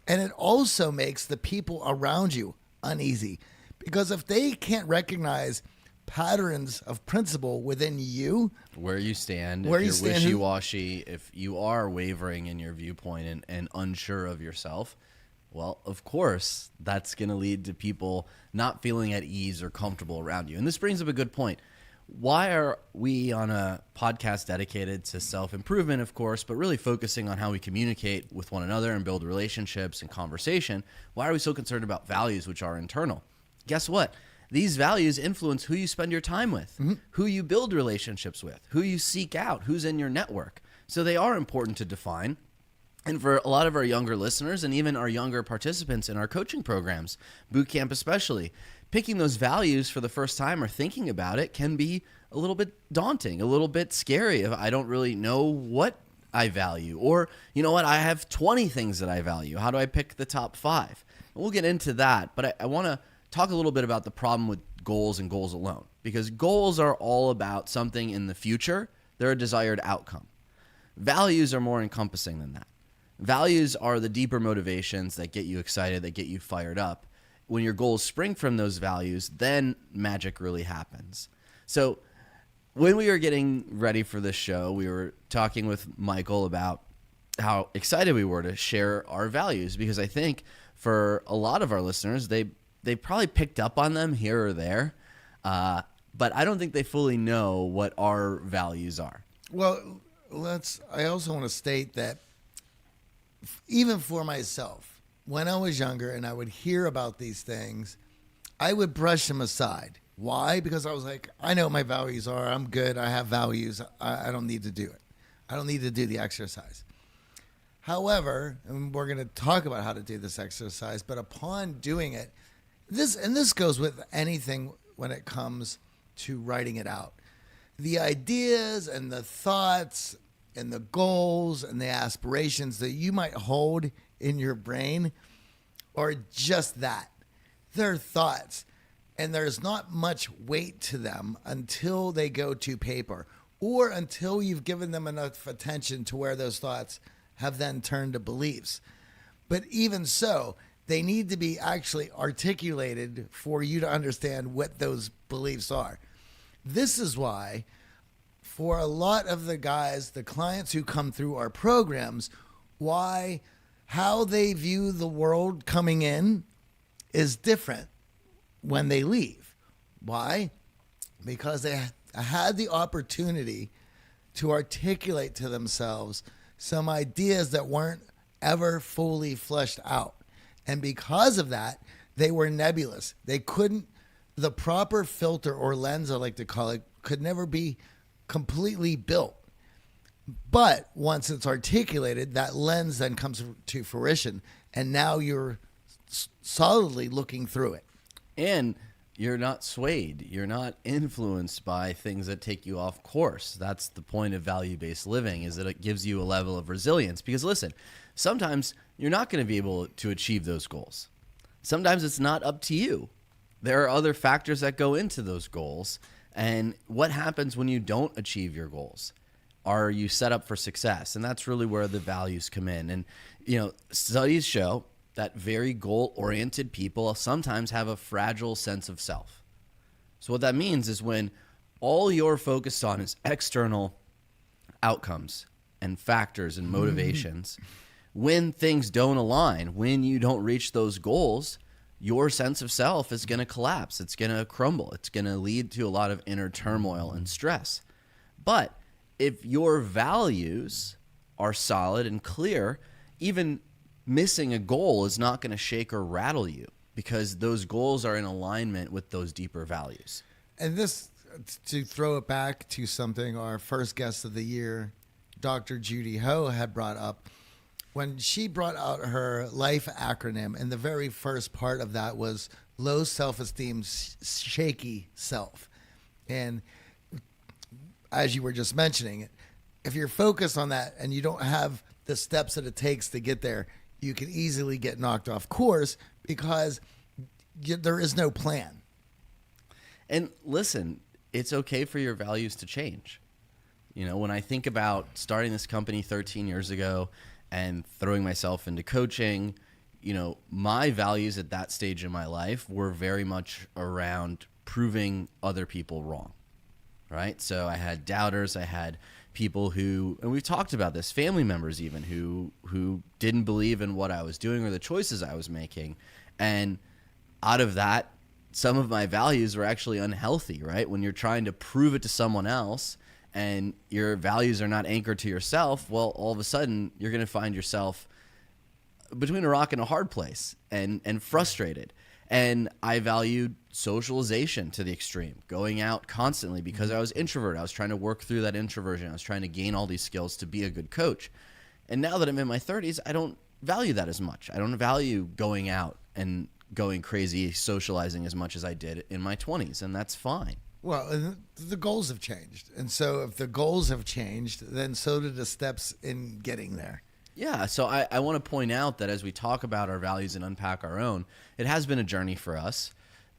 And it also makes the people around you uneasy, because if they can't recognize patterns of principle within you,
where you stand, if you're wishy-washy, if you are wavering in your viewpoint and unsure of yourself, well, of course, that's going to lead to people not feeling at ease or comfortable around you. And this brings up a good point. why are we on a podcast dedicated to self-improvement, of course, but really focusing on how we communicate with one another and build relationships and conversation? Why are we so concerned about values, which are internal? Guess what? These values influence who you spend your time with, who you build relationships with, who you seek out, who's in your network. So they are important to define. And for a lot of our younger listeners and even our younger participants in our coaching programs, boot camp especially, picking those values for the first time or thinking about it can be a little bit daunting, a little bit scary if I don't really know what I value. Or, you know what, I have 20 things that I value. How do I pick the top 5? And we'll get into that, but I want to talk a little bit about the problem with goals and goals alone, because goals are all about something in the future. They're a desired outcome. Values are more encompassing than that. Values are the deeper motivations that get you excited, that get you fired up. When your goals spring from those values, then magic really happens. So when we were getting ready for this show, we were talking with Michael about how excited we were to share our values, because I think for a lot of our listeners, they probably picked up on them here or there, but I don't think they fully know what our values are.
Well, I also want to state that even for myself, when I was younger and I would hear about these things, I would brush them aside. Why? Because I was like, I know what my values are. I'm good. I have values. I don't need to do it. I don't need to do the exercise. However, and we're going to talk about how to do this exercise, but upon doing it, this goes with anything when it comes to writing it out. The ideas and the thoughts and the goals and the aspirations that you might hold in your brain are just that. They're thoughts, and there's not much weight to them until they go to paper, or until you've given them enough attention to where those thoughts have then turned to beliefs. But even so, they need to be actually articulated for you to understand what those beliefs are. This is why, for a lot of the guys, the clients who come through our programs, how they view the world coming in is different when they leave. Why? Because they had the opportunity to articulate to themselves some ideas that weren't ever fully fleshed out. And because of that, they were nebulous. The proper filter or lens, I like to call it, could never be completely built. But once it's articulated, that lens then comes to fruition, and now you're solidly looking through it.
And you're not swayed. You're not influenced by things that take you off course. That's the point of value-based living, is that it gives you a level of resilience. Because listen, sometimes you're not going to be able to achieve those goals. Sometimes it's not up to you. There are other factors that go into those goals. And what happens when you don't achieve your goals? Are you set up for success? And that's really where the values come in. And, studies show that very goal-oriented people sometimes have a fragile sense of self. So what that means is when all you're focused on is external outcomes and factors and motivations, when things don't align, when you don't reach those goals, your sense of self is going to collapse. It's going to crumble. It's going to lead to a lot of inner turmoil and stress. But if your values are solid and clear, even missing a goal is not going to shake or rattle you, because those goals are in alignment with those deeper values.
And this, to throw it back to something our first guest of the year, Dr. Judy Ho, had brought up, when she brought out her LIFE acronym, and the very first part of that was low self-esteem, shaky self. And as you were just mentioning, if you're focused on that and you don't have the steps that it takes to get there, you can easily get knocked off course because there is no plan.
And listen, it's okay for your values to change. When I think about starting this company 13 years ago and throwing myself into coaching, my values at that stage in my life were very much around proving other people wrong, right? So I had doubters, I had people who, and we've talked about this, family members even, who didn't believe in what I was doing or the choices I was making. And out of that some of my values were actually unhealthy, right? When you're trying to prove it to someone else and your values are not anchored to yourself, well, all of a sudden you're going to find yourself between a rock and a hard place and frustrated. And I valued socialization to the extreme, going out constantly because I was introvert. I was trying to work through that introversion. I was trying to gain all these skills to be a good coach. And now that I'm in my 30s, I don't value that as much. I don't value going out and going crazy, socializing as much as I did in my 20s, and that's fine.
Well, the goals have changed. And so if the goals have changed, then so did the steps in getting there.
Yeah, so I want to point out that as we talk about our values and unpack our own, it has been a journey for us.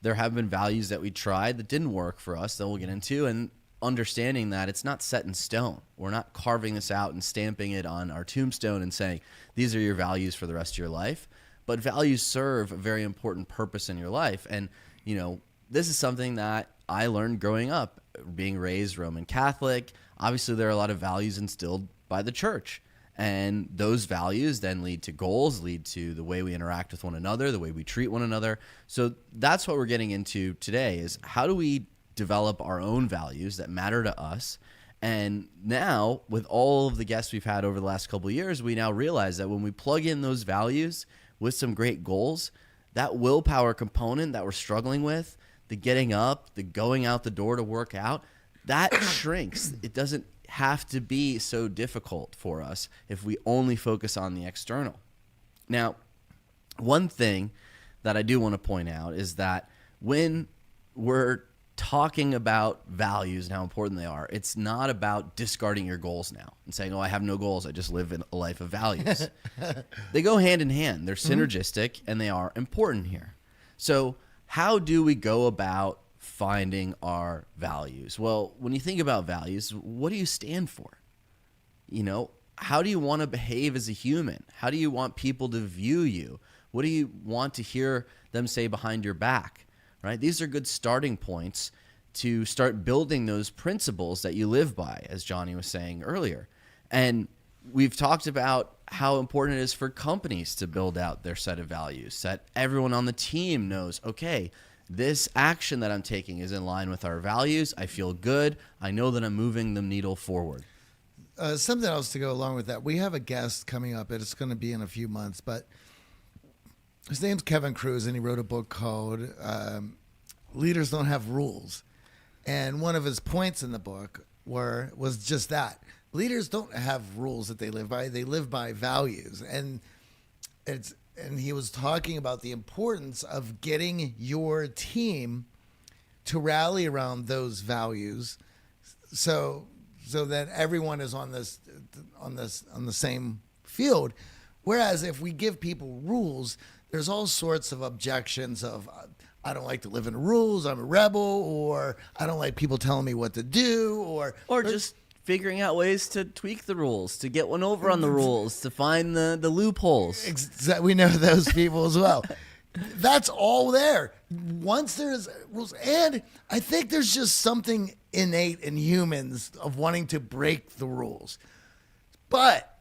There have been values that we tried that didn't work for us that we'll get into, and understanding that it's not set in stone. We're not carving this out and stamping it on our tombstone and saying, these are your values for the rest of your life. But values serve a very important purpose in your life. And, you know, this is something that I learned growing up, being raised Roman Catholic. Obviously, there are a lot of values instilled by the church. And those values then lead to goals, lead to the way we interact with one another, the way we treat one another. So that's what we're getting into today is how do we develop our own values that matter to us? And now with all of the guests we've had over the last couple of years, we now realize that when we plug in those values with some great goals, that willpower component that we're struggling with, the getting up, the going out the door to work out, that shrinks. It doesn't have to be so difficult for us if we only focus on the external. Now, one thing that I do want to point out is that when we're talking about values and how important they are, it's not about discarding your goals now and saying, oh, I have no goals, I just live in a life of values. They go hand in hand. They're synergistic and they are important here. So how do we go about finding our values? Well, when you think about values, what do you stand for? You know, how do you want to behave as a human? How do you want people to view you? What do you want to hear them say behind your back? Right? These are good starting points to start building those principles that you live by, as Johnny was saying earlier. And we've talked about how important it is for companies to build out their set of values, that everyone on the team knows, okay, this action that I'm taking is in line with our values. I feel good. I know that I'm moving the needle forward.
Something else to go along with that. We have a guest coming up. It's going to be in a few months, but his name's Kevin Kruse, and he wrote a book called Leaders Don't Have Rules. And one of his points in the book was just that. Leaders don't have rules that they live by. They live by values. And he was talking about the importance of getting your team to rally around those values so that everyone is on the same field. Whereas if we give people rules, there's all sorts of objections of I don't like to live in the rules, I'm a rebel, or I don't like people telling me what to do, or
just figuring out ways to tweak the rules, to get one over on the rules, to find the loopholes.
We know those people as well. That's all there. Once there's rules, and I think there's just something innate in humans of wanting to break the rules. But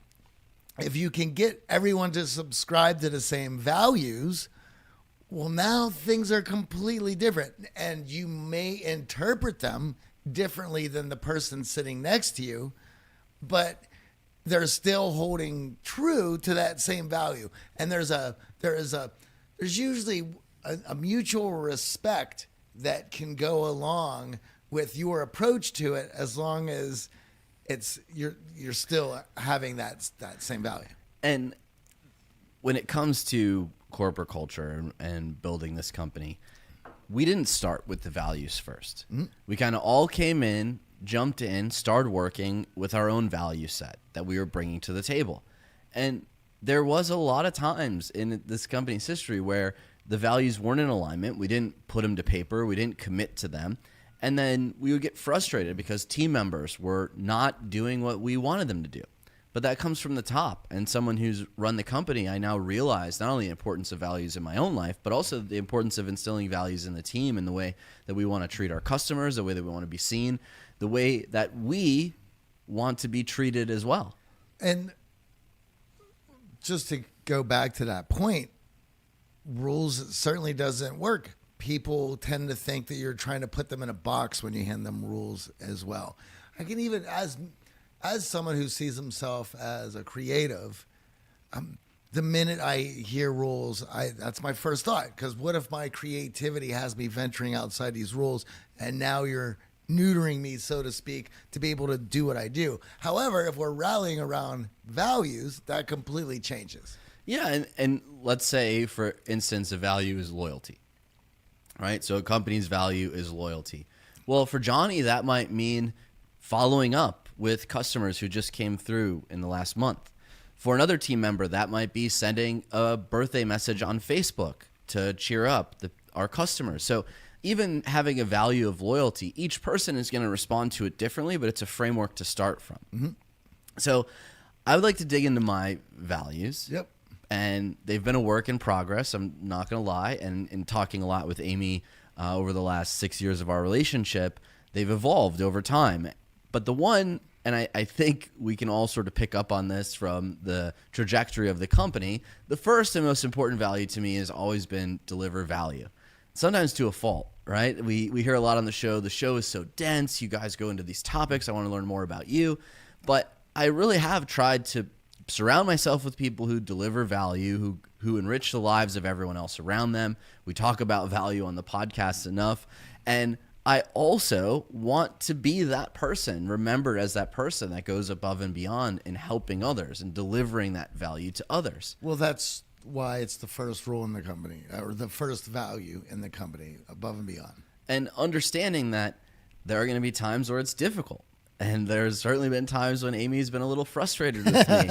if you can get everyone to subscribe to the same values, well, now things are completely different, and you may interpret them differently than the person sitting next to you, but they're still holding true to that same value. And there's usually a mutual respect that can go along with your approach to it, as long as you're still having that same value.
And when it comes to corporate culture and building this company, we didn't start with the values first. Mm-hmm. We kind of all came in, jumped in, started working with our own value set that we were bringing to the table. And there was a lot of times in this company's history where the values weren't in alignment. We didn't put them to paper. We didn't commit to them. And then we would get frustrated because team members were not doing what we wanted them to do. But that comes from the top. And someone who's run the company, I now realize not only the importance of values in my own life, but also the importance of instilling values in the team and the way that we want to treat our customers, the way that we want to be seen, the way that we want to be treated as well.
And just to go back to that point, rules certainly doesn't work people tend to think that you're trying to put them in a box when you hand them rules as well. I can even, as someone who sees himself as a creative, the minute I hear rules, that's my first thought. Because what if my creativity has me venturing outside these rules, and now you're neutering me, so to speak, to be able to do what I do? However, if we're rallying around values, that completely changes.
Yeah, and let's say, for instance, a value is loyalty, right? So a company's value is loyalty. Well, for Johnny, that might mean following up with customers who just came through in the last month. For another team member, that might be sending a birthday message on Facebook to cheer up our customers. So even having a value of loyalty, each person is going to respond to it differently, but it's a framework to start from.
Mm-hmm.
So I would like to dig into my values.
Yep.
And they've been a work in progress. I'm not going to lie. And in talking a lot with Amy over the last 6 years of our relationship, they've evolved over time. But the one, and I think we can all sort of pick up on this from the trajectory of the company, the first and most important value to me has always been deliver value. Sometimes to a fault, right? We hear a lot on the show. The show is so dense. You guys go into these topics. I want to learn more about you. But I really have tried to surround myself with people who deliver value, who enrich the lives of everyone else around them. We talk about value on the podcast enough. And I also want to be that person, remembered as that person that goes above and beyond in helping others and delivering that value to others.
Well, that's why it's the first rule in the company, or the first value in the company, above and beyond.
And understanding that there are going to be times where it's difficult. And there's certainly been times when Amy's been a little frustrated with me.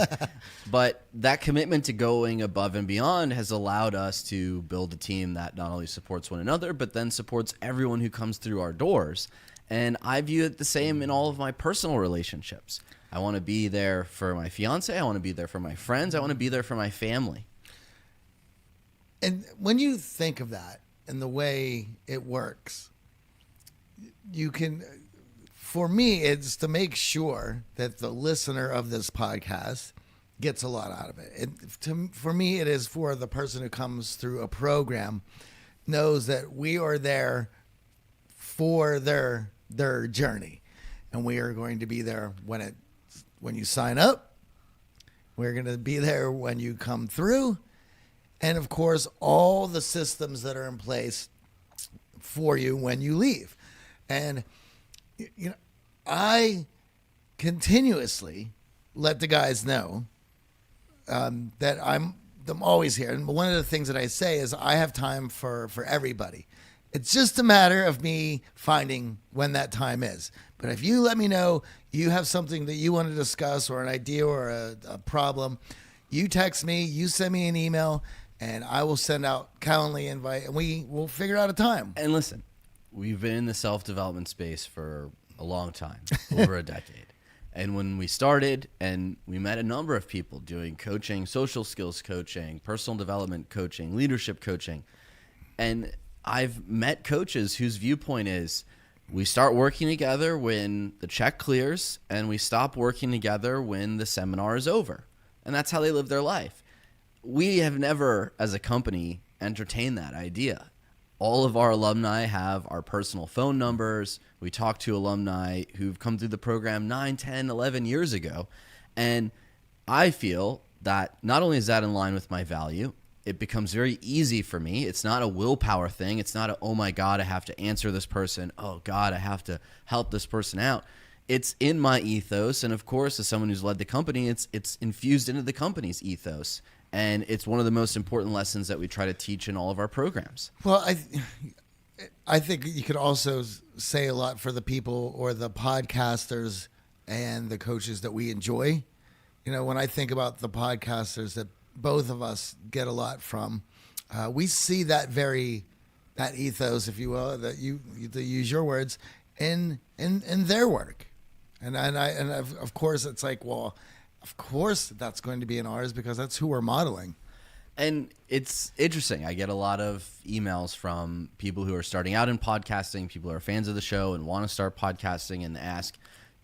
But that commitment to going above and beyond has allowed us to build a team that not only supports one another, but then supports everyone who comes through our doors. And I view it the same in all of my personal relationships. I want to be there for my fiance. I want to be there for my friends. I want to be there for my family.
And when you think of that and the way it works, you can... For me, it's to make sure that the listener of this podcast gets a lot out of it. For me, it is for the person who comes through a program knows that we are there for their journey, and we are going to be there when you sign up. We're going to be there when you come through, and of course, all the systems that are in place for you when you leave. And you know, I continuously let the guys know that I'm always here. And one of the things that I say is I have time for everybody. It's just a matter of me finding when that time is. But if you let me know you have something that you want to discuss, or an idea, or a problem, you text me, you send me an email, and I will send out Calendly invite, and we will figure out a time.
And listen, we've been in the self-development space for a long time, over a decade. And when we started, and we met a number of people doing coaching, social skills coaching, personal development coaching, leadership coaching. And I've met coaches whose viewpoint is we start working together when the check clears, and we stop working together when the seminar is over. And that's how they live their life. We have never, as a company, entertained that idea. All of our alumni have our personal phone numbers. We talk to alumni who've come through the program 9, 10, 11 years ago. And I feel that not only is that in line with my value, it becomes very easy for me. It's not a willpower thing. It's not a, oh my God, I have to answer this person. Oh God, I have to help this person out. It's in my ethos. And of course, as someone who's led the company, it's infused into the company's ethos. And it's one of the most important lessons that we try to teach in all of our programs.
Well, I think you could also say a lot for the people or the podcasters and the coaches that we enjoy. You know, when I think about the podcasters that both of us get a lot from, we see that ethos, if you will, that you to use your words, in their work. And of course it's like, well, of course that's going to be in ours because that's who we're modeling.
And it's interesting. I get a lot of emails from people who are starting out in podcasting, people who are fans of the show and want to start podcasting, and ask,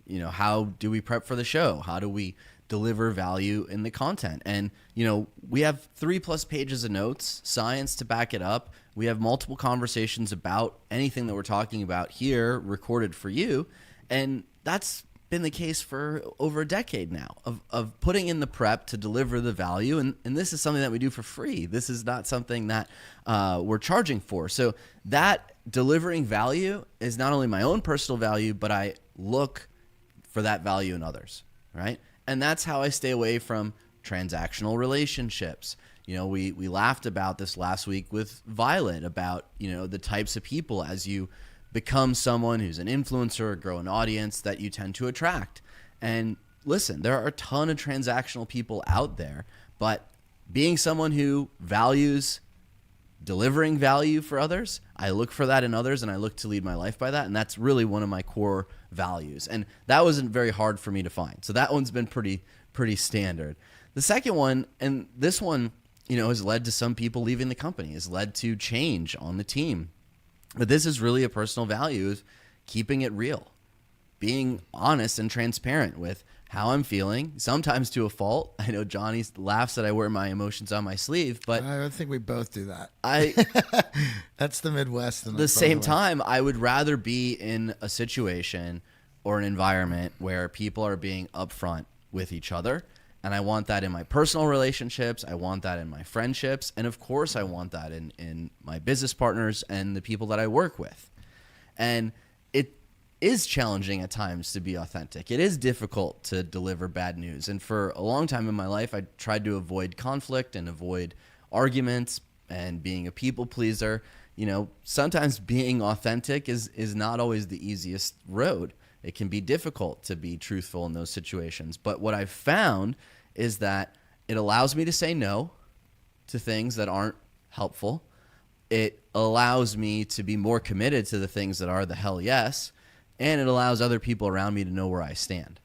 you know, how do we prep for the show? How do we deliver value in the content. And, you know, we have 3+ pages of notes, science to back it up. We have multiple conversations about anything that we're talking about here recorded for you. And that's been the case for over a decade now of putting in the prep to deliver the value. And this is something that we do for free. This is not something that we're charging for. So that delivering value is not only my own personal value, but I look for that value in others, right? And that's how I stay away from transactional relationships. You know, we laughed about this last week with Violet about, you know, the types of people as you become someone who's an influencer or grow an audience that you tend to attract. And listen, there are a ton of transactional people out there, but being someone who values delivering value for others, I look for that in others and I look to lead my life by that. And that's really one of my core values. And that wasn't very hard for me to find. So that one's been pretty standard. The second one, and this one, you know, has led to some people leaving the company, has led to change on the team. But this is really a personal value, is keeping it real, being honest and transparent with how I'm feeling, sometimes to a fault. I know Johnny laughs that I wear my emotions on my sleeve, but
I think we both do that. That's the Midwest.
At the same time, I would rather be in a situation or an environment where people are being upfront with each other. And I want that in my personal relationships. I want that in my friendships. And of course, I want that in my business partners and the people that I work with. And it is challenging at times to be authentic. It is difficult to deliver bad news. And for a long time in my life, I tried to avoid conflict and avoid arguments and being a people pleaser. You know, sometimes being authentic is not always the easiest road. It can be difficult to be truthful in those situations. But what I've found is that it allows me to say no to things that aren't helpful. It allows me to be more committed to the things that are the hell yes. And it allows other people around me to know where I stand.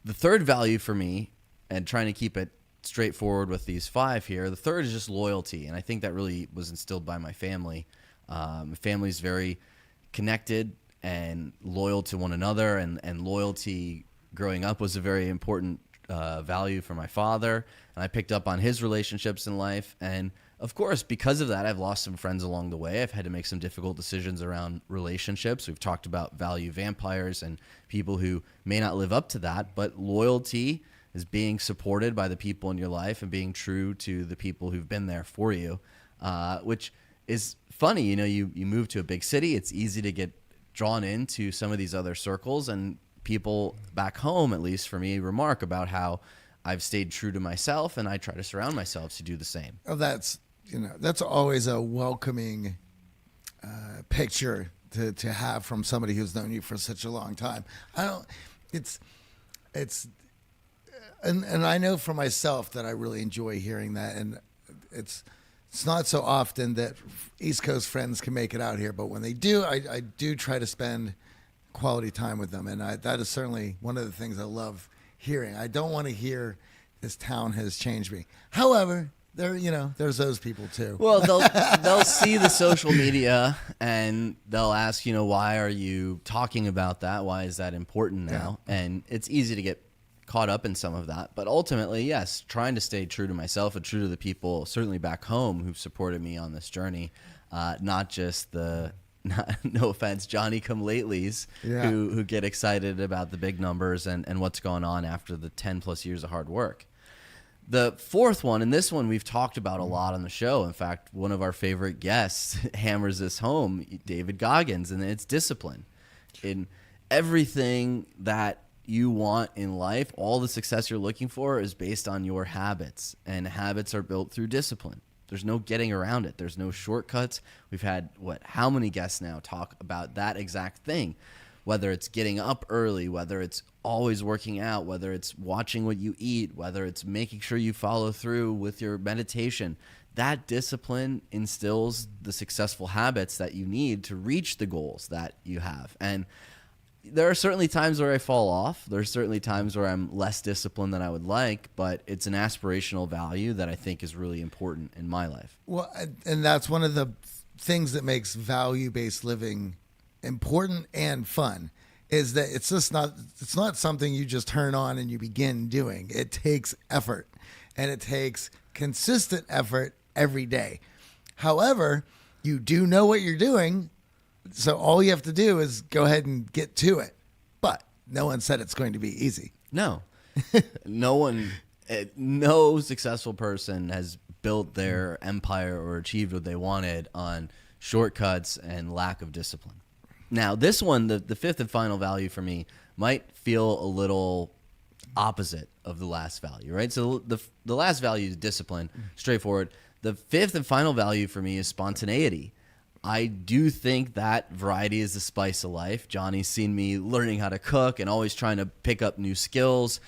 The third value for me, and trying to keep it straightforward with these 5 here, the third is just loyalty. And I think that really was instilled by my family. My family's very connected and loyal to one another, and loyalty growing up was a very important value for my father, and I picked up on his relationships in life. And of course, because of that, I've lost some friends along the way. I've had to make some difficult decisions around relationships. We've talked about value vampires and people who may not live up to that, but loyalty is being supported by the people in your life and being true to the people who've been there for you, which is funny. You know, you move to a big city, it's easy to get drawn into some of these other circles, and people back home, at least for me, remark about how I've stayed true to myself, and I try to surround myself to do the same.
Oh, that's always a welcoming picture to have from somebody who's known you for such a long time. And I know for myself that I really enjoy hearing that, and it's not so often that East Coast friends can make it out here, but when they do, I do try to spend quality time with them, and that is certainly one of the things I love hearing. I don't want to hear this town has changed me. However, there's those people too.
Well, they'll see the social media and they'll ask, why are you talking about that? Why is that important now? Yeah. And it's easy to get caught up in some of that, but ultimately, yes, trying to stay true to myself and true to the people certainly back home who've supported me on this journey, not just no offense, Johnny come latelys who get excited about the big numbers and what's going on after the 10 plus years of hard work. The fourth one, and this one we've talked about a lot on the show. In fact, one of our favorite guests hammers this home, David Goggins, and it's discipline. In everything that you want in life, all the success you're looking for is based on your habits, and habits are built through discipline. There's no getting around it. There's no shortcuts. We've had, how many guests now talk about that exact thing? Whether it's getting up early, whether it's always working out, whether it's watching what you eat, whether it's making sure you follow through with your meditation. That discipline instills the successful habits that you need to reach the goals that you have. And there are certainly times where I fall off. There's certainly times where I'm less disciplined than I would like, but it's an aspirational value that I think is really important in my life.
Well, and that's one of the things that makes value-based living important and fun, is that it's not something you just turn on and you begin doing. It takes effort, and it takes consistent effort every day. However, you do know what you're doing, so all you have to do is go ahead and get to it. But no one said it's going to be easy.
No. No successful person has built their empire or achieved what they wanted on shortcuts and lack of discipline. Now, this one, the fifth and final value for me, might feel a little opposite of the last value, right? So the last value is discipline, straightforward. The fifth and final value for me is spontaneity. I do think that variety is the spice of life. Johnny's seen me learning how to cook and always trying to pick up new skills,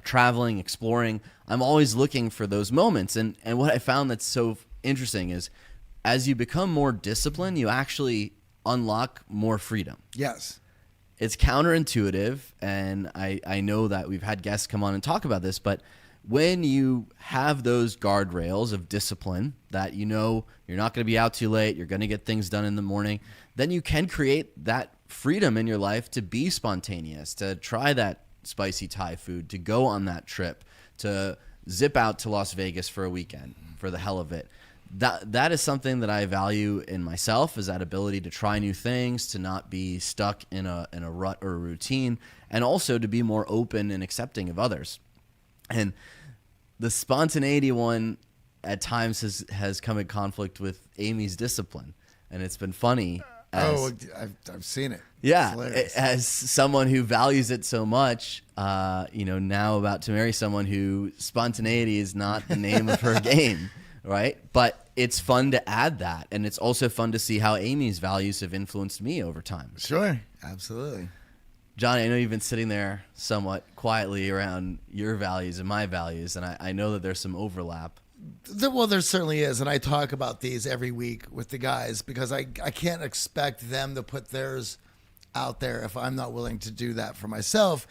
traveling, exploring. I'm always looking for those moments. And what I found that's so interesting is as you become more disciplined, you actually unlock more freedom.
Yes.
It's counterintuitive, and I know that we've had guests come on and talk about this, but when you have those guardrails of discipline that you know you're not going to be out too late, you're going to get things done in the morning, then you can create that freedom in your life to be spontaneous, to try that spicy Thai food, to go on that trip, to zip out to Las Vegas for a weekend for the hell of it. That is something that I value in myself, is that ability to try new things, to not be stuck in a rut or a routine, and also to be more open and accepting of others. And the spontaneity one at times has come in conflict with Amy's discipline, and it's been funny.
I've seen it.
Yeah, as someone who values it so much, now about to marry someone who spontaneity is not the name of her game. Right. But it's fun to add that. And it's also fun to see how Amy's values have influenced me over time.
Sure. Absolutely.
Johnny, I know you've been sitting there somewhat quietly around your values and my values, and I know that there's some overlap.
Well, there certainly is. And I talk about these every week with the guys because I can't expect them to put theirs out there if I'm not willing to do that for myself.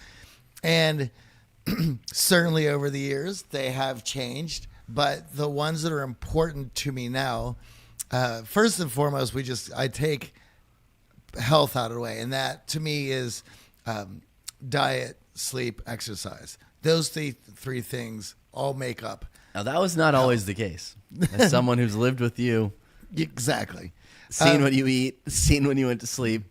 And certainly over the years, they have changed. But the ones that are important to me now, first and foremost, I take health out of the way. And that to me is diet, sleep, exercise. Those three things all make up.
Now, that was not always the case. As someone who's lived with you.
Exactly.
Seen what you eat, seen when you went to sleep.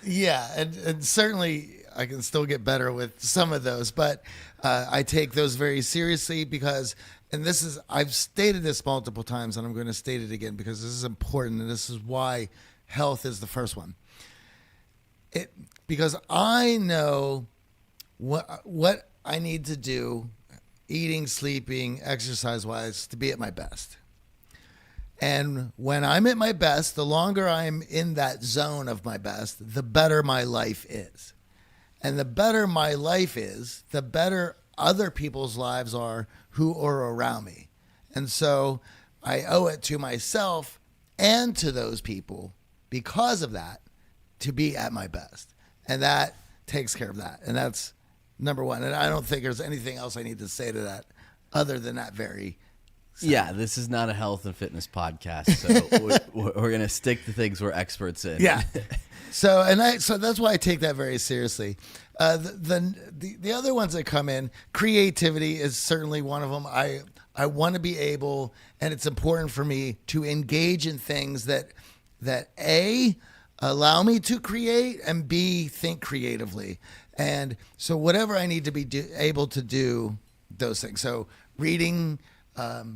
Yeah. And certainly I can still get better with some of those. But I take those very seriously because... And I've stated this multiple times, and I'm going to state it again because this is important, and this is why health is the first one. Because I know what I need to do, eating, sleeping, exercise-wise, to be at my best. And when I'm at my best, the longer I'm in that zone of my best, the better my life is. And the better my life is, the better other people's lives are who are around me. And so I owe it to myself and to those people because of that to be at my best. And that takes care of that. And that's number one. And I don't think there's anything else I need to say to that other than that very simple.
Yeah, this is not a health and fitness podcast. So we're going to stick to things we're experts in.
Yeah. So that's why I take that very seriously. The other ones that come in, creativity is certainly one of them. I want to be able, and it's important for me to engage in things that A, allow me to create, and B, think creatively. And so whatever I need to be able to do those things. So reading,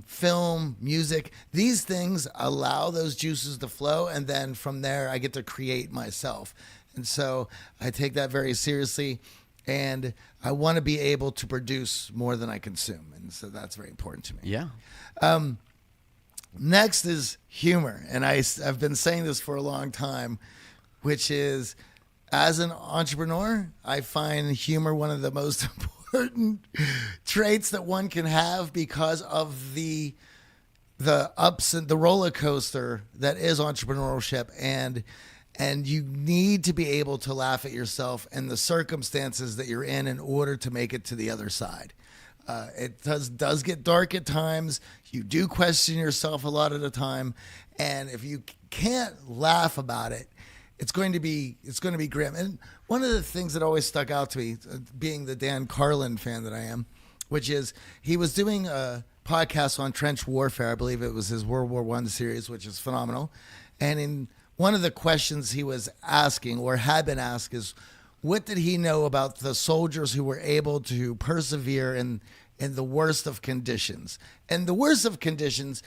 film, music, these things allow those juices to flow. And then from there, I get to create myself. And so I take that very seriously. And I want to be able to produce more than I consume. And so that's very important to me.
Yeah.
Next is humor. And I've been saying this for a long time, which is, as an entrepreneur, I find humor one of the most important traits that one can have because of the ups and the roller coaster that is entrepreneurship. And you need to be able to laugh at yourself and the circumstances that you're in order to make it to the other side. It does get dark at times. You do question yourself a lot of the time. And if you can't laugh about it, it's going to be grim. And one of the things that always stuck out to me, being the Dan Carlin fan that I am, which is he was doing a podcast on trench warfare. I believe it was his World War I series, which is phenomenal. And in one of the questions he was asking or had been asked is, what did he know about the soldiers who were able to persevere in the worst of conditions? And the worst of conditions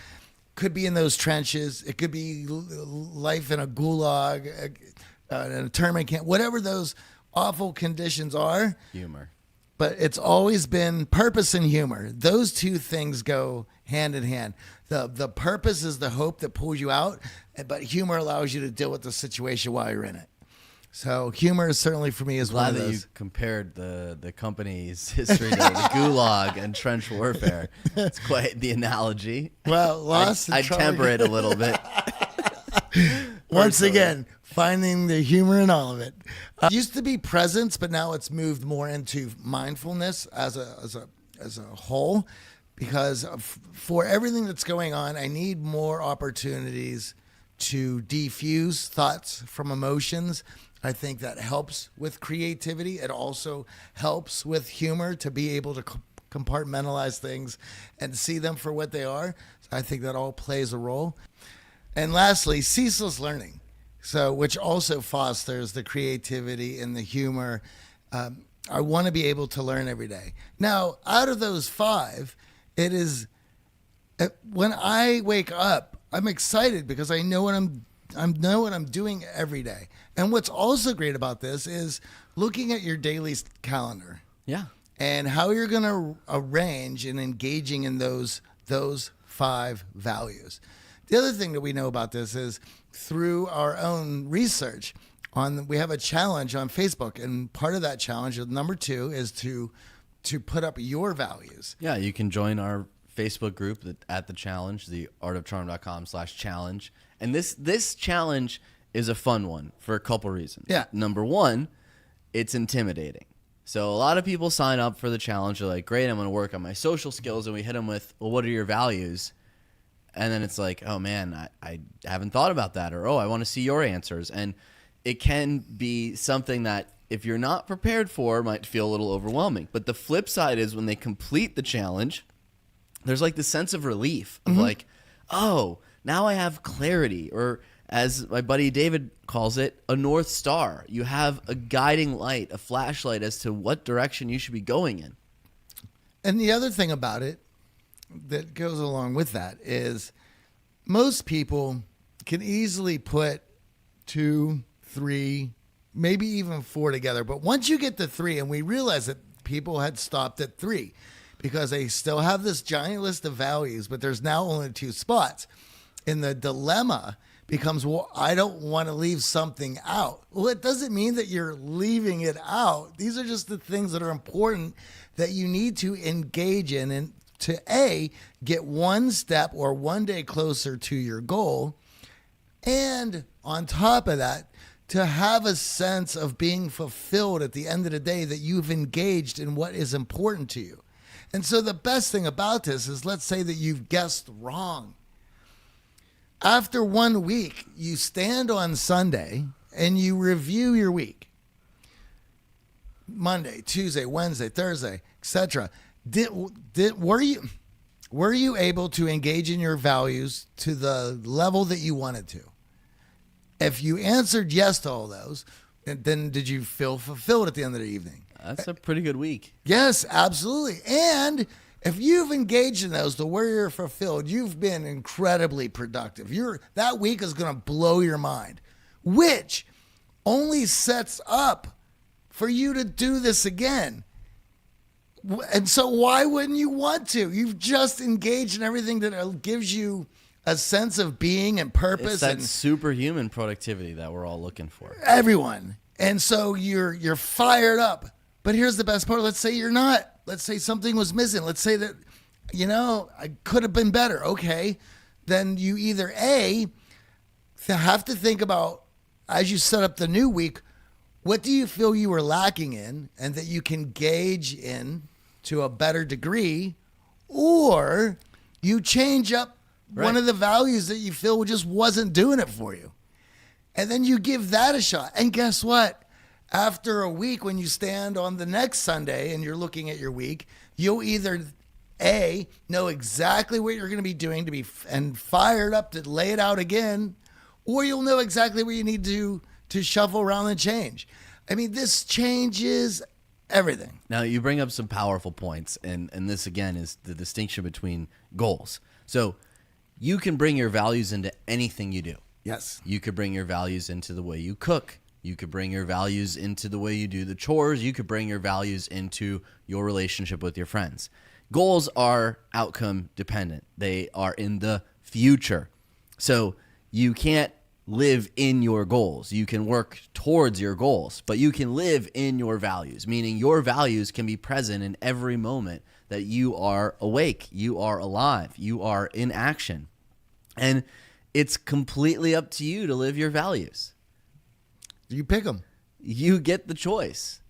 could be in those trenches. It could be life in a gulag, in a internment camp, whatever those awful conditions are.
Humor.
But it's always been purpose and humor. Those two things go hand in hand. The purpose is the hope that pulls you out, but humor allows you to deal with the situation while you're in it. So humor is certainly for me is one
Glad
of
that
those.
you compared the company's history to the Gulag and trench warfare. It's quite the analogy.
Well, lost and
I'd temper it a little bit.
Once again, finding the humor in all of it. It used to be presence, but now it's moved more into mindfulness as a whole. Because for everything that's going on, I need more opportunities to defuse thoughts from emotions. I think that helps with creativity. It also helps with humor to be able to compartmentalize things and see them for what they are. So I think that all plays a role. And lastly, ceaseless learning, which also fosters the creativity and the humor. I want to be able to learn every day. Now, out of those 5, it is when I wake up, I'm excited because I know what I'm doing every day. And what's also great about this is looking at your daily calendar.
Yeah.
And how you're going to arrange and engaging in those 5 values. The other thing that we know about this is through our own research we have a challenge on Facebook, and part of that challenge, number 2, is to put up your values.
Yeah, you can join our Facebook group at the challenge, theartofcharm.com/challenge. And this challenge is a fun one for a couple reasons.
Yeah.
Number 1, it's intimidating. So a lot of people sign up for the challenge. They're like, great, I'm going to work on my social skills. And we hit them with, well, what are your values? And then it's like, oh, man, I haven't thought about that. Or, oh, I want to see your answers. And it can be something that if you're not prepared for, might feel a little overwhelming. But the flip side is when they complete the challenge, there's like this sense of relief of like, oh, now I have clarity, or as my buddy David calls it, a North Star. You have a guiding light, a flashlight as to what direction you should be going in.
And the other thing about it that goes along with that is most people can easily put 2, 3, maybe even 4 together. But once you get to 3, and we realize that people had stopped at 3 because they still have this giant list of values, but there's now only 2 spots. And the dilemma becomes, well, I don't want to leave something out. Well, it doesn't mean that you're leaving it out. These are just the things that are important that you need to engage in and to get one step or one day closer to your goal. And on top of that, to have a sense of being fulfilled at the end of the day that you've engaged in what is important to you. And so the best thing about this is, let's say that you've guessed wrong. After 1 week, you stand on Sunday and you review your week. Monday, Tuesday, Wednesday, Thursday, etc. Were you able to engage in your values to the level that you wanted to? If you answered yes to all those, then did you feel fulfilled at the end of the evening?
That's a pretty good week.
Yes, absolutely. And if you've engaged in those to where you're fulfilled, you've been incredibly productive. That week is going to blow your mind, which only sets up for you to do this again. And so why wouldn't you want to? You've just engaged in everything that gives you a sense of being and purpose.
It's that
and
superhuman productivity that we're all looking for.
Everyone. And so you're fired up. But here's the best part. Let's say you're not. Let's say something was missing. Let's say that, I could have been better. Okay. Then you either have to think about, as you set up the new week, what do you feel you were lacking in and that you can gauge in to a better degree, or you change up one of the values that you feel just wasn't doing it for you. And then you give that a shot. And guess what? After a week, when you stand on the next Sunday and you're looking at your week, you'll either A, know exactly what you're going to be doing and fired up to lay it out again, or you'll know exactly what you need to shuffle around and change. I mean, this changes everything.
Now, you bring up some powerful points, and this, again, is the distinction between goals. So you can bring your values into anything you do.
Yes.
You could bring your values into the way you cook. You could bring your values into the way you do the chores. You could bring your values into your relationship with your friends. Goals are outcome dependent. They are in the future. So you can't live in your goals. You can work towards your goals, but you can live in your values, meaning your values can be present in every moment that you are awake, you are alive, you are in action. And it's completely up to you to live your values.
You pick them.
You get the choice.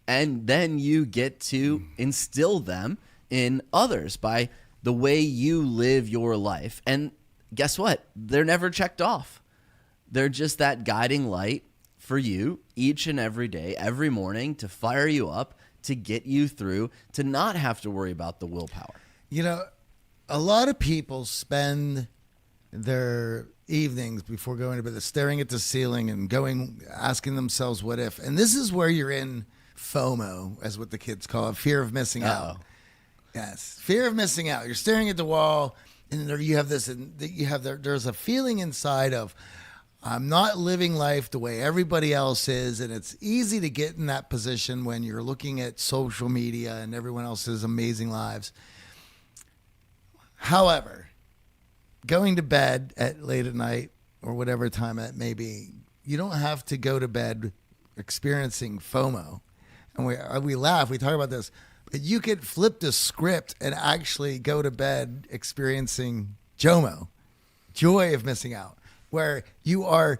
And then you get to instill them in others by the way you live your life. And guess what? They're never checked off. They're just that guiding light for you each and every day, every morning, to fire you up, to get you through, to not have to worry about the willpower.
You know, a lot of people spend their evenings before going to bed staring at the ceiling and asking themselves what if. And this is where you're in FOMO, as what the kids call it, fear of missing out. Yes, fear of missing out. You're staring at the wall, and there you have this, and there's a feeling inside of, I'm not living life the way everybody else is. And it's easy to get in that position when you're looking at social media and everyone else's amazing lives. However, going to bed late at night or whatever time it may be, you don't have to go to bed experiencing FOMO. And we laugh, we talk about this, but you could flip the script and actually go to bed experiencing JOMO, joy of missing out, where you're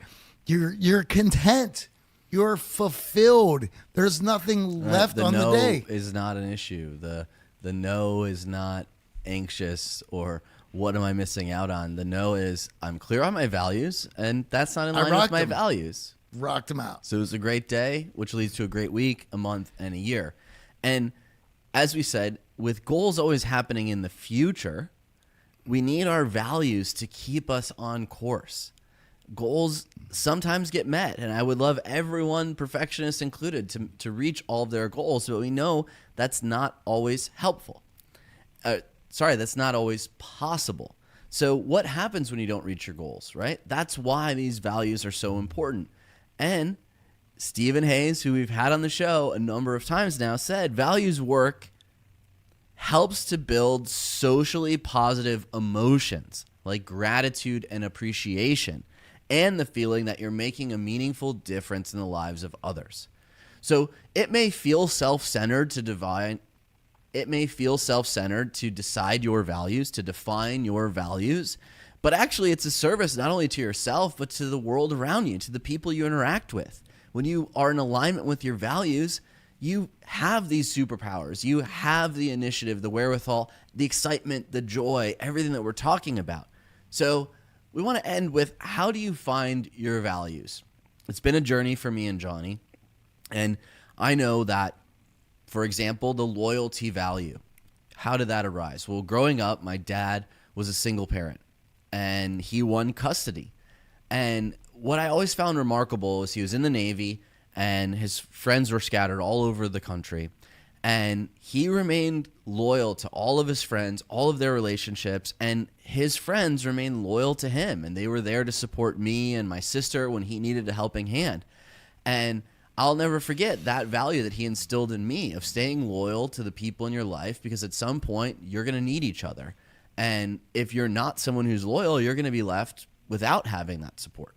content, you're fulfilled. There's nothing left on the day.
The no is not an issue. The no is not anxious or what am I missing out on? The no is I'm clear on my values, and that's not in line with my values.
Rocked them out.
So it was a great day, which leads to a great week, a month, and a year. And as we said, with goals always happening in the future, we need our values to keep us on course. Goals sometimes get met, and I would love everyone, perfectionists included, to reach all of their goals, but we know that's not always helpful. That's not always possible. So what happens when you don't reach your goals, right? That's why these values are so important. And Stephen Hayes, who we've had on the show a number of times now, said values work helps to build socially positive emotions like gratitude and appreciation, and the feeling that you're making a meaningful difference in the lives of others. So it may feel self-centered to decide your values, to define your values, but actually it's a service not only to yourself, but to the world around you, to the people you interact with. When you are in alignment with your values, you have these superpowers. You have the initiative, the wherewithal, the excitement, the joy, everything that we're talking about. So we want to end with, how do you find your values? It's been a journey for me and Johnny. And I know that, for example, the loyalty value, how did that arise? Well, growing up, my dad was a single parent and he won custody. And what I always found remarkable is he was in the Navy and his friends were scattered all over the country. And he remained loyal to all of his friends, all of their relationships, and his friends remained loyal to him. And they were there to support me and my sister when he needed a helping hand. And I'll never forget that value that he instilled in me of staying loyal to the people in your life, because at some point you're going to need each other. And if you're not someone who's loyal, you're going to be left without having that support.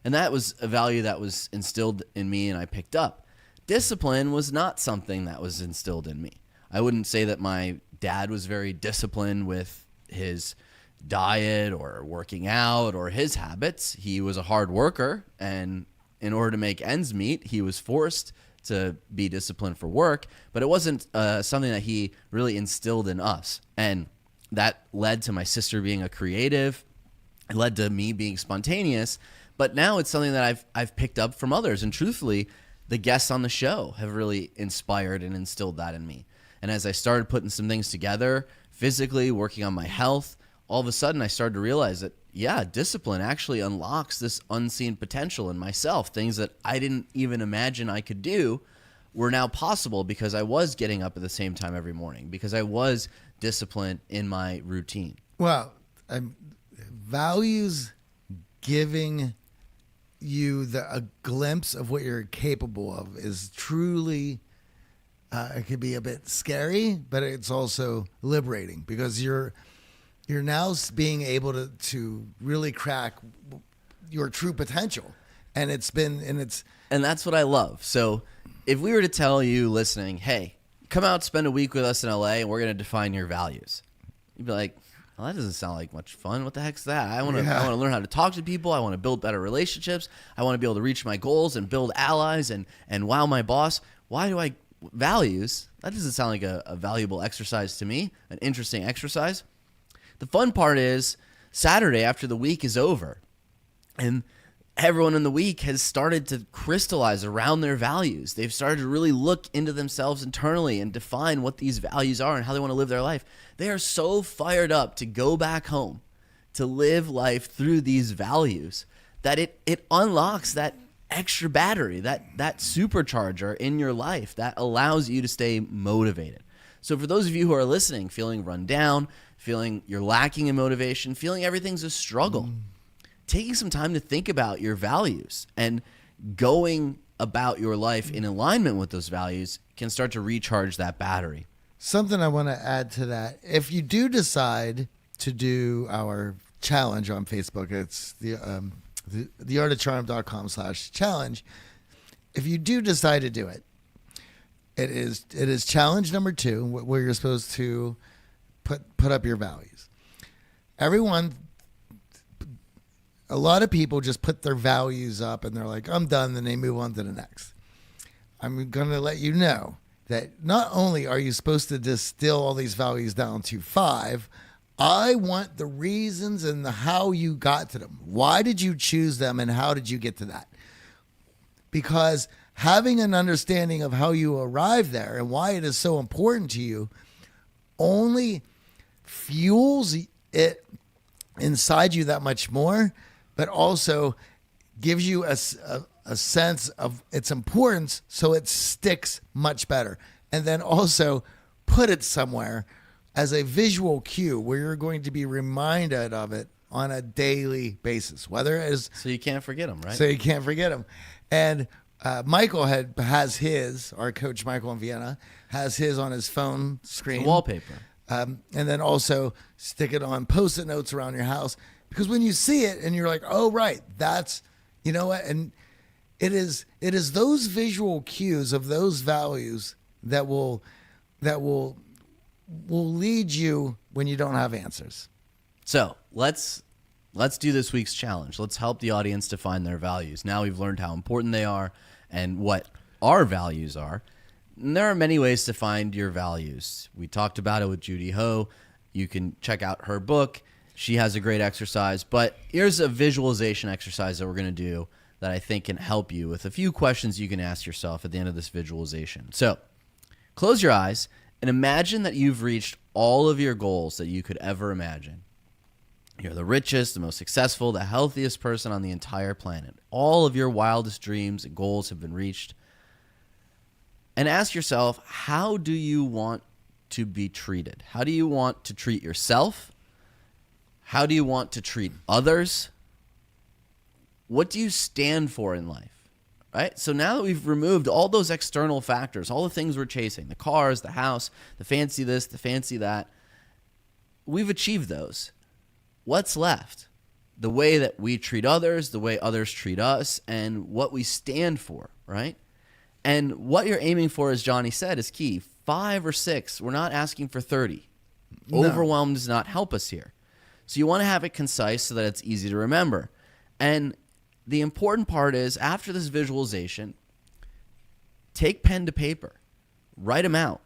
And that was a value that was instilled in me and I picked up. Discipline was not something that was instilled in me. I wouldn't say that my dad was very disciplined with his diet or working out or his habits. He was a hard worker, and in order to make ends meet, he was forced to be disciplined for work, but it wasn't something that he really instilled in us. And that led to my sister being a creative. It led to me being spontaneous, But now it's something that I've picked up from others. And truthfully, the guests on the show have really inspired and instilled that in me. And as I started putting some things together, physically working on my health, all of a sudden I started to realize that, yeah, discipline actually unlocks this unseen potential in myself. Things that I didn't even imagine I could do were now possible because I was getting up at the same time every morning, because I was disciplined in my routine.
Well, values giving you a glimpse of what you're capable of is truly, it could be a bit scary, but it's also liberating, because you're now being able to really crack your true potential. And and that's what I love. So if we were to tell you listening, hey, come out, spend a week with us in LA and we're going to define your values, you'd be like, well, that doesn't sound like much fun. What the heck's that? I want to learn how to talk to people. I want to build better relationships. I want to be able to reach my goals and build allies and wow my boss. Why do I values? That doesn't sound like a valuable exercise to me, an interesting exercise. The fun part is Saturday after the week is over and everyone in the week has started to crystallize around their values. They've started to really look into themselves internally and define what these values are and how they want to live their life. They are so fired up to go back home, to live life through these values, that it unlocks that extra battery, that supercharger in your life that allows you to stay motivated. So for those of you who are listening, feeling run down, feeling you're lacking in motivation, feeling everything's a struggle, taking some time to think about your values and going about your life in alignment with those values can start to recharge that battery. Something I want to add to that. If you do decide to do our challenge on Facebook, it's theartofcharm.com/challenge. If you do decide to do it, it is challenge number 2, where you're supposed to put up your values. A lot of people just put their values up and they're like, I'm done, then they move on to the next. I'm going to let you know that not only are you supposed to distill all these values down to 5, I want the reasons and the how you got to them. Why did you choose them and how did you get to that? Because having an understanding of how you arrived there and why it is so important to you only fuels it inside you that much more, but also gives you a sense of its importance so it sticks much better. And then also put it somewhere as a visual cue where you're going to be reminded of it on a daily basis, whether it is...
So you can't forget them, right?
So you can't forget them. And Michael has his, our coach Michael in Vienna, has his on his phone screen.
It's a wallpaper.
And then also stick it on Post-it notes around your house. Because when you see it and you're like, oh, right, that's, you know what? And it is those visual cues of those values that will lead you when you don't have answers.
So let's do this week's challenge. Let's help the audience define their values. Now we've learned how important they are and what our values are. And there are many ways to find your values. We talked about it with Judy Ho. You can check out her book. She has a great exercise. But here's a visualization exercise that we're going to do that I think can help you with a few questions you can ask yourself at the end of this visualization. So close your eyes and imagine that you've reached all of your goals that you could ever imagine. You're the richest, the most successful, the healthiest person on the entire planet. All of your wildest dreams and goals have been reached. And ask yourself, how do you want to be treated? How do you want to treat yourself? How do you want to treat others? What do you stand for in life? Right? So now that we've removed all those external factors, all the things we're chasing, the cars, the house, the fancy this, the fancy that, we've achieved those. What's left? The way that we treat others, the way others treat us, and what we stand for, right? And what you're aiming for, as Johnny said, is key. 5 or 6. We're not asking for 30.
No.
Overwhelm does not help us here. So you want to have it concise so that it's easy to remember. And the important part is, after this visualization, take pen to paper. Write them out.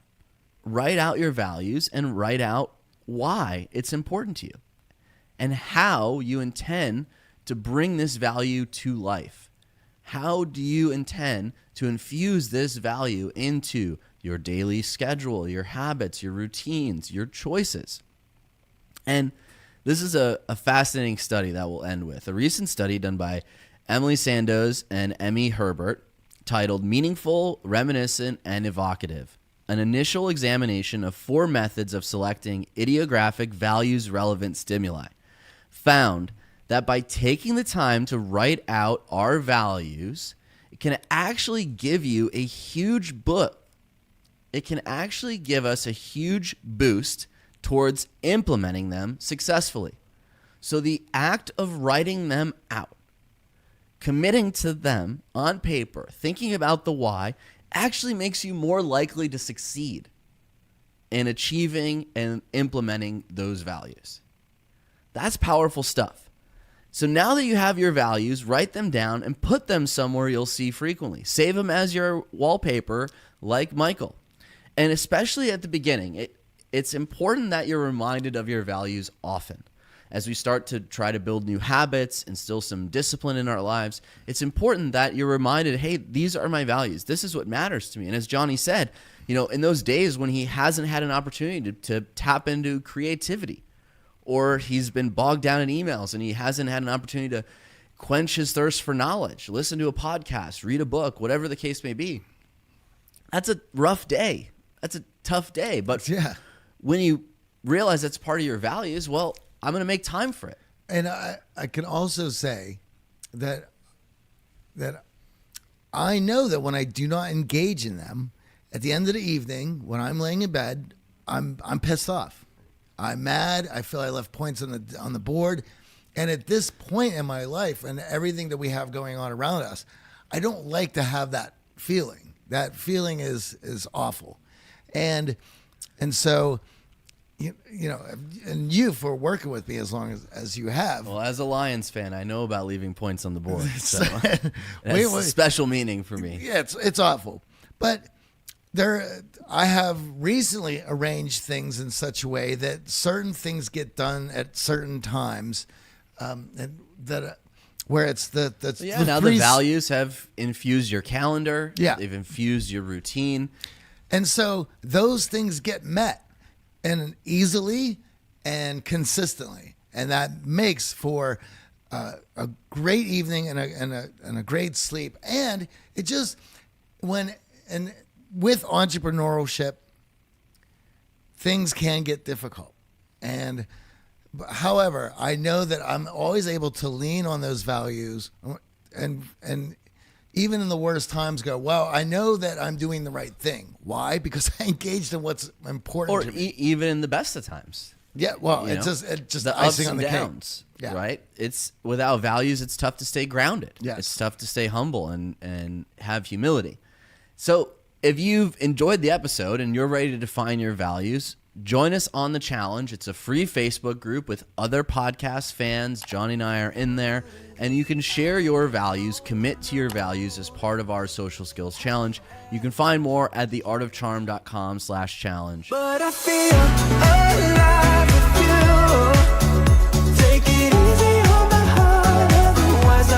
Write out your values and write out why it's important to you and how you intend to bring this value to life? How do you intend to infuse this value into your daily schedule, your habits, your routines, your choices? And this is a fascinating study that we'll end with. A recent study done by Emily Sandoz and Emmy Herbert titled Meaningful, Reminiscent, and Evocative, an initial examination of 4 methods of selecting ideographic values-relevant stimuli, found that by taking the time to write out our values, it can actually give you a huge It can actually give us a huge boost towards implementing them successfully. So the act of writing them out, committing to them on paper, thinking about the why, actually makes you more likely to succeed in achieving and implementing those values. That's powerful stuff. So now that you have your values, write them down and put them somewhere you'll see frequently. Save them as your wallpaper, like Michael. And especially at the beginning, it's important that you're reminded of your values often. As we start to try to build new habits, instill some discipline in our lives, it's important that you're reminded, hey, these are my values. This is what matters to me. And as Johnny said, in those days when he hasn't had an opportunity to tap into creativity, or he's been bogged down in emails and he hasn't had an opportunity to quench his thirst for knowledge, listen to a podcast, read a book, whatever the case may be, that's a rough day. That's a tough day. But when you realize that's part of your values, well, I'm going to make time for it.
And I can also say that I know that when I do not engage in them, at the end of the evening, when I'm laying in bed, I'm pissed off. I'm mad. I feel I left points on the board. And at this point in my life and everything that we have going on around us, I don't like to have that feeling. That feeling is awful. And so, and you for working with me as long as you have.
Well, as a Lions fan, I know about leaving points on the board. So that's a special meaning for me.
Yeah, it's awful. But I have recently arranged things in such a way that certain things get done at certain times, and that where it's the
now the values have infused your calendar.
Yeah,
they've infused your routine,
and so those things get met and easily and consistently, and that makes for a great evening and a great sleep. And it just with entrepreneurship, things can get difficult. And however, I know that I'm always able to lean on those values and even in the worst times go, well, I know that I'm doing the right thing. Why? Because I engaged in what's important to me.
Even in the best of times.
Yeah, well, it's just
the
icing
ups
on
and
the
downs,
cake. Yeah.
Right? It's without values, it's tough to stay grounded.
Yes.
It's tough to stay humble and have humility. So if you've enjoyed the episode and you're ready to define your values, join us on the challenge. It's a free Facebook group with other podcast fans. Johnny and I are in there, and you can share your values, commit to your values as part of our social skills challenge. You can find more at theartofcharm.com/challenge.
But I feel alive with you. Take it easy on my heart, otherwise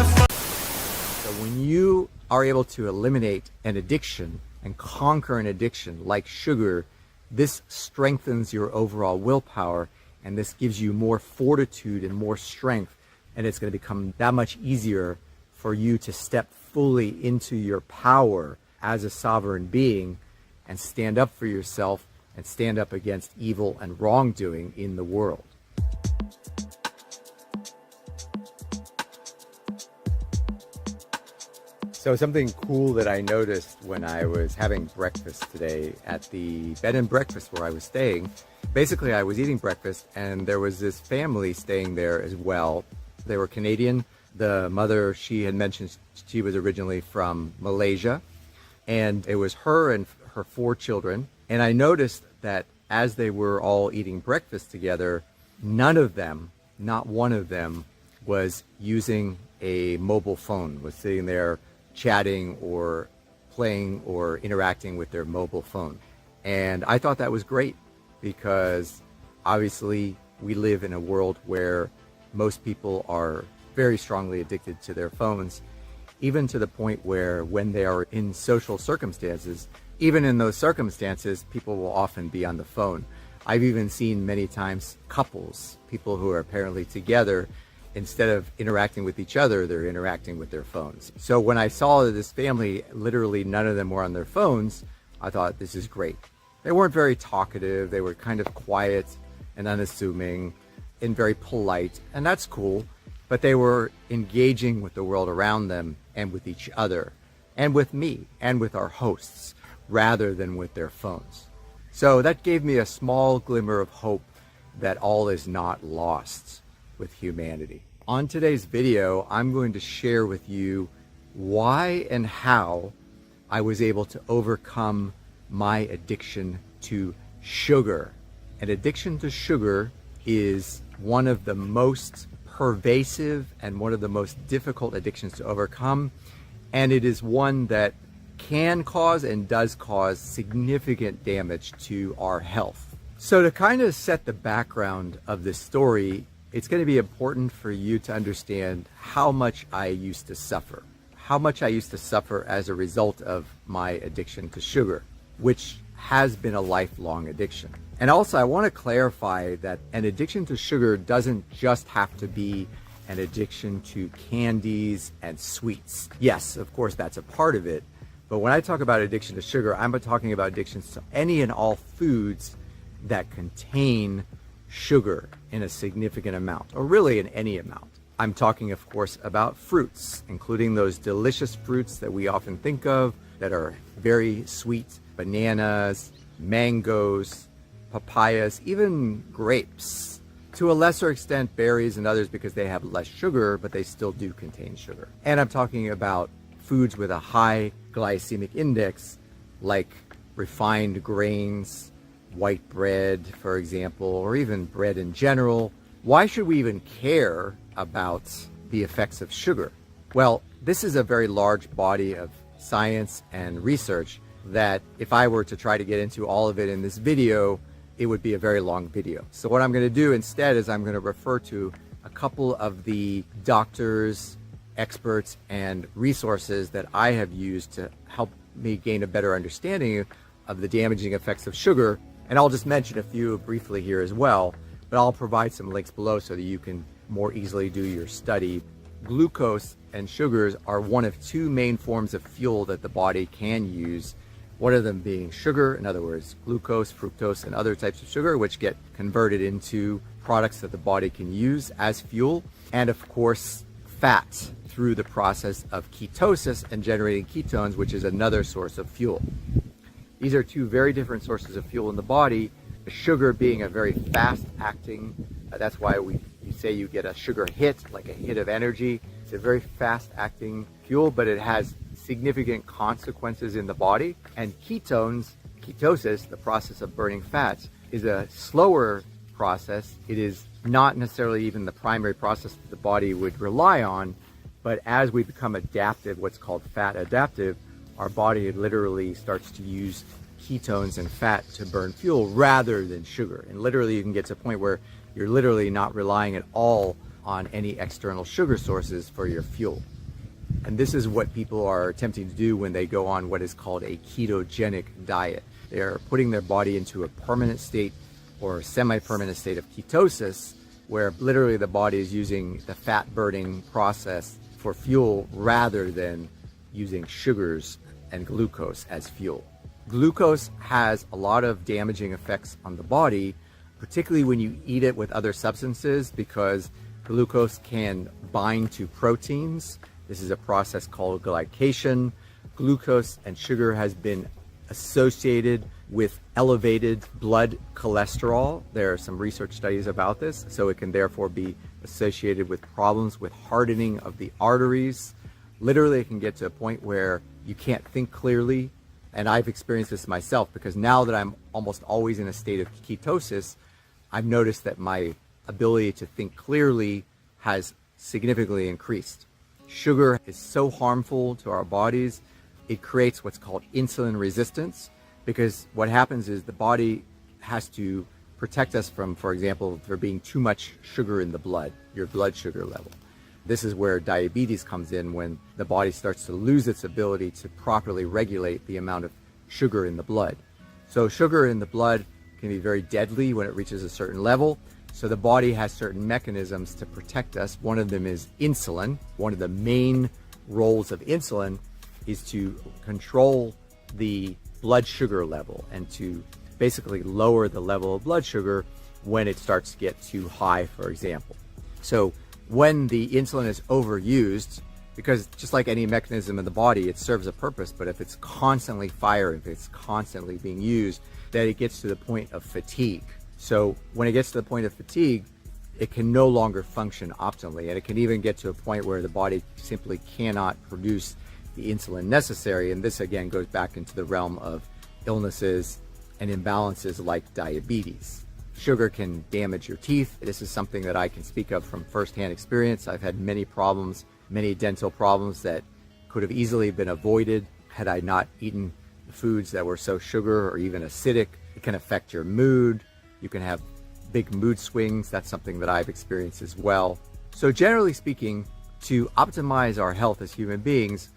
So when you are able to eliminate an addiction and conquer an addiction like sugar, this strengthens your overall willpower, and this gives you more fortitude and more strength, and it's going to become that much easier for you to step fully into your power as a sovereign being and stand up for yourself and stand up against evil and wrongdoing in the world. So something cool that I noticed when I was having breakfast today at the bed and breakfast where I was staying, basically I was eating breakfast and there was this family staying there as well. They were Canadian. The mother, she had mentioned she was originally from Malaysia, and it was her and her 4 children. And I noticed that as they were all eating breakfast together, none of them, not one of them, was using a mobile phone, was sitting there chatting or playing or interacting with their mobile phone. And I thought that was great because obviously we live in a world where most people are very strongly addicted to their phones, even to the point where when they are in social circumstances, even in those circumstances, people will often be on the phone. I've even seen many times couples, people who are apparently together, instead of interacting with each other, they're interacting with their phones. So when I saw this family, literally none of them were on their phones, I thought, this is great. They weren't very talkative. They were kind of quiet and unassuming and very polite, and that's cool. But they were engaging with the world around them and with each other and with me and with our hosts rather than with their phones. So that gave me a small glimmer of hope that all is not lost with humanity. On today's video, I'm going to share with you why and how I was able to overcome my addiction to sugar. An addiction to sugar is one of the most pervasive and one of the most difficult addictions to overcome, and it is one that can cause and does cause significant damage to our health. So to kind of set the background of this story, it's going to be important for you to understand how much I used to suffer. How much I used to suffer as a result of my addiction to sugar, which has been a lifelong addiction. And also I want to clarify that an addiction to sugar doesn't just have to be an addiction to candies and sweets. Yes, of course, that's a part of it. But when I talk about addiction to sugar, I'm talking about addictions to any and all foods that contain sugar in a significant amount, or really in any amount. I'm talking, of course, about fruits, including those delicious fruits that we often think of that are very sweet: bananas, mangoes, papayas, even grapes. To a lesser extent, berries and others, because they have less sugar, but they still do contain sugar. And I'm talking about foods with a high glycemic index, like refined grains, white bread, for example, or even bread in general. Why should we even care about the effects of sugar? Well, this is a very large body of science and research that if I were to try to get into all of it in this video, it would be a very long video. So what I'm going to do instead is I'm going to refer to a couple of the doctors, experts, and resources that I have used to help me gain a better understanding of the damaging effects of sugar. And I'll just mention a few briefly here as well, but I'll provide some links below so that you can more easily do your study. Glucose and sugars are one of two main forms of fuel that the body can use. One of them being sugar, in other words, glucose, fructose, and other types of sugar, which get converted into products that the body can use as fuel. And of course, fat through the process of ketosis and generating ketones, which is another source of fuel. These are two very different sources of fuel in the body. The sugar being a very fast-acting, that's why you say you get a sugar hit, like a hit of energy. It's a very fast-acting fuel, but it has significant consequences in the body. And ketones, ketosis, the process of burning fats, is a slower process. It is not necessarily even the primary process that the body would rely on, but as we become adaptive, what's called fat adaptive, our body literally starts to use ketones and fat to burn fuel rather than sugar. And literally you can get to a point where you're literally not relying at all on any external sugar sources for your fuel. And this is what people are attempting to do when they go on what is called a ketogenic diet. They're putting their body into a permanent state or semi-permanent state of ketosis, where literally the body is using the fat burning process for fuel rather than using sugars and glucose as fuel. Glucose has a lot of damaging effects on the body, particularly when you eat it with other substances, because glucose can bind to proteins. This is a process called glycation. Glucose and sugar has been associated with elevated blood cholesterol. There are some research studies about this, so it can therefore be associated with problems with hardening of the arteries. Literally, it can get to a point where you can't think clearly. And I've experienced this myself, because now that I'm almost always in a state of ketosis, I've noticed that my ability to think clearly has significantly increased. Sugar is so harmful to our bodies. It creates what's called insulin resistance, because what happens is the body has to protect us from, for example, there being too much sugar in the blood, your blood sugar level. This is where diabetes comes in, when the body starts to lose its ability to properly regulate the amount of sugar in the blood. So sugar in the blood can be very deadly when it reaches a certain level. So the body has certain mechanisms to protect us. One of them is insulin. One of the main roles of insulin is to control the blood sugar level and to basically lower the level of blood sugar when it starts to get too high, for example. So when the insulin is overused, because just like any mechanism in the body, it serves a purpose, but if it's constantly firing, if it's constantly being used, then it gets to the point of fatigue. So when it gets to the point of fatigue, it can no longer function optimally, and it can even get to a point where the body simply cannot produce the insulin necessary. And this again goes back into the realm of illnesses and imbalances like diabetes. Sugar can damage your teeth. This is something that I can speak of from firsthand experience. I've had many problems, many dental problems that could have easily been avoided had I not eaten foods that were so sugar or even acidic. It can affect your mood. You can have big mood swings. That's something that I've experienced as well. So generally speaking, to optimize our health as human beings,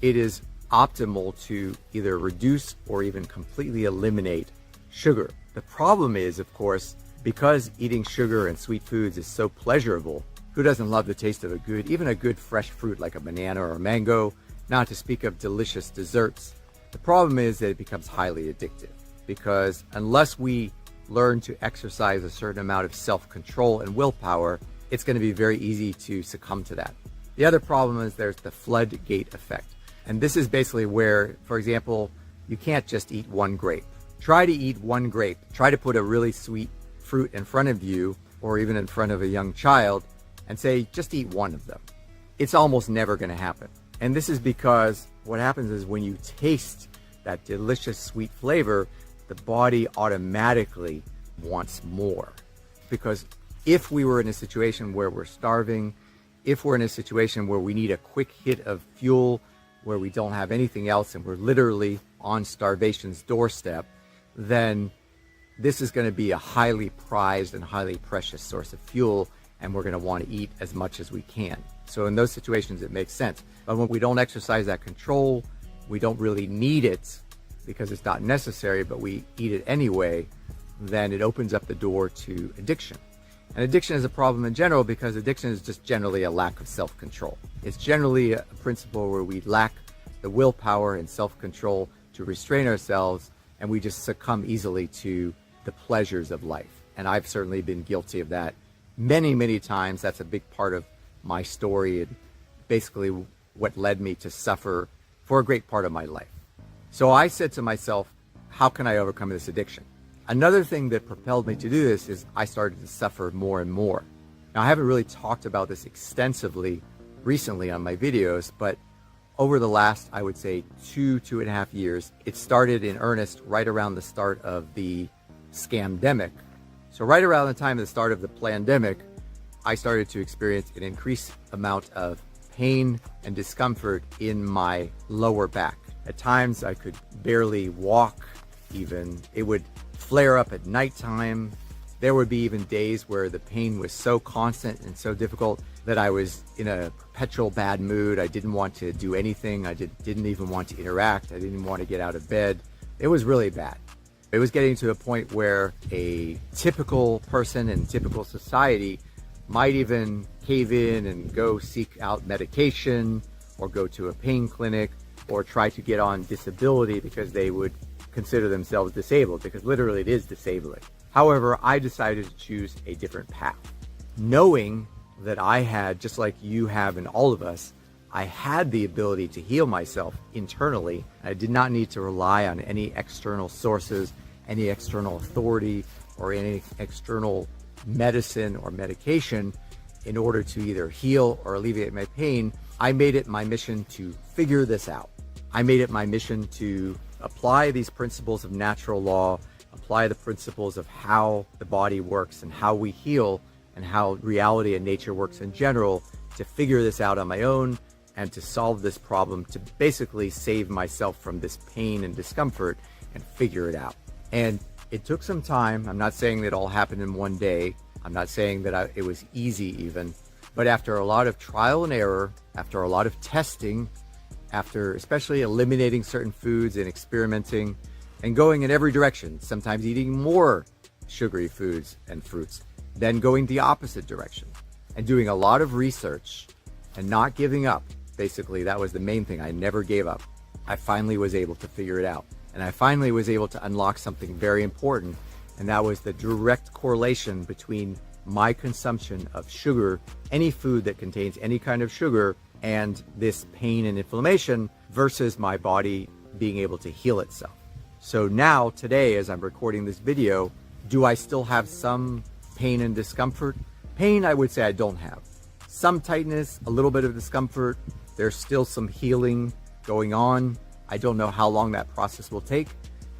it is optimal to either reduce or even completely eliminate sugar. The problem is, of course, because eating sugar and sweet foods is so pleasurable, who doesn't love the taste of even a good fresh fruit like a banana or a mango, not to speak of delicious desserts. The problem is that it becomes highly addictive, because unless we learn to exercise a certain amount of self-control and willpower, it's going to be very easy to succumb to that. The other problem is there's the floodgate effect. And this is basically where, for example, you can't just eat one grape. Try to eat one grape. Try to put a really sweet fruit in front of you, or even in front of a young child, and say, just eat one of them. It's almost never going to happen. And this is because what happens is when you taste that delicious sweet flavor, the body automatically wants more. Because if we were in a situation where we're starving, if we're in a situation where we need a quick hit of fuel, where we don't have anything else and we're literally on starvation's doorstep, then this is going to be a highly prized and highly precious source of fuel, and we're going to want to eat as much as we can. So in those situations, it makes sense. But when we don't exercise that control, we don't really need it because it's not necessary, but we eat it anyway, then it opens up the door to addiction. And addiction is a problem in general because addiction is just generally a lack of self-control. It's generally a principle where we lack the willpower and self-control to restrain ourselves, and we just succumb easily to the pleasures of life. And I've certainly been guilty of that many, many times. That's a big part of my story and basically what led me to suffer for a great part of my life. So I said to myself, how can I overcome this addiction? Another thing that propelled me to do this is I started to suffer more and more. Now, I haven't really talked about this extensively recently on my videos, but over the last, I would say, 2.5 years, it started in earnest right around the start of the scamdemic. So right around the time of the start of the plandemic, I started to experience an increased amount of pain and discomfort in my lower back. At times, I could barely walk even. It would flare up at nighttime. There would be even days where the pain was so constant and so difficult that I was in a perpetual bad mood. I didn't want to do anything. I didn't even want to interact. I didn't even want to get out of bed. It was really bad. It was getting to a point where a typical person in typical society might even cave in and go seek out medication or go to a pain clinic or try to get on disability because they would consider themselves disabled, because literally it is disabling. However, I decided to choose a different path, knowing that I had, just like you have and all of us, I had the ability to heal myself internally. I did not need to rely on any external sources, any external authority, or any external medicine or medication in order to either heal or alleviate my pain. I made it my mission to figure this out. I made it my mission to apply these principles of natural law, apply the principles of how the body works and how we heal and how reality and nature works in general, to figure this out on my own and to solve this problem, to basically save myself from this pain and discomfort and figure it out. And it took some time. I'm not saying that it all happened in one day. I'm not saying that it was easy even, But after a lot of trial and error, after a lot of testing, after especially eliminating certain foods and experimenting and going in every direction, sometimes eating more sugary foods and fruits, then going the opposite direction and doing a lot of research and not giving up. Basically, that was the main thing. I never gave up. I finally was able to figure it out. And I finally was able to unlock something very important, and that was the direct correlation between my consumption of sugar, any food that contains any kind of sugar, and this pain and inflammation versus my body being able to heal itself. So now, today, as I'm recording this video, do I still have some pain and discomfort? Pain, I would say I don't have. Some tightness, a little bit of discomfort. There's still some healing going on. I don't know how long that process will take,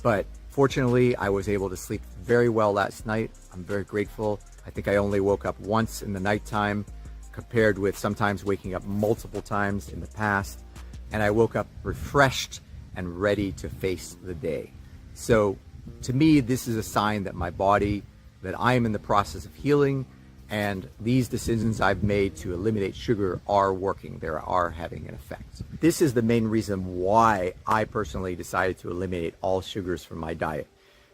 but fortunately, I was able to sleep very well last night. I'm very grateful. I think I only woke up once in the nighttime, compared with sometimes waking up multiple times in the past. And I woke up refreshed and ready to face the day. So to me, this is a sign that my body, that I am in the process of healing, and these decisions I've made to eliminate sugar are working. They are having an effect. This is the main reason why I personally decided to eliminate all sugars from my diet,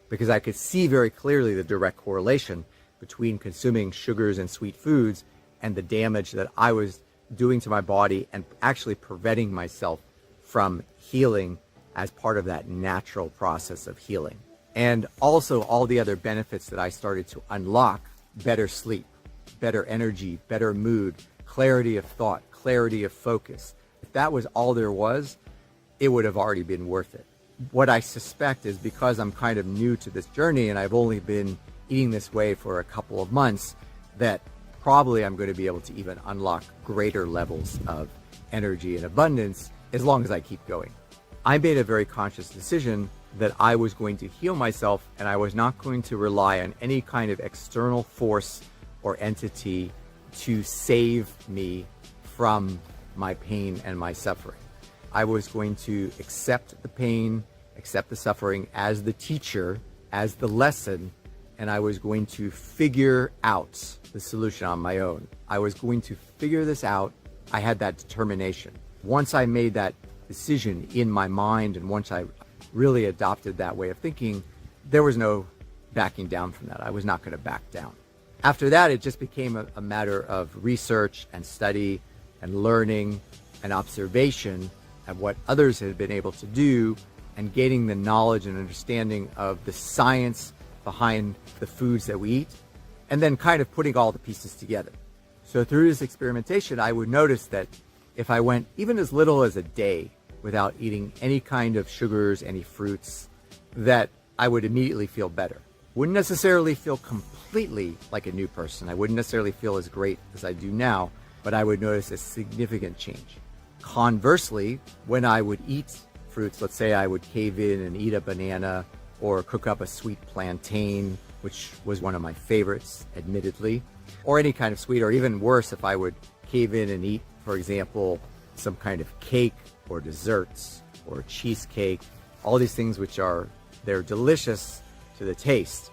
because I could see very clearly the direct correlation between consuming sugars and sweet foods and the damage that I was doing to my body and actually preventing myself from healing as part of that natural process of healing. And also all the other benefits that I started to unlock: better sleep, better energy, better mood, clarity of thought, clarity of focus. If that was all there was, it would have already been worth it. What I suspect is because I'm kind of new to this journey and I've only been eating this way for a couple of months, that probably I'm going to be able to even unlock greater levels of energy and abundance as long as I keep going. I made a very conscious decision that I was going to heal myself, and I was not going to rely on any kind of external force or entity to save me from my pain and my suffering. I was going to accept the pain, accept the suffering as the teacher, as the lesson, and I was going to figure out the solution on my own. I was going to figure this out. I had that determination. Once I made that decision in my mind, and once I really adopted that way of thinking, there was no backing down from that. I was not going to back down. After that, it just became a matter of research and study and learning and observation of what others had been able to do, and gaining the knowledge and understanding of the science behind the foods that we eat, and then kind of putting all the pieces together. So through this experimentation, I would notice that if I went even as little as a day without eating any kind of sugars, any fruits, that I would immediately feel better. Wouldn't necessarily feel completely like a new person. I wouldn't necessarily feel as great as I do now, but I would notice a significant change. Conversely, when I would eat fruits, let's say I would cave in and eat a banana or cook up a sweet plantain, which was one of my favorites, admittedly, or any kind of sweet, or even worse, if I would cave in and eat, for example, some kind of cake or desserts or cheesecake, all these things which they're delicious to the taste,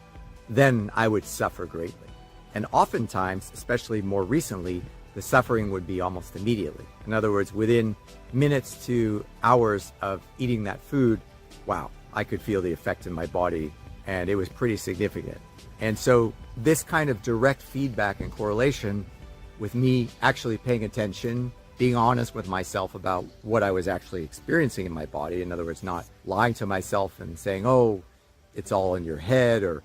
then I would suffer greatly. And oftentimes, especially more recently, the suffering would be almost immediately. In other words, within minutes to hours of eating that food, wow, I could feel the effect in my body, and it was pretty significant. And so this kind of direct feedback and correlation with me actually paying attention, being honest with myself about what I was actually experiencing in my body, in other words, not lying to myself and saying, oh, it's all in your head, or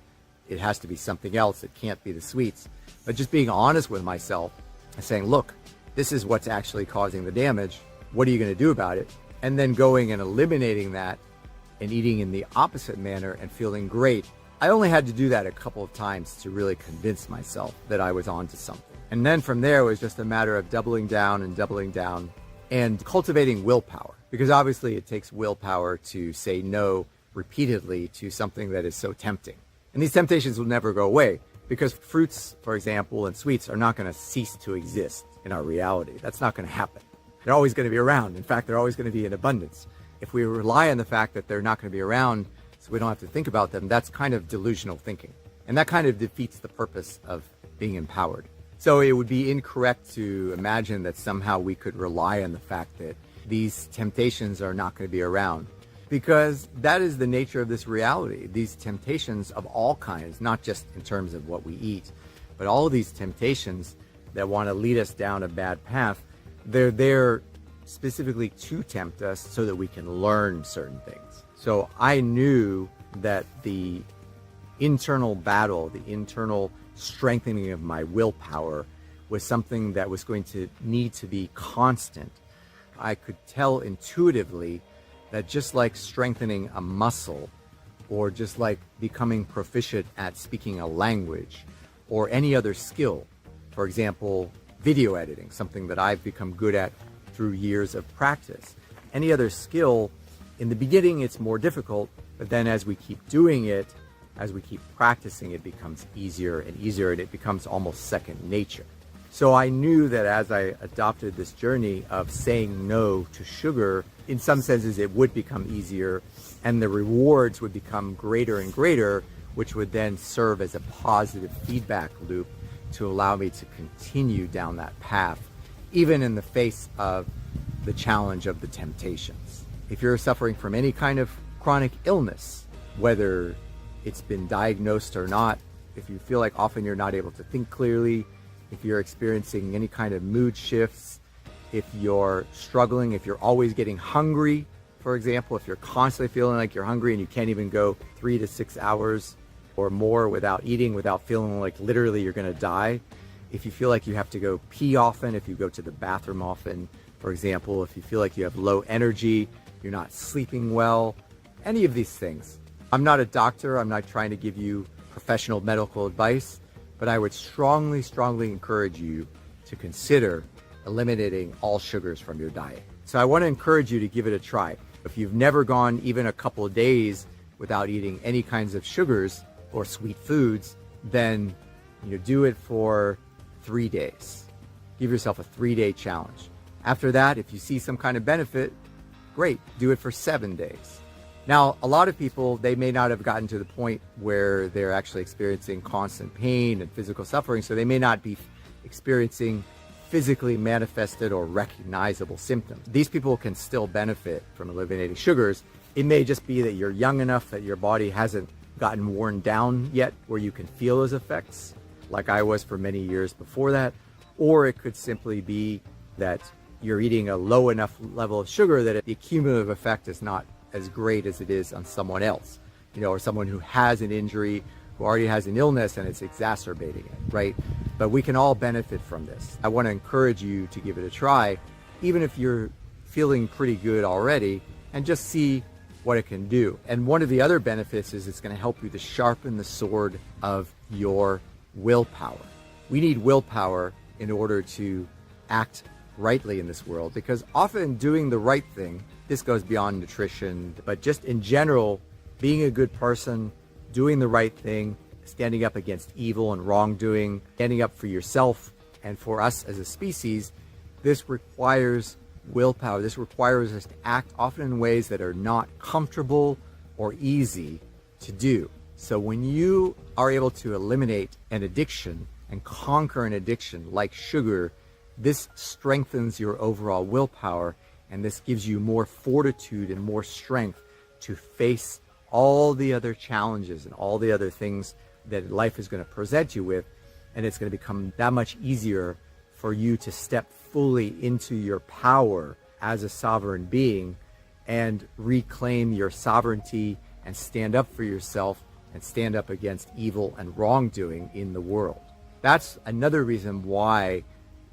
it has to be something else, it can't be the sweets, but just being honest with myself and saying, look, this is what's actually causing the damage, what are you going to do about it? And then going and eliminating that and eating in the opposite manner and feeling great. I only had to do that a couple of times to really convince myself that I was onto something. And then from there, it was just a matter of doubling down and cultivating willpower, because obviously it takes willpower to say no repeatedly to something that is so tempting. And these temptations will never go away, because fruits, for example, and sweets are not going to cease to exist in our reality. That's not going to happen. They're always going to be around. In fact, they're always going to be in abundance. If we rely on the fact that they're not going to be around so we don't have to think about them, that's kind of delusional thinking. And that kind of defeats the purpose of being empowered. So it would be incorrect to imagine that somehow we could rely on the fact that these temptations are not going to be around, because that is the nature of this reality. These temptations of all kinds, not just in terms of what we eat, but all of these temptations that want to lead us down a bad path, they're there specifically to tempt us so that we can learn certain things. So I knew that the internal battle, the internal strengthening of my willpower was something that was going to need to be constant. I could tell intuitively that just like strengthening a muscle, or just like becoming proficient at speaking a language, or any other skill, for example, video editing, something that I've become good at through years of practice. Any other skill, in the beginning it's more difficult, but then as we keep doing it, as we keep practicing, it becomes easier and easier, and it becomes almost second nature. So I knew that as I adopted this journey of saying no to sugar, in some senses it would become easier, and the rewards would become greater and greater, which would then serve as a positive feedback loop to allow me to continue down that path, even in the face of the challenge of the temptations. If you're suffering from any kind of chronic illness, whether it's been diagnosed or not, if you feel like often you're not able to think clearly, if you're experiencing any kind of mood shifts, if you're struggling, if you're always getting hungry, for example, if you're constantly feeling like you're hungry and you can't even go 3 to 6 hours or more without eating, without feeling like literally you're going to die, if you feel like you have to go pee often, if you go to the bathroom often, for example, if you feel like you have low energy, you're not sleeping well, any of these things. I'm not a doctor. I'm not trying to give you professional medical advice, but I would strongly, strongly encourage you to consider eliminating all sugars from your diet. So I want to encourage you to give it a try. If you've never gone even a couple of days without eating any kinds of sugars or sweet foods, then do it for 3 days. Give yourself a 3-day challenge. After that, if you see some kind of benefit, great, do it for 7 days. Now, a lot of people, they may not have gotten to the point where they're actually experiencing constant pain and physical suffering, so they may not be experiencing physically manifested or recognizable symptoms. These people can still benefit from eliminating sugars. It may just be that you're young enough that your body hasn't gotten worn down yet where you can feel those effects, like I was for many years before that, or it could simply be that you're eating a low enough level of sugar that the cumulative effect is not as great as it is on someone else, or someone who has an injury, who already has an illness and it's exacerbating it, right? But we can all benefit from this. I want to encourage you to give it a try, even if you're feeling pretty good already, and just see what it can do. And one of the other benefits is it's going to help you to sharpen the sword of your willpower. We need willpower in order to act rightly in this world, because often doing the right thing, this goes beyond nutrition, but just in general, being a good person, doing the right thing, standing up against evil and wrongdoing, standing up for yourself and for us as a species, this requires willpower. This requires us to act often in ways that are not comfortable or easy to do. So when you are able to eliminate an addiction and conquer an addiction like sugar, this strengthens your overall willpower, and this gives you more fortitude and more strength to face all the other challenges and all the other things that life is going to present you with. And it's going to become that much easier for you to step fully into your power as a sovereign being and reclaim your sovereignty and stand up for yourself and stand up against evil and wrongdoing in the world. That's another reason why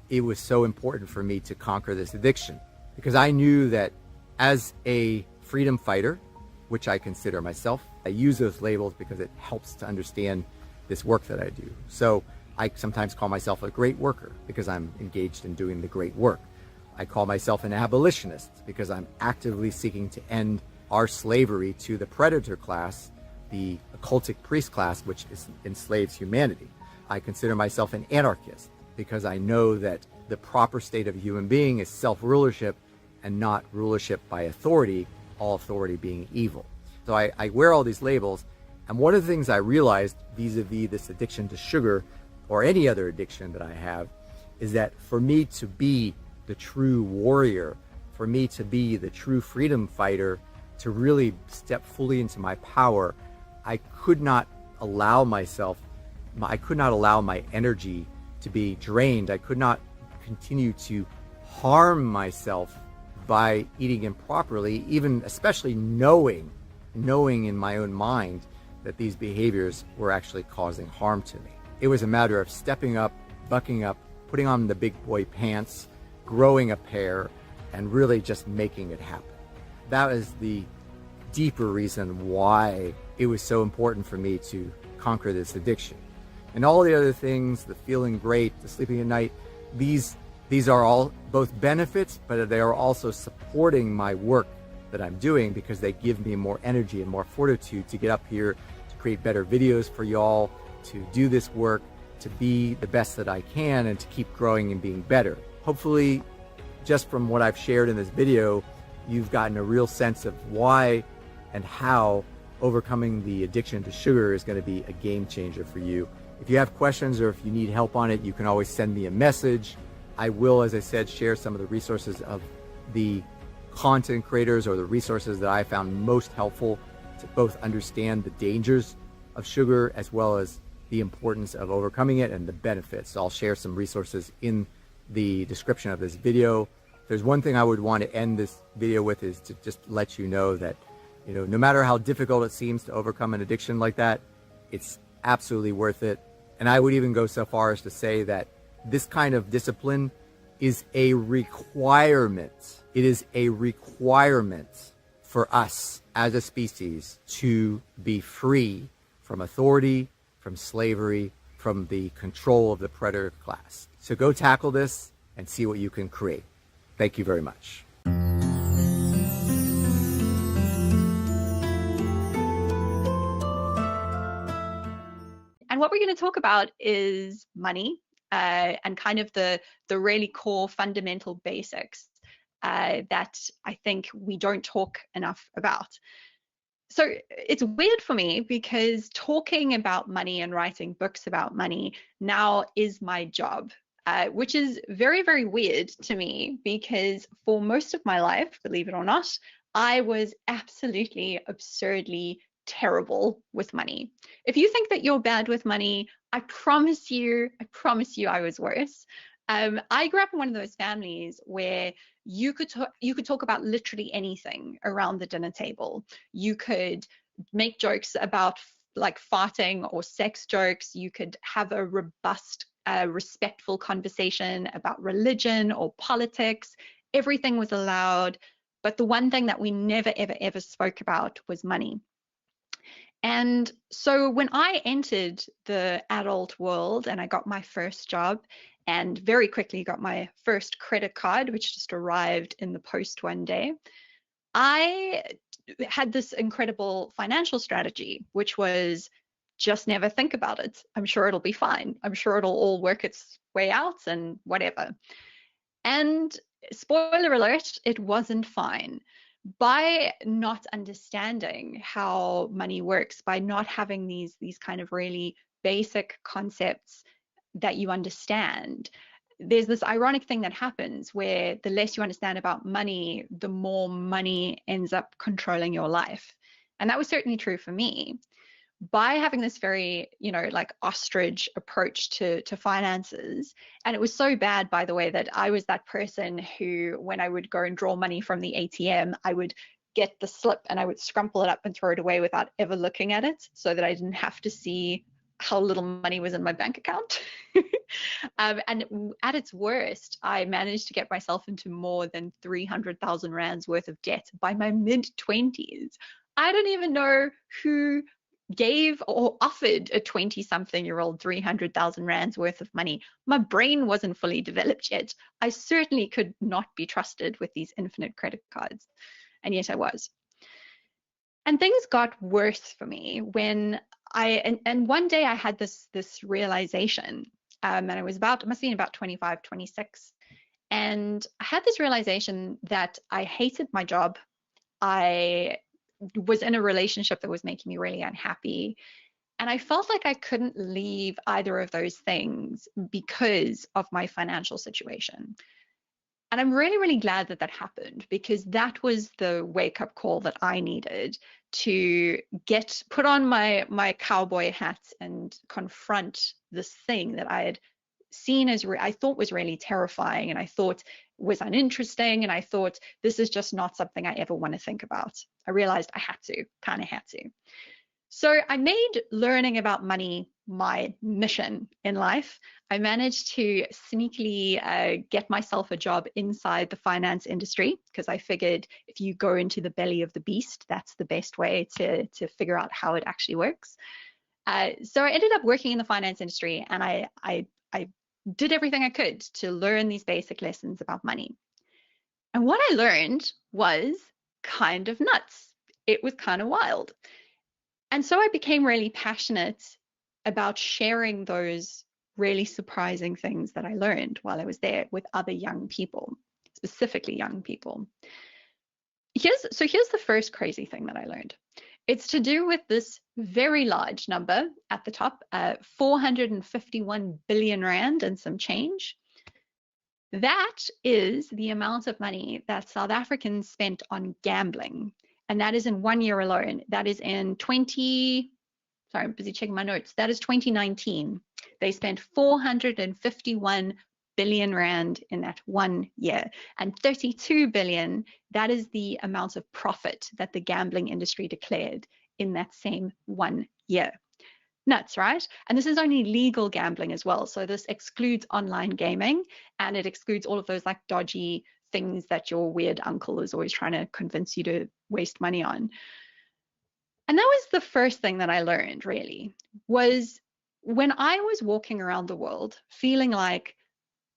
it was so important for me to conquer this addiction, because I knew that as a freedom fighter, which I consider myself, I use those labels because it helps to understand this work that I do. So I sometimes call myself a great worker because I'm engaged in doing the great work. I call myself an abolitionist because I'm actively seeking to end our slavery to the predator class, the occultic priest class, which enslaves humanity. I consider myself an anarchist because I know that the proper state of a human being is self-rulership and not rulership by authority, all authority being evil. So I wear all these labels, and one of the things I realized vis-a-vis this addiction to sugar or any other addiction that I have, is that for me to be the true warrior, for me to be the true freedom fighter, to really step fully into my power, I could not allow myself, I could not allow my energy to be drained. I could not continue to harm myself by eating improperly, even especially knowing in my own mind that these behaviors were actually causing harm to me. It was a matter of stepping up, bucking up, putting on the big boy pants, growing a pair, and really just making it happen. That was the deeper reason why it was so important for me to conquer this addiction. And all the other things, the feeling great, the sleeping at night, these are all both benefits, but they are also supporting my work that I'm doing, because they give me more energy and more fortitude to get up here, to create better videos for y'all, to do this work, to be the best that I can, and to keep growing and being better. Hopefully, just from what I've shared in this video, you've gotten a real sense of why and how overcoming the addiction to sugar is going to be a game changer for you. If you have questions or if you need help on it, you can always send me a message. I will, as I said, share some of the resources of the content creators or the resources that I found most helpful to both understand the dangers of sugar as well as the importance of overcoming it and the benefits. So I'll share some resources in the description of this video. If there's one thing I would want to end this video with, is to just let you know that, no matter how difficult it seems to overcome an addiction like that, it's absolutely worth it. And I would even go so far as to say that this kind of discipline is a requirement. It is a requirement for us as a species to be free from authority, from slavery, from the control of the predator class. So go tackle this and see what you can create. Thank you very much.
And what we're going to talk about is money, and kind of the really core fundamental basics that I think we don't talk enough about. So it's weird for me because talking about money and writing books about money now is my job, which is very, very weird to me, because for most of my life, believe it or not, I was absolutely absurdly terrible with money. If you think that you're bad with money, I promise you I was worse. I grew up in one of those families where you could talk about literally anything around the dinner table. You could make jokes about like farting or sex jokes. You could have a robust, respectful conversation about religion or politics. Everything was allowed. But the one thing that we never, ever, ever spoke about was money. And so when I entered the adult world and I got my first job and very quickly got my first credit card, which just arrived in the post one day, I had this incredible financial strategy, which was just never think about it. I'm sure it'll be fine. I'm sure it'll all work its way out and whatever. And spoiler alert, it wasn't fine. By not understanding how money works, by not having these kind of really basic concepts that you understand, there's this ironic thing that happens where the less you understand about money, the more money ends up controlling your life. And that was certainly true for me. By having this very, like ostrich approach to finances, and it was so bad, by the way, that I was that person who, when I would go and draw money from the ATM, I would get the slip and I would scrumple it up and throw it away without ever looking at it, so that I didn't have to see how little money was in my bank account. And at its worst, I managed to get myself into more than 300,000 rands worth of debt by my mid-20s. I don't even know who gave or offered a 20-something-year-old 300,000 rands worth of money. My brain wasn't fully developed yet. I certainly could not be trusted with these infinite credit cards, and yet I was. And things got worse for me when and one day I had this realization, and I was must have been about 25, 26, and I had this realization that I hated my job. I was in a relationship that was making me really unhappy, And I felt like I couldn't leave either of those things because of my financial situation. And I'm really, really glad that that happened, because that was the wake-up call that I needed to put on my cowboy hat and confront this thing that I had seen as I thought was really terrifying, and I thought was uninteresting, and I thought this is just not something I ever want to think about. I realized I kind of had to. So I made learning about money my mission in life. I managed to sneakily get myself a job inside the finance industry, because I figured if you go into the belly of the beast, that's the best way to figure out how it actually works. So I ended up working in the finance industry, and I did everything I could to learn these basic lessons about money. And what I learned was kind of nuts. It was kind of wild. And so I became really passionate about sharing those really surprising things that I learned while I was there with other young people, specifically young people. Here's the first crazy thing that I learned. It's to do with this very large number at the top, 451 billion Rand and some change. That is the amount of money that South Africans spent on gambling. And that is in 1 year alone. That is in I'm busy checking my notes. That is 2019. They spent 451 billion Rand in that 1 year. And 32 billion, that is the amount of profit that the gambling industry declared in that same 1 year. Nuts, right? And this is only legal gambling as well. So this excludes online gaming, and it excludes all of those like dodgy things that your weird uncle is always trying to convince you to waste money on. And that was the first thing that I learned, really, was when I was walking around the world feeling like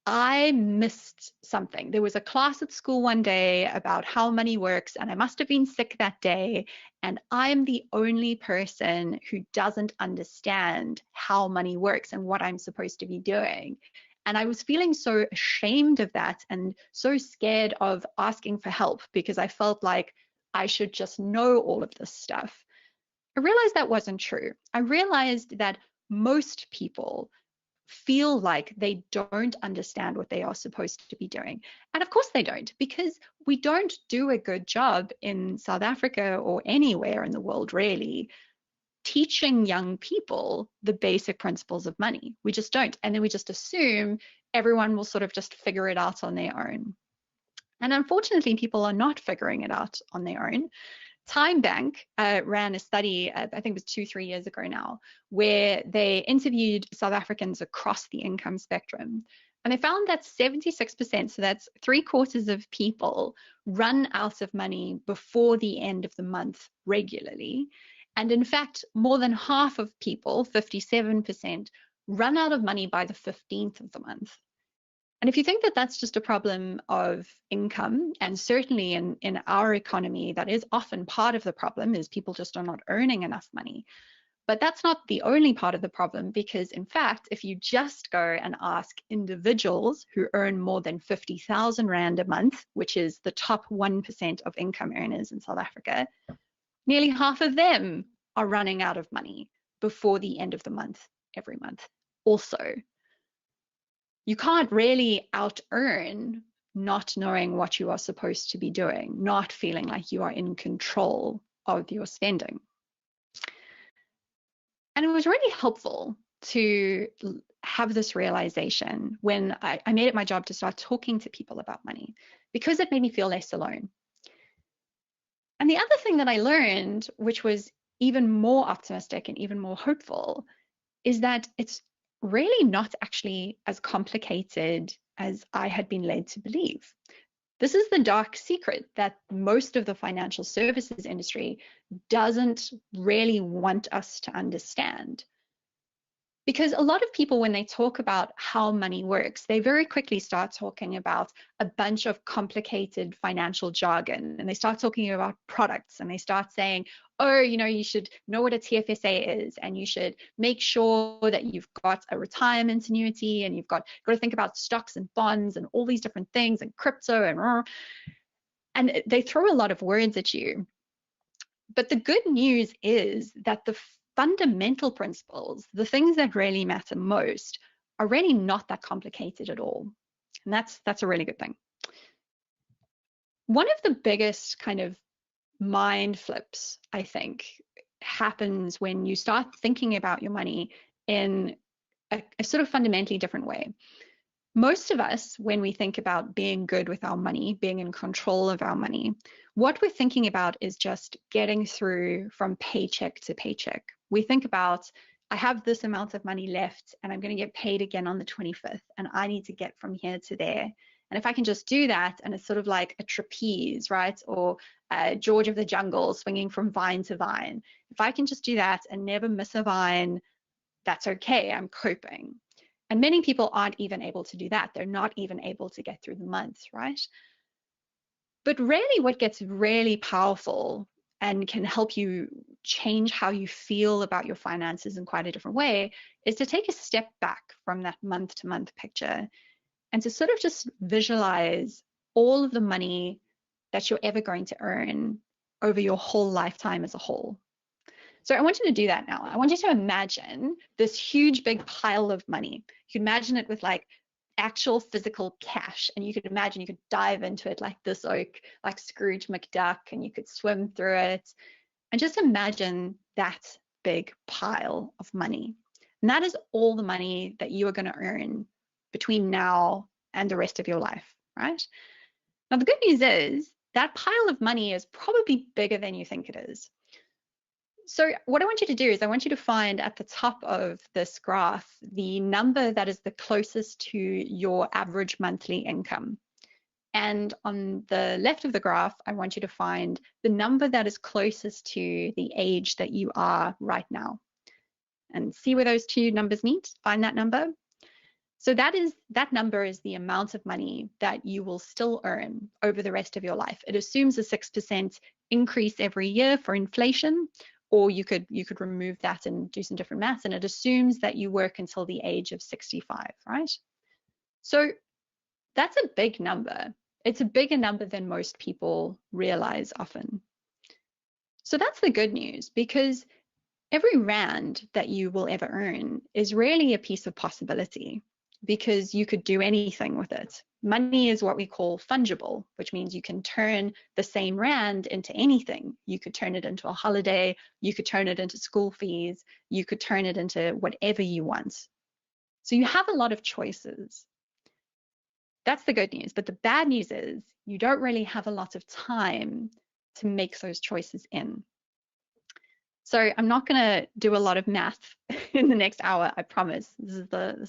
I missed something. There was a class at school one day about how money works, and I must have been sick that day, and I'm the only person who doesn't understand how money works and what I'm supposed to be doing. And I was feeling so ashamed of that and so scared of asking for help, because I felt like I should just know all of this stuff. I realized that wasn't true. I realized that most people feel like they don't understand what they are supposed to be doing. And of course they don't, because we don't do a good job in South Africa or anywhere in the world really teaching young people the basic principles of money. We just don't. And then we just assume everyone will sort of just figure it out on their own. And unfortunately, people are not figuring it out on their own. Time Bank ran a study, I think it was 2-3 years ago now, where they interviewed South Africans across the income spectrum. And they found that 76%, so that's 3/4 of people, run out of money before the end of the month regularly. And in fact, more than half of people, 57%, run out of money by the 15th of the month. And if you think that that's just a problem of income, and certainly in our economy, that is often part of the problem, is people just are not earning enough money. But that's not the only part of the problem, because in fact, if you just go and ask individuals who earn more than 50,000 Rand a month, which is the top 1% of income earners in South Africa, nearly half of them are running out of money before the end of the month every month also. You can't really out-earn not knowing what you are supposed to be doing, not feeling like you are in control of your spending. And it was really helpful to have this realization when I made it my job to start talking to people about money, because it made me feel less alone. And the other thing that I learned, which was even more optimistic and even more hopeful, is that it's really not actually as complicated as I had been led to believe. This is the dark secret that most of the financial services industry doesn't really want us to understand. Because a lot of people, when they talk about how money works, they very quickly start talking about a bunch of complicated financial jargon, and they start talking about products, and they start saying, oh, you should know what a TFSA is, and you should make sure that you've got a retirement annuity, and you've got to think about stocks and bonds and all these different things, and crypto, and they throw a lot of words at you. But the good news is that the fundamental principles, the things that really matter most, are really not that complicated at all. And that's a really good thing. One of the biggest kind of mind flips, I think, happens when you start thinking about your money in a sort of fundamentally different way. Most of us, when we think about being good with our money, being in control of our money, what we're thinking about is just getting through from paycheck to paycheck. We think about, I have this amount of money left and I'm going to get paid again on the 25th, and I need to get from here to there. And if I can just do that, and it's sort of like a trapeze, right? Or George of the Jungle swinging from vine to vine. If I can just do that and never miss a vine, that's okay, I'm coping. And many people aren't even able to do that. They're not even able to get through the month, right? But really what gets really powerful and can help you change how you feel about your finances in quite a different way is to take a step back from that month-to-month picture and to sort of just visualize all of the money that you're ever going to earn over your whole lifetime as a whole. So I want you to do that now. I want you to imagine this huge big pile of money. You can imagine it with like actual physical cash, and you could imagine you could dive into it like this oak, like Scrooge McDuck, and you could swim through it. And just imagine that big pile of money. And that is all the money that you are going to earn between now and the rest of your life, right? Now, the good news is that pile of money is probably bigger than you think it is. So what I want you to do is I want you to find at the top of this graph the number that is the closest to your average monthly income. And on the left of the graph, I want you to find the number that is closest to the age that you are right now. And see where those two numbers meet, find that number. So that number is the amount of money that you will still earn over the rest of your life. It assumes a 6% increase every year for inflation, or you could remove that and do some different maths, and it assumes that you work until the age of 65, right? So that's a big number. It's a bigger number than most people realize often. So that's the good news, because every rand that you will ever earn is really a piece of possibility, because you could do anything with it. Money is what we call fungible, which means you can turn the same rand into anything. You could turn it into a holiday, you could turn it into school fees, you could turn it into whatever you want. So you have a lot of choices. That's the good news. But the bad news is you don't really have a lot of time to make those choices in. So I'm not going to do a lot of math in the next hour, I promise. This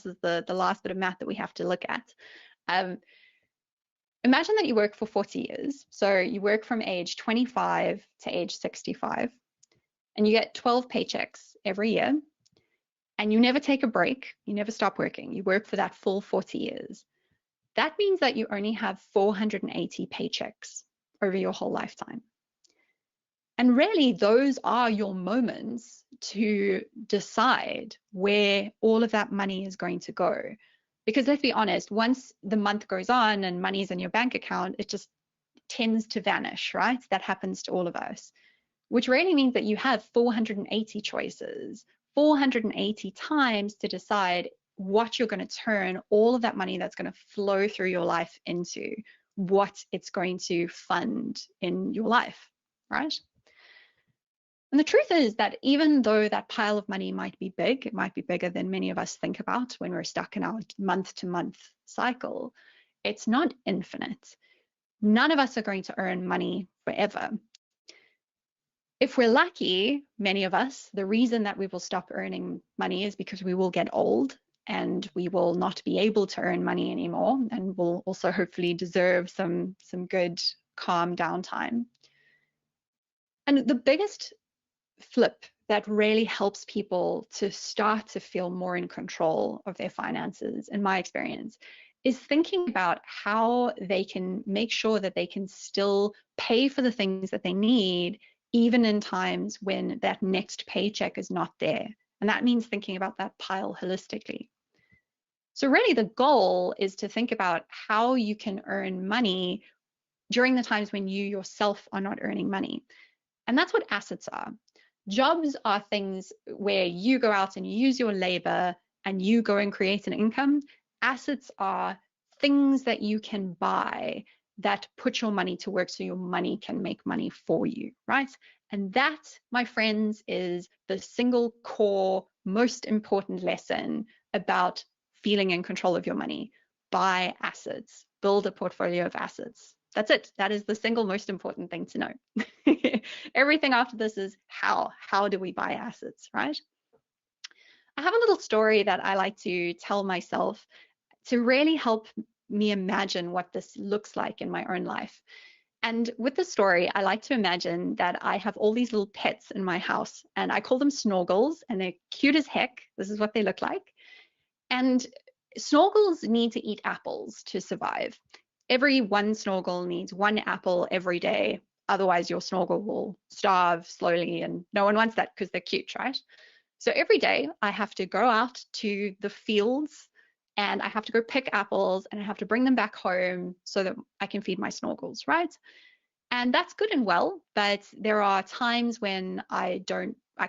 is the last bit of math that we have to look at. Imagine that you work for 40 years. So you work from age 25 to age 65, and you get 12 paychecks every year, and you never take a break. You never stop working. You work for that full 40 years. That means that you only have 480 paychecks over your whole lifetime. And really, those are your moments to decide where all of that money is going to go. Because let's be honest, once the month goes on and money's in your bank account, it just tends to vanish, right? That happens to all of us, which really means that you have 480 choices, 480 times to decide what you're going to turn all of that money that's going to flow through your life into, what it's going to fund in your life, right? And the truth is that even though that pile of money might be big, it might be bigger than many of us think about when we're stuck in our month-to-month cycle, it's not infinite. None of us are going to earn money forever. If we're lucky, many of us, the reason that we will stop earning money is because we will get old and we will not be able to earn money anymore, and we'll also hopefully deserve some good, calm downtime. And the biggest flip that really helps people to start to feel more in control of their finances, in my experience, is thinking about how they can make sure that they can still pay for the things that they need, even in times when that next paycheck is not there. And that means thinking about that pile holistically. So really the goal is to think about how you can earn money during the times when you yourself are not earning money. And that's what assets are. Jobs are things where you go out and you use your labor and you go and create an income. Assets are things that you can buy that put your money to work so your money can make money for you, right? And that, my friends, is the single core, most important lesson about feeling in control of your money. Buy assets, build a portfolio of assets. That's it. That is the single most important thing to know. Everything after this is how. How do we buy assets, right? I have a little story that I like to tell myself to really help me imagine what this looks like in my own life. And with the story, I like to imagine that I have all these little pets in my house, and I call them snorgels, and they're cute as heck. This is what they look like. And snorgels need to eat apples to survive. Every one snorgel needs one apple every day. Otherwise, your snorgel will starve slowly, and no one wants that because they're cute, right? So every day I have to go out to the fields and I have to go pick apples and I have to bring them back home so that I can feed my snorgels, right? And that's good and well, but there are times when I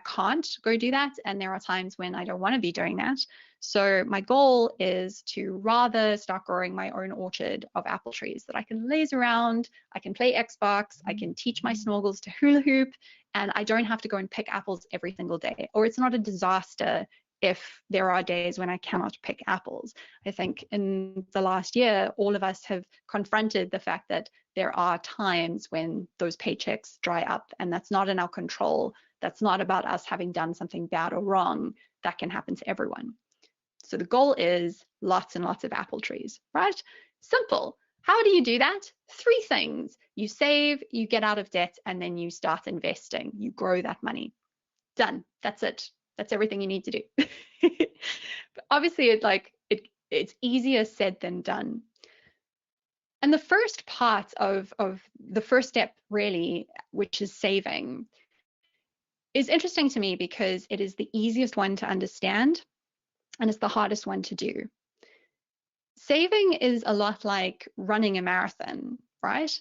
can't go do that, and there are times when I don't want to be doing that. So my goal is to rather start growing my own orchard of apple trees that I can laze around, I can play Xbox, I can teach my snorgels to hula hoop, and I don't have to go and pick apples every single day. Or it's not a disaster if there are days when I cannot pick apples. I think in the last year, all of us have confronted the fact that there are times when those paychecks dry up, and that's not in our control. That's not about us having done something bad or wrong. That can happen to everyone. So the goal is lots and lots of apple trees, right? Simple. How do you do that? 3 things. You save, you get out of debt, and then you start investing. You grow that money. Done. That's it. That's everything you need to do. But obviously, it's easier said than done. And the first part of the first step, really, which is saving, is interesting to me because it is the easiest one to understand and it's the hardest one to do. Saving is a lot like running a marathon, right?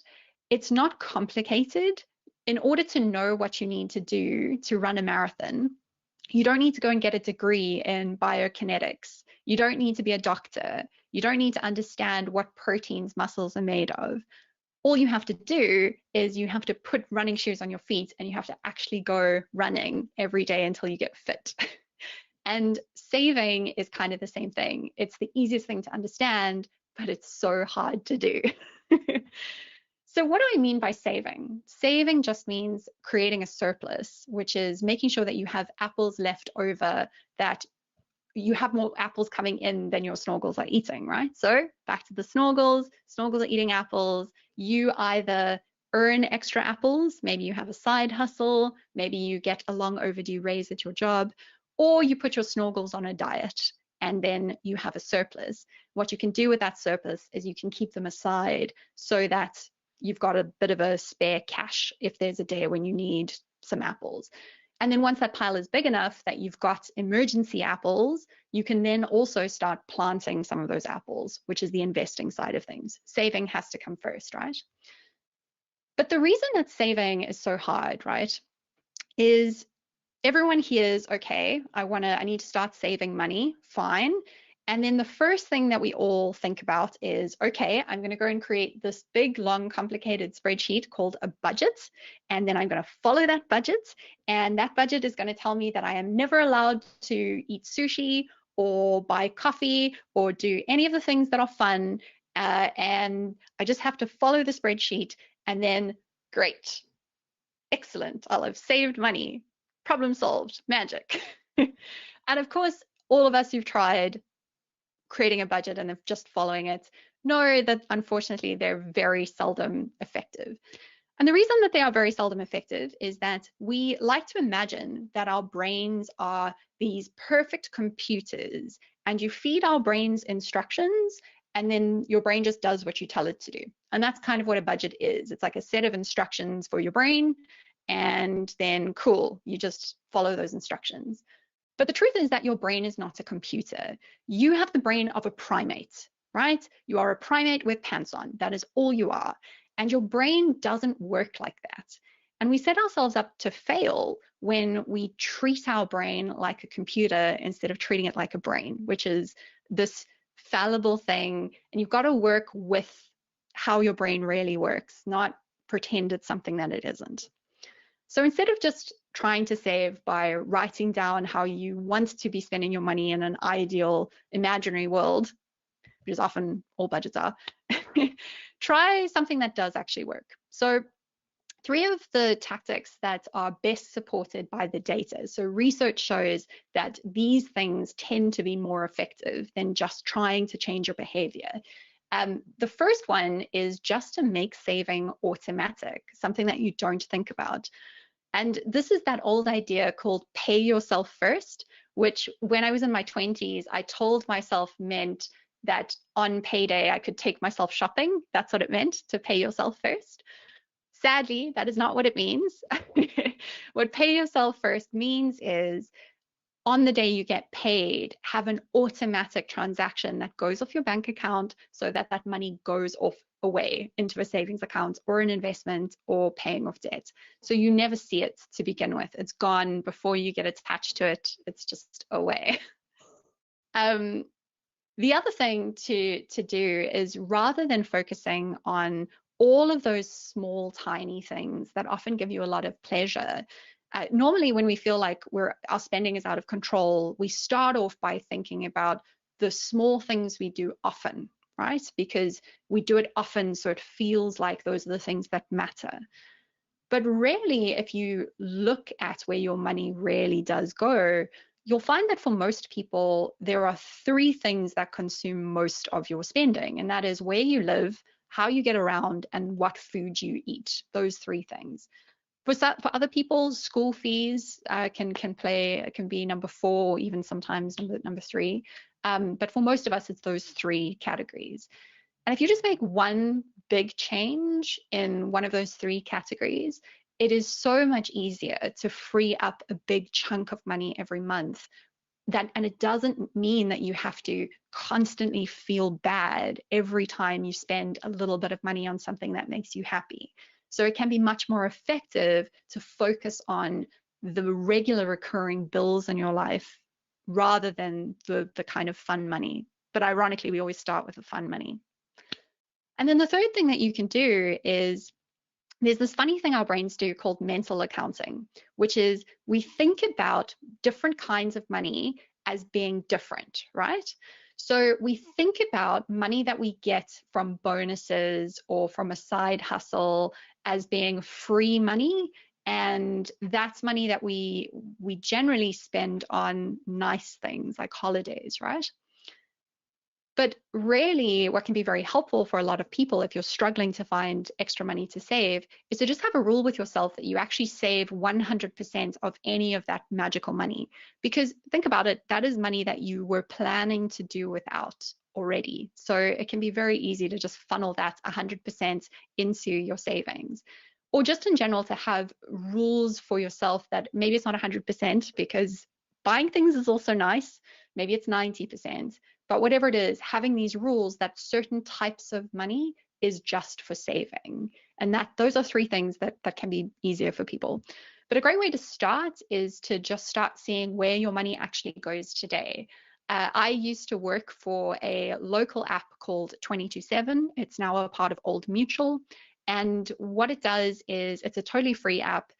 It's not complicated. In order to know what you need to do to run a marathon, you don't need to go and get a degree in biokinetics. You don't need to be a doctor. You don't need to understand what proteins muscles are made of. All you have to do is you have to put running shoes on your feet and you have to actually go running every day until you get fit. And saving is kind of the same thing. It's the easiest thing to understand, but it's so hard to do. So what do I mean by saving? Saving just means creating a surplus, which is making sure that you have apples left over, that you have more apples coming in than your snorgels are eating, right? So back to the snorgels. Snorgels are eating apples. You either earn extra apples, maybe you have a side hustle, maybe you get a long overdue raise at your job, or you put your snorgels on a diet and then you have a surplus. What you can do with that surplus is you can keep them aside so that you've got a bit of a spare cash if there's a day when you need some apples. And then once that pile is big enough that you've got emergency apples, you can then also start planting some of those apples, which is the investing side of things. Saving has to come first, right? But the reason that saving is so hard, right, is everyone hears, okay, I need to start saving money, fine. And then the first thing that we all think about is, okay, I'm going to go and create this big, long, complicated spreadsheet called a budget. And then I'm going to follow that budget. And that budget is going to tell me that I am never allowed to eat sushi or buy coffee or do any of the things that are fun. And I just have to follow the spreadsheet. And then, great, excellent, I'll have saved money. Problem solved, magic. And of course, all of us who've tried creating a budget and just following it know that unfortunately they're very seldom effective. And the reason that they are very seldom effective is that we like to imagine that our brains are these perfect computers and you feed our brains instructions and then your brain just does what you tell it to do. And that's kind of what a budget is. It's like a set of instructions for your brain and then cool, you just follow those instructions. But the truth is that your brain is not a computer. You have the brain of a primate, right? You are a primate with pants on. That is all you are. And your brain doesn't work like that. And we set ourselves up to fail when we treat our brain like a computer instead of treating it like a brain, which is this fallible thing. And you've got to work with how your brain really works, not pretend it's something that it isn't. So instead of just trying to save by writing down how you want to be spending your money in an ideal imaginary world, which is often all budgets are, try something that does actually work. So 3 of the tactics that are best supported by the data. So research shows that these things tend to be more effective than just trying to change your behavior. The first one is just to make saving automatic, something that you don't think about. And this is that old idea called pay yourself first, which when I was in my 20s, I told myself meant that on payday, I could take myself shopping. That's what it meant, to pay yourself first. Sadly, that is not what it means. What pay yourself first means is on the day you get paid, have an automatic transaction that goes off your bank account so that that money goes off away into a savings account or an investment or paying off debt. So you never see it to begin with. It's gone before you get attached to it. It's just away. The other thing to do is, rather than focusing on all of those small, tiny things that often give you a lot of pleasure, normally when we feel like our spending is out of control, we start off by thinking about the small things we do often, right? Because we do it often, so it feels like those are the things that matter. But really, if you look at where your money really does go, you'll find that for most people, there are 3 things that consume most of your spending, and that is where you live, how you get around, and what food you eat. Those 3 things. For other people, school fees can be number 4, even sometimes number 3. But for most of us, it's those 3 categories. And if you just make one big change in one of those 3 categories, it is so much easier to free up a big chunk of money every month. And it doesn't mean that you have to constantly feel bad every time you spend a little bit of money on something that makes you happy. So it can be much more effective to focus on the regular recurring bills in your life rather than the kind of fun money. But ironically, we always start with the fun money. And then the third thing that you can do is, there's this funny thing our brains do called mental accounting, which is we think about different kinds of money as being different, right? So we think about money that we get from bonuses or from a side hustle as being free money, and that's money that we generally spend on nice things like holidays, right? But really, what can be very helpful for a lot of people if you're struggling to find extra money to save is to just have a rule with yourself that you actually save 100% of any of that magical money. Because think about it, that is money that you were planning to do without already. So it can be very easy to just funnel that 100% into your savings. Or just in general, to have rules for yourself that maybe it's not 100% because buying things is also nice. Maybe it's 90%. But whatever it is, having these rules that certain types of money is just for saving. And those are 3 things that can be easier for people. But a great way to start is to just start seeing where your money actually goes today. I used to work for a local app called 22/7. It's now a part of Old Mutual. And what it does is, it's a totally free app.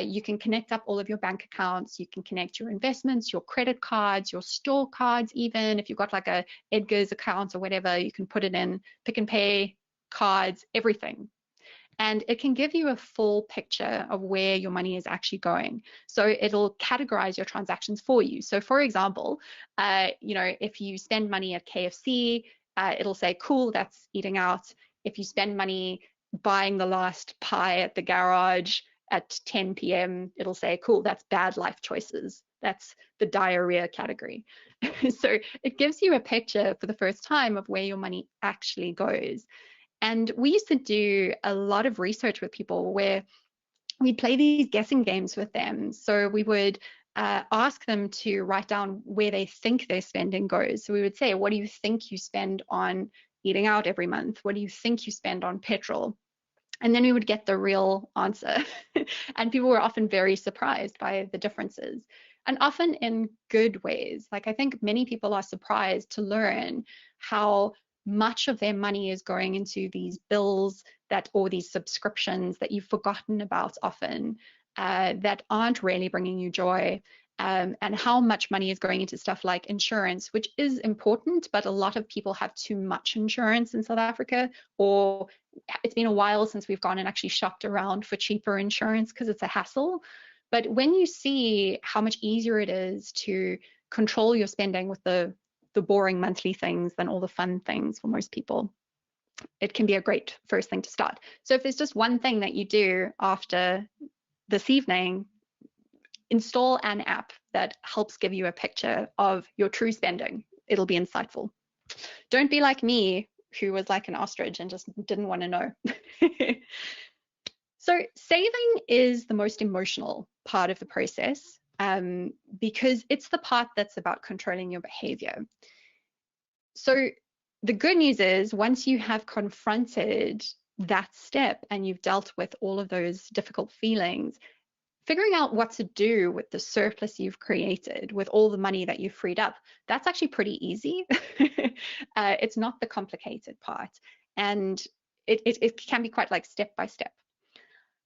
You can connect up all of your bank accounts. You can connect your investments, your credit cards, your store cards, even if you've got like a Edgar's account or whatever, you can put it in, Pick and Pay, cards, everything. And it can give you a full picture of where your money is actually going. So it'll categorize your transactions for you. So for example, if you spend money at KFC, it'll say, cool, that's eating out. If you spend money buying the last pie at the garage at 10 p.m., it'll say, cool, that's bad life choices. That's the diarrhea category. So it gives you a picture for the first time of where your money actually goes. And we used to do a lot of research with people where we'd play these guessing games with them. So we would ask them to write down where they think their spending goes. So we would say, what do you think you spend on eating out every month? What do you think you spend on petrol? And then we would get the real answer. And people were often very surprised by the differences, and often in good ways. Like, I think many people are surprised to learn how much of their money is going into these bills or these subscriptions that you've forgotten about often, that aren't really bringing you joy. And how much money is going into stuff like insurance, which is important, but a lot of people have too much insurance in South Africa, or it's been a while since we've gone and actually shopped around for cheaper insurance because it's a hassle. But when you see how much easier it is to control your spending with the boring monthly things than all the fun things for most people, it can be a great first thing to start. So if there's just one thing that you do after this evening, install an app that helps give you a picture of your true spending. It'll be insightful. Don't be like me, who was like an ostrich and just didn't want to know. So saving is the most emotional part of the process, because it's the part that's about controlling your behavior. So the good news is, once you have confronted that step and you've dealt with all of those difficult feelings, figuring out what to do with the surplus you've created, with all the money that you've freed up, that's actually pretty easy. It's not the complicated part. And it can be quite like step by step.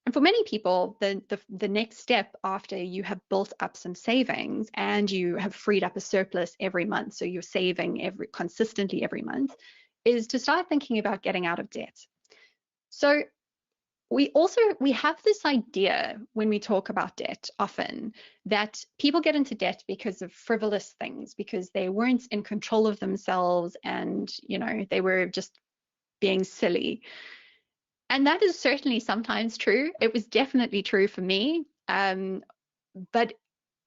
And for many people, the next step after you have built up some savings and you have freed up a surplus every month, so you're saving consistently every month, is to start thinking about getting out of debt. So we have this idea when we talk about debt often that people get into debt because of frivolous things, because they weren't in control of themselves and, they were just being silly. And that is certainly sometimes true. It was definitely true for me. But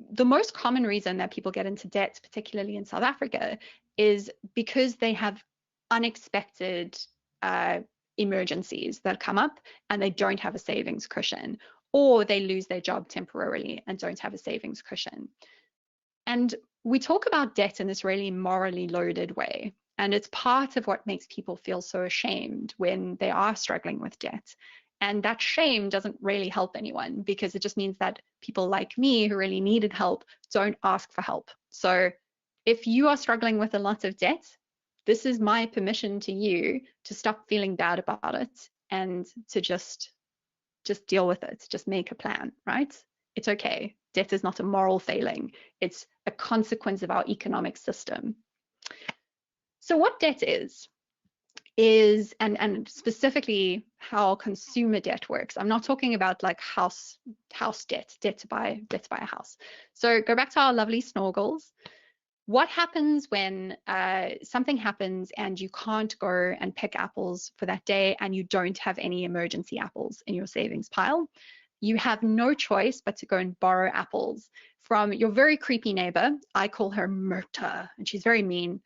the most common reason that people get into debt, particularly in South Africa, is because they have unexpected emergencies that come up and they don't have a savings cushion, or they lose their job temporarily and don't have a savings cushion. And we talk about debt in this really morally loaded way. And it's part of what makes people feel so ashamed when they are struggling with debt. And that shame doesn't really help anyone, because it just means that people like me who really needed help don't ask for help. So if you are struggling with a lot of debt, this is my permission to you to stop feeling bad about it and to just deal with it. Just make a plan, right? It's okay. Debt is not a moral failing. It's a consequence of our economic system. So what debt is and specifically how consumer debt works. I'm not talking about like house debt to buy a house. So go back to our lovely snorgels. What happens when something happens and you can't go and pick apples for that day and you don't have any emergency apples in your savings pile? You have no choice but to go and borrow apples from your very creepy neighbor. I call her Myrta, and she's very mean.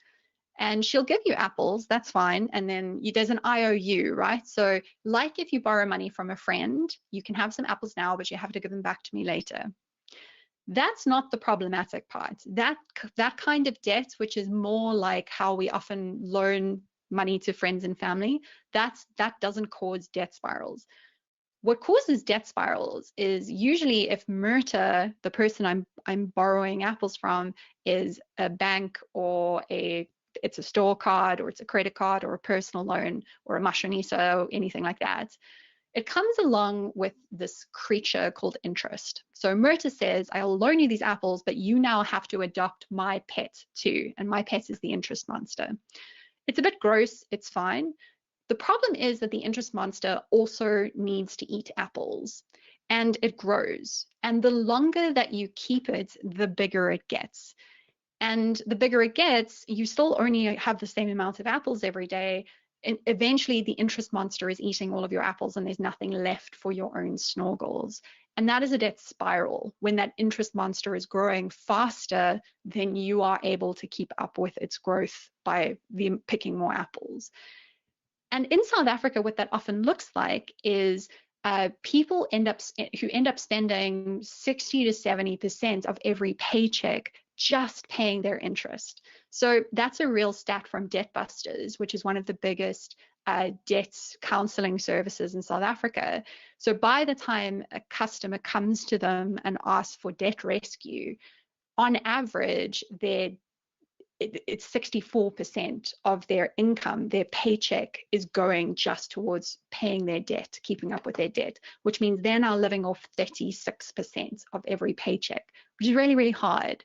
And she'll give you apples, that's fine. And then there's an IOU, right? So like if you borrow money from a friend, you can have some apples now, but you have to give them back to me later. That's not the problematic part. That kind of debt, which is more like how we often loan money to friends and family, that doesn't cause debt spirals. What causes debt spirals is usually if Myrta, the person I'm borrowing apples from, is a bank or it's a store card, or it's a credit card, or a personal loan, or a mashonisa, or anything like that. It comes along with this creature called interest. So Myrta says, I'll loan you these apples, but you now have to adopt my pet too. And my pet is the interest monster. It's a bit gross, it's fine. The problem is that the interest monster also needs to eat apples, and it grows. And the longer that you keep it, the bigger it gets. And the bigger it gets, you still only have the same amount of apples every day. And eventually the interest monster is eating all of your apples and there's nothing left for your own snorgels. And that is a debt spiral, when that interest monster is growing faster than you are able to keep up with its growth by picking more apples. And in South Africa, what that often looks like is people who end up spending 60 to 70% of every paycheck just paying their interest. So that's a real stat from Debt Busters, which is one of the biggest debt counseling services in South Africa. So by the time a customer comes to them and asks for debt rescue, on average, it's 64% of their income, their paycheck, is going just towards paying their debt, keeping up with their debt, which means they're now living off 36% of every paycheck, which is really, really hard.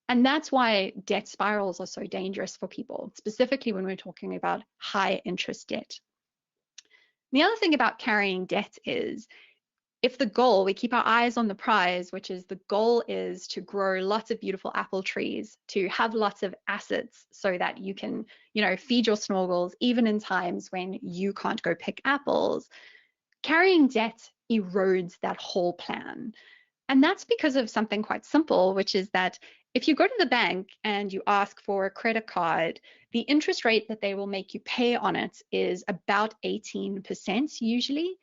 And that's why debt spirals are so dangerous for people, specifically when we're talking about high interest debt. The other thing about carrying debt is, if the goal, we keep our eyes on the prize, which is the goal is to grow lots of beautiful apple trees, to have lots of assets so that you can, feed your snorgels even in times when you can't go pick apples, carrying debt erodes that whole plan. And that's because of something quite simple, which is that if you go to the bank and you ask for a credit card, the interest rate that they will make you pay on it is about 18% usually.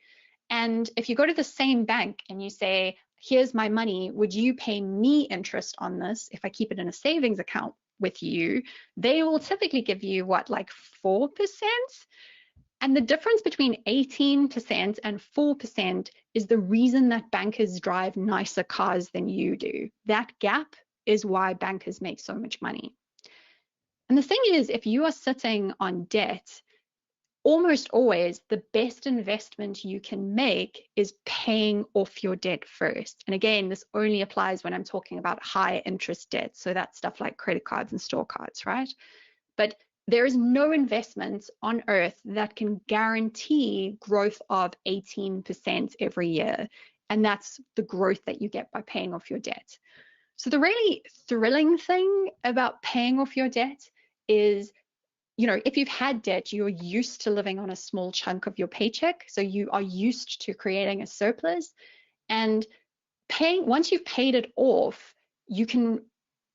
And if you go to the same bank and you say, here's my money, would you pay me interest on this if I keep it in a savings account with you? They will typically give you like 4%. And the difference between 18% and 4% is the reason that bankers drive nicer cars than you do. That gap is why bankers make so much money. And the thing is, if you are sitting on debt, almost always the best investment you can make is paying off your debt first. And again, this only applies when I'm talking about high interest debt. So that's stuff like credit cards and store cards, right? But there is no investment on earth that can guarantee growth of 18% every year. And that's the growth that you get by paying off your debt. So the really thrilling thing about paying off your debt is, if you've had debt, you're used to living on a small chunk of your paycheck. So you are used to creating a surplus, and once you've paid it off, you can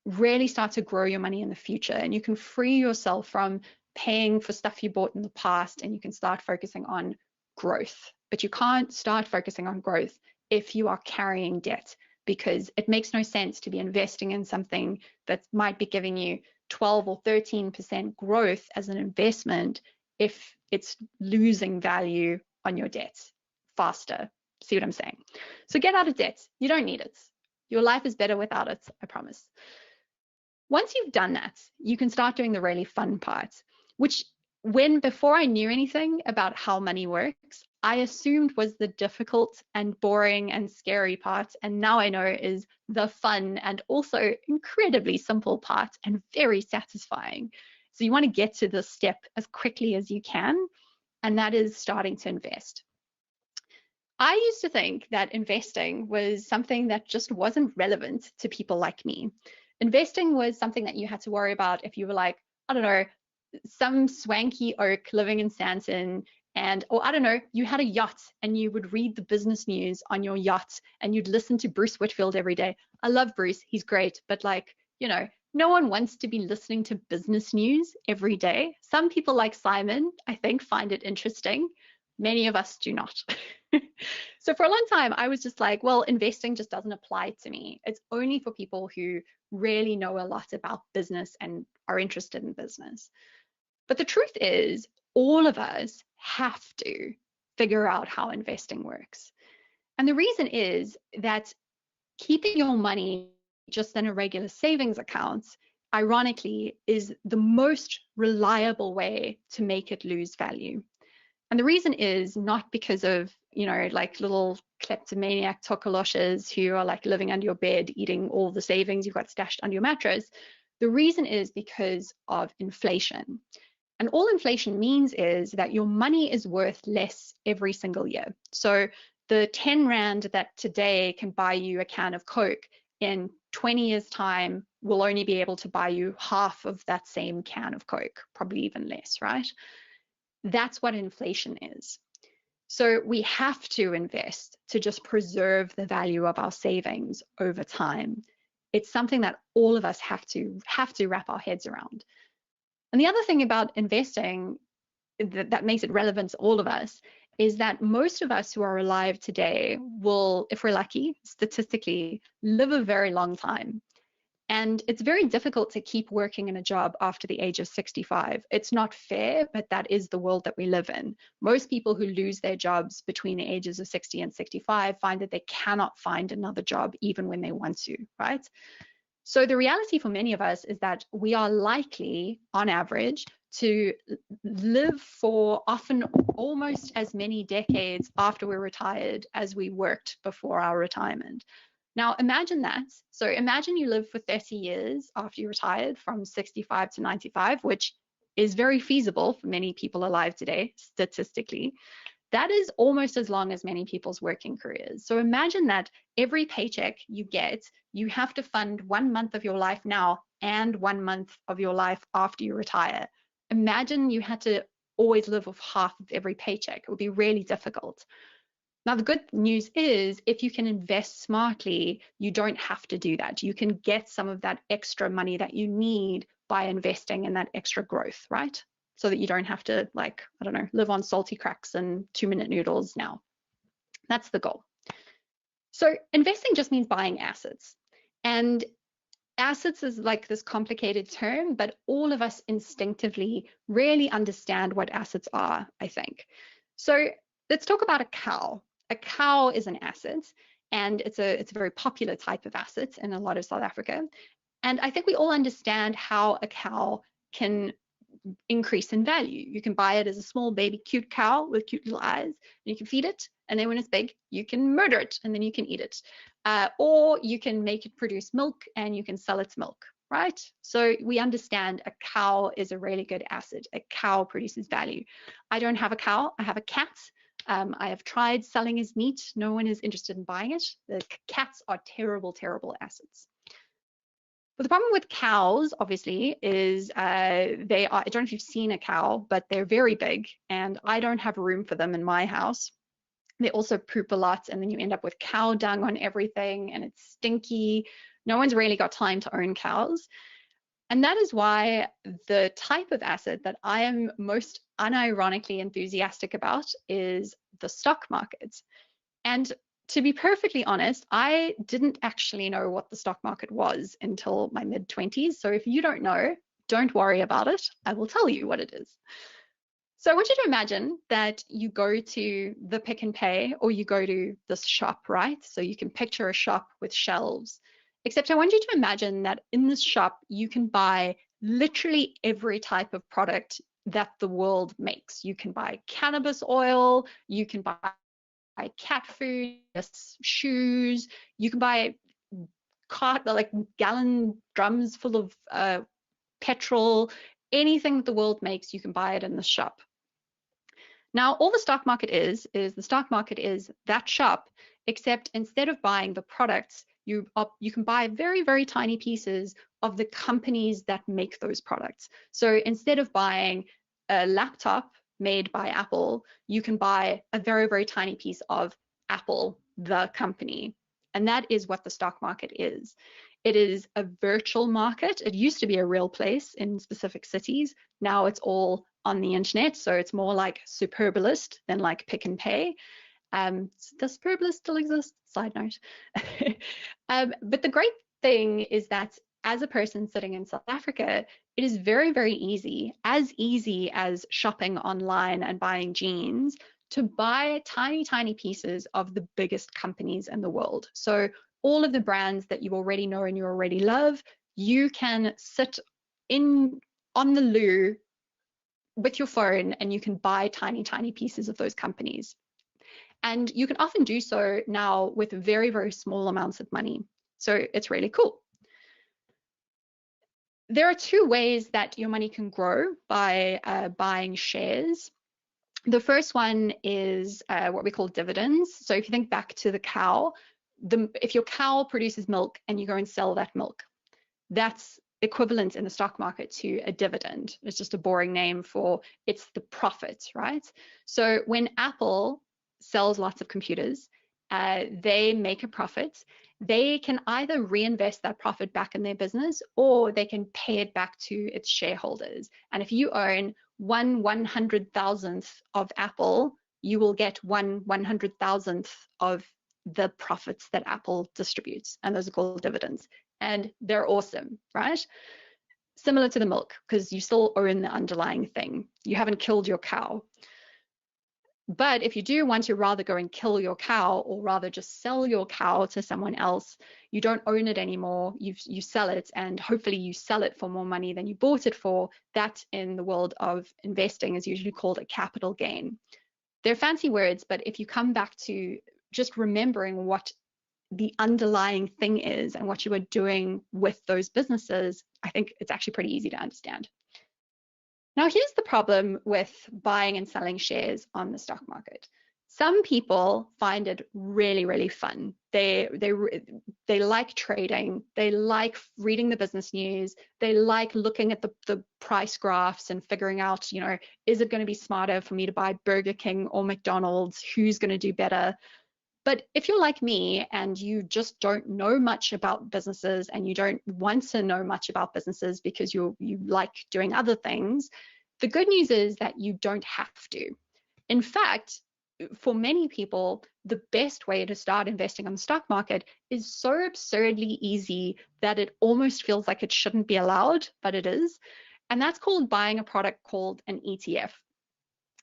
really start to grow your money in the future, and you can free yourself from paying for stuff you bought in the past, and you can start focusing on growth. But you can't start focusing on growth if you are carrying debt, because it makes no sense to be investing in something that might be giving you 12 or 13% growth as an investment if it's losing value on your debt faster. See what I'm saying? So get out of debt. You don't need it. Your life is better without it, I promise. Once you've done that, you can start doing the really fun part, which before I knew anything about how money works, I assumed was the difficult and boring and scary part, and now I know is the fun and also incredibly simple part and very satisfying. So you want to get to this step as quickly as you can, and that is starting to invest. I used to think that investing was something that just wasn't relevant to people like me. Investing was something that you had to worry about if you were like, I don't know, some swanky oak living in Sandton, or I don't know, you had a yacht and you would read the business news on your yacht and you'd listen to Bruce Whitfield every day. I love Bruce, he's great, but no one wants to be listening to business news every day. Some people like Simon, I think, find it interesting. Many of us do not. So for a long time, I was just like, well, investing just doesn't apply to me. It's only for people who really know a lot about business and are interested in business. But the truth is, all of us have to figure out how investing works. And the reason is that keeping your money just in a regular savings account, ironically, is the most reliable way to make it lose value. And the reason is not because of, like little kleptomaniac tokoloshes who are like living under your bed, eating all the savings you've got stashed under your mattress. The reason is because of inflation. And all inflation means is that your money is worth less every single year. So the 10 Rand that today can buy you a can of Coke, in 20 years' time will only be able to buy you half of that same can of Coke, probably even less, right? That's what inflation is. So we have to invest to just preserve the value of our savings over time. It's something that all of us have to wrap our heads around. And the other thing about investing that makes it relevant to all of us is that most of us who are alive today will, if we're lucky, statistically, live a very long time. And it's very difficult to keep working in a job after the age of 65. It's not fair, but that is the world that we live in. Most people who lose their jobs between the ages of 60 and 65 find that they cannot find another job even when they want to, right? So the reality for many of us is that we are likely, on average, to live for often almost as many decades after we're retired as we worked before our retirement. Now, imagine that. So imagine you live for 30 years after you retired, from 65 to 95, which is very feasible for many people alive today, statistically. That is almost as long as many people's working careers. So imagine that every paycheck you get, you have to fund 1 month of your life now and 1 month of your life after you retire. Imagine you had to always live off half of every paycheck. It would be really difficult. Now, the good news is if you can invest smartly, you don't have to do that. You can get some of that extra money that you need by investing in that extra growth, right? So that you don't have to, like, I don't know, live on salty cracks and 2-minute noodles now. That's the goal. So investing just means buying assets. And assets is like this complicated term, but all of us instinctively really understand what assets are, I think. So let's talk about a cow. A cow is an asset, and it's a very popular type of asset in a lot of South Africa. And I think we all understand how a cow can increase in value. You can buy it as a small baby cute cow with cute little eyes, and you can feed it, and then when it's big, you can murder it, and then you can eat it. Or you can make it produce milk, and you can sell its milk, right? So we understand a cow is a really good asset. A cow produces value. I don't have a cow, I have a cat. I have tried selling his meat. No one is interested in buying it. The cats are terrible, terrible assets. But the problem with cows, obviously, is they are, I don't know if you've seen a cow, but they're very big, and I don't have room for them in my house. They also poop a lot, and then you end up with cow dung on everything, and it's stinky. No one's really got time to own cows. And that is why the type of asset that I am most unironically enthusiastic about is the stock market. And to be perfectly honest, I didn't actually know what the stock market was until my mid-20s. So if you don't know, don't worry about it. I will tell you what it is. So I want you to imagine that you go to the Pick n Pay, or you go to this shop, right? So you can picture a shop with shelves. Except I want you to imagine that in this shop, you can buy literally every type of product that the world makes. You can buy cannabis oil, you can buy cat food, shoes, you can buy like gallon drums full of petrol. Anything that the world makes, you can buy it in the shop. Now, all the stock market is the stock market is that shop, except instead of buying the products, you can buy very, very tiny pieces of the companies that make those products. So instead of buying a laptop made by Apple, you can buy a very, very tiny piece of Apple, the company. And that is what the stock market is. It is a virtual market. It used to be a real place in specific cities. Now it's all on the internet. So it's more like Superbalist than like Pick n Pay. Does Superbalist still exist? Side note. But the great thing is that as a person sitting in South Africa, it is very, very easy as shopping online and buying jeans, to buy tiny, tiny pieces of the biggest companies in the world. So all of the brands that you already know and you already love, you can sit on the loo with your phone and you can buy tiny, tiny pieces of those companies. And you can often do so now with very, very small amounts of money. So it's really cool. There are two ways that your money can grow by buying shares. The first one is what we call dividends. So if you think back to the cow, if your cow produces milk and you go and sell that milk, that's equivalent in the stock market to a dividend. It's just a boring name for it's the profit, right? So when Apple sells lots of computers, they make a profit. They can either reinvest that profit back in their business, or they can pay it back to its shareholders. And if you own 1/100,000th of Apple, you will get 1/100,000th of the profits that Apple distributes, and those are called dividends. and they're awesome, right? Similar to the milk, because you still own the underlying thing. You haven't killed your cow. But if you do want to rather go and kill your cow, or rather just sell your cow to someone else, you don't own it anymore, you sell it, and hopefully you sell it for more money than you bought it for. That in the world of investing is usually called a capital gain. They're fancy words, but if you come back to just remembering what the underlying thing is and what you are doing with those businesses, I think it's actually pretty easy to understand. Now, here's the problem with buying and selling shares on the stock market. Some people find it really, really fun. They like trading. They like reading the business news. They like looking at the price graphs and figuring out, you know, is it going to be smarter for me to buy Burger King or McDonald's? Who's going to do better? But if you're like me and you just don't know much about businesses, and you don't want to know much about businesses because you like doing other things, the good news is that you don't have to. In fact, for many people, the best way to start investing on the stock market is so absurdly easy that it almost feels like it shouldn't be allowed, but it is. And that's called buying a product called an ETF.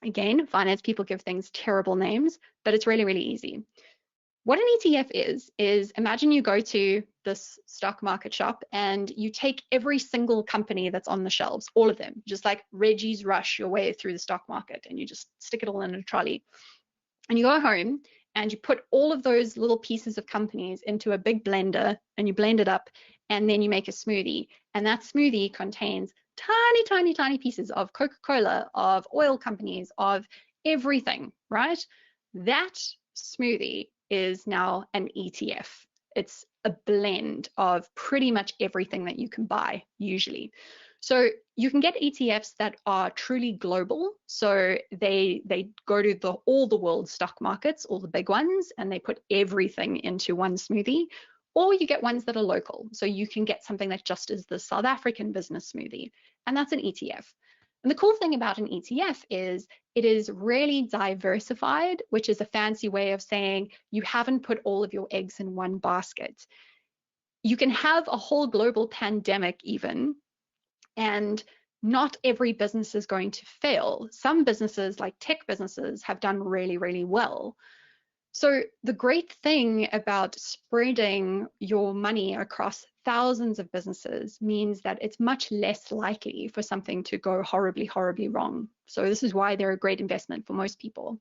Again, finance people give things terrible names, but it's really, really easy. What an ETF is imagine you go to this stock market shop and you take every single company that's on the shelves, all of them, just like Reggie's Rush your way through the stock market, and you just stick it all in a trolley. And you go home and you put all of those little pieces of companies into a big blender and you blend it up, and then you make a smoothie. And that smoothie contains tiny, tiny, tiny pieces of Coca-Cola, of oil companies, of everything, right? That smoothie is now an ETF. It's a blend of pretty much everything that you can buy usually. So you can get ETFs that are truly global. So they go to all the world stock markets, all the big ones, and they put everything into one smoothie. Or you get ones that are local. So you can get something that just is the South African business smoothie, and that's an ETF. And the cool thing about an ETF is it is really diversified, which is a fancy way of saying you haven't put all of your eggs in one basket. You can have a whole global pandemic even, and not every business is going to fail. Some businesses, like tech businesses, have done really, really well. So the great thing about spreading your money across thousands of businesses means that it's much less likely for something to go horribly, horribly wrong. So this is why they're a great investment for most people.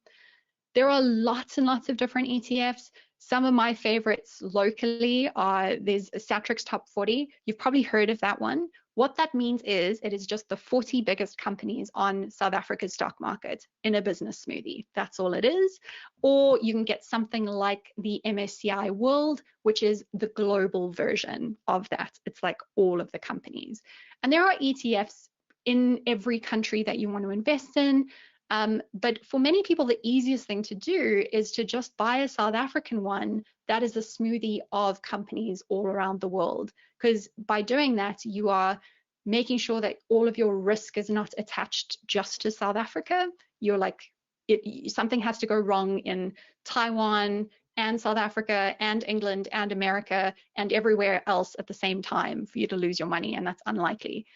There are lots and lots of different ETFs. Some of my favorites locally are, there's a Satrix Top 40. You've probably heard of that one. What that means is it is just the 40 biggest companies on South Africa's stock market in a business smoothie. That's all it is. Or you can get something like the MSCI World, which is the global version of that. It's like all of the companies. And there are ETFs in every country that you want to invest in. But for many people, the easiest thing to do is to just buy a South African one that is a smoothie of companies all around the world. Because by doing that, you are making sure that all of your risk is not attached just to South Africa. You're like, something has to go wrong in Taiwan and South Africa and England and America and everywhere else at the same time for you to lose your money, and that's unlikely.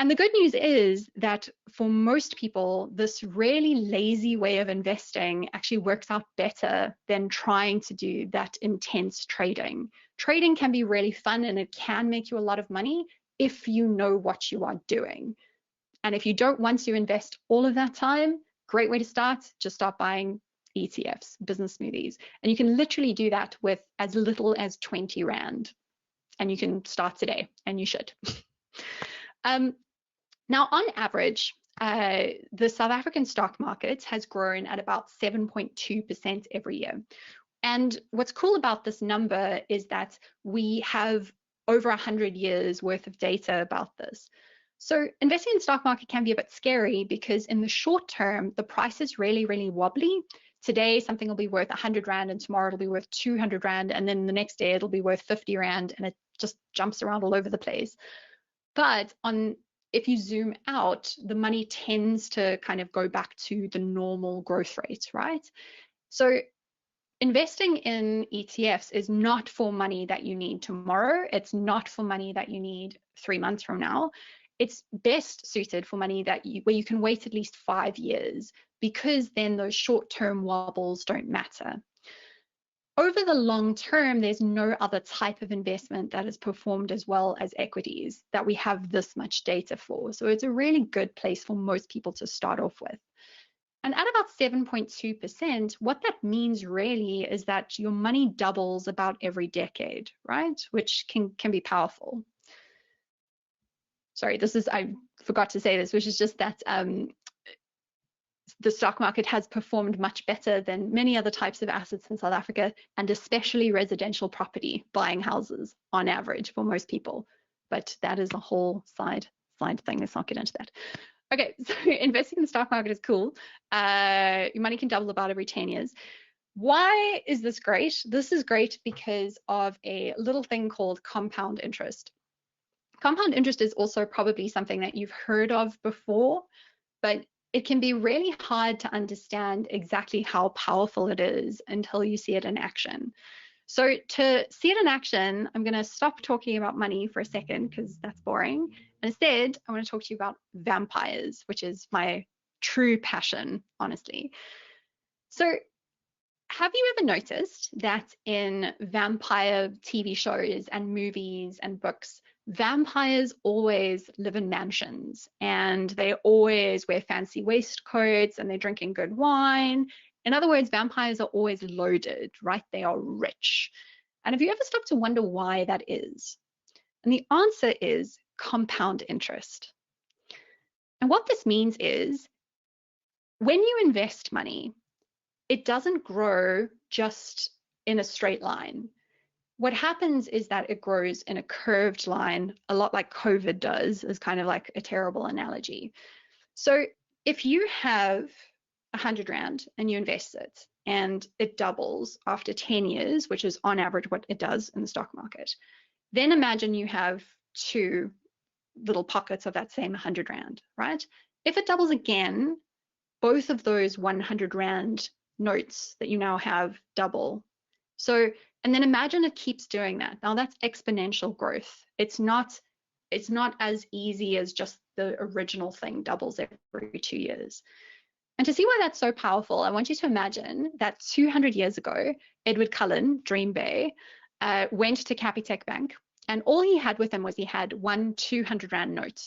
And the good news is that for most people, this really lazy way of investing actually works out better than trying to do that intense trading. Trading can be really fun and it can make you a lot of money if you know what you are doing. And if you don't want to invest all of that time, great way to start, just start buying ETFs, business smoothies. And you can literally do that with as little as 20 Rand. And you can start today, and you should. Now, on average, the South African stock market has grown at about 7.2% every year. And what's cool about this number is that we have over 100 years worth of data about this. So investing in the stock market can be a bit scary because in the short term, the price is really, really wobbly. Today, something will be worth 100 Rand and tomorrow it'll be worth 200 Rand. And then the next day it'll be worth 50 Rand, and it just jumps around all over the place. But if you zoom out, the money tends to kind of go back to the normal growth rate, right? So investing in ETFs is not for money that you need tomorrow. It's not for money that you need 3 months from now. It's best suited for money where you can wait at least 5 years, because then those short-term wobbles don't matter. Over the long term, there's no other type of investment that has performed as well as equities that we have this much data for. So it's a really good place for most people to start off with. And at about 7.2%, what that means really is that your money doubles about every decade, right? Which can be powerful. Sorry, I forgot to say this, which is just that the stock market has performed much better than many other types of assets in South Africa, and especially residential property, buying houses on average for most people. But that is a whole side thing. Let's not get into that. Okay, so investing in the stock market is cool. Your money can double about every 10 years. Why is this great? This is great because of a little thing called compound interest. Compound interest is also probably something that you've heard of before, but it can be really hard to understand exactly how powerful it is until you see it in action. So to see it in action, I'm going to stop talking about money for a second because that's boring. And instead, I want to talk to you about vampires, which is my true passion, honestly. So have you ever noticed that in vampire TV shows and movies and books, vampires always live in mansions and they always wear fancy waistcoats and they're drinking good wine? In other words, vampires are always loaded, right? They are rich. And have you ever stopped to wonder why that is? And the answer is compound interest. And what this means is when you invest money, it doesn't grow just in a straight line. What happens is that it grows in a curved line, a lot like COVID does, is kind of like a terrible analogy. So if you have 100 Rand and you invest it and it doubles after 10 years, which is on average what it does in the stock market, then imagine you have 2 little pockets of that same 100 Rand, right? If it doubles again, both of those 100 Rand notes that you now have double. So, and then imagine it keeps doing that. Now that's exponential growth. It's not as easy as just the original thing doubles every 2 years. And to see why that's so powerful, I want you to imagine that 200 years ago, Edward Cullen, Dream Bay, went to Capitec Bank, and all he had with him was he had 1 200 Rand note.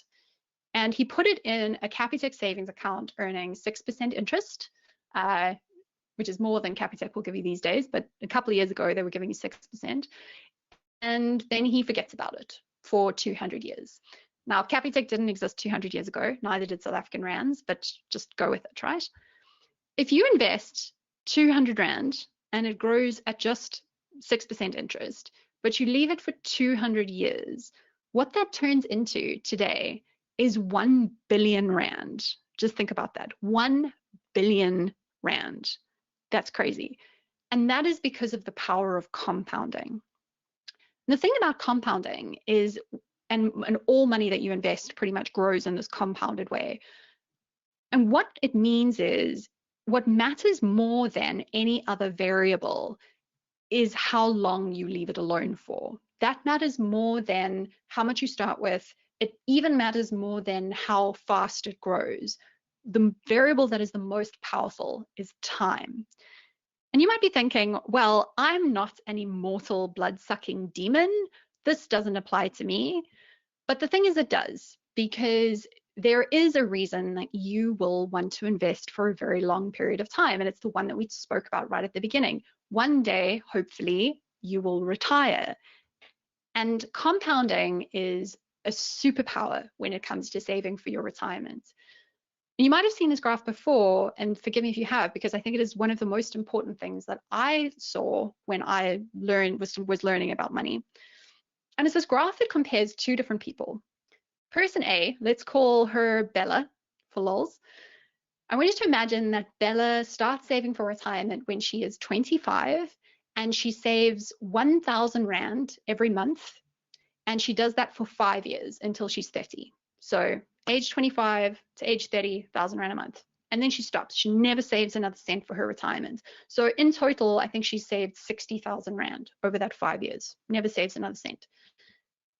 And he put it in a Capitec savings account earning 6% interest, which is more than Capitec will give you these days, but a couple of years ago, they were giving you 6%. And then he forgets about it for 200 years. Now, Capitec didn't exist 200 years ago, neither did South African Rands, but just go with it, right? If you invest 200 Rand and it grows at just 6% interest, but you leave it for 200 years, what that turns into today is 1 billion Rand. Just think about that, 1 billion Rand. That's crazy. And that is because of the power of compounding. And the thing about compounding is, and all money that you invest pretty much grows in this compounded way. And what it means is, what matters more than any other variable is how long you leave it alone for. That matters more than how much you start with. It even matters more than how fast it grows. The variable that is the most powerful is time. And you might be thinking, well, I'm not an immortal blood-sucking demon. This doesn't apply to me. But the thing is, it does, because there is a reason that you will want to invest for a very long period of time. And it's the one that we spoke about right at the beginning. One day, hopefully, you will retire. And compounding is a superpower when it comes to saving for your retirement. And you might have seen this graph before, and forgive me if you have, because I think it is one of the most important things that I saw when I was learning about money. And it's this graph that compares 2 different people. Person A, let's call her Bella for lols. I want you to imagine that Bella starts saving for retirement when she is 25, and she saves 1,000 Rand every month, and she does that for 5 years until she's 30. So age 25 to age 30, 1,000 Rand a month. and then she stops. She never saves another cent for her retirement. So in total, I think she saved 60,000 Rand over that 5 years, never saves another cent.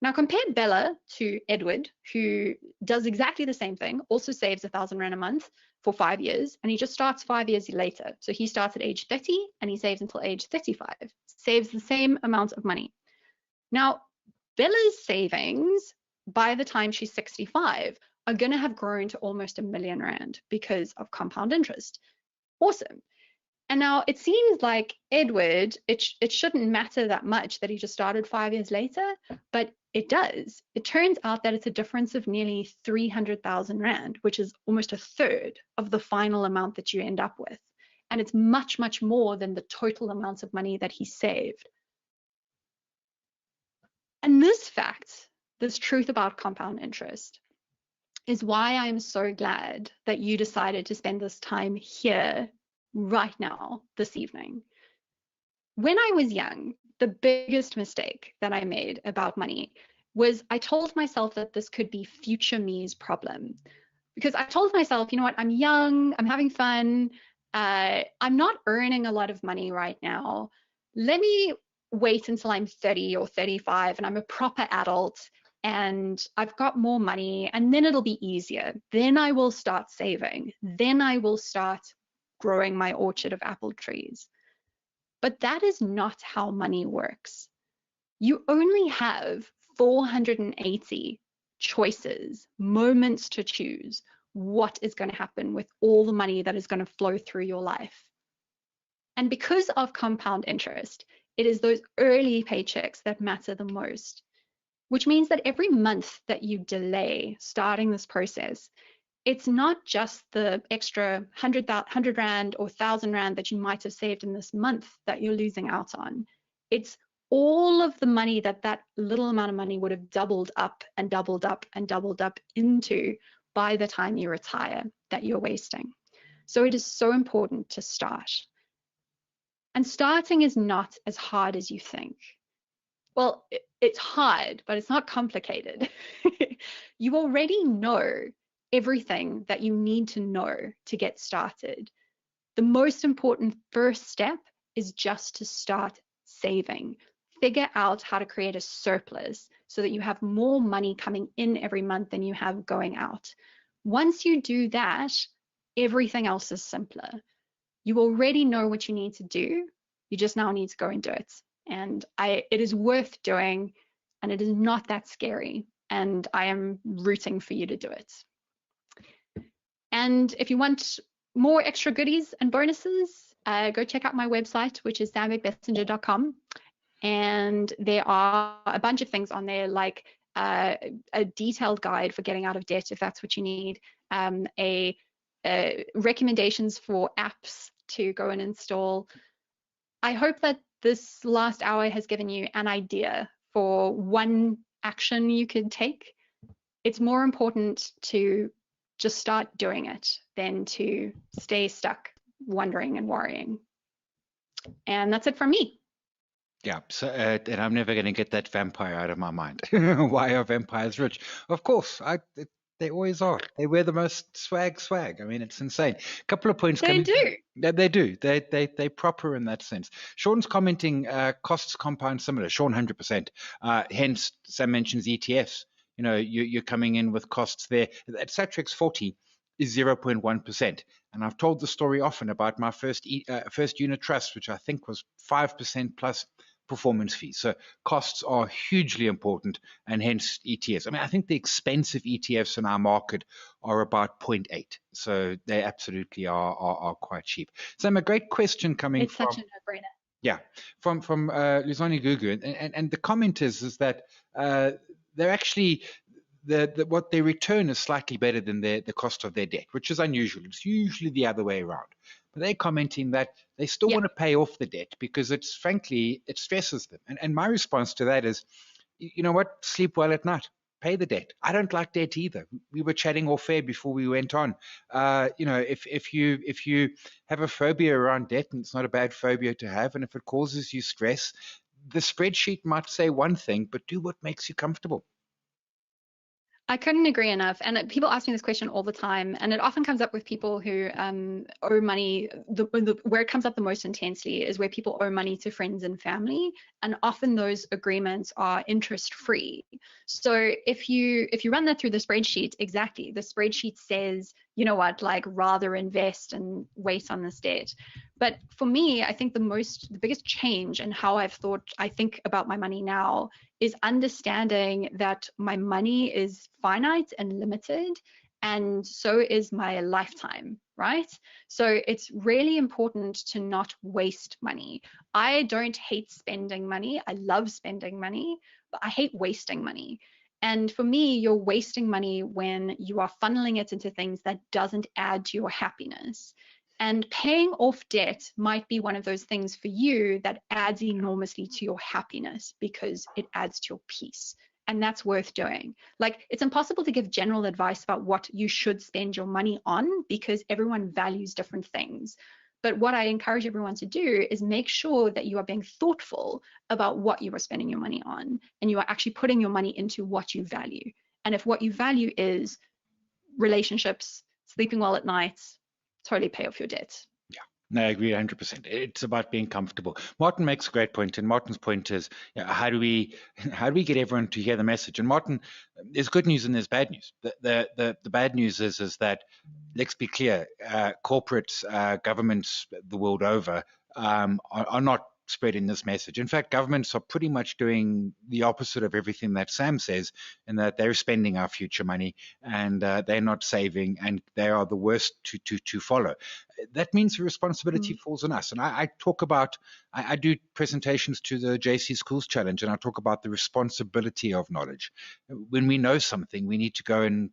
Now compare Bella to Edward, who does exactly the same thing, also saves 1,000 Rand a month for 5 years, and he just starts 5 years later. So he starts at age 30 and he saves until age 35, saves the same amount of money. Now, Bella's savings by the time she's 65 are going to have grown to almost 1 million Rand because of compound interest. Awesome. And now it seems like Edward, it shouldn't matter that much that he just started 5 years later, but it does. It turns out that it's a difference of nearly 300,000 Rand, which is almost a third of the final amount that you end up with. And it's much, much more than the total amount of money that he saved. And this fact, this truth about compound interest, is why I'm so glad that you decided to spend this time here right now, this evening. When I was young, the biggest mistake that I made about money was I told myself that this could be future me's problem. Because I told myself, you know what, I'm young, I'm having fun, I'm not earning a lot of money right now. Let me wait until I'm 30 or 35 and I'm a proper adult and I've got more money, and then it'll be easier. Then I will start saving. Then I will start growing my orchard of apple trees. But that is not how money works. You only have 480 choices, moments to choose what is going to happen with all the money that is going to flow through your life. And because of compound interest, it is those early paychecks that matter the most, which means that every month that you delay starting this process, it's not just the extra 100 Rand or 1,000 Rand that you might have saved in this month that you're losing out on. It's all of the money that little amount of money would have doubled up and doubled up and doubled up into by the time you retire that you're wasting. So it is so important to start. And starting is not as hard as you think. Well, it's hard, but it's not complicated. You already know everything that you need to know to get started. The most important first step is just to start saving. Figure out how to create a surplus so that you have more money coming in every month than you have going out. Once you do that, everything else is simpler. You already know what you need to do. You just now need to go and do it. And it is worth doing, and it is not that scary. And I am rooting for you to do it. And if you want more extra goodies and bonuses, go check out my website, which is zambekbessinger.com. And there are a bunch of things on there, like a detailed guide for getting out of debt, if that's what you need, recommendations for apps to go and install. I hope that this last hour has given you an idea for one action you could take. It's more important to just start doing it than to stay stuck wondering and worrying. And that's it from me.
Yeah, so and I'm never going to get that vampire out of my mind. Why are vampires rich? Of course, they always are. They wear the most swag. I mean, it's insane. A couple of points.
They do.
They do. They proper in that sense. Sean's commenting costs compound similar. Sean 100%. Hence, Sam mentions ETFs. You know, you're coming in with costs there. At Satrix 40 is 0.1%. And I've told the story often about my first unit trust, which I think was 5% plus performance fees. So costs are hugely important, and hence ETFs. I mean, I think the expensive ETFs in our market are about 0.8. So they absolutely are quite cheap. Sam, a great question coming
it's
from...
such a no-brainer.
Yeah, from Luzani Gugu. And the comment is that they're actually... what they return is slightly better than the cost of their debt, which is unusual. It's usually the other way around. But they're commenting that they still want to pay off the debt because it stresses them. And my response to that is, you know what? Sleep well at night. Pay the debt. I don't like debt either. We were chatting off air before we went on. If you have a phobia around debt, and it's not a bad phobia to have, and if it causes you stress, the spreadsheet might say one thing, but do what makes you comfortable.
I couldn't agree enough. And people ask me this question all the time, and it often comes up with people who owe money. Where it comes up the most intensely is where people owe money to friends and family, and often those agreements are interest free. So if you run that through the spreadsheet, exactly, the spreadsheet says, you know what, like rather invest and wait on this debt. But for me, I think the biggest change in how I think about my money now is understanding that my money is finite and limited, and so is my lifetime, right? So it's really important to not waste money. I don't hate spending money. I love spending money, but I hate wasting money. And for me, you're wasting money when you are funneling it into things that doesn't add to your happiness. And paying off debt might be one of those things for you that adds enormously to your happiness because it adds to your peace. And that's worth doing. Like, it's impossible to give general advice about what you should spend your money on because everyone values different things. But what I encourage everyone to do is make sure that you are being thoughtful about what you are spending your money on, and you are actually putting your money into what you value. And if what you value is relationships, sleeping well at night, totally pay off your debts.
No, I agree 100%. It's about being comfortable. Martin makes a great point, and Martin's point is, how do we get everyone to hear the message? And Martin, there's good news and there's bad news. The bad news is that, let's be clear, corporates, governments the world over are not spreading this message. In fact, governments are pretty much doing the opposite of everything that Sam says, in that they're spending our future money and they're not saving, and they are the worst to follow. That means the responsibility falls on us. And I talk about, I do presentations to the JC Schools Challenge, and I talk about the responsibility of knowledge. When we know something, we need to go and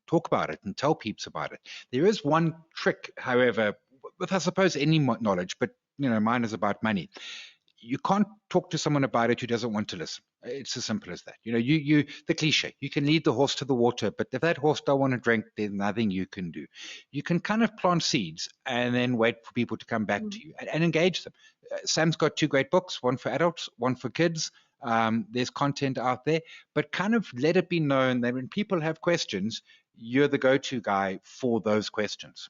talk about it and tell peeps about it. There is one trick, however, with, I suppose, any knowledge, but mine is about money. You can't talk to someone about it who doesn't want to listen. It's as simple as that. The cliche, you can lead the horse to the water, but if that horse don't want to drink, there's nothing you can do. You can kind of plant seeds and then wait for people to come back to you and engage them. Sam's got 2 great books, one for adults, one for kids. There's content out there, but kind of let it be known that when people have questions, you're the go-to guy for those questions.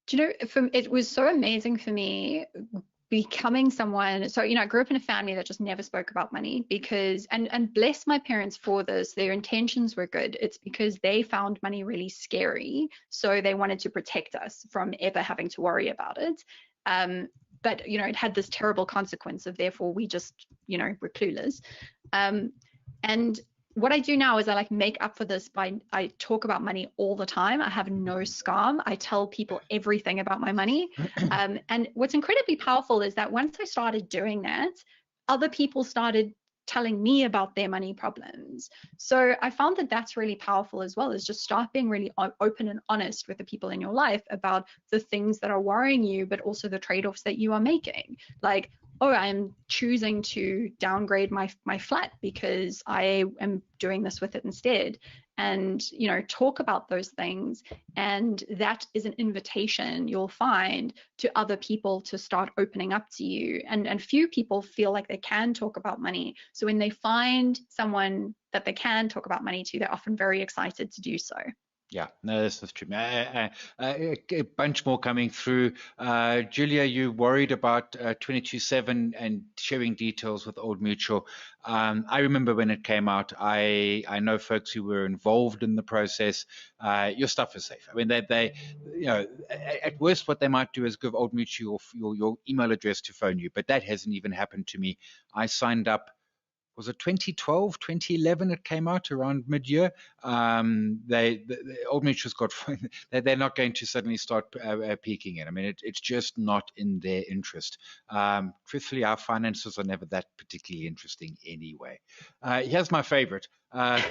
Do you know, it was so amazing for me becoming someone. So, I grew up in a family that just never spoke about money because, and bless my parents for this, their intentions were good. It's because they found money really scary. So they wanted to protect us from ever having to worry about it. But, it had this terrible consequence of, therefore, we just, were clueless. And what I do now is I make up for this by, I talk about money all the time. I have no scam. I tell people everything about my money. And what's incredibly powerful is that once I started doing that, other people started telling me about their money problems. So I found that that's really powerful as well, is just start being really open and honest with the people in your life about the things that are worrying you, but also the trade-offs that you are making. Like, oh, I'm choosing to downgrade my flat because I am doing this with it instead. And, talk about those things. And that is an invitation you'll find to other people to start opening up to you. And few people feel like they can talk about money. So when they find someone that they can talk about money to, they're often very excited to do so.
Yeah, no, this is true. A bunch more coming through. Julia, you worried about 22/7 and sharing details with Old Mutual. I remember when it came out. I know folks who were involved in the process. Your stuff is safe. I mean, they at worst, what they might do is give Old Mutual your email address to phone you, but that hasn't even happened to me. I signed up. Was it 2012, 2011 it came out around mid-year? The Old Mutual's got, they're not going to suddenly start peeking in. I mean, it's just not in their interest. Truthfully, our finances are never that particularly interesting anyway. Here's my favorite.
I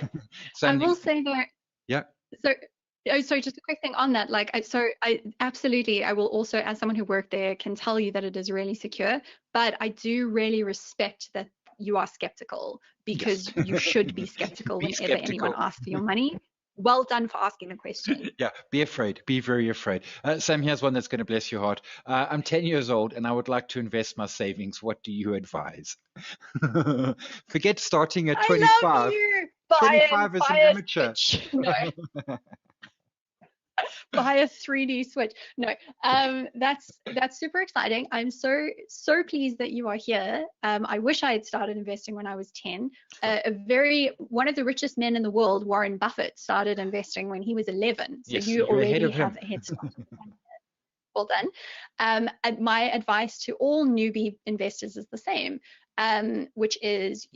will say that.
Yeah.
So just a quick thing on that, I absolutely, I will also, as someone who worked there, can tell you that it is really secure, but I do really respect that you are skeptical, because you should be skeptical whenever anyone asks for your money. Well done for asking the question.
Yeah, be afraid. Be very afraid. Sam, here's one that's going to bless your heart. I'm 10 years old and I would like to invest my savings. What do you advise? Forget starting at 25.
I love you.
25 as an amateur.
No. Buy a 3D Switch. No, that's super exciting. I'm so pleased that you are here. I wish I had started investing when I was 10. One of the richest men in the world, Warren Buffett, started investing when he was 11. So
Yes,
you
you're ahead
already
of him.
have a head start. Well done. And my advice to all newbie investors is the same, which is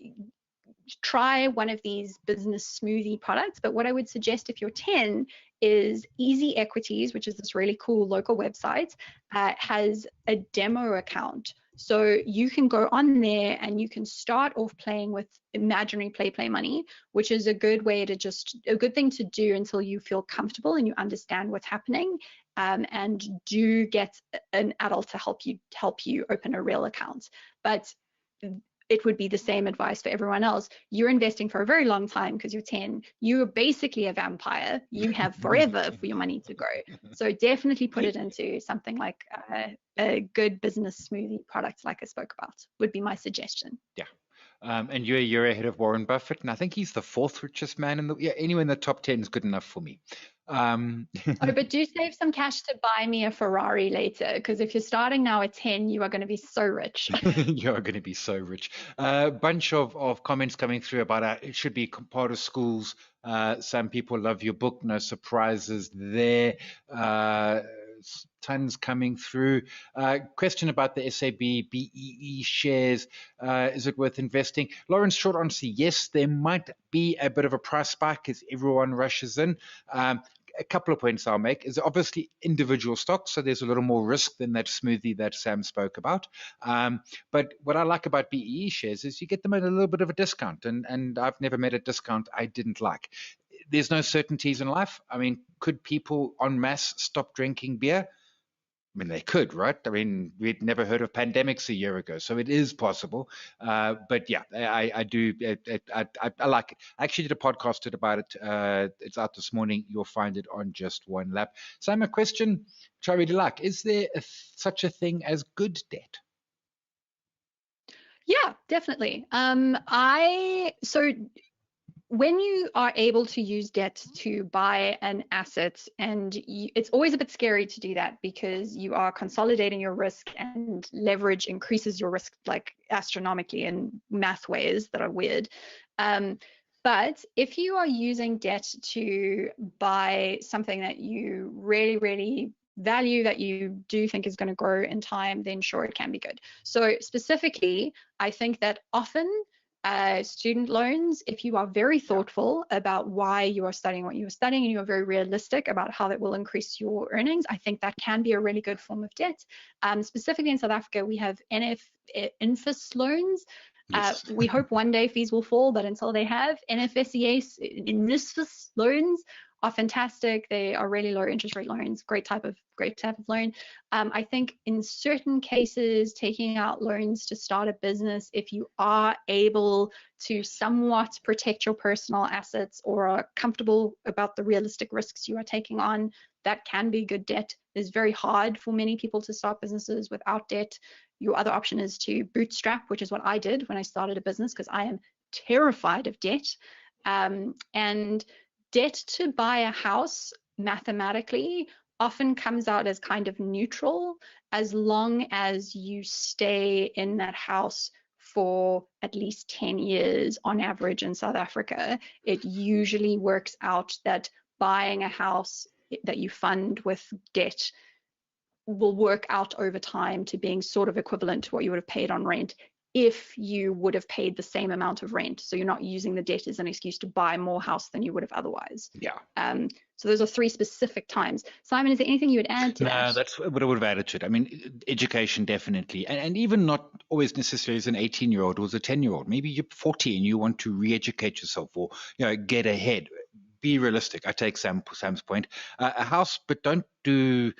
try one of these business smoothie products. But what I would suggest if you're 10 is Easy Equities, which is this really cool local website, has a demo account. So you can go on there and you can start off playing with imaginary play money, which is a good thing to do until you feel comfortable and you understand what's happening. And do get an adult to help you open a real account. But it would be the same advice for everyone else. You're investing for a very long time because you're 10. You're basically a vampire. You have forever for your money to grow. So definitely put it into something like a good business smoothie product like I spoke about, would be my suggestion.
Yeah. And you're ahead of Warren Buffett, and I think he's the 4th richest man in the. Yeah, anyway, in the top 10 is good enough for me.
But do save some cash to buy me a Ferrari later, because if you're starting now at 10, you are going to be so rich.
You're going to be so rich. A bunch of comments coming through about it should be part of schools. Some people love your book. No surprises there. Tons coming through. Question about the SAB BEE shares. Is it worth investing? Lawrence, short answer, yes. There might be a bit of a price spike as everyone rushes in. A couple of points I'll make is obviously individual stocks, so there's a little more risk than that smoothie that Sam spoke about. But what I like about BEE shares is you get them at a little bit of a discount, and I've never met a discount I didn't like. There's no certainties in life. I mean, could people en masse stop drinking beer? I mean, they could, right? I mean, we'd never heard of pandemics a year ago, so it is possible. But yeah, I do. I like it. I actually did a podcast about it. It's out this morning. You'll find it on Just One Lap. Sam, a question which I really like: is there such a thing as good debt?
Yeah, definitely. When you are able to use debt to buy an asset, and it's always a bit scary to do that because you are consolidating your risk, and leverage increases your risk like astronomically in math ways that are weird. But if you are using debt to buy something that you really, really value, that you do think is going to grow in time, then sure, it can be good. So specifically, I think that often student loans, if you are very thoughtful about why you are studying what you are studying, and you are very realistic about how that will increase your earnings, I think that can be a really good form of debt. Specifically in South Africa, we have NFIS loans. Yes. We hope one day fees will fall, but until they have, NFIS loans are fantastic. They are really low interest rate loans, great type of loan. I think in certain cases, taking out loans to start a business, if you are able to somewhat protect your personal assets or are comfortable about the realistic risks you are taking on, that can be good debt. It's very hard for many people to start businesses without debt. Your other option is to bootstrap, which is what I did when I started a business, because I am terrified of debt. And debt to buy a house mathematically often comes out as kind of neutral, as long as you stay in that house for at least 10 years on average in South Africa. It usually works out that buying a house that you fund with debt will work out over time to being sort of equivalent to what you would have paid on rent if you would have paid the same amount of rent. So you're not using the debt as an excuse to buy more house than you would have otherwise.
Yeah.
So those are 3 specific times. Simon, is there anything you would add to that?
No, that's what I would have added to it. I mean, education definitely, and even not always necessarily as an 18-year-old or as a 10-year-old. Maybe you're 40 and you want to re-educate yourself or get ahead. Be realistic. I take Sam's point. A house, but don't do.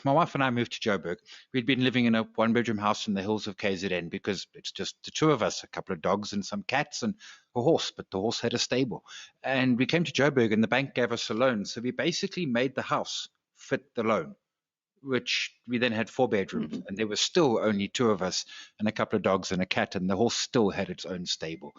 My wife and I moved to Joburg. We'd been living in a 1-bedroom house in the hills of KZN because it's just the 2 of us, a couple of dogs and some cats and a horse, but the horse had a stable. And we came to Joburg and the bank gave us a loan. So we basically made the house fit the loan, which we then had 4 bedrooms. And there were still only 2 of us and a couple of dogs and a cat, and the horse still had its own stable.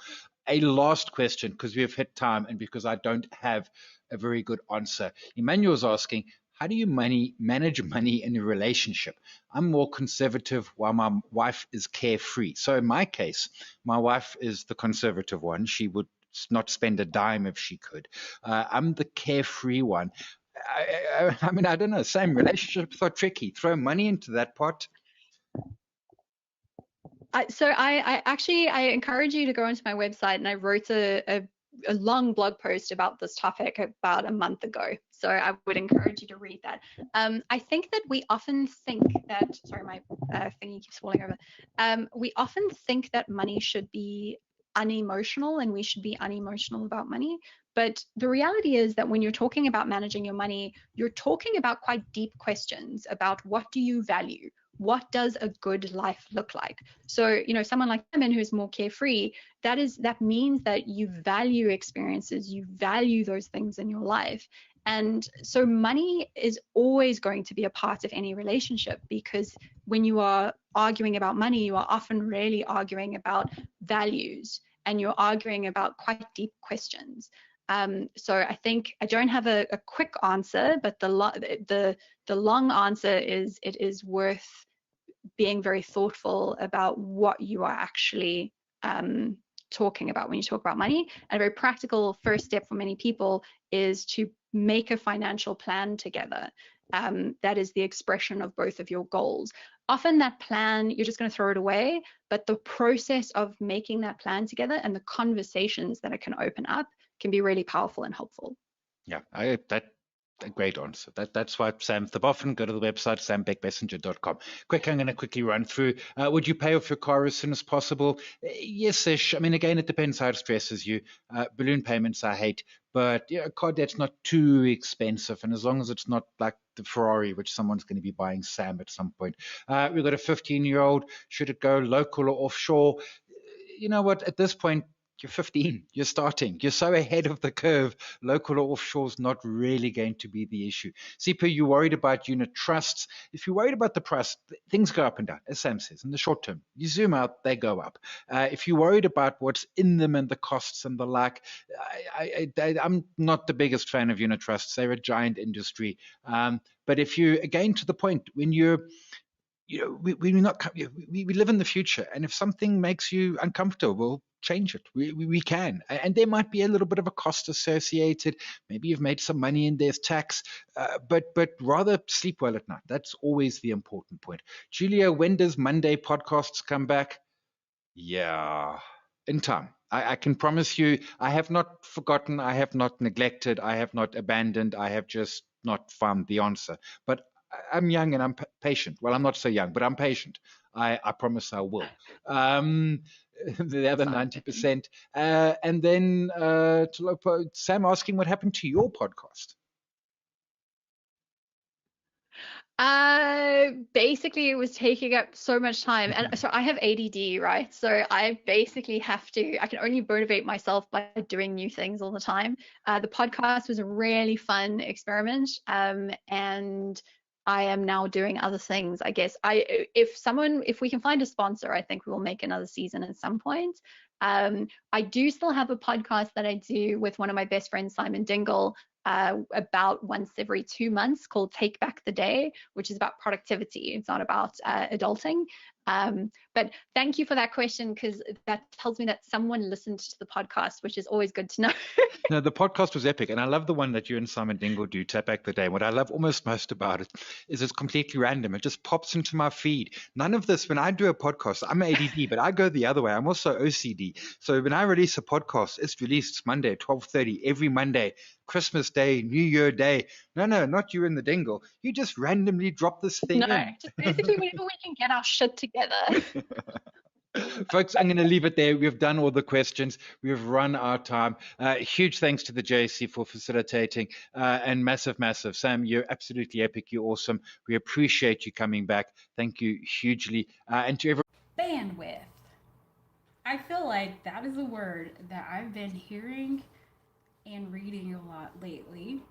a last question, because we have hit time and because I don't have a very good answer. Emmanuel's asking, how do you manage money in a relationship? I'm more conservative while my wife is carefree. So in my case, my wife is the conservative one. She would not spend a dime if she could. I'm the carefree one. I mean, I don't know. Same, relationships are tricky. Throw money into that pot.
I encourage you to go onto my website, and I wrote a long blog post about this topic about a month ago. So I would encourage you to read that. I think that we often think that, sorry, my thingy keeps falling over. We often think that money should be unemotional and we should be unemotional about money. But the reality is that when you're talking about managing your money, you're talking about quite deep questions about what do you value? What does a good life look like? So, someone like Simon who's more carefree, that means that you value experiences, you value those things in your life. And so money is always going to be a part of any relationship, because when you are arguing about money, you are often really arguing about values, and you're arguing about quite deep questions. So I think I don't have a quick answer, but the long answer is it is worth being very thoughtful about what you are actually talking about when you talk about money. And a very practical first step for many people is to make a financial plan together. That is the expression of both of your goals. Often that plan, you're just going to throw it away, but the process of making that plan together and the conversations that it can open up can be really powerful and helpful.
Yeah, a great answer. That's why Sam Theophane, go to the website, sambeckmessenger.com. I'm going to quickly run through. Would you pay off your car as soon as possible? Yes-ish. I mean, again, it depends how it stresses you. Balloon payments I hate, but car debt's not too expensive, and as long as it's not like the Ferrari, which someone's going to be buying Sam at some point. We've got a 15-year-old. Should it go local or offshore? You know what? At this point, you're 15, you're starting, you're so ahead of the curve. Local or offshore is not really going to be the issue. Sipa, you're worried about unit trusts. If you're worried about the price, things go up and down, as Sam says, in the short term. You zoom out, they go up. If you're worried about what's in them and the costs and the like, I'm not the biggest fan of unit trusts. They're a giant industry. But if you, again, to the point, when you're, we live in the future, and if something makes you uncomfortable, change it. We can, and there might be a little bit of a cost associated. Maybe you've made some money and there's tax, but rather sleep well at night. That's always the important point. Julia, when does Monday podcasts come back? Yeah, in time. I can promise you, I have not forgotten, I have not neglected, I have not abandoned, I have just not found the answer. But I'm young and I'm patient. Well, I'm not so young, but I'm patient. I promise I will. The other 90%. And then Talopo, Sam asking what happened to your podcast.
Basically, it was taking up so much time. And so I have ADD, right? So I basically I can only motivate myself by doing new things all the time. The podcast was a really fun experiment. And I am now doing other things, I guess. If we can find a sponsor, I think we will make another season at some point. I do still have a podcast that I do with one of my best friends, Simon Dingle, about once every 2 months, called Take Back the Day, which is about productivity. It's not about adulting. But thank you for that question, because that tells me that someone listened to the podcast, which is always good to know.
No, the podcast was epic, and I love the one that you and Simon Dingle do, Take Back the Day. What I love almost most about it is it's completely random. It just pops into my feed. None of this, when I do a podcast, I'm ADD, but I go the other way. I'm also OCD. So when I release a podcast, it's released Monday at 12:30, every Monday, Christmas Day, New Year Day. No, not you and the Dingle. You just randomly drop this thing in.
Just basically whenever we can get our shit together.
Folks, I'm going to leave it there. We've done all the questions. We've run our time. Huge thanks to the JSE for facilitating, and massive. Sam, you're absolutely epic. You're awesome. We appreciate you coming back. Thank you hugely. And to everyone.
Bandwidth. I feel like that is a word that I've been hearing and reading a lot lately.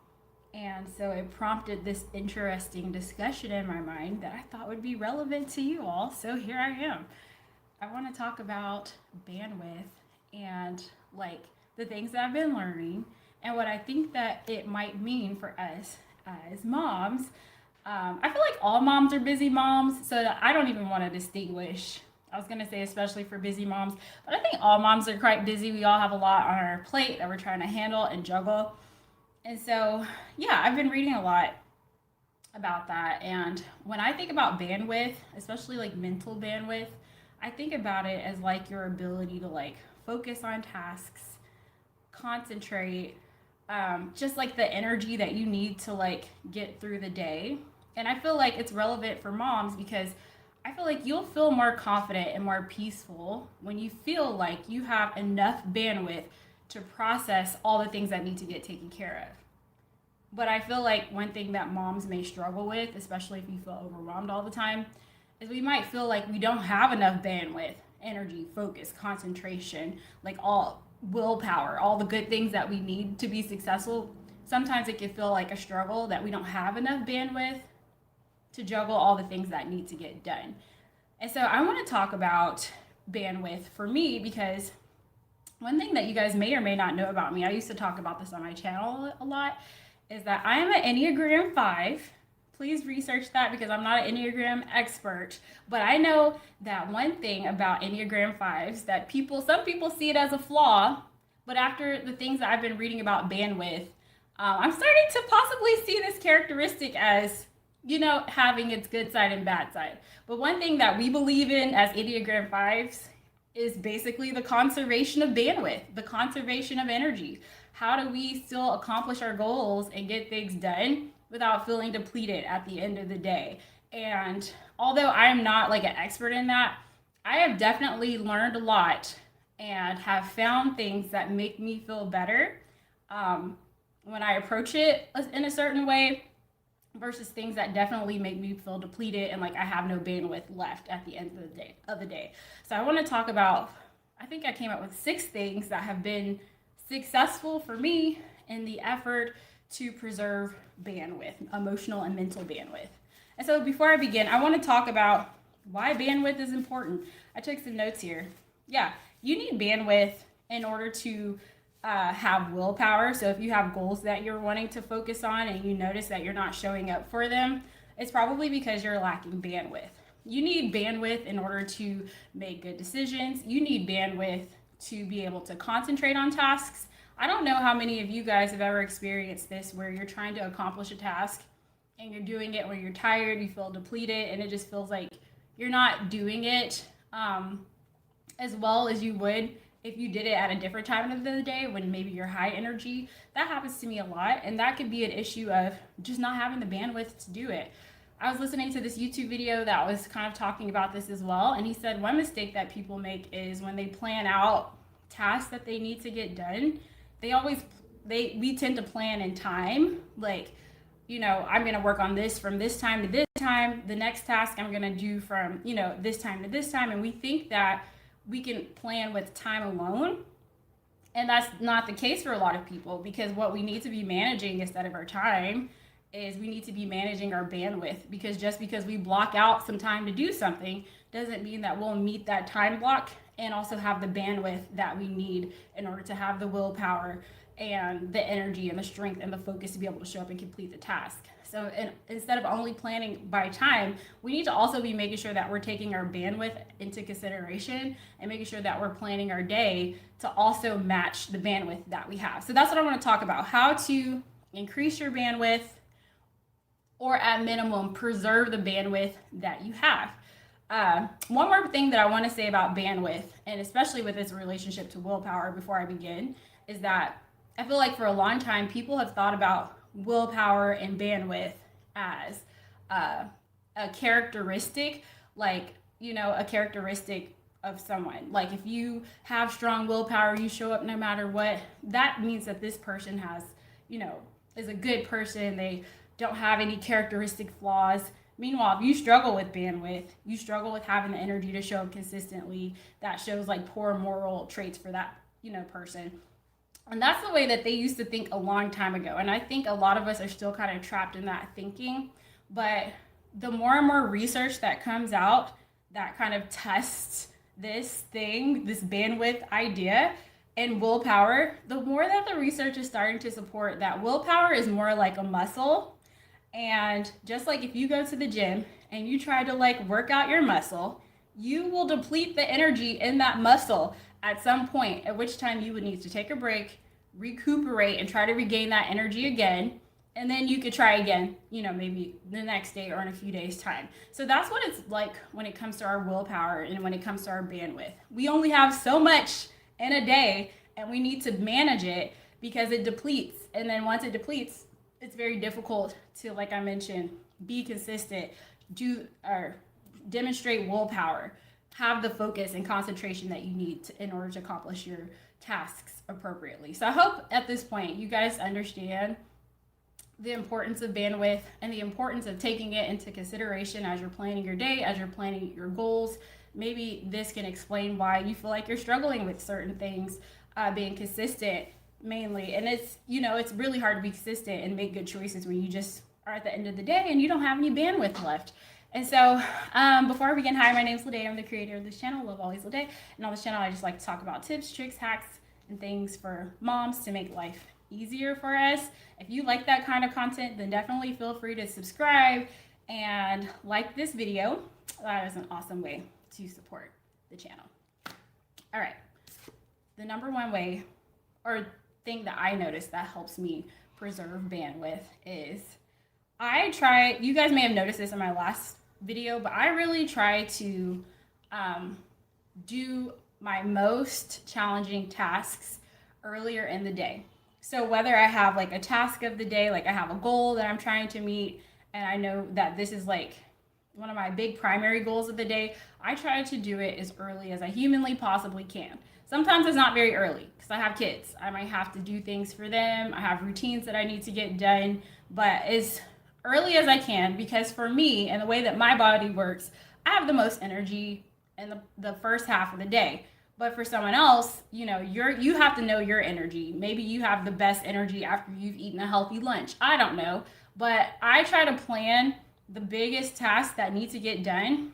And so it prompted this interesting discussion in my mind that I thought would be relevant to you all. So here I am. I want to talk about bandwidth and like the things that I've been learning and what I think that it might mean for us as moms. I feel like all moms are busy moms, so that I don't even want to distinguish. I was going to say especially for busy moms, but I think all moms are quite busy. We all have a lot on our plate that we're trying to handle and juggle. And so, yeah, I've been reading a lot about that. And when I think about bandwidth, especially like mental bandwidth, I think about it as like your ability to like focus on tasks, concentrate, just like the energy that you need to like get through the day. And I feel like it's relevant for moms because I feel like you'll feel more confident and more peaceful when you feel like you have enough bandwidth to process all the things that need to get taken care of. But I feel like one thing that moms may struggle with, especially if you feel overwhelmed all the time, is we might feel like we don't have enough bandwidth, energy, focus, concentration, like all willpower, all the good things that we need to be successful. Sometimes it can feel like a struggle that we don't have enough bandwidth to juggle all the things that need to get done. And so I want to talk about bandwidth for me because one thing that you guys may or may not know about me, I used to talk about this on my channel a lot, is that I am an Enneagram 5. Please research that because I'm not an Enneagram expert, but I know that one thing about Enneagram 5s that some people see it as a flaw, but after the things that I've been reading about bandwidth, I'm starting to possibly see this characteristic as, you know, having its good side and bad side. But one thing that we believe in as Enneagram 5s is basically the conservation of bandwidth, the conservation of energy. How do we still accomplish our goals and get things done without feeling depleted at the end of the day? And although I am not like an expert in that, I have definitely learned a lot and have found things that make me feel better when I approach it in a certain way versus things that definitely make me feel depleted and like I have no bandwidth left at the end of the day. So I want to talk about, I think I came up with 6 things that have been successful for me in the effort to preserve bandwidth, emotional and mental bandwidth. And so before I begin, I want to talk about why bandwidth is important. I took some notes here. Yeah, you need bandwidth in order to have willpower. So if you have goals that you're wanting to focus on and you notice that you're not showing up for them, it's probably because you're lacking bandwidth. You need bandwidth in order to make good decisions. You need bandwidth to be able to concentrate on tasks. I don't know how many of you guys have ever experienced this where you're trying to accomplish a task and you're doing it when you're tired, you feel depleted, and it just feels like you're not doing it as well as you would if you did it at a different time of the day when maybe you're high energy. That happens to me a lot, and that could be an issue of just not having the bandwidth to do it. I was listening to this YouTube video that was kind of talking about this as well, and he said one mistake that people make is when they plan out tasks that they need to get done, we tend to plan in time, like, you know, I'm going to work on this from this time to this time, the next task I'm going to do from, you know, this time to this time, and we think that we can plan with time alone. And that's not the case for a lot of people, because what we need to be managing instead of our time is we need to be managing our bandwidth, because just because we block out some time to do something doesn't mean that we'll meet that time block and also have the bandwidth that we need in order to have the willpower and the energy and the strength and the focus to be able to show up and complete the task. So instead of only planning by time, we need to also be making sure that we're taking our bandwidth into consideration and making sure that we're planning our day to also match the bandwidth that we have. So that's what I want to talk about, how to increase your bandwidth or at minimum preserve the bandwidth that you have. One more thing that I want to say about bandwidth, and especially with its relationship to willpower before I begin, is that I feel like for a long time people have thought about willpower and bandwidth as a characteristic, like, you know, a characteristic of someone. Like if you have strong willpower, you show up no matter what, that means that this person has, you know, is a good person. They don't have any characteristic flaws. Meanwhile, if you struggle with bandwidth, you struggle with having the energy to show up consistently, that shows like poor moral traits for that, you know, person. And that's the way that they used to think a long time ago. And I think a lot of us are still kind of trapped in that thinking. But the more and more research that comes out that kind of tests this thing, this bandwidth idea, and willpower, the more that the research is starting to support that willpower is more like a muscle. And just like if you go to the gym and you try to like work out your muscle, you will deplete the energy in that muscle at some point, at which time you would need to take a break, recuperate, and try to regain that energy again. And then you could try again, you know, maybe the next day or in a few days' time. So that's what it's like when it comes to our willpower and when it comes to our bandwidth. We only have so much in a day, and we need to manage it because it depletes. And then once it depletes, it's very difficult to, like I mentioned, be consistent, do or demonstrate willpower, have the focus and concentration that you need in order to accomplish your tasks appropriately. So I hope at this point you guys understand the importance of bandwidth and the importance of taking it into consideration as you're planning your day, as you're planning your goals. Maybe this can explain why you feel like you're struggling with certain things, being consistent mainly. And it's, you know, it's really hard to be consistent and make good choices when you just are at the end of the day and you don't have any bandwidth left. And so before I begin, hi, my name is Lede. I'm the creator of this channel, Love Always Lede. And on this channel, I just like to talk about tips, tricks, hacks, and things for moms to make life easier for us. If you like that kind of content, then definitely feel free to subscribe and like this video. That is an awesome way to support the channel. All right, the number one way or thing that I noticed that helps me preserve bandwidth is you guys may have noticed this in my last video, but I really try to do my most challenging tasks earlier in the day. So whether I have like a task of the day, like I have a goal that I'm trying to meet, and I know that this is like one of my big primary goals of the day, I try to do it as early as I humanly possibly can. Sometimes it's not very early because I have kids. I might have to do things for them. I have routines that I need to get done, but as early as I can, because for me and the way that my body works, I have the most energy in the first half of the day. But for someone else, you know, you have to know your energy. Maybe you have the best energy after you've eaten a healthy lunch. I don't know. But I try to plan the biggest tasks that need to get done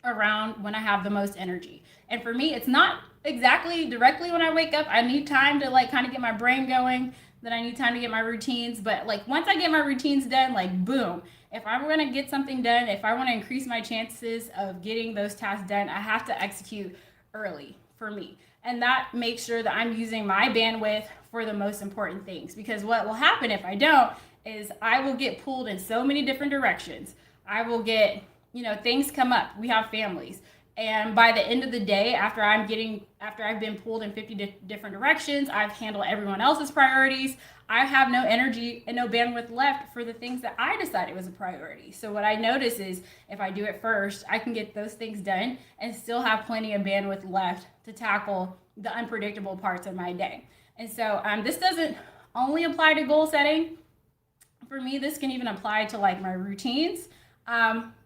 around when I have the most energy. And for me, it's not exactly directly when I wake up. I need time to like kind of get my brain going. Then I need time to get my routines. But like once I get my routines done, like boom, if I'm going to get something done, if I want to increase my chances of getting those tasks done, I have to execute early for me. And that makes sure that I'm using my bandwidth for the most important things. Because what will happen if I don't is I will get pulled in so many different directions. I will get, you know, things come up. We have families. And by the end of the day, after I've been pulled in 50 different directions, I've handled everyone else's priorities, I have no energy and no bandwidth left for the things that I decided was a priority. So what I notice is if I do it first, I can get those things done and still have plenty of bandwidth left to tackle the unpredictable parts of my day. And so this doesn't only apply to goal setting. For me, this can even apply to like my routines.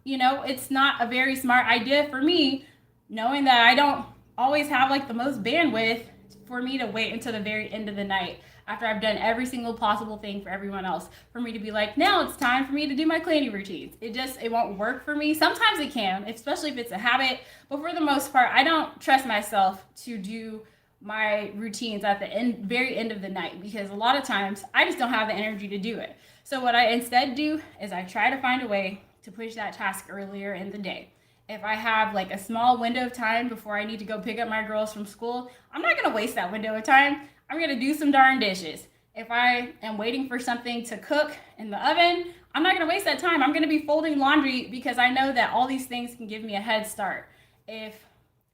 You know, it's not a very smart idea for me, knowing that I don't always have like the most bandwidth, for me to wait until the very end of the night after I've done every single possible thing for everyone else for me to be like, now it's time for me to do my cleaning routines. It won't work for me. Sometimes it can, especially if it's a habit, but for the most part, I don't trust myself to do my routines at the very end of the night, because a lot of times I just don't have the energy to do it. So what I instead do is I try to find a way to push that task earlier in the day. If I have like a small window of time before I need to go pick up my girls from school, I'm not gonna waste that window of time. I'm gonna do some darn dishes. If I am waiting for something to cook in the oven, I'm not gonna waste that time. I'm gonna be folding laundry because I know that all these things can give me a head start. If,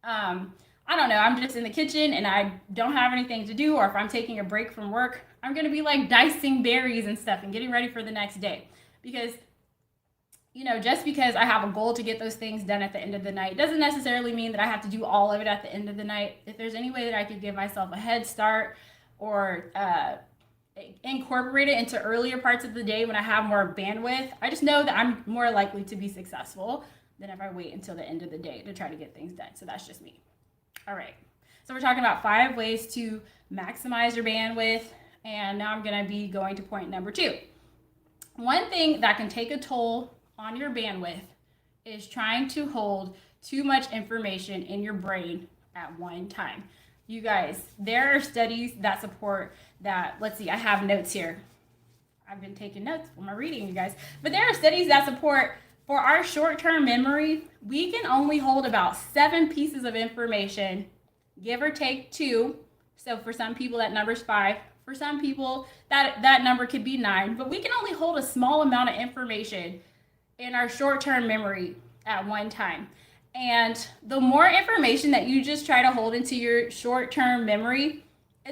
I don't know, I'm just in the kitchen and I don't have anything to do, or if I'm taking a break from work, I'm gonna be like dicing berries and stuff and getting ready for the next day. Because, you know, just because I have a goal to get those things done at the end of the night doesn't necessarily mean that I have to do all of it at the end of the night. If there's any way that I could give myself a head start or incorporate it into earlier parts of the day when I have more bandwidth, I just know that I'm more likely to be successful than if I wait until the end of the day to try to get things done. So that's just me. All right. So we're talking about 5 ways to maximize your bandwidth. And now I'm going to be going to point number 2. One thing that can take a toll on your bandwidth is trying to hold too much information in your brain at one time. you guys, there are studies that support that. Let's see, I have notes here. I've been taking notes for my reading, you guys. But there are studies that support for our short-term memory, we can only hold about 7 pieces of information, give or take 2. So for some people, that number's 5. For some people, that number could be 9. But we can only hold a small amount of information in our short-term memory at one time. And the more information that you just try to hold into your short-term memory,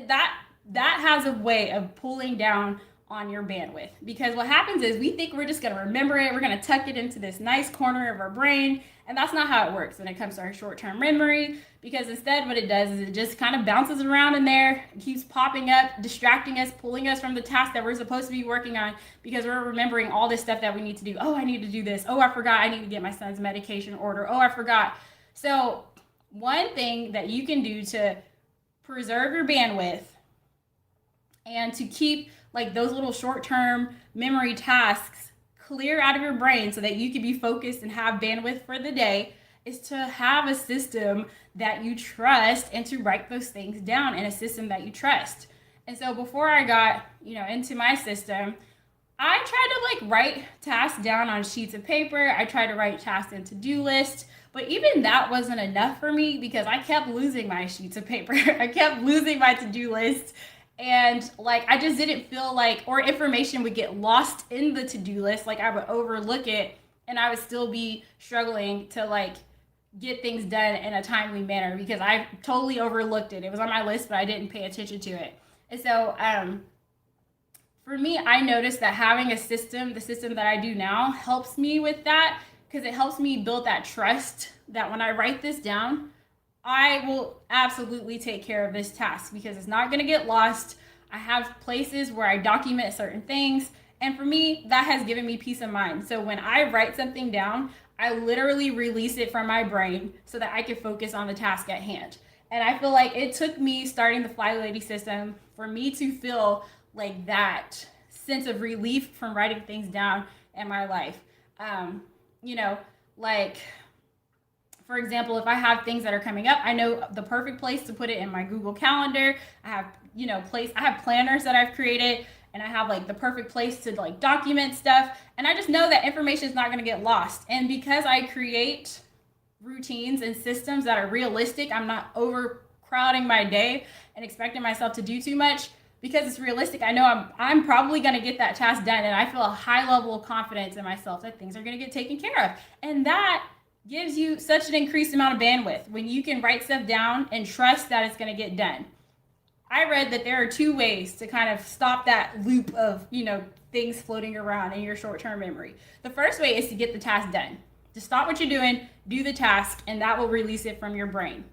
that has a way of pulling down on your bandwidth. Because what happens is we think we're just going to remember it, we're going to tuck it into this nice corner of our brain, and that's not how it works when it comes to our short-term memory. Because instead what it does is it just kind of bounces around in there, it keeps popping up, distracting us, pulling us from the task that we're supposed to be working on, because we're remembering all this stuff that we need to do. Oh, I need to do this. Oh, I forgot I need to get my son's medication order. Oh, I forgot. So one thing that you can do to preserve your bandwidth and to keep like those little short-term memory tasks clear out of your brain so that you can be focused and have bandwidth for the day is to have a system that you trust and to write those things down in a system that you trust. And so before I got, into my system, I tried to write tasks down on sheets of paper. I tried to write tasks in to-do lists, but even that wasn't enough for me because I kept losing my sheets of paper. I kept losing my to-do list. And I just didn't feel or information would get lost in the to-do list. I would overlook it and I would still be struggling to get things done in a timely manner because I totally overlooked it. It was on my list, but I didn't pay attention to it. And so, for me, I noticed that having a system, the system that I do now, helps me with that because it helps me build that trust that when I write this down, I will absolutely take care of this task because it's not going to get lost. I have places where I document certain things. And for me, that has given me peace of mind. So when I write something down, I literally release it from my brain so that I can focus on the task at hand. And I feel like it took me starting the Fly Lady system for me to feel that sense of relief from writing things down in my life. For example, if I have things that are coming up, I know the perfect place to put it in my Google Calendar. I have, I have planners that I've created and I have the perfect place to document stuff. And I just know that information is not going to get lost. And because I create routines and systems that are realistic, I'm not overcrowding my day and expecting myself to do too much. Because it's realistic, I know I'm probably going to get that task done. And I feel a high level of confidence in myself that things are going to get taken care of. And that gives you such an increased amount of bandwidth when you can write stuff down and trust that it's going to get done. I read that there are 2 ways to kind of stop that loop of, things floating around in your short-term memory. The first way is to get the task done. To stop what you're doing, do the task, and that will release it from your brain.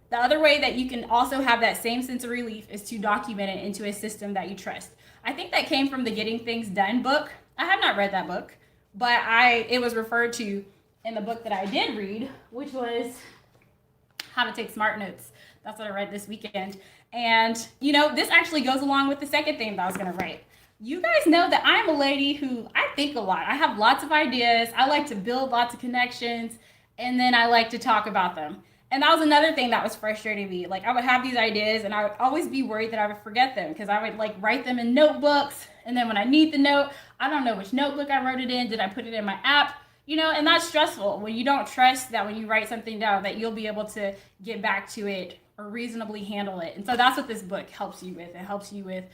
The other way that you can also have that same sense of relief is to document it into a system that you trust. I think that came from the Getting Things Done book. I have not read that book, but it was referred to in the book that I did read, which was How to Take Smart Notes. That's what I read this weekend. And, this actually goes along with the second thing that I was going to write. You guys know that I'm a lady who I think a lot. I have lots of ideas. I like to build lots of connections, and then I like to talk about them. And that was another thing that was frustrating me. I would have these ideas, and I would always be worried that I would forget them because I would write them in notebooks. And then when I need the note, I don't know which notebook I wrote it in. Did I put it in my app? And that's stressful when you don't trust that when you write something down that you'll be able to get back to it or reasonably handle it. And so that's what this book helps you with. It helps you with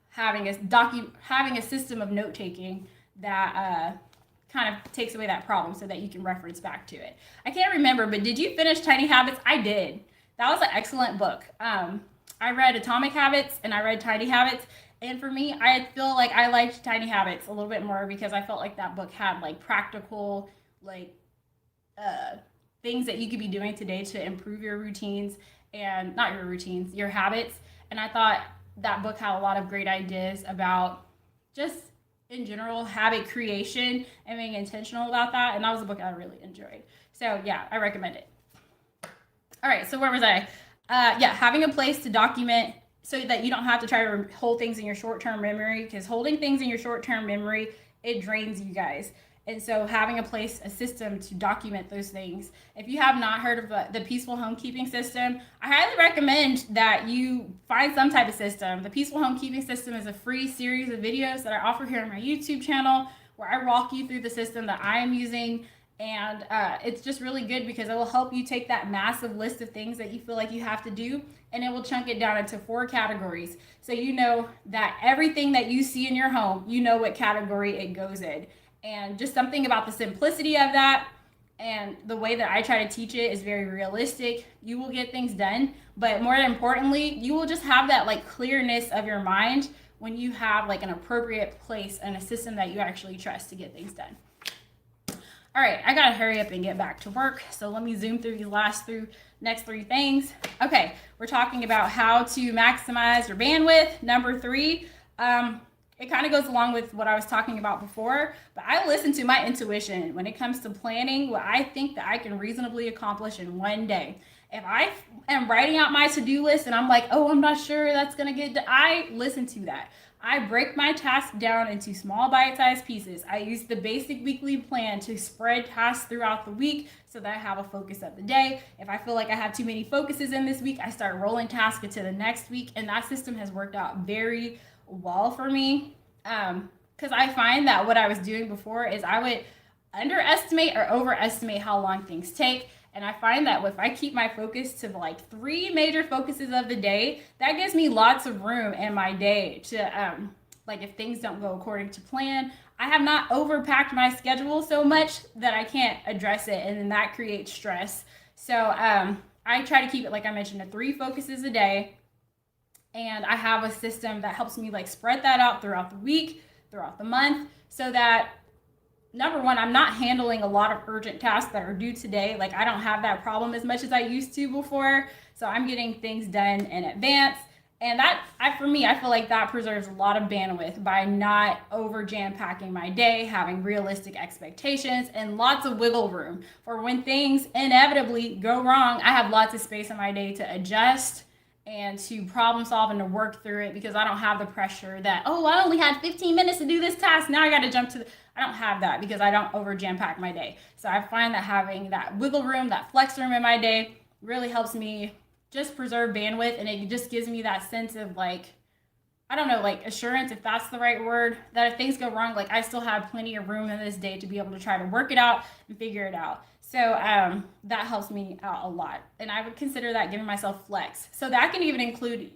having a system of note-taking that kind of takes away that problem so that you can reference back to it. I can't remember, but did you finish Tiny Habits? I did. That was an excellent book. I read Atomic Habits and I read Tiny Habits. And for me, I feel like I liked Tiny Habits a little bit more because I felt like that book had practical, things that you could be doing today to improve your routines and not your routines, your habits. And I thought that book had a lot of great ideas about just in general habit creation and being intentional about that. And that was a book I really enjoyed. So yeah, I recommend it. All right, so where was I? Having a place to document so that you don't have to try to hold things in your short-term memory, because holding things in your short-term memory, it drains you guys. And so having a system to document those things. If you have not heard of the Peaceful Homekeeping System, I highly recommend that you find some type of system. The Peaceful Homekeeping System is a free series of videos that I offer here on my YouTube channel, where I walk you through the system that I am using. And it's just really good because it will help you take that massive list of things that you feel like you have to do, and it will chunk it down into 4 categories. So you know that everything that you see in your home, you know what category it goes in. And just something about the simplicity of that and the way that I try to teach it is very realistic. You will get things done, but more importantly, you will just have that like clearness of your mind when you have like an appropriate place and a system that you actually trust to get things done. All right, I gotta hurry up and get back to work. So let me zoom through these next 3 things. Okay, we're talking about how to maximize your bandwidth. Number 3, it kind of goes along with what I was talking about before, but I listen to my intuition when it comes to planning what I think that I can reasonably accomplish in one day. If I am writing out my to-do list and I'm like, oh, I'm not sure that's gonna get done, I listen to that. I break my task down into small bite-sized pieces. I use the basic weekly plan to spread tasks throughout the week so that I have a focus of the day. If I feel like I have too many focuses in this week, I start rolling tasks into the next week, and that system has worked out very well for me, because I find that what I was doing before is I would underestimate or overestimate how long things take. And I find that if I keep my focus to like 3 major focuses of the day, that gives me lots of room in my day to, like if things don't go according to plan, I have not overpacked my schedule so much that I can't address it. And then that creates stress. So I try to keep it, like I mentioned, to 3 focuses a day. And I have a system that helps me like spread that out throughout the week, throughout the month, so that number 1, I'm not handling a lot of urgent tasks that are due today. Like I don't have that problem as much as I used to before. So I'm getting things done in advance. And that, for me, I feel like that preserves a lot of bandwidth by not over jam packing my day, having realistic expectations and lots of wiggle room for when things inevitably go wrong. I have lots of space in my day to adjust and to problem solve and to work through it, because I don't have the pressure that, oh, I only had 15 minutes to do this task. Now I got to jump to I don't have that because I don't over jam pack my day. So I find that having that wiggle room, that flex room in my day really helps me just preserve bandwidth. And it just gives me that sense of like, I don't know, like assurance, if that's the right word, that if things go wrong, like I still have plenty of room in this day to be able to try to work it out and figure it out. So that helps me out a lot. And I would consider that giving myself flex. So that can even include,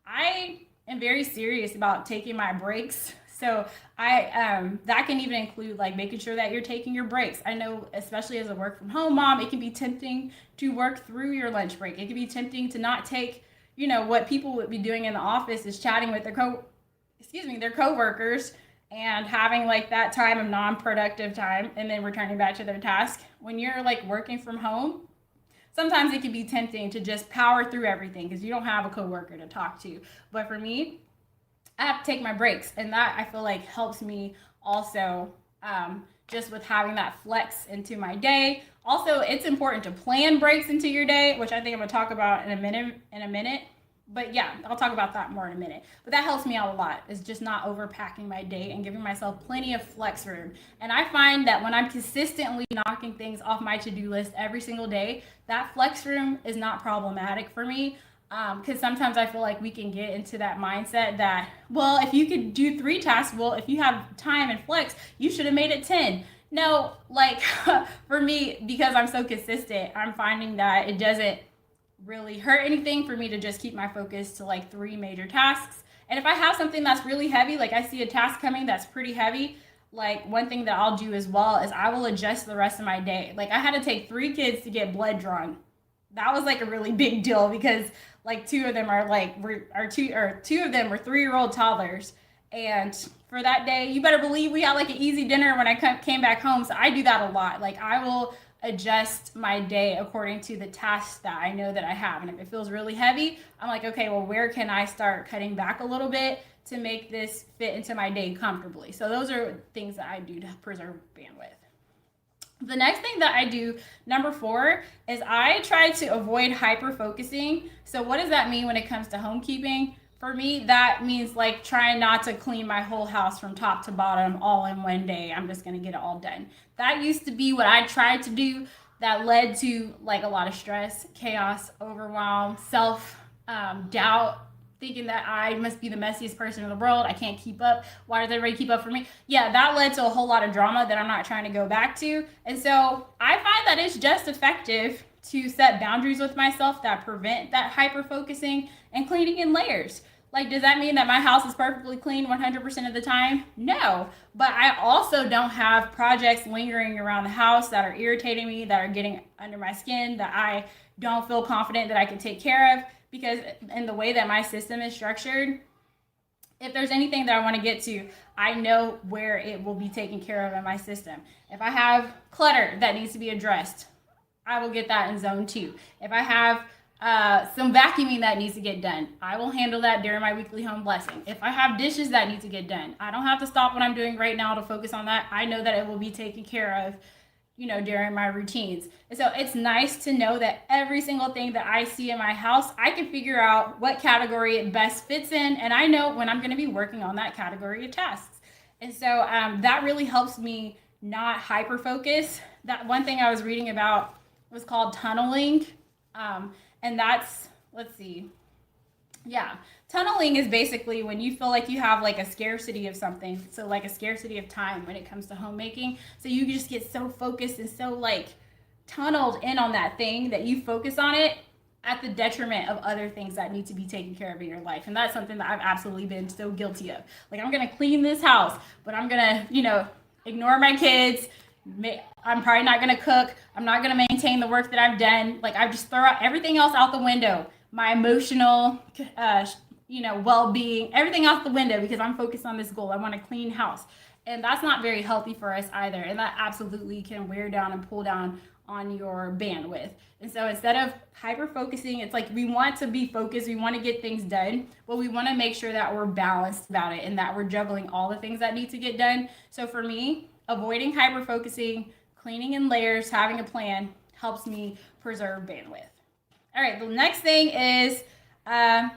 I am very serious about taking my breaks. So that can even include like making sure that you're taking your breaks. I know, especially as a work from home mom, it can be tempting to work through your lunch break. It can be tempting to not take, you know, what people would be doing in the office is chatting with their coworkers and having like that time of non-productive time and then returning back to their task. When you're like working from home, sometimes it can be tempting to just power through everything because you don't have a coworker to talk to. But for me, I have to take my breaks, and that I feel like helps me also just with having that flex into my day. Also, it's important to plan breaks into your day, which I think I'm gonna talk about in a minute. But yeah, I'll talk about that more in a minute. But that helps me out a lot, is just not overpacking my day and giving myself plenty of flex room. And I find that when I'm consistently knocking things off my to-do list every single day, that flex room is not problematic for me. Because sometimes I feel like we can get into that mindset that, well, if you could do 3 tasks, well, if you have time and flex, you should have made it 10. No, like for me, because I'm so consistent, I'm finding that it doesn't really hurt anything for me to just keep my focus to like 3 major tasks. And if I have something that's really heavy, like I see a task coming that's pretty heavy, like one thing that I'll do as well is I will adjust the rest of my day. Like I had to take 3 kids to get blood drawn. That was like a really big deal because like 2 of them are like, two of them were 3-year-old toddlers. And for that day, you better believe we had like an easy dinner when I came back home. So I do that a lot. Like I will adjust my day according to the tasks that I know that I have. And if it feels really heavy, I'm like, okay, well, where can I start cutting back a little bit to make this fit into my day comfortably? So those are things that I do to preserve bandwidth. The next thing that I do, number 4, is I try to avoid hyper focusing. So what does that mean when it comes to homekeeping? for me, that means like trying not to clean my whole house from top to bottom all in one day. I'm just going to get it all done. That used to be what I tried to do. That led to like a lot of stress, chaos, overwhelm, self doubt, thinking that I must be the messiest person in the world. I can't keep up. Why does everybody keep up for me? Yeah, that led to a whole lot of drama that I'm not trying to go back to. And so I find that it's just effective to set boundaries with myself that prevent that hyper focusing and cleaning in layers. Like, does that mean that my house is perfectly clean 100% of the time? No, but I also don't have projects lingering around the house that are irritating me, that are getting under my skin, that I don't feel confident that I can take care of, because in the way that my system is structured, if there's anything that I want to get to, I know where it will be taken care of in my system. If I have clutter that needs to be addressed, I will get that in zone 2. If I have some vacuuming that needs to get done, I will handle that during my weekly home blessing. If I have dishes that need to get done, I don't have to stop what I'm doing right now to focus on that. I know that it will be taken care of, you know, during my routines. And so it's nice to know that every single thing that I see in my house, I can figure out what category it best fits in, and I know when I'm going to be working on that category of tasks. And so that really helps me not hyper focus. That one thing I was reading about was called tunneling. And that's, let's see. Yeah. Tunneling is basically when you feel like you have like a scarcity of something. So like a scarcity of time when it comes to homemaking. So you just get so focused and so like tunneled in on that thing that you focus on it at the detriment of other things that need to be taken care of in your life. And that's something that I've absolutely been so guilty of. Like, I'm going to clean this house, but I'm going to, you know, ignore my kids. I'm probably not going to cook. I'm not going to maintain the work that I've done. Like, I just throw out everything else out the window. My emotional, you know, well-being, everything out the window because I'm focused on this goal. I want a clean house. And that's not very healthy for us either. And that absolutely can wear down and pull down on your bandwidth. And so instead of hyper focusing, it's like we want to be focused, we want to get things done, but we want to make sure that we're balanced about it and that we're juggling all the things that need to get done. So for me, avoiding hyper focusing, cleaning in layers, having a plan helps me preserve bandwidth. All right, the next thing is, I've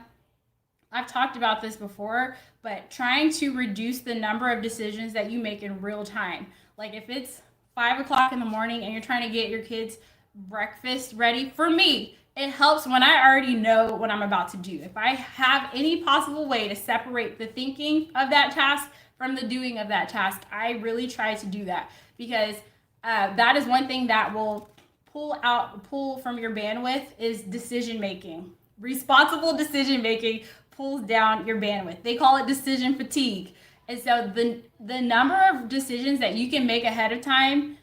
talked about this before, but trying to reduce the number of decisions that you make in real time. Like if it's 5 o'clock in the morning and you're trying to get your kids breakfast ready, for me, it helps when I already know what I'm about to do. If I have any possible way to separate the thinking of that task from the doing of that task, I really try to do that because that is one thing that will pull from your bandwidth is decision making. Responsible decision making pulls down your bandwidth. They call it decision fatigue. And so the number of decisions that you can make ahead of time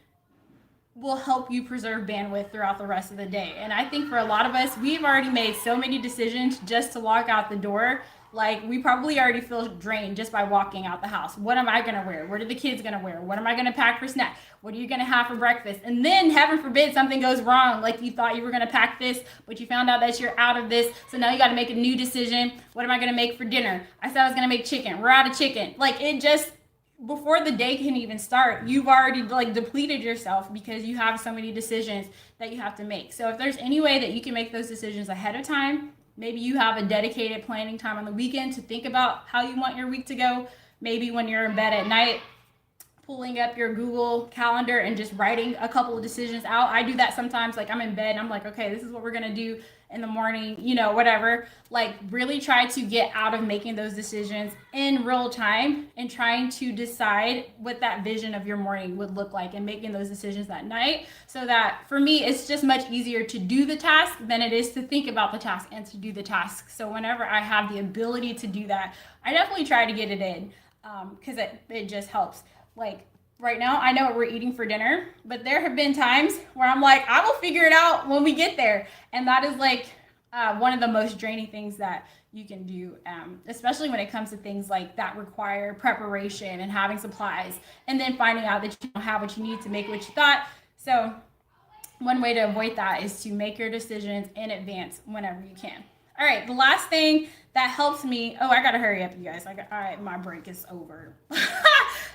will help you preserve bandwidth throughout the rest of the day. And I think for a lot of us, we've already made so many decisions just to walk out the door. Like we probably already feel drained just by walking out the house. What am I gonna wear? What are the kids gonna wear? What am I gonna pack for snack? What are you gonna have for breakfast? And then heaven forbid something goes wrong. Like you thought you were gonna pack this, but you found out that you're out of this. So now you gotta make a new decision. What am I gonna make for dinner? I said I was gonna make chicken. We're out of chicken. Like it just, before the day can even start, you've already like depleted yourself because you have so many decisions that you have to make. So if there's any way that you can make those decisions ahead of time, maybe you have a dedicated planning time on the weekend to think about how you want your week to go. Maybe when you're in bed at night, pulling up your Google Calendar and just writing a couple of decisions out. I do that sometimes. Like I'm in bed and I'm like, okay, this is what we're going to do in the morning, you know, whatever. Like really try to get out of making those decisions in real time and trying to decide what that vision of your morning would look like and making those decisions that night. So that for me, it's just much easier to do the task than it is to think about the task and to do the task. So whenever I have the ability to do that, I definitely try to get it in because it just helps. Like right now, I know what we're eating for dinner, but there have been times where I'm like, I will figure it out when we get there. And that is like one of the most draining things that you can do, especially when it comes to things like that require preparation and having supplies and then finding out that you don't have what you need to make what you thought. So one way to avoid that is to make your decisions in advance whenever you can. All right, the last thing that helps me, I gotta hurry up, you guys. All right, my break is over.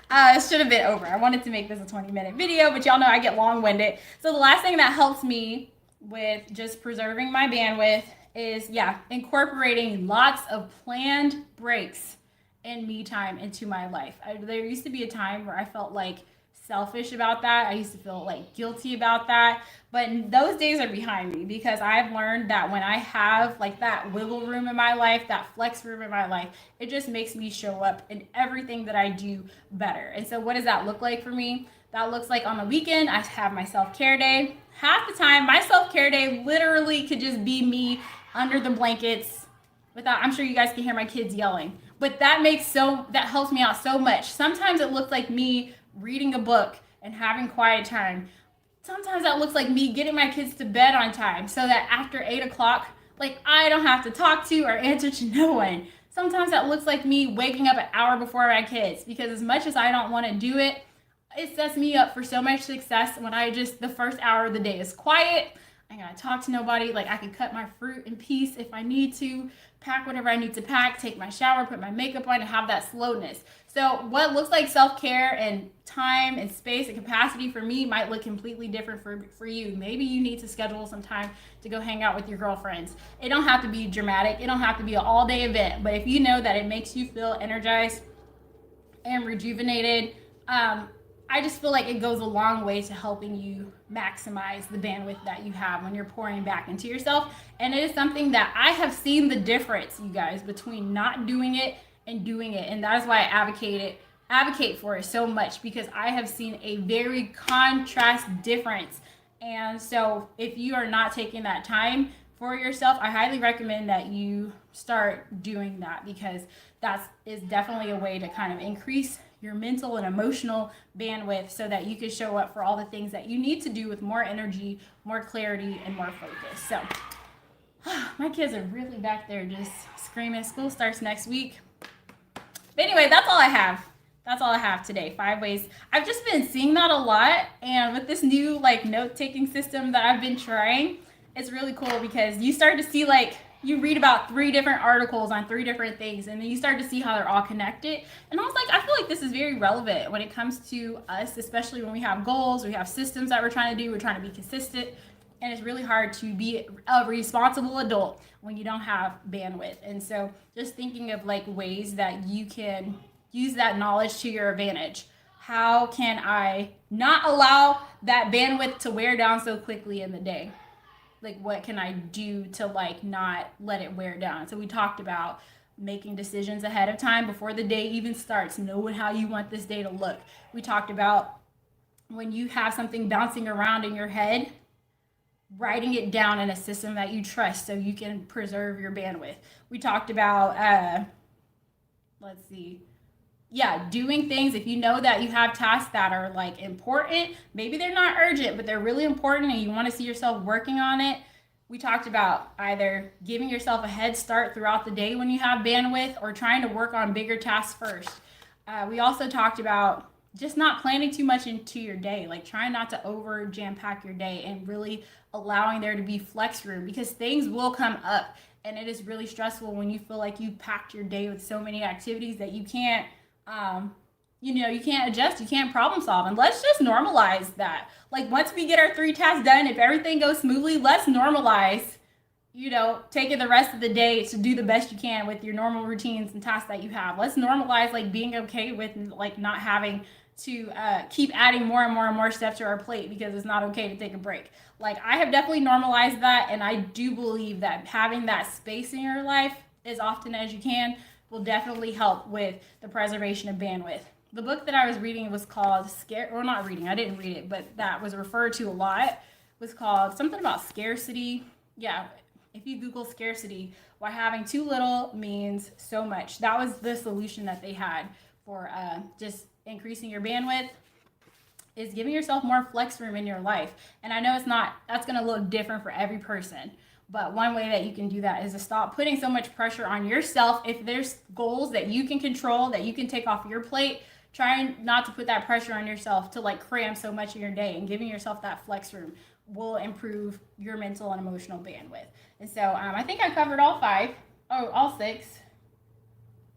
It should have been over. I wanted to make this a 20-minute video, but y'all know I get long-winded. So the last thing that helps me with just preserving my bandwidth is, yeah, incorporating lots of planned breaks and me time into my life. There used to be a time where I felt like selfish about that. I used to feel like guilty about that. But those days are behind me because I've learned that when I have like that wiggle room in my life, that flex room in my life, it just makes me show up in everything that I do better. And so what does that look like for me? That looks like on the weekend, I have my self-care day. Half the time, my self-care day literally could just be me under the blankets without, I'm sure you guys can hear my kids yelling, but that helps me out so much. Sometimes it looks like me reading a book and having quiet time. Sometimes that looks like me getting my kids to bed on time so that after 8 o'clock, like I don't have to talk to or answer to no one. Sometimes that looks like me waking up an hour before my kids, because as much as I don't want to do it, it sets me up for so much success when the first hour of the day is quiet. I gotta talk to nobody. Like I can cut my fruit in peace if I need to, pack whatever I need to pack, take my shower, put my makeup on, and have that slowness. So what looks like self-care and time and space and capacity for me might look completely different for you. Maybe you need to schedule some time to go hang out with your girlfriends. It don't have to be dramatic. It don't have to be an all-day event. But if you know that it makes you feel energized and rejuvenated, I just feel like it goes a long way to helping you maximize the bandwidth that you have when you're pouring back into yourself. And it is something that I have seen the difference, you guys, between not doing it and doing it. And that is why I advocate for it so much, because I have seen a very contrast difference. And so if you are not taking that time for yourself, I highly recommend that you start doing that, because that is definitely a way to kind of increase your mental and emotional bandwidth so that you can show up for all the things that you need to do with more energy, more clarity, and more focus. So my kids are really back there just screaming. School starts next week. But anyway, that's all I have. That's all I have today. 5 ways. I've just been seeing that a lot. And with this new note-taking system that I've been trying, it's really cool because you start to see you read about 3 different articles on 3 different things, and then you start to see how they're all connected. And I was like, I feel like this is very relevant when it comes to us, especially when we have goals, we have systems that we're trying to do, we're trying to be consistent. And it's really hard to be a responsible adult when you don't have bandwidth. And so just thinking of ways that you can use that knowledge to your advantage. How can I not allow that bandwidth to wear down so quickly in the day? What can I do to not let it wear down? So we talked about making decisions ahead of time before the day even starts, knowing how you want this day to look. We talked about when you have something bouncing around in your head, writing it down in a system that you trust so you can preserve your bandwidth. We talked about, doing things. If you know that you have tasks that are important, maybe they're not urgent, but they're really important and you want to see yourself working on it. We talked about either giving yourself a head start throughout the day when you have bandwidth, or trying to work on bigger tasks first. We also talked about just not planning too much into your day, trying not to over jam pack your day and really allowing there to be flex room, because things will come up and it is really stressful when you feel like you packed your day with so many activities that you can't you can't adjust, you can't problem solve. And let's just normalize that. Once we get our 3 tasks done, if everything goes smoothly, let's normalize, taking the rest of the day to do the best you can with your normal routines and tasks that you have. Let's normalize being okay with not having to keep adding more and more and more stuff to our plate because it's not okay to take a break. I have definitely normalized that, and I do believe that having that space in your life as often as you can will definitely help with the preservation of bandwidth. The book that I was reading was called I didn't read it, but that was referred to a lot, was called something about scarcity. Yeah, if you Google scarcity, why having too little means so much. That was the solution that they had for just increasing your bandwidth, is giving yourself more flex room in your life. And I know that's going to look different for every person. But one way that you can do that is to stop putting so much pressure on yourself. If there's goals that you can control, that you can take off your plate, try not to put that pressure on yourself to cram so much in your day, and giving yourself that flex room will improve your mental and emotional bandwidth. And so I think I covered all 6.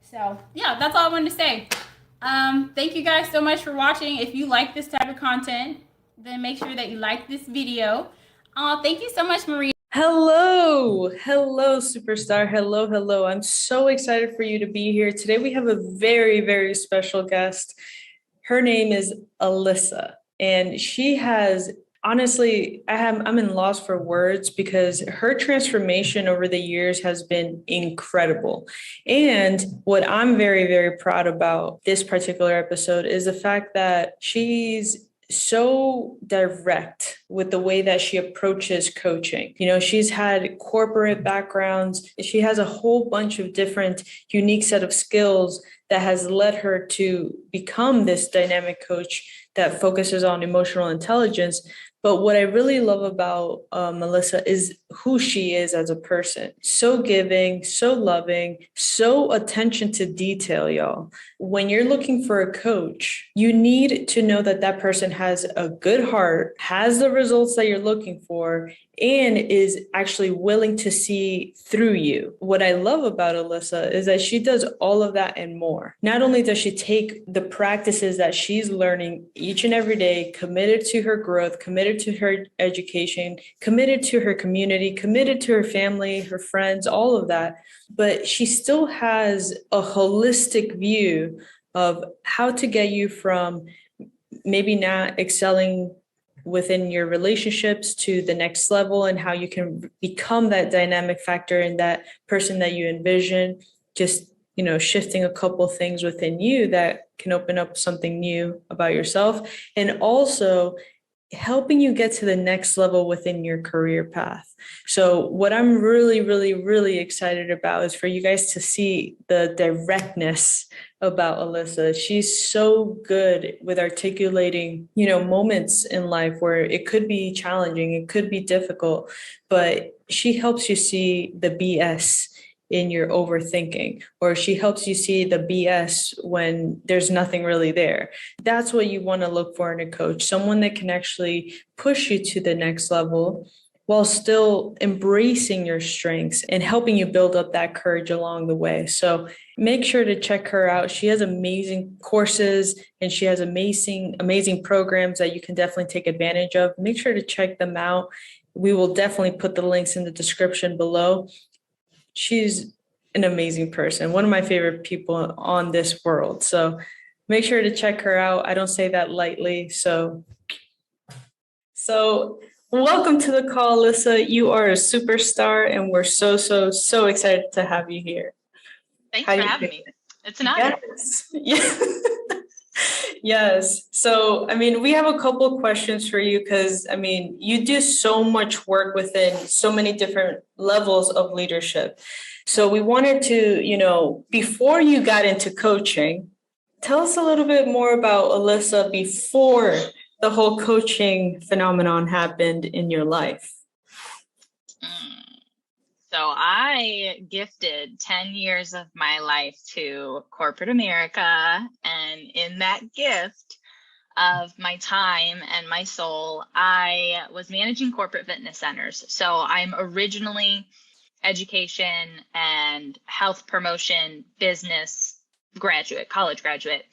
So yeah, that's all I wanted to say. Thank you guys so much for watching. If you like this type of content, then make sure that you like this video. Thank you so much, Maria.
Hello, superstar. Hello. I'm so excited for you to be here. Today we have a very, very special guest. Her name is Alyssa, and she has honestly, I'm in loss for words because her transformation over the years has been incredible. And what I'm very, very proud about this particular episode is the fact that she's so direct with the way that she approaches coaching. You know, she's had corporate backgrounds. She has a whole bunch of different unique set of skills that has led her to become this dynamic coach that focuses on emotional intelligence. But what I really love about Melissa is who she is as a person. So giving, so loving, so attention to detail, y'all. When you're looking for a coach, you need to know that that person has a good heart, has the results that you're looking for, and is actually willing to see through you. What I love about Alyssa is that she does all of that and more. Not only does she take the practices that she's learning each and every day, committed to her growth, committed to her education, committed to her community, committed to her family, her friends, all of that, but she still has a holistic view of how to get you from maybe not excelling within your relationships to the next level, and how you can become that dynamic factor and that person that you envision. Just, you know, shifting a couple things within you that can open up something new about yourself, and also helping you get to the next level within your career path. So what I'm really, really, really excited about is for you guys to see the directness about Alyssa. She's so good with articulating, you know, moments in life where it could be challenging, it could be difficult, but she helps you see the BS in your overthinking, or she helps you see the BS when there's nothing really there. That's what you want to look for in a coach, someone that can actually push you to the next level while still embracing your strengths and helping you build up that courage along the way. So make sure to check her out. She has amazing courses and she has amazing programs that you can definitely take advantage of. Make sure to check them out. We will definitely put the links in the description below. She's an amazing person, one of my favorite people on this world. So make sure to check her out. I don't say that lightly. So welcome to the call, Alyssa. You are a superstar, and we're so excited to have you here.
Thanks for having me. It's an honor.
Yes. Yes. So, I mean, we have a couple of questions for you because, I mean, you do so much work within so many different levels of leadership. So we wanted to, you know, before you got into coaching, tell us a little bit more about Alyssa before the whole coaching phenomenon happened in your life.
So I gifted 10 years of my life to corporate America. And in that gift of my time and my soul, I was managing corporate fitness centers. So I'm originally education and health promotion business graduate, college graduate.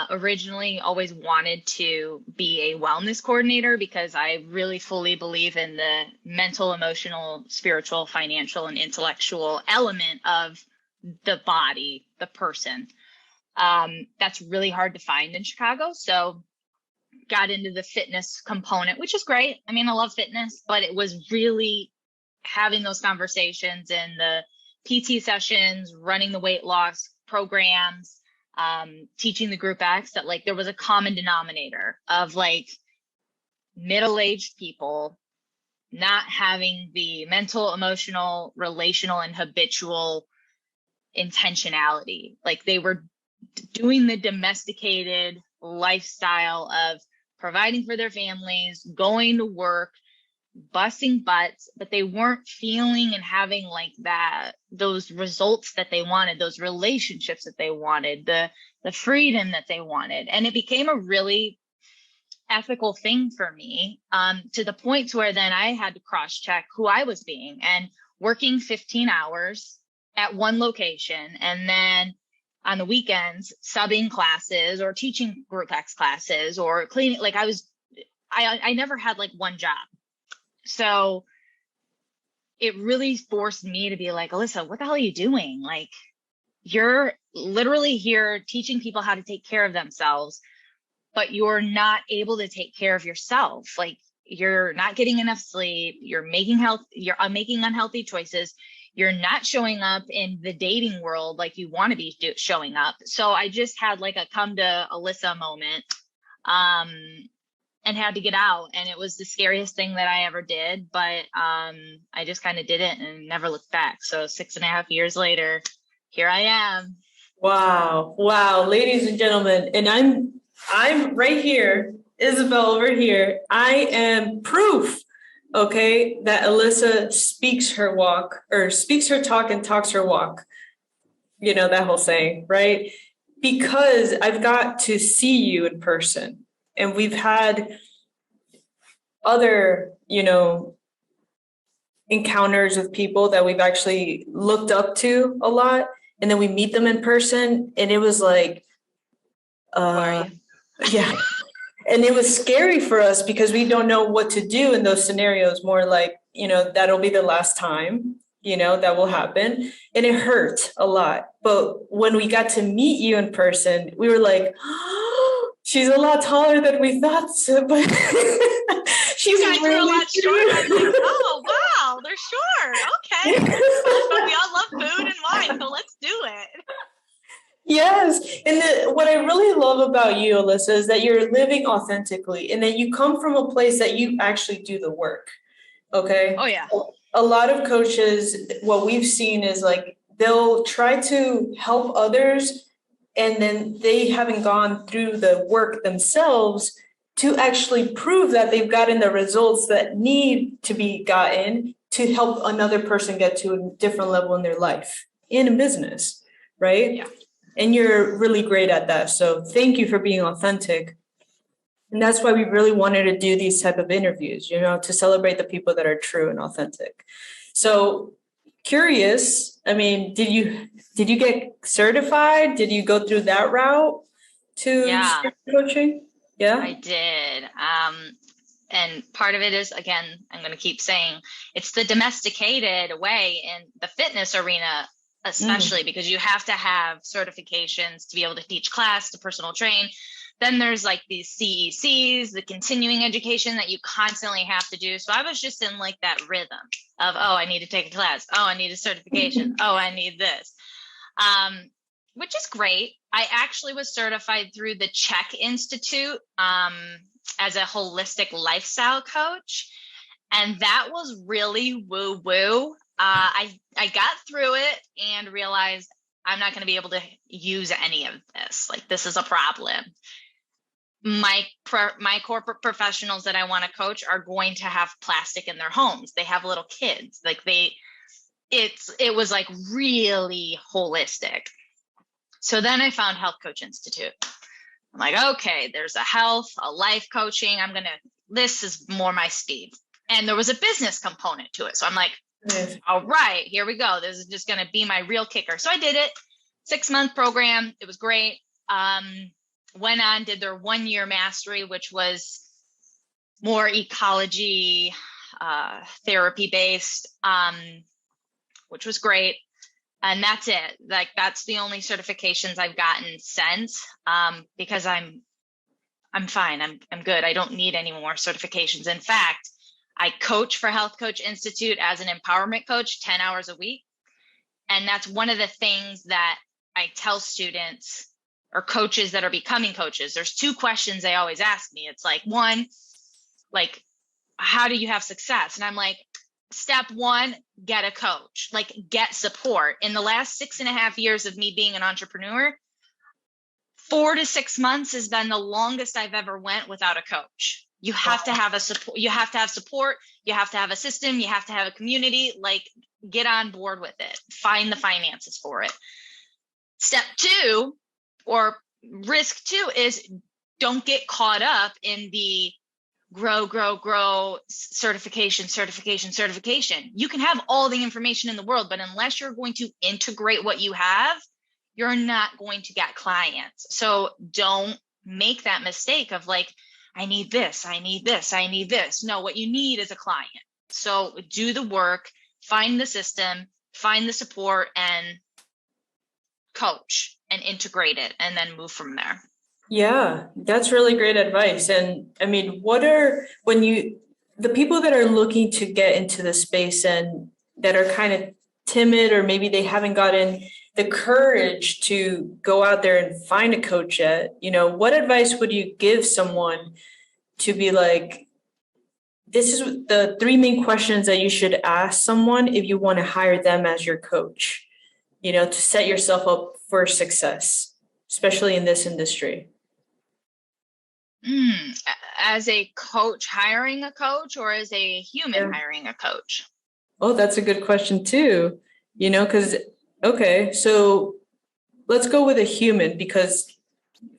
Originally always wanted to be a wellness coordinator because I really fully believe in the mental, emotional, spiritual, financial, and intellectual element of the body, the person. That's really hard to find in Chicago. So got into the fitness component, which is great. I mean, I love fitness, but it was really having those conversations in the PT sessions, running the weight loss programs, teaching the group X, that like there was a common denominator of like middle-aged people not having the mental, emotional, relational, and habitual intentionality. Like they were doing the domesticated lifestyle of providing for their families, going to work, busting butts, but they weren't feeling and having like that, those results that they wanted, those relationships that they wanted, the freedom that they wanted. And it became a really ethical thing for me, to the point where then I had to cross check who I was being, and working 15 hours at one location, and then on the weekends subbing classes or teaching group X classes or cleaning. Like I never had like one job. So it really forced me to be like, Alyssa, what the hell are you doing? Like, you're literally here teaching people how to take care of themselves, but you're not able to take care of yourself. Like, you're not getting enough sleep. You're making unhealthy choices. You're not showing up in the dating world like you want to be showing up. So I just had like a come to Alyssa moment, and had to get out. And it was the scariest thing that I ever did, but I just kind of did it and never looked back. So 6.5 years later, here I am.
Wow. Wow. Ladies and gentlemen, and I'm right here, Isabel over here. I am proof, okay, that Alyssa speaks her walk, or speaks her talk and talks her walk. You know, that whole saying, right? Because I've got to see you in person. And we've had other, you know, encounters with people that we've actually looked up to a lot. And then we meet them in person. And it was like, yeah. And it was scary for us because we don't know what to do in those scenarios. More like, you know, that'll be the last time, you know, that will happen. And it hurt a lot. But when we got to meet you in person, we were like, oh, she's a lot taller than we thought. So, but she's really
a lot shorter. I'm like, oh, wow, they're short. Okay. But we all love food and wine, so let's do it.
Yes. And what I really love about you, Alyssa, is that you're living authentically and that you come from a place that you actually do the work. Okay.
Oh, yeah.
A lot of coaches, what we've seen is like they'll try to help others and then they haven't gone through the work themselves to actually prove that they've gotten the results that need to be gotten to help another person get to a different level in their life and in business, right?
Yeah.
And you're really great at that. So thank you for being authentic. And that's why we really wanted to do these type of interviews, you know, to celebrate the people that are true and authentic. So curious, I mean, did you get certified? Did you go through that route to start coaching? Yeah,
I did. And part of it is, again, I'm going to keep saying it's the domesticated way in the fitness arena, especially because you have to have certifications to be able to teach class, to personal train. Then there's like these CECs, the continuing education that you constantly have to do. So I was just in like that rhythm of, oh, I need to take a class. Oh, I need a certification. Oh, I need this, which is great. I actually was certified through the Czech Institute as a holistic lifestyle coach. And that was really woo-woo. I got through it and realized I'm not going to be able to use any of this. Like, this is a problem. My corporate professionals that I want to coach are going to have plastic in their homes. They have little kids. Like it was like really holistic. So then I found Health Coach Institute. I'm like, okay, there's a life coaching. This is more my speed. And there was a business component to it. So I'm like, all right, here we go. This is just going to be my real kicker. So I did it. 6-month program. It was great. Went on, did their 1-year mastery, which was more ecology, therapy based, which was great. And that's it. Like, that's the only certifications I've gotten since, because I'm fine. I'm good. I don't need any more certifications. In fact, I coach for Health Coach Institute as an empowerment coach 10 hours a week. And that's one of the things that I tell students or coaches that are becoming coaches. There's 2 questions they always ask me. It's like, one, like, how do you have success? And I'm like, step 1, get a coach, like, get support. In the last 6.5 years of me being an entrepreneur, 4 to 6 months has been the longest I've ever went without a coach. You have to have support. You have to have support. You have to have a system. You have to have a community. Like, get on board with it. Find the finances for it. Step 2, or risk 2, is don't get caught up in the grow certification. You can have all the information in the world, but unless you're going to integrate what you have, you're not going to get clients. So don't make that mistake of like, I need this. No, what you need is a client. So do the work, find the system, find the support, and coach and integrate it, and then move from there.
Yeah, that's really great advice. And I mean, the people that are looking to get into the space and that are kind of timid, or maybe they haven't gotten the courage to go out there and find a coach yet, what advice would you give someone to be like, this is the 3 main questions that you should ask someone if you want to hire them as your coach, to set yourself up for success, especially in this industry?
As a coach hiring a coach, or as a human hiring a coach?
Oh, that's a good question too. Because, okay, so let's go with a human, because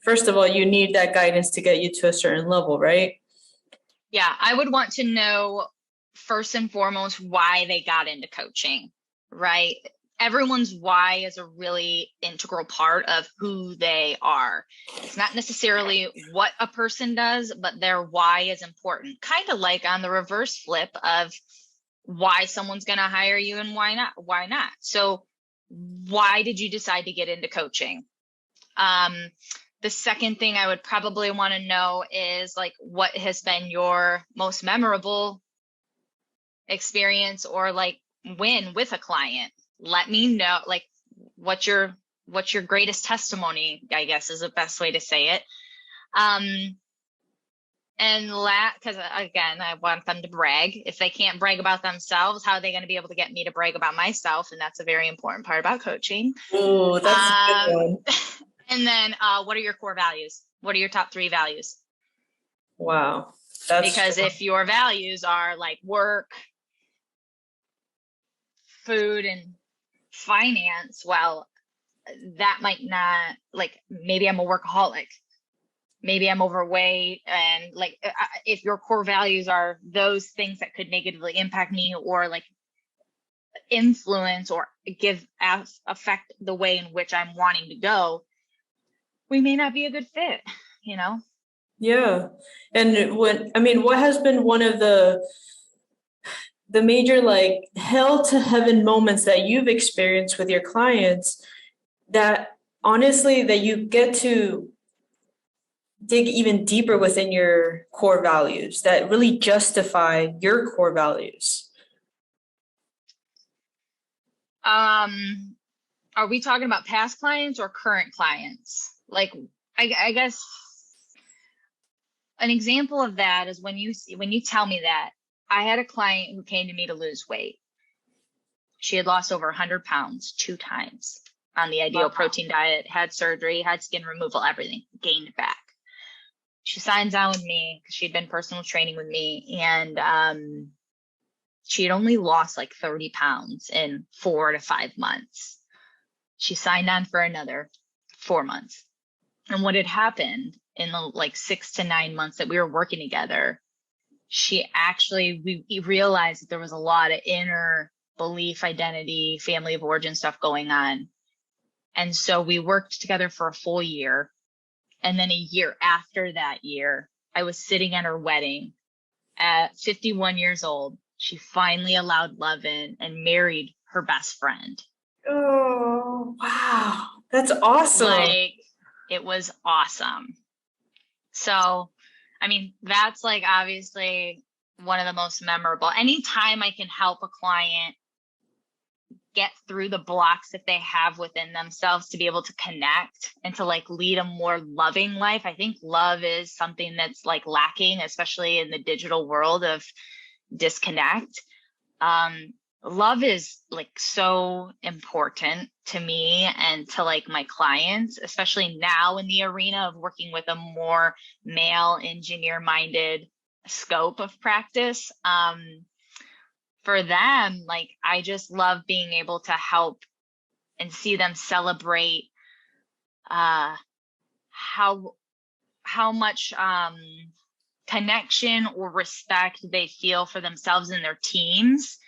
first of all, you need that guidance to get you to a certain level, right?
Yeah, I would want to know first and foremost why they got into coaching, right? Everyone's why is a really integral part of who they are. It's not necessarily what a person does, but their why is important. Kind of like on the reverse flip of why someone's going to hire you and why not. So why did you decide to get into coaching? The second thing I would probably want to know is like, what has been your most memorable experience or like win with a client? Let me know, like, what's your greatest testimony, I guess is the best way to say it. Because again, I want them to brag. If they can't brag about themselves, how are they going to be able to get me to brag about myself? And that's a very important part about coaching.
Oh, that's a good one.
And then what are your core values? What are your top 3 values?
Wow.
Because if your values are like work, food, and finance, well, that might not, like, maybe I'm a workaholic, maybe I'm overweight, and like if your core values are those things that could negatively impact me or like influence or affect the way in which I'm wanting to go, we may not be a good fit,
Yeah. And what has been one of the major like hell to heaven moments that you've experienced with your clients that honestly that you get to dig even deeper within your core values that really justify your core values?
Are we talking about past clients or current clients? Like, I guess an example of that is when you tell me that I had a client who came to me to lose weight. She had lost over 100 pounds 2 times on the ideal protein diet, had surgery, had skin removal, everything, gained back. She signs on with me because she'd been personal training with me, and she had only lost like 30 pounds in 4 to 5 months. She signed on for another 4 months. And what had happened in the like 6 to 9 months that we were working together, we realized that there was a lot of inner belief, identity, family of origin stuff going on. And so we worked together for a full year. And then a year after that year, I was sitting at her wedding at 51 years old. She finally allowed love in and married her best friend.
Oh, wow. That's awesome.
Like, it was awesome. So, I mean, that's like obviously one of the most memorable. Anytime I can help a client get through the blocks that they have within themselves to be able to connect and to like lead a more loving life. I think love is something that's like lacking, especially in the digital world of disconnect. Love is like so important to me and to like my clients, especially now in the arena of working with a more male engineer minded scope of practice. For them, like, I just love being able to help and see them celebrate how much connection or respect they feel for themselves and their teams,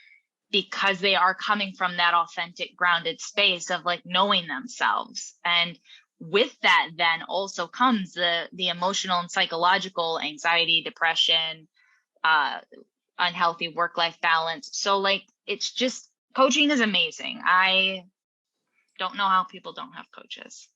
because they are coming from that authentic, grounded space of like knowing themselves. And with that then also comes the emotional and psychological anxiety, depression, unhealthy work-life balance. So like it's just, coaching is amazing. I don't know how people don't have coaches.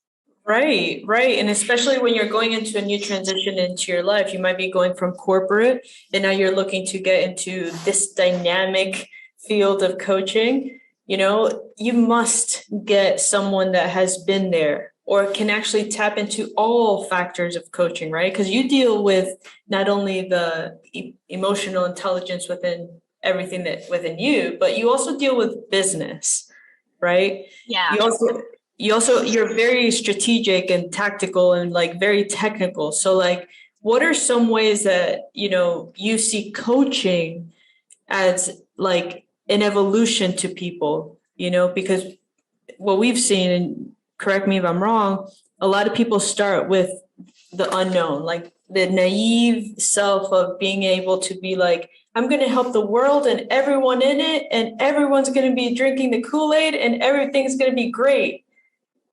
Right, right. And especially when you're going into a new transition into your life, you might be going from corporate and now you're looking to get into this dynamic field of coaching. You know, you must get someone that has been there or can actually tap into all factors of coaching, right? Because you deal with not only the emotional intelligence within everything that within you, but you also deal with business, right?
Yeah.
You're very strategic and tactical and like very technical. So like, what are some ways that, you know, you see coaching as like an evolution to people, you know, because what we've seen, and correct me if I'm wrong, a lot of people start with the unknown, like the naive self of being able to be like, I'm going to help the world and everyone in it, and everyone's going to be drinking the Kool-Aid and everything's going to be great.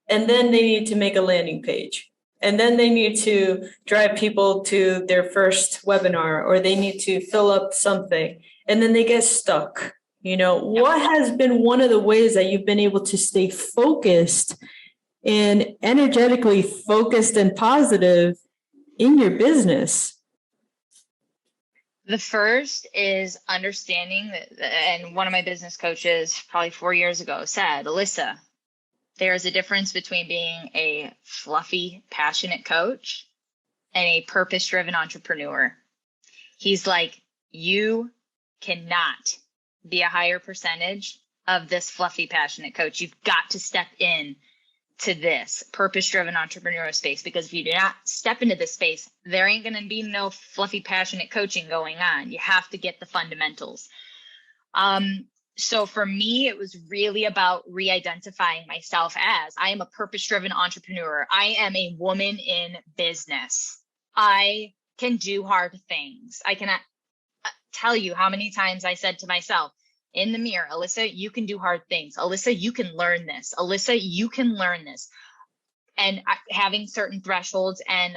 And then they need to make a landing page. And then they need to drive people to their first webinar, or they need to fill up something. And then they get stuck. You know, what has been one of the ways that you've been able to stay focused and energetically focused and positive in your business?
The first is understanding that, and one of my business coaches probably 4 years ago said, Alyssa, there's a difference between being a fluffy, passionate coach and a purpose-driven entrepreneur. He's like, you cannot be a higher percentage of this fluffy, passionate coach. You've got to step in to this purpose-driven entrepreneurial space, because if you do not step into this space, there ain't going to be no fluffy, passionate coaching going on. You have to get the fundamentals. So for me, it was really about re-identifying myself as I am a purpose-driven entrepreneur. I am a woman in business. I can do hard things. I cannot tell you how many times I said to myself in the mirror, Alyssa, you can do hard things. Alyssa, you can learn this. Alyssa, you can learn this. And having certain thresholds and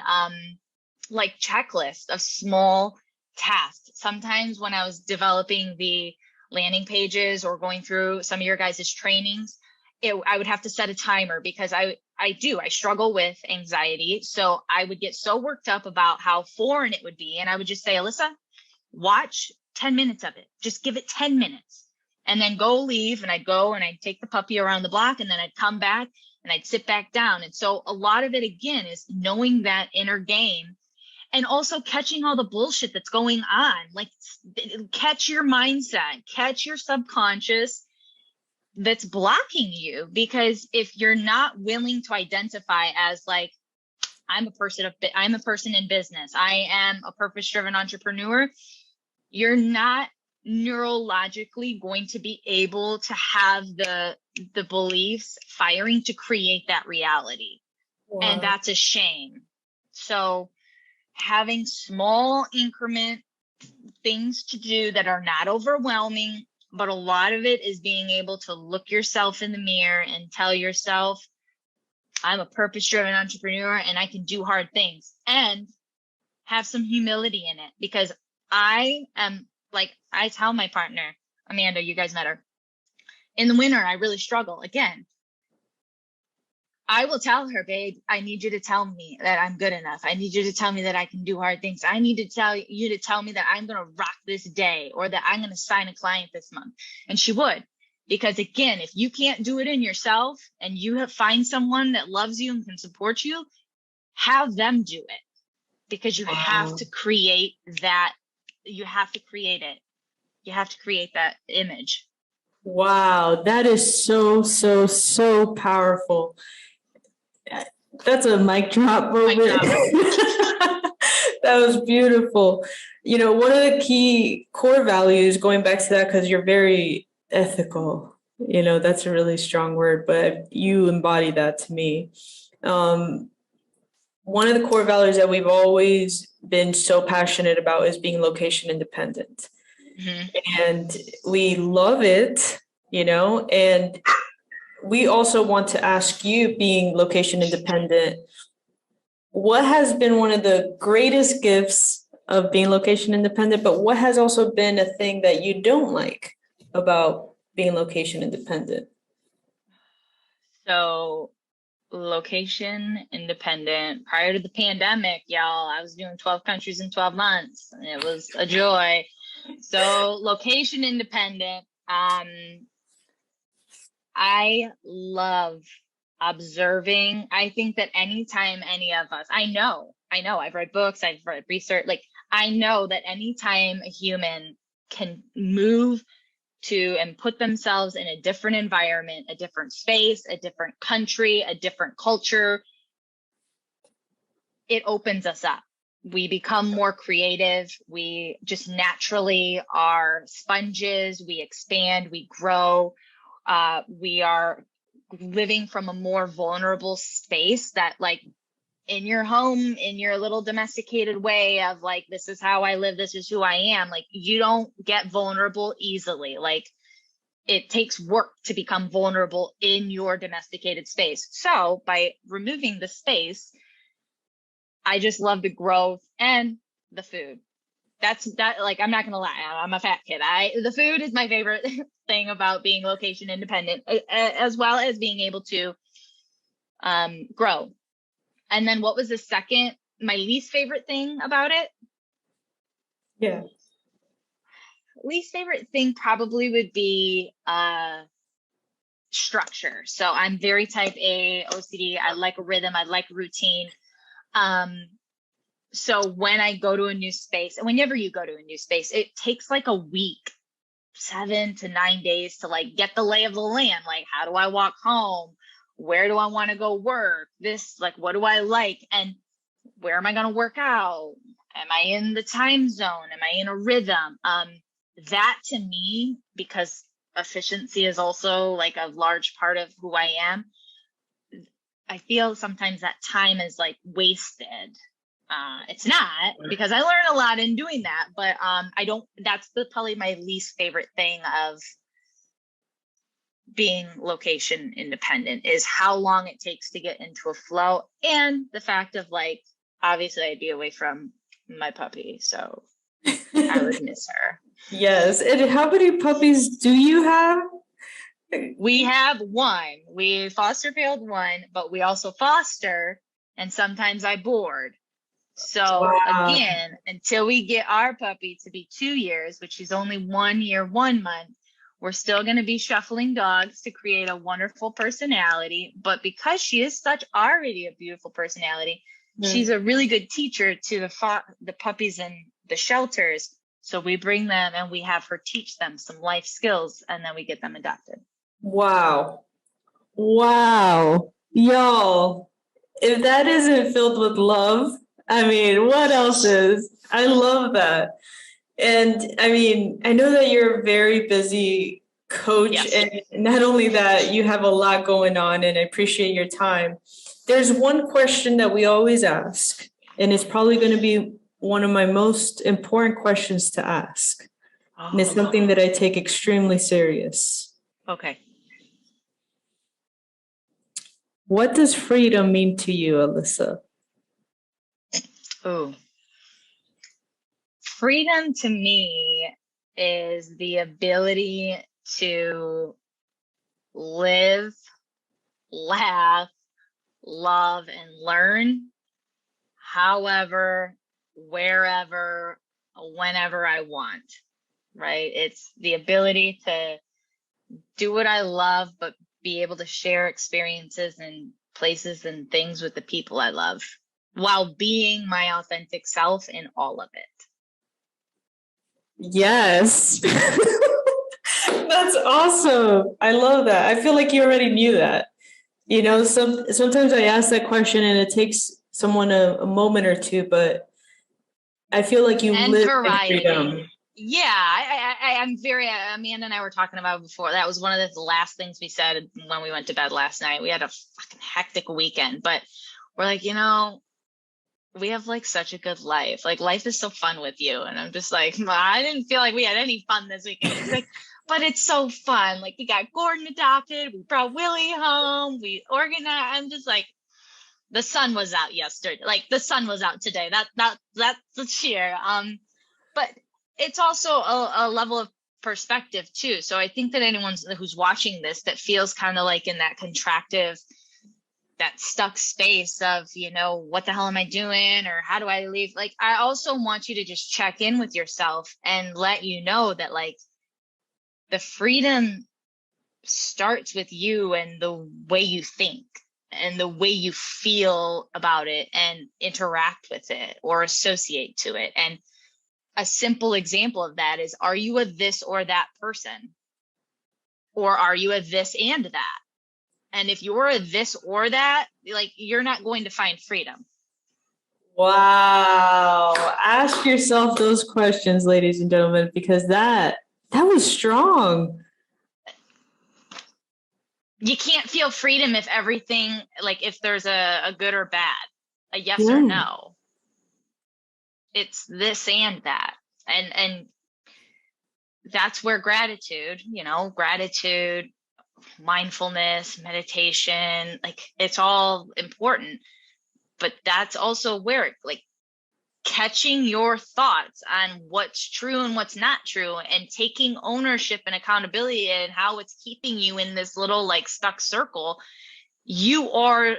like checklists of small tasks. Sometimes when I was developing the landing pages or going through some of your guys' trainings, I would have to set a timer, because I struggle with anxiety. So I would get so worked up about how foreign it would be. And I would just say, Alyssa, watch 10 minutes of it. Just give it 10 minutes and then go leave. And I'd go and I'd take the puppy around the block, and then I'd come back and I'd sit back down. And so a lot of it, again, is knowing that inner game. And also catching all the bullshit that's going on, like catch your mindset, catch your subconscious that's blocking you. Because if you're not willing to identify as like, I'm a person in business, I am a purpose-driven entrepreneur, you're not neurologically going to be able to have the beliefs firing to create that reality. Wow. And that's a shame. So having small increment things to do that are not overwhelming, but a lot of it is being able to look yourself in the mirror and tell yourself, I'm a purpose-driven entrepreneur and I can do hard things, and have some humility in it. Because I am like, I tell my partner, Amanda, you guys met her, in the winter, I really struggle. Again, I will tell her, babe, I need you to tell me that I'm good enough. I need you to tell me that I can do hard things. I need to tell you to tell me that I'm going to rock this day, or that I'm going to sign a client this month. And she would, because again, if you can't do it in yourself and you find someone that loves you and can support you, have them do it, because you have to create that. You have to create it. You have to create that image.
Wow. That is so, so, so powerful. That's a mic drop moment. That was beautiful. You know, one of the key core values, going back to that, because you're very ethical, you know, that's a really strong word, but you embody that to me. One of the core values that we've always been so passionate about is being location independent. Mm-hmm. And we love it, you know, and we also want to ask you, being location independent, what has been one of the greatest gifts of being location independent, but what has also been a thing that you don't like about being location independent?
So location independent prior to the pandemic, y'all, I was doing 12 countries in 12 months and it was a joy. So location independent. I love observing. I think that anytime any of us, I know, I've read books, I've read research, like I know that anytime a human can move to and put themselves in a different environment, a different space, a different country, a different culture, it opens us up. We become more creative. We just naturally are sponges. We expand, we grow. We are living from a more vulnerable space that, like, in your home, in your little domesticated way of like, this is how I live, this is who I am. Like, you don't get vulnerable easily. Like, it takes work to become vulnerable in your domesticated space. So by removing the space, I just love the growth and the food. That's that. Like, I'm not gonna lie, I'm a fat kid. The food is my favorite thing about being location independent, as well as being able to grow. And then what was the second, my least favorite thing about it?
Yeah.
Least favorite thing probably would be structure. So I'm very type A, OCD. I like a rhythm. I like routine. So when I go to a new space, and whenever you go to a new space, it takes like a week, 7 to 9 days to like get the lay of the land. Like, how do I walk home? Where do I want to go work? This, like, what do I like? And where am I going to work out? Am I in the time zone? Am I in a rhythm? That to me, because efficiency is also like a large part of who I am, I feel sometimes that time is like wasted. It's not, because I learn a lot in doing that, but that's probably my least favorite thing of being location independent, is how long it takes to get into a flow, and the fact of, like, obviously I'd be away from my puppy, so I would miss her.
Yes. And how many puppies do you have?
We have one. We foster failed one, but we also foster, and sometimes I board. So again, until we get our puppy to be 2 years, which is only 1 year, 1 month, we're still going to be shuffling dogs to create a wonderful personality. But because she is already a beautiful personality, she's a really good teacher to the puppies in the shelters. So we bring them and we have her teach them some life skills, and then we get them adopted.
Wow. Wow. Y'all, if that isn't filled with love, I mean, what else is? I love that. And I mean, I know that you're a very busy coach, and not only that, you have a lot going on, and I appreciate your time. There's one question that we always ask, and it's probably going to be one of my most important questions to ask. And it's something that I take extremely serious.
Okay.
What does freedom mean to you, Alyssa?
Oh. Freedom to me is the ability to live, laugh, love, and learn however, wherever, whenever I want, right? It's the ability to do what I love, but be able to share experiences and places and things with the people I love, while being my authentic self in all of it.
Yes. That's awesome. I love that. I feel like you already knew that. You know, sometimes I ask that question and it takes someone a moment or two, but I feel like you live in freedom.
Yeah, I'm very, Amanda and I were talking about before. That was one of the last things we said when we went to bed last night. We had a fucking hectic weekend, but we're like, you know, we have like such a good life. Like, life is so fun with you. And I'm just like, I didn't feel like we had any fun this weekend. It's like, but it's so fun. Like, we got Gordon adopted. We brought Willie home. We organized. I'm just like, the sun was out yesterday. Like, the sun was out today. That's the cheer. But it's also a level of perspective too. So I think that anyone who's watching this that feels kind of like in that contractive, that stuck space of, you know, what the hell am I doing, or how do I leave? Like, I also want you to just check in with yourself and let you know that, like, the freedom starts with you and the way you think and the way you feel about it and interact with it or associate to it. And a simple example of that is, are you a this or that person? Or are you a this and that? And if you're a this or that, like, you're not going to find freedom.
Wow. Ask yourself those questions, ladies and gentlemen, because that was strong.
You can't feel freedom if everything, like, if there's a good or bad, a yes or no. It's this and that. And that's where gratitude, you know, gratitude, mindfulness, meditation, like, it's all important. But that's also where, like, catching your thoughts on what's true and what's not true, and taking ownership and accountability and how it's keeping you in this little, like, stuck circle. You are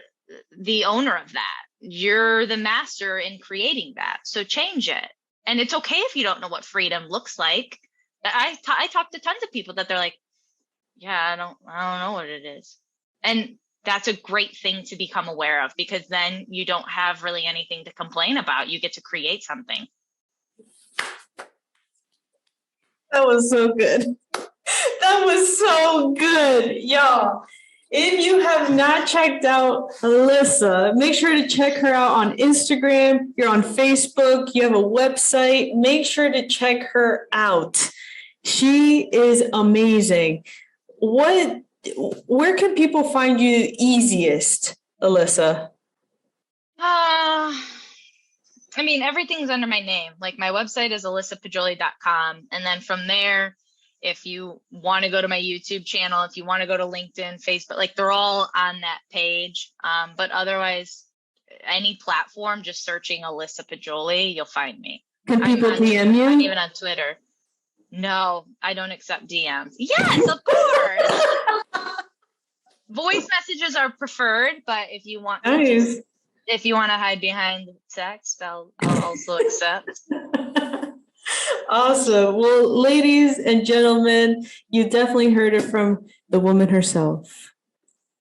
the owner of that. You're the master in creating that. So change it. And it's okay if you don't know what freedom looks like. I talk to tons of people that they're like, yeah, I don't know what it is. And that's a great thing to become aware of, because then you don't have really anything to complain about. You get to create something.
That was so good. That was so good, y'all. If you have not checked out Alyssa, make sure to check her out on Instagram. You're on Facebook. You have a website. Make sure to check her out. She is amazing. Where can people find you easiest, Alyssa?
I mean, everything's under my name. Like, my website is alyssapajoli.com. And then from there, if you want to go to my YouTube channel, if you want to go to LinkedIn, Facebook, like, they're all on that page. But otherwise, any platform, just searching Alyssa Pajoli, you'll find me.
Can people DM you?
I'm even on Twitter. No, I don't accept DMs. Yes, of course. Voice messages are preferred, but if you want, if you want to hide behind text, I'll also accept.
Awesome. Well, ladies and gentlemen, you definitely heard it from the woman herself.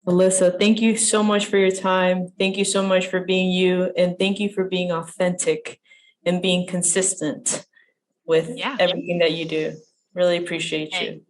Alyssa, thank you so much for your time. Thank you so much for being you. And thank you for being authentic and being consistent with everything that you do. Really appreciate you.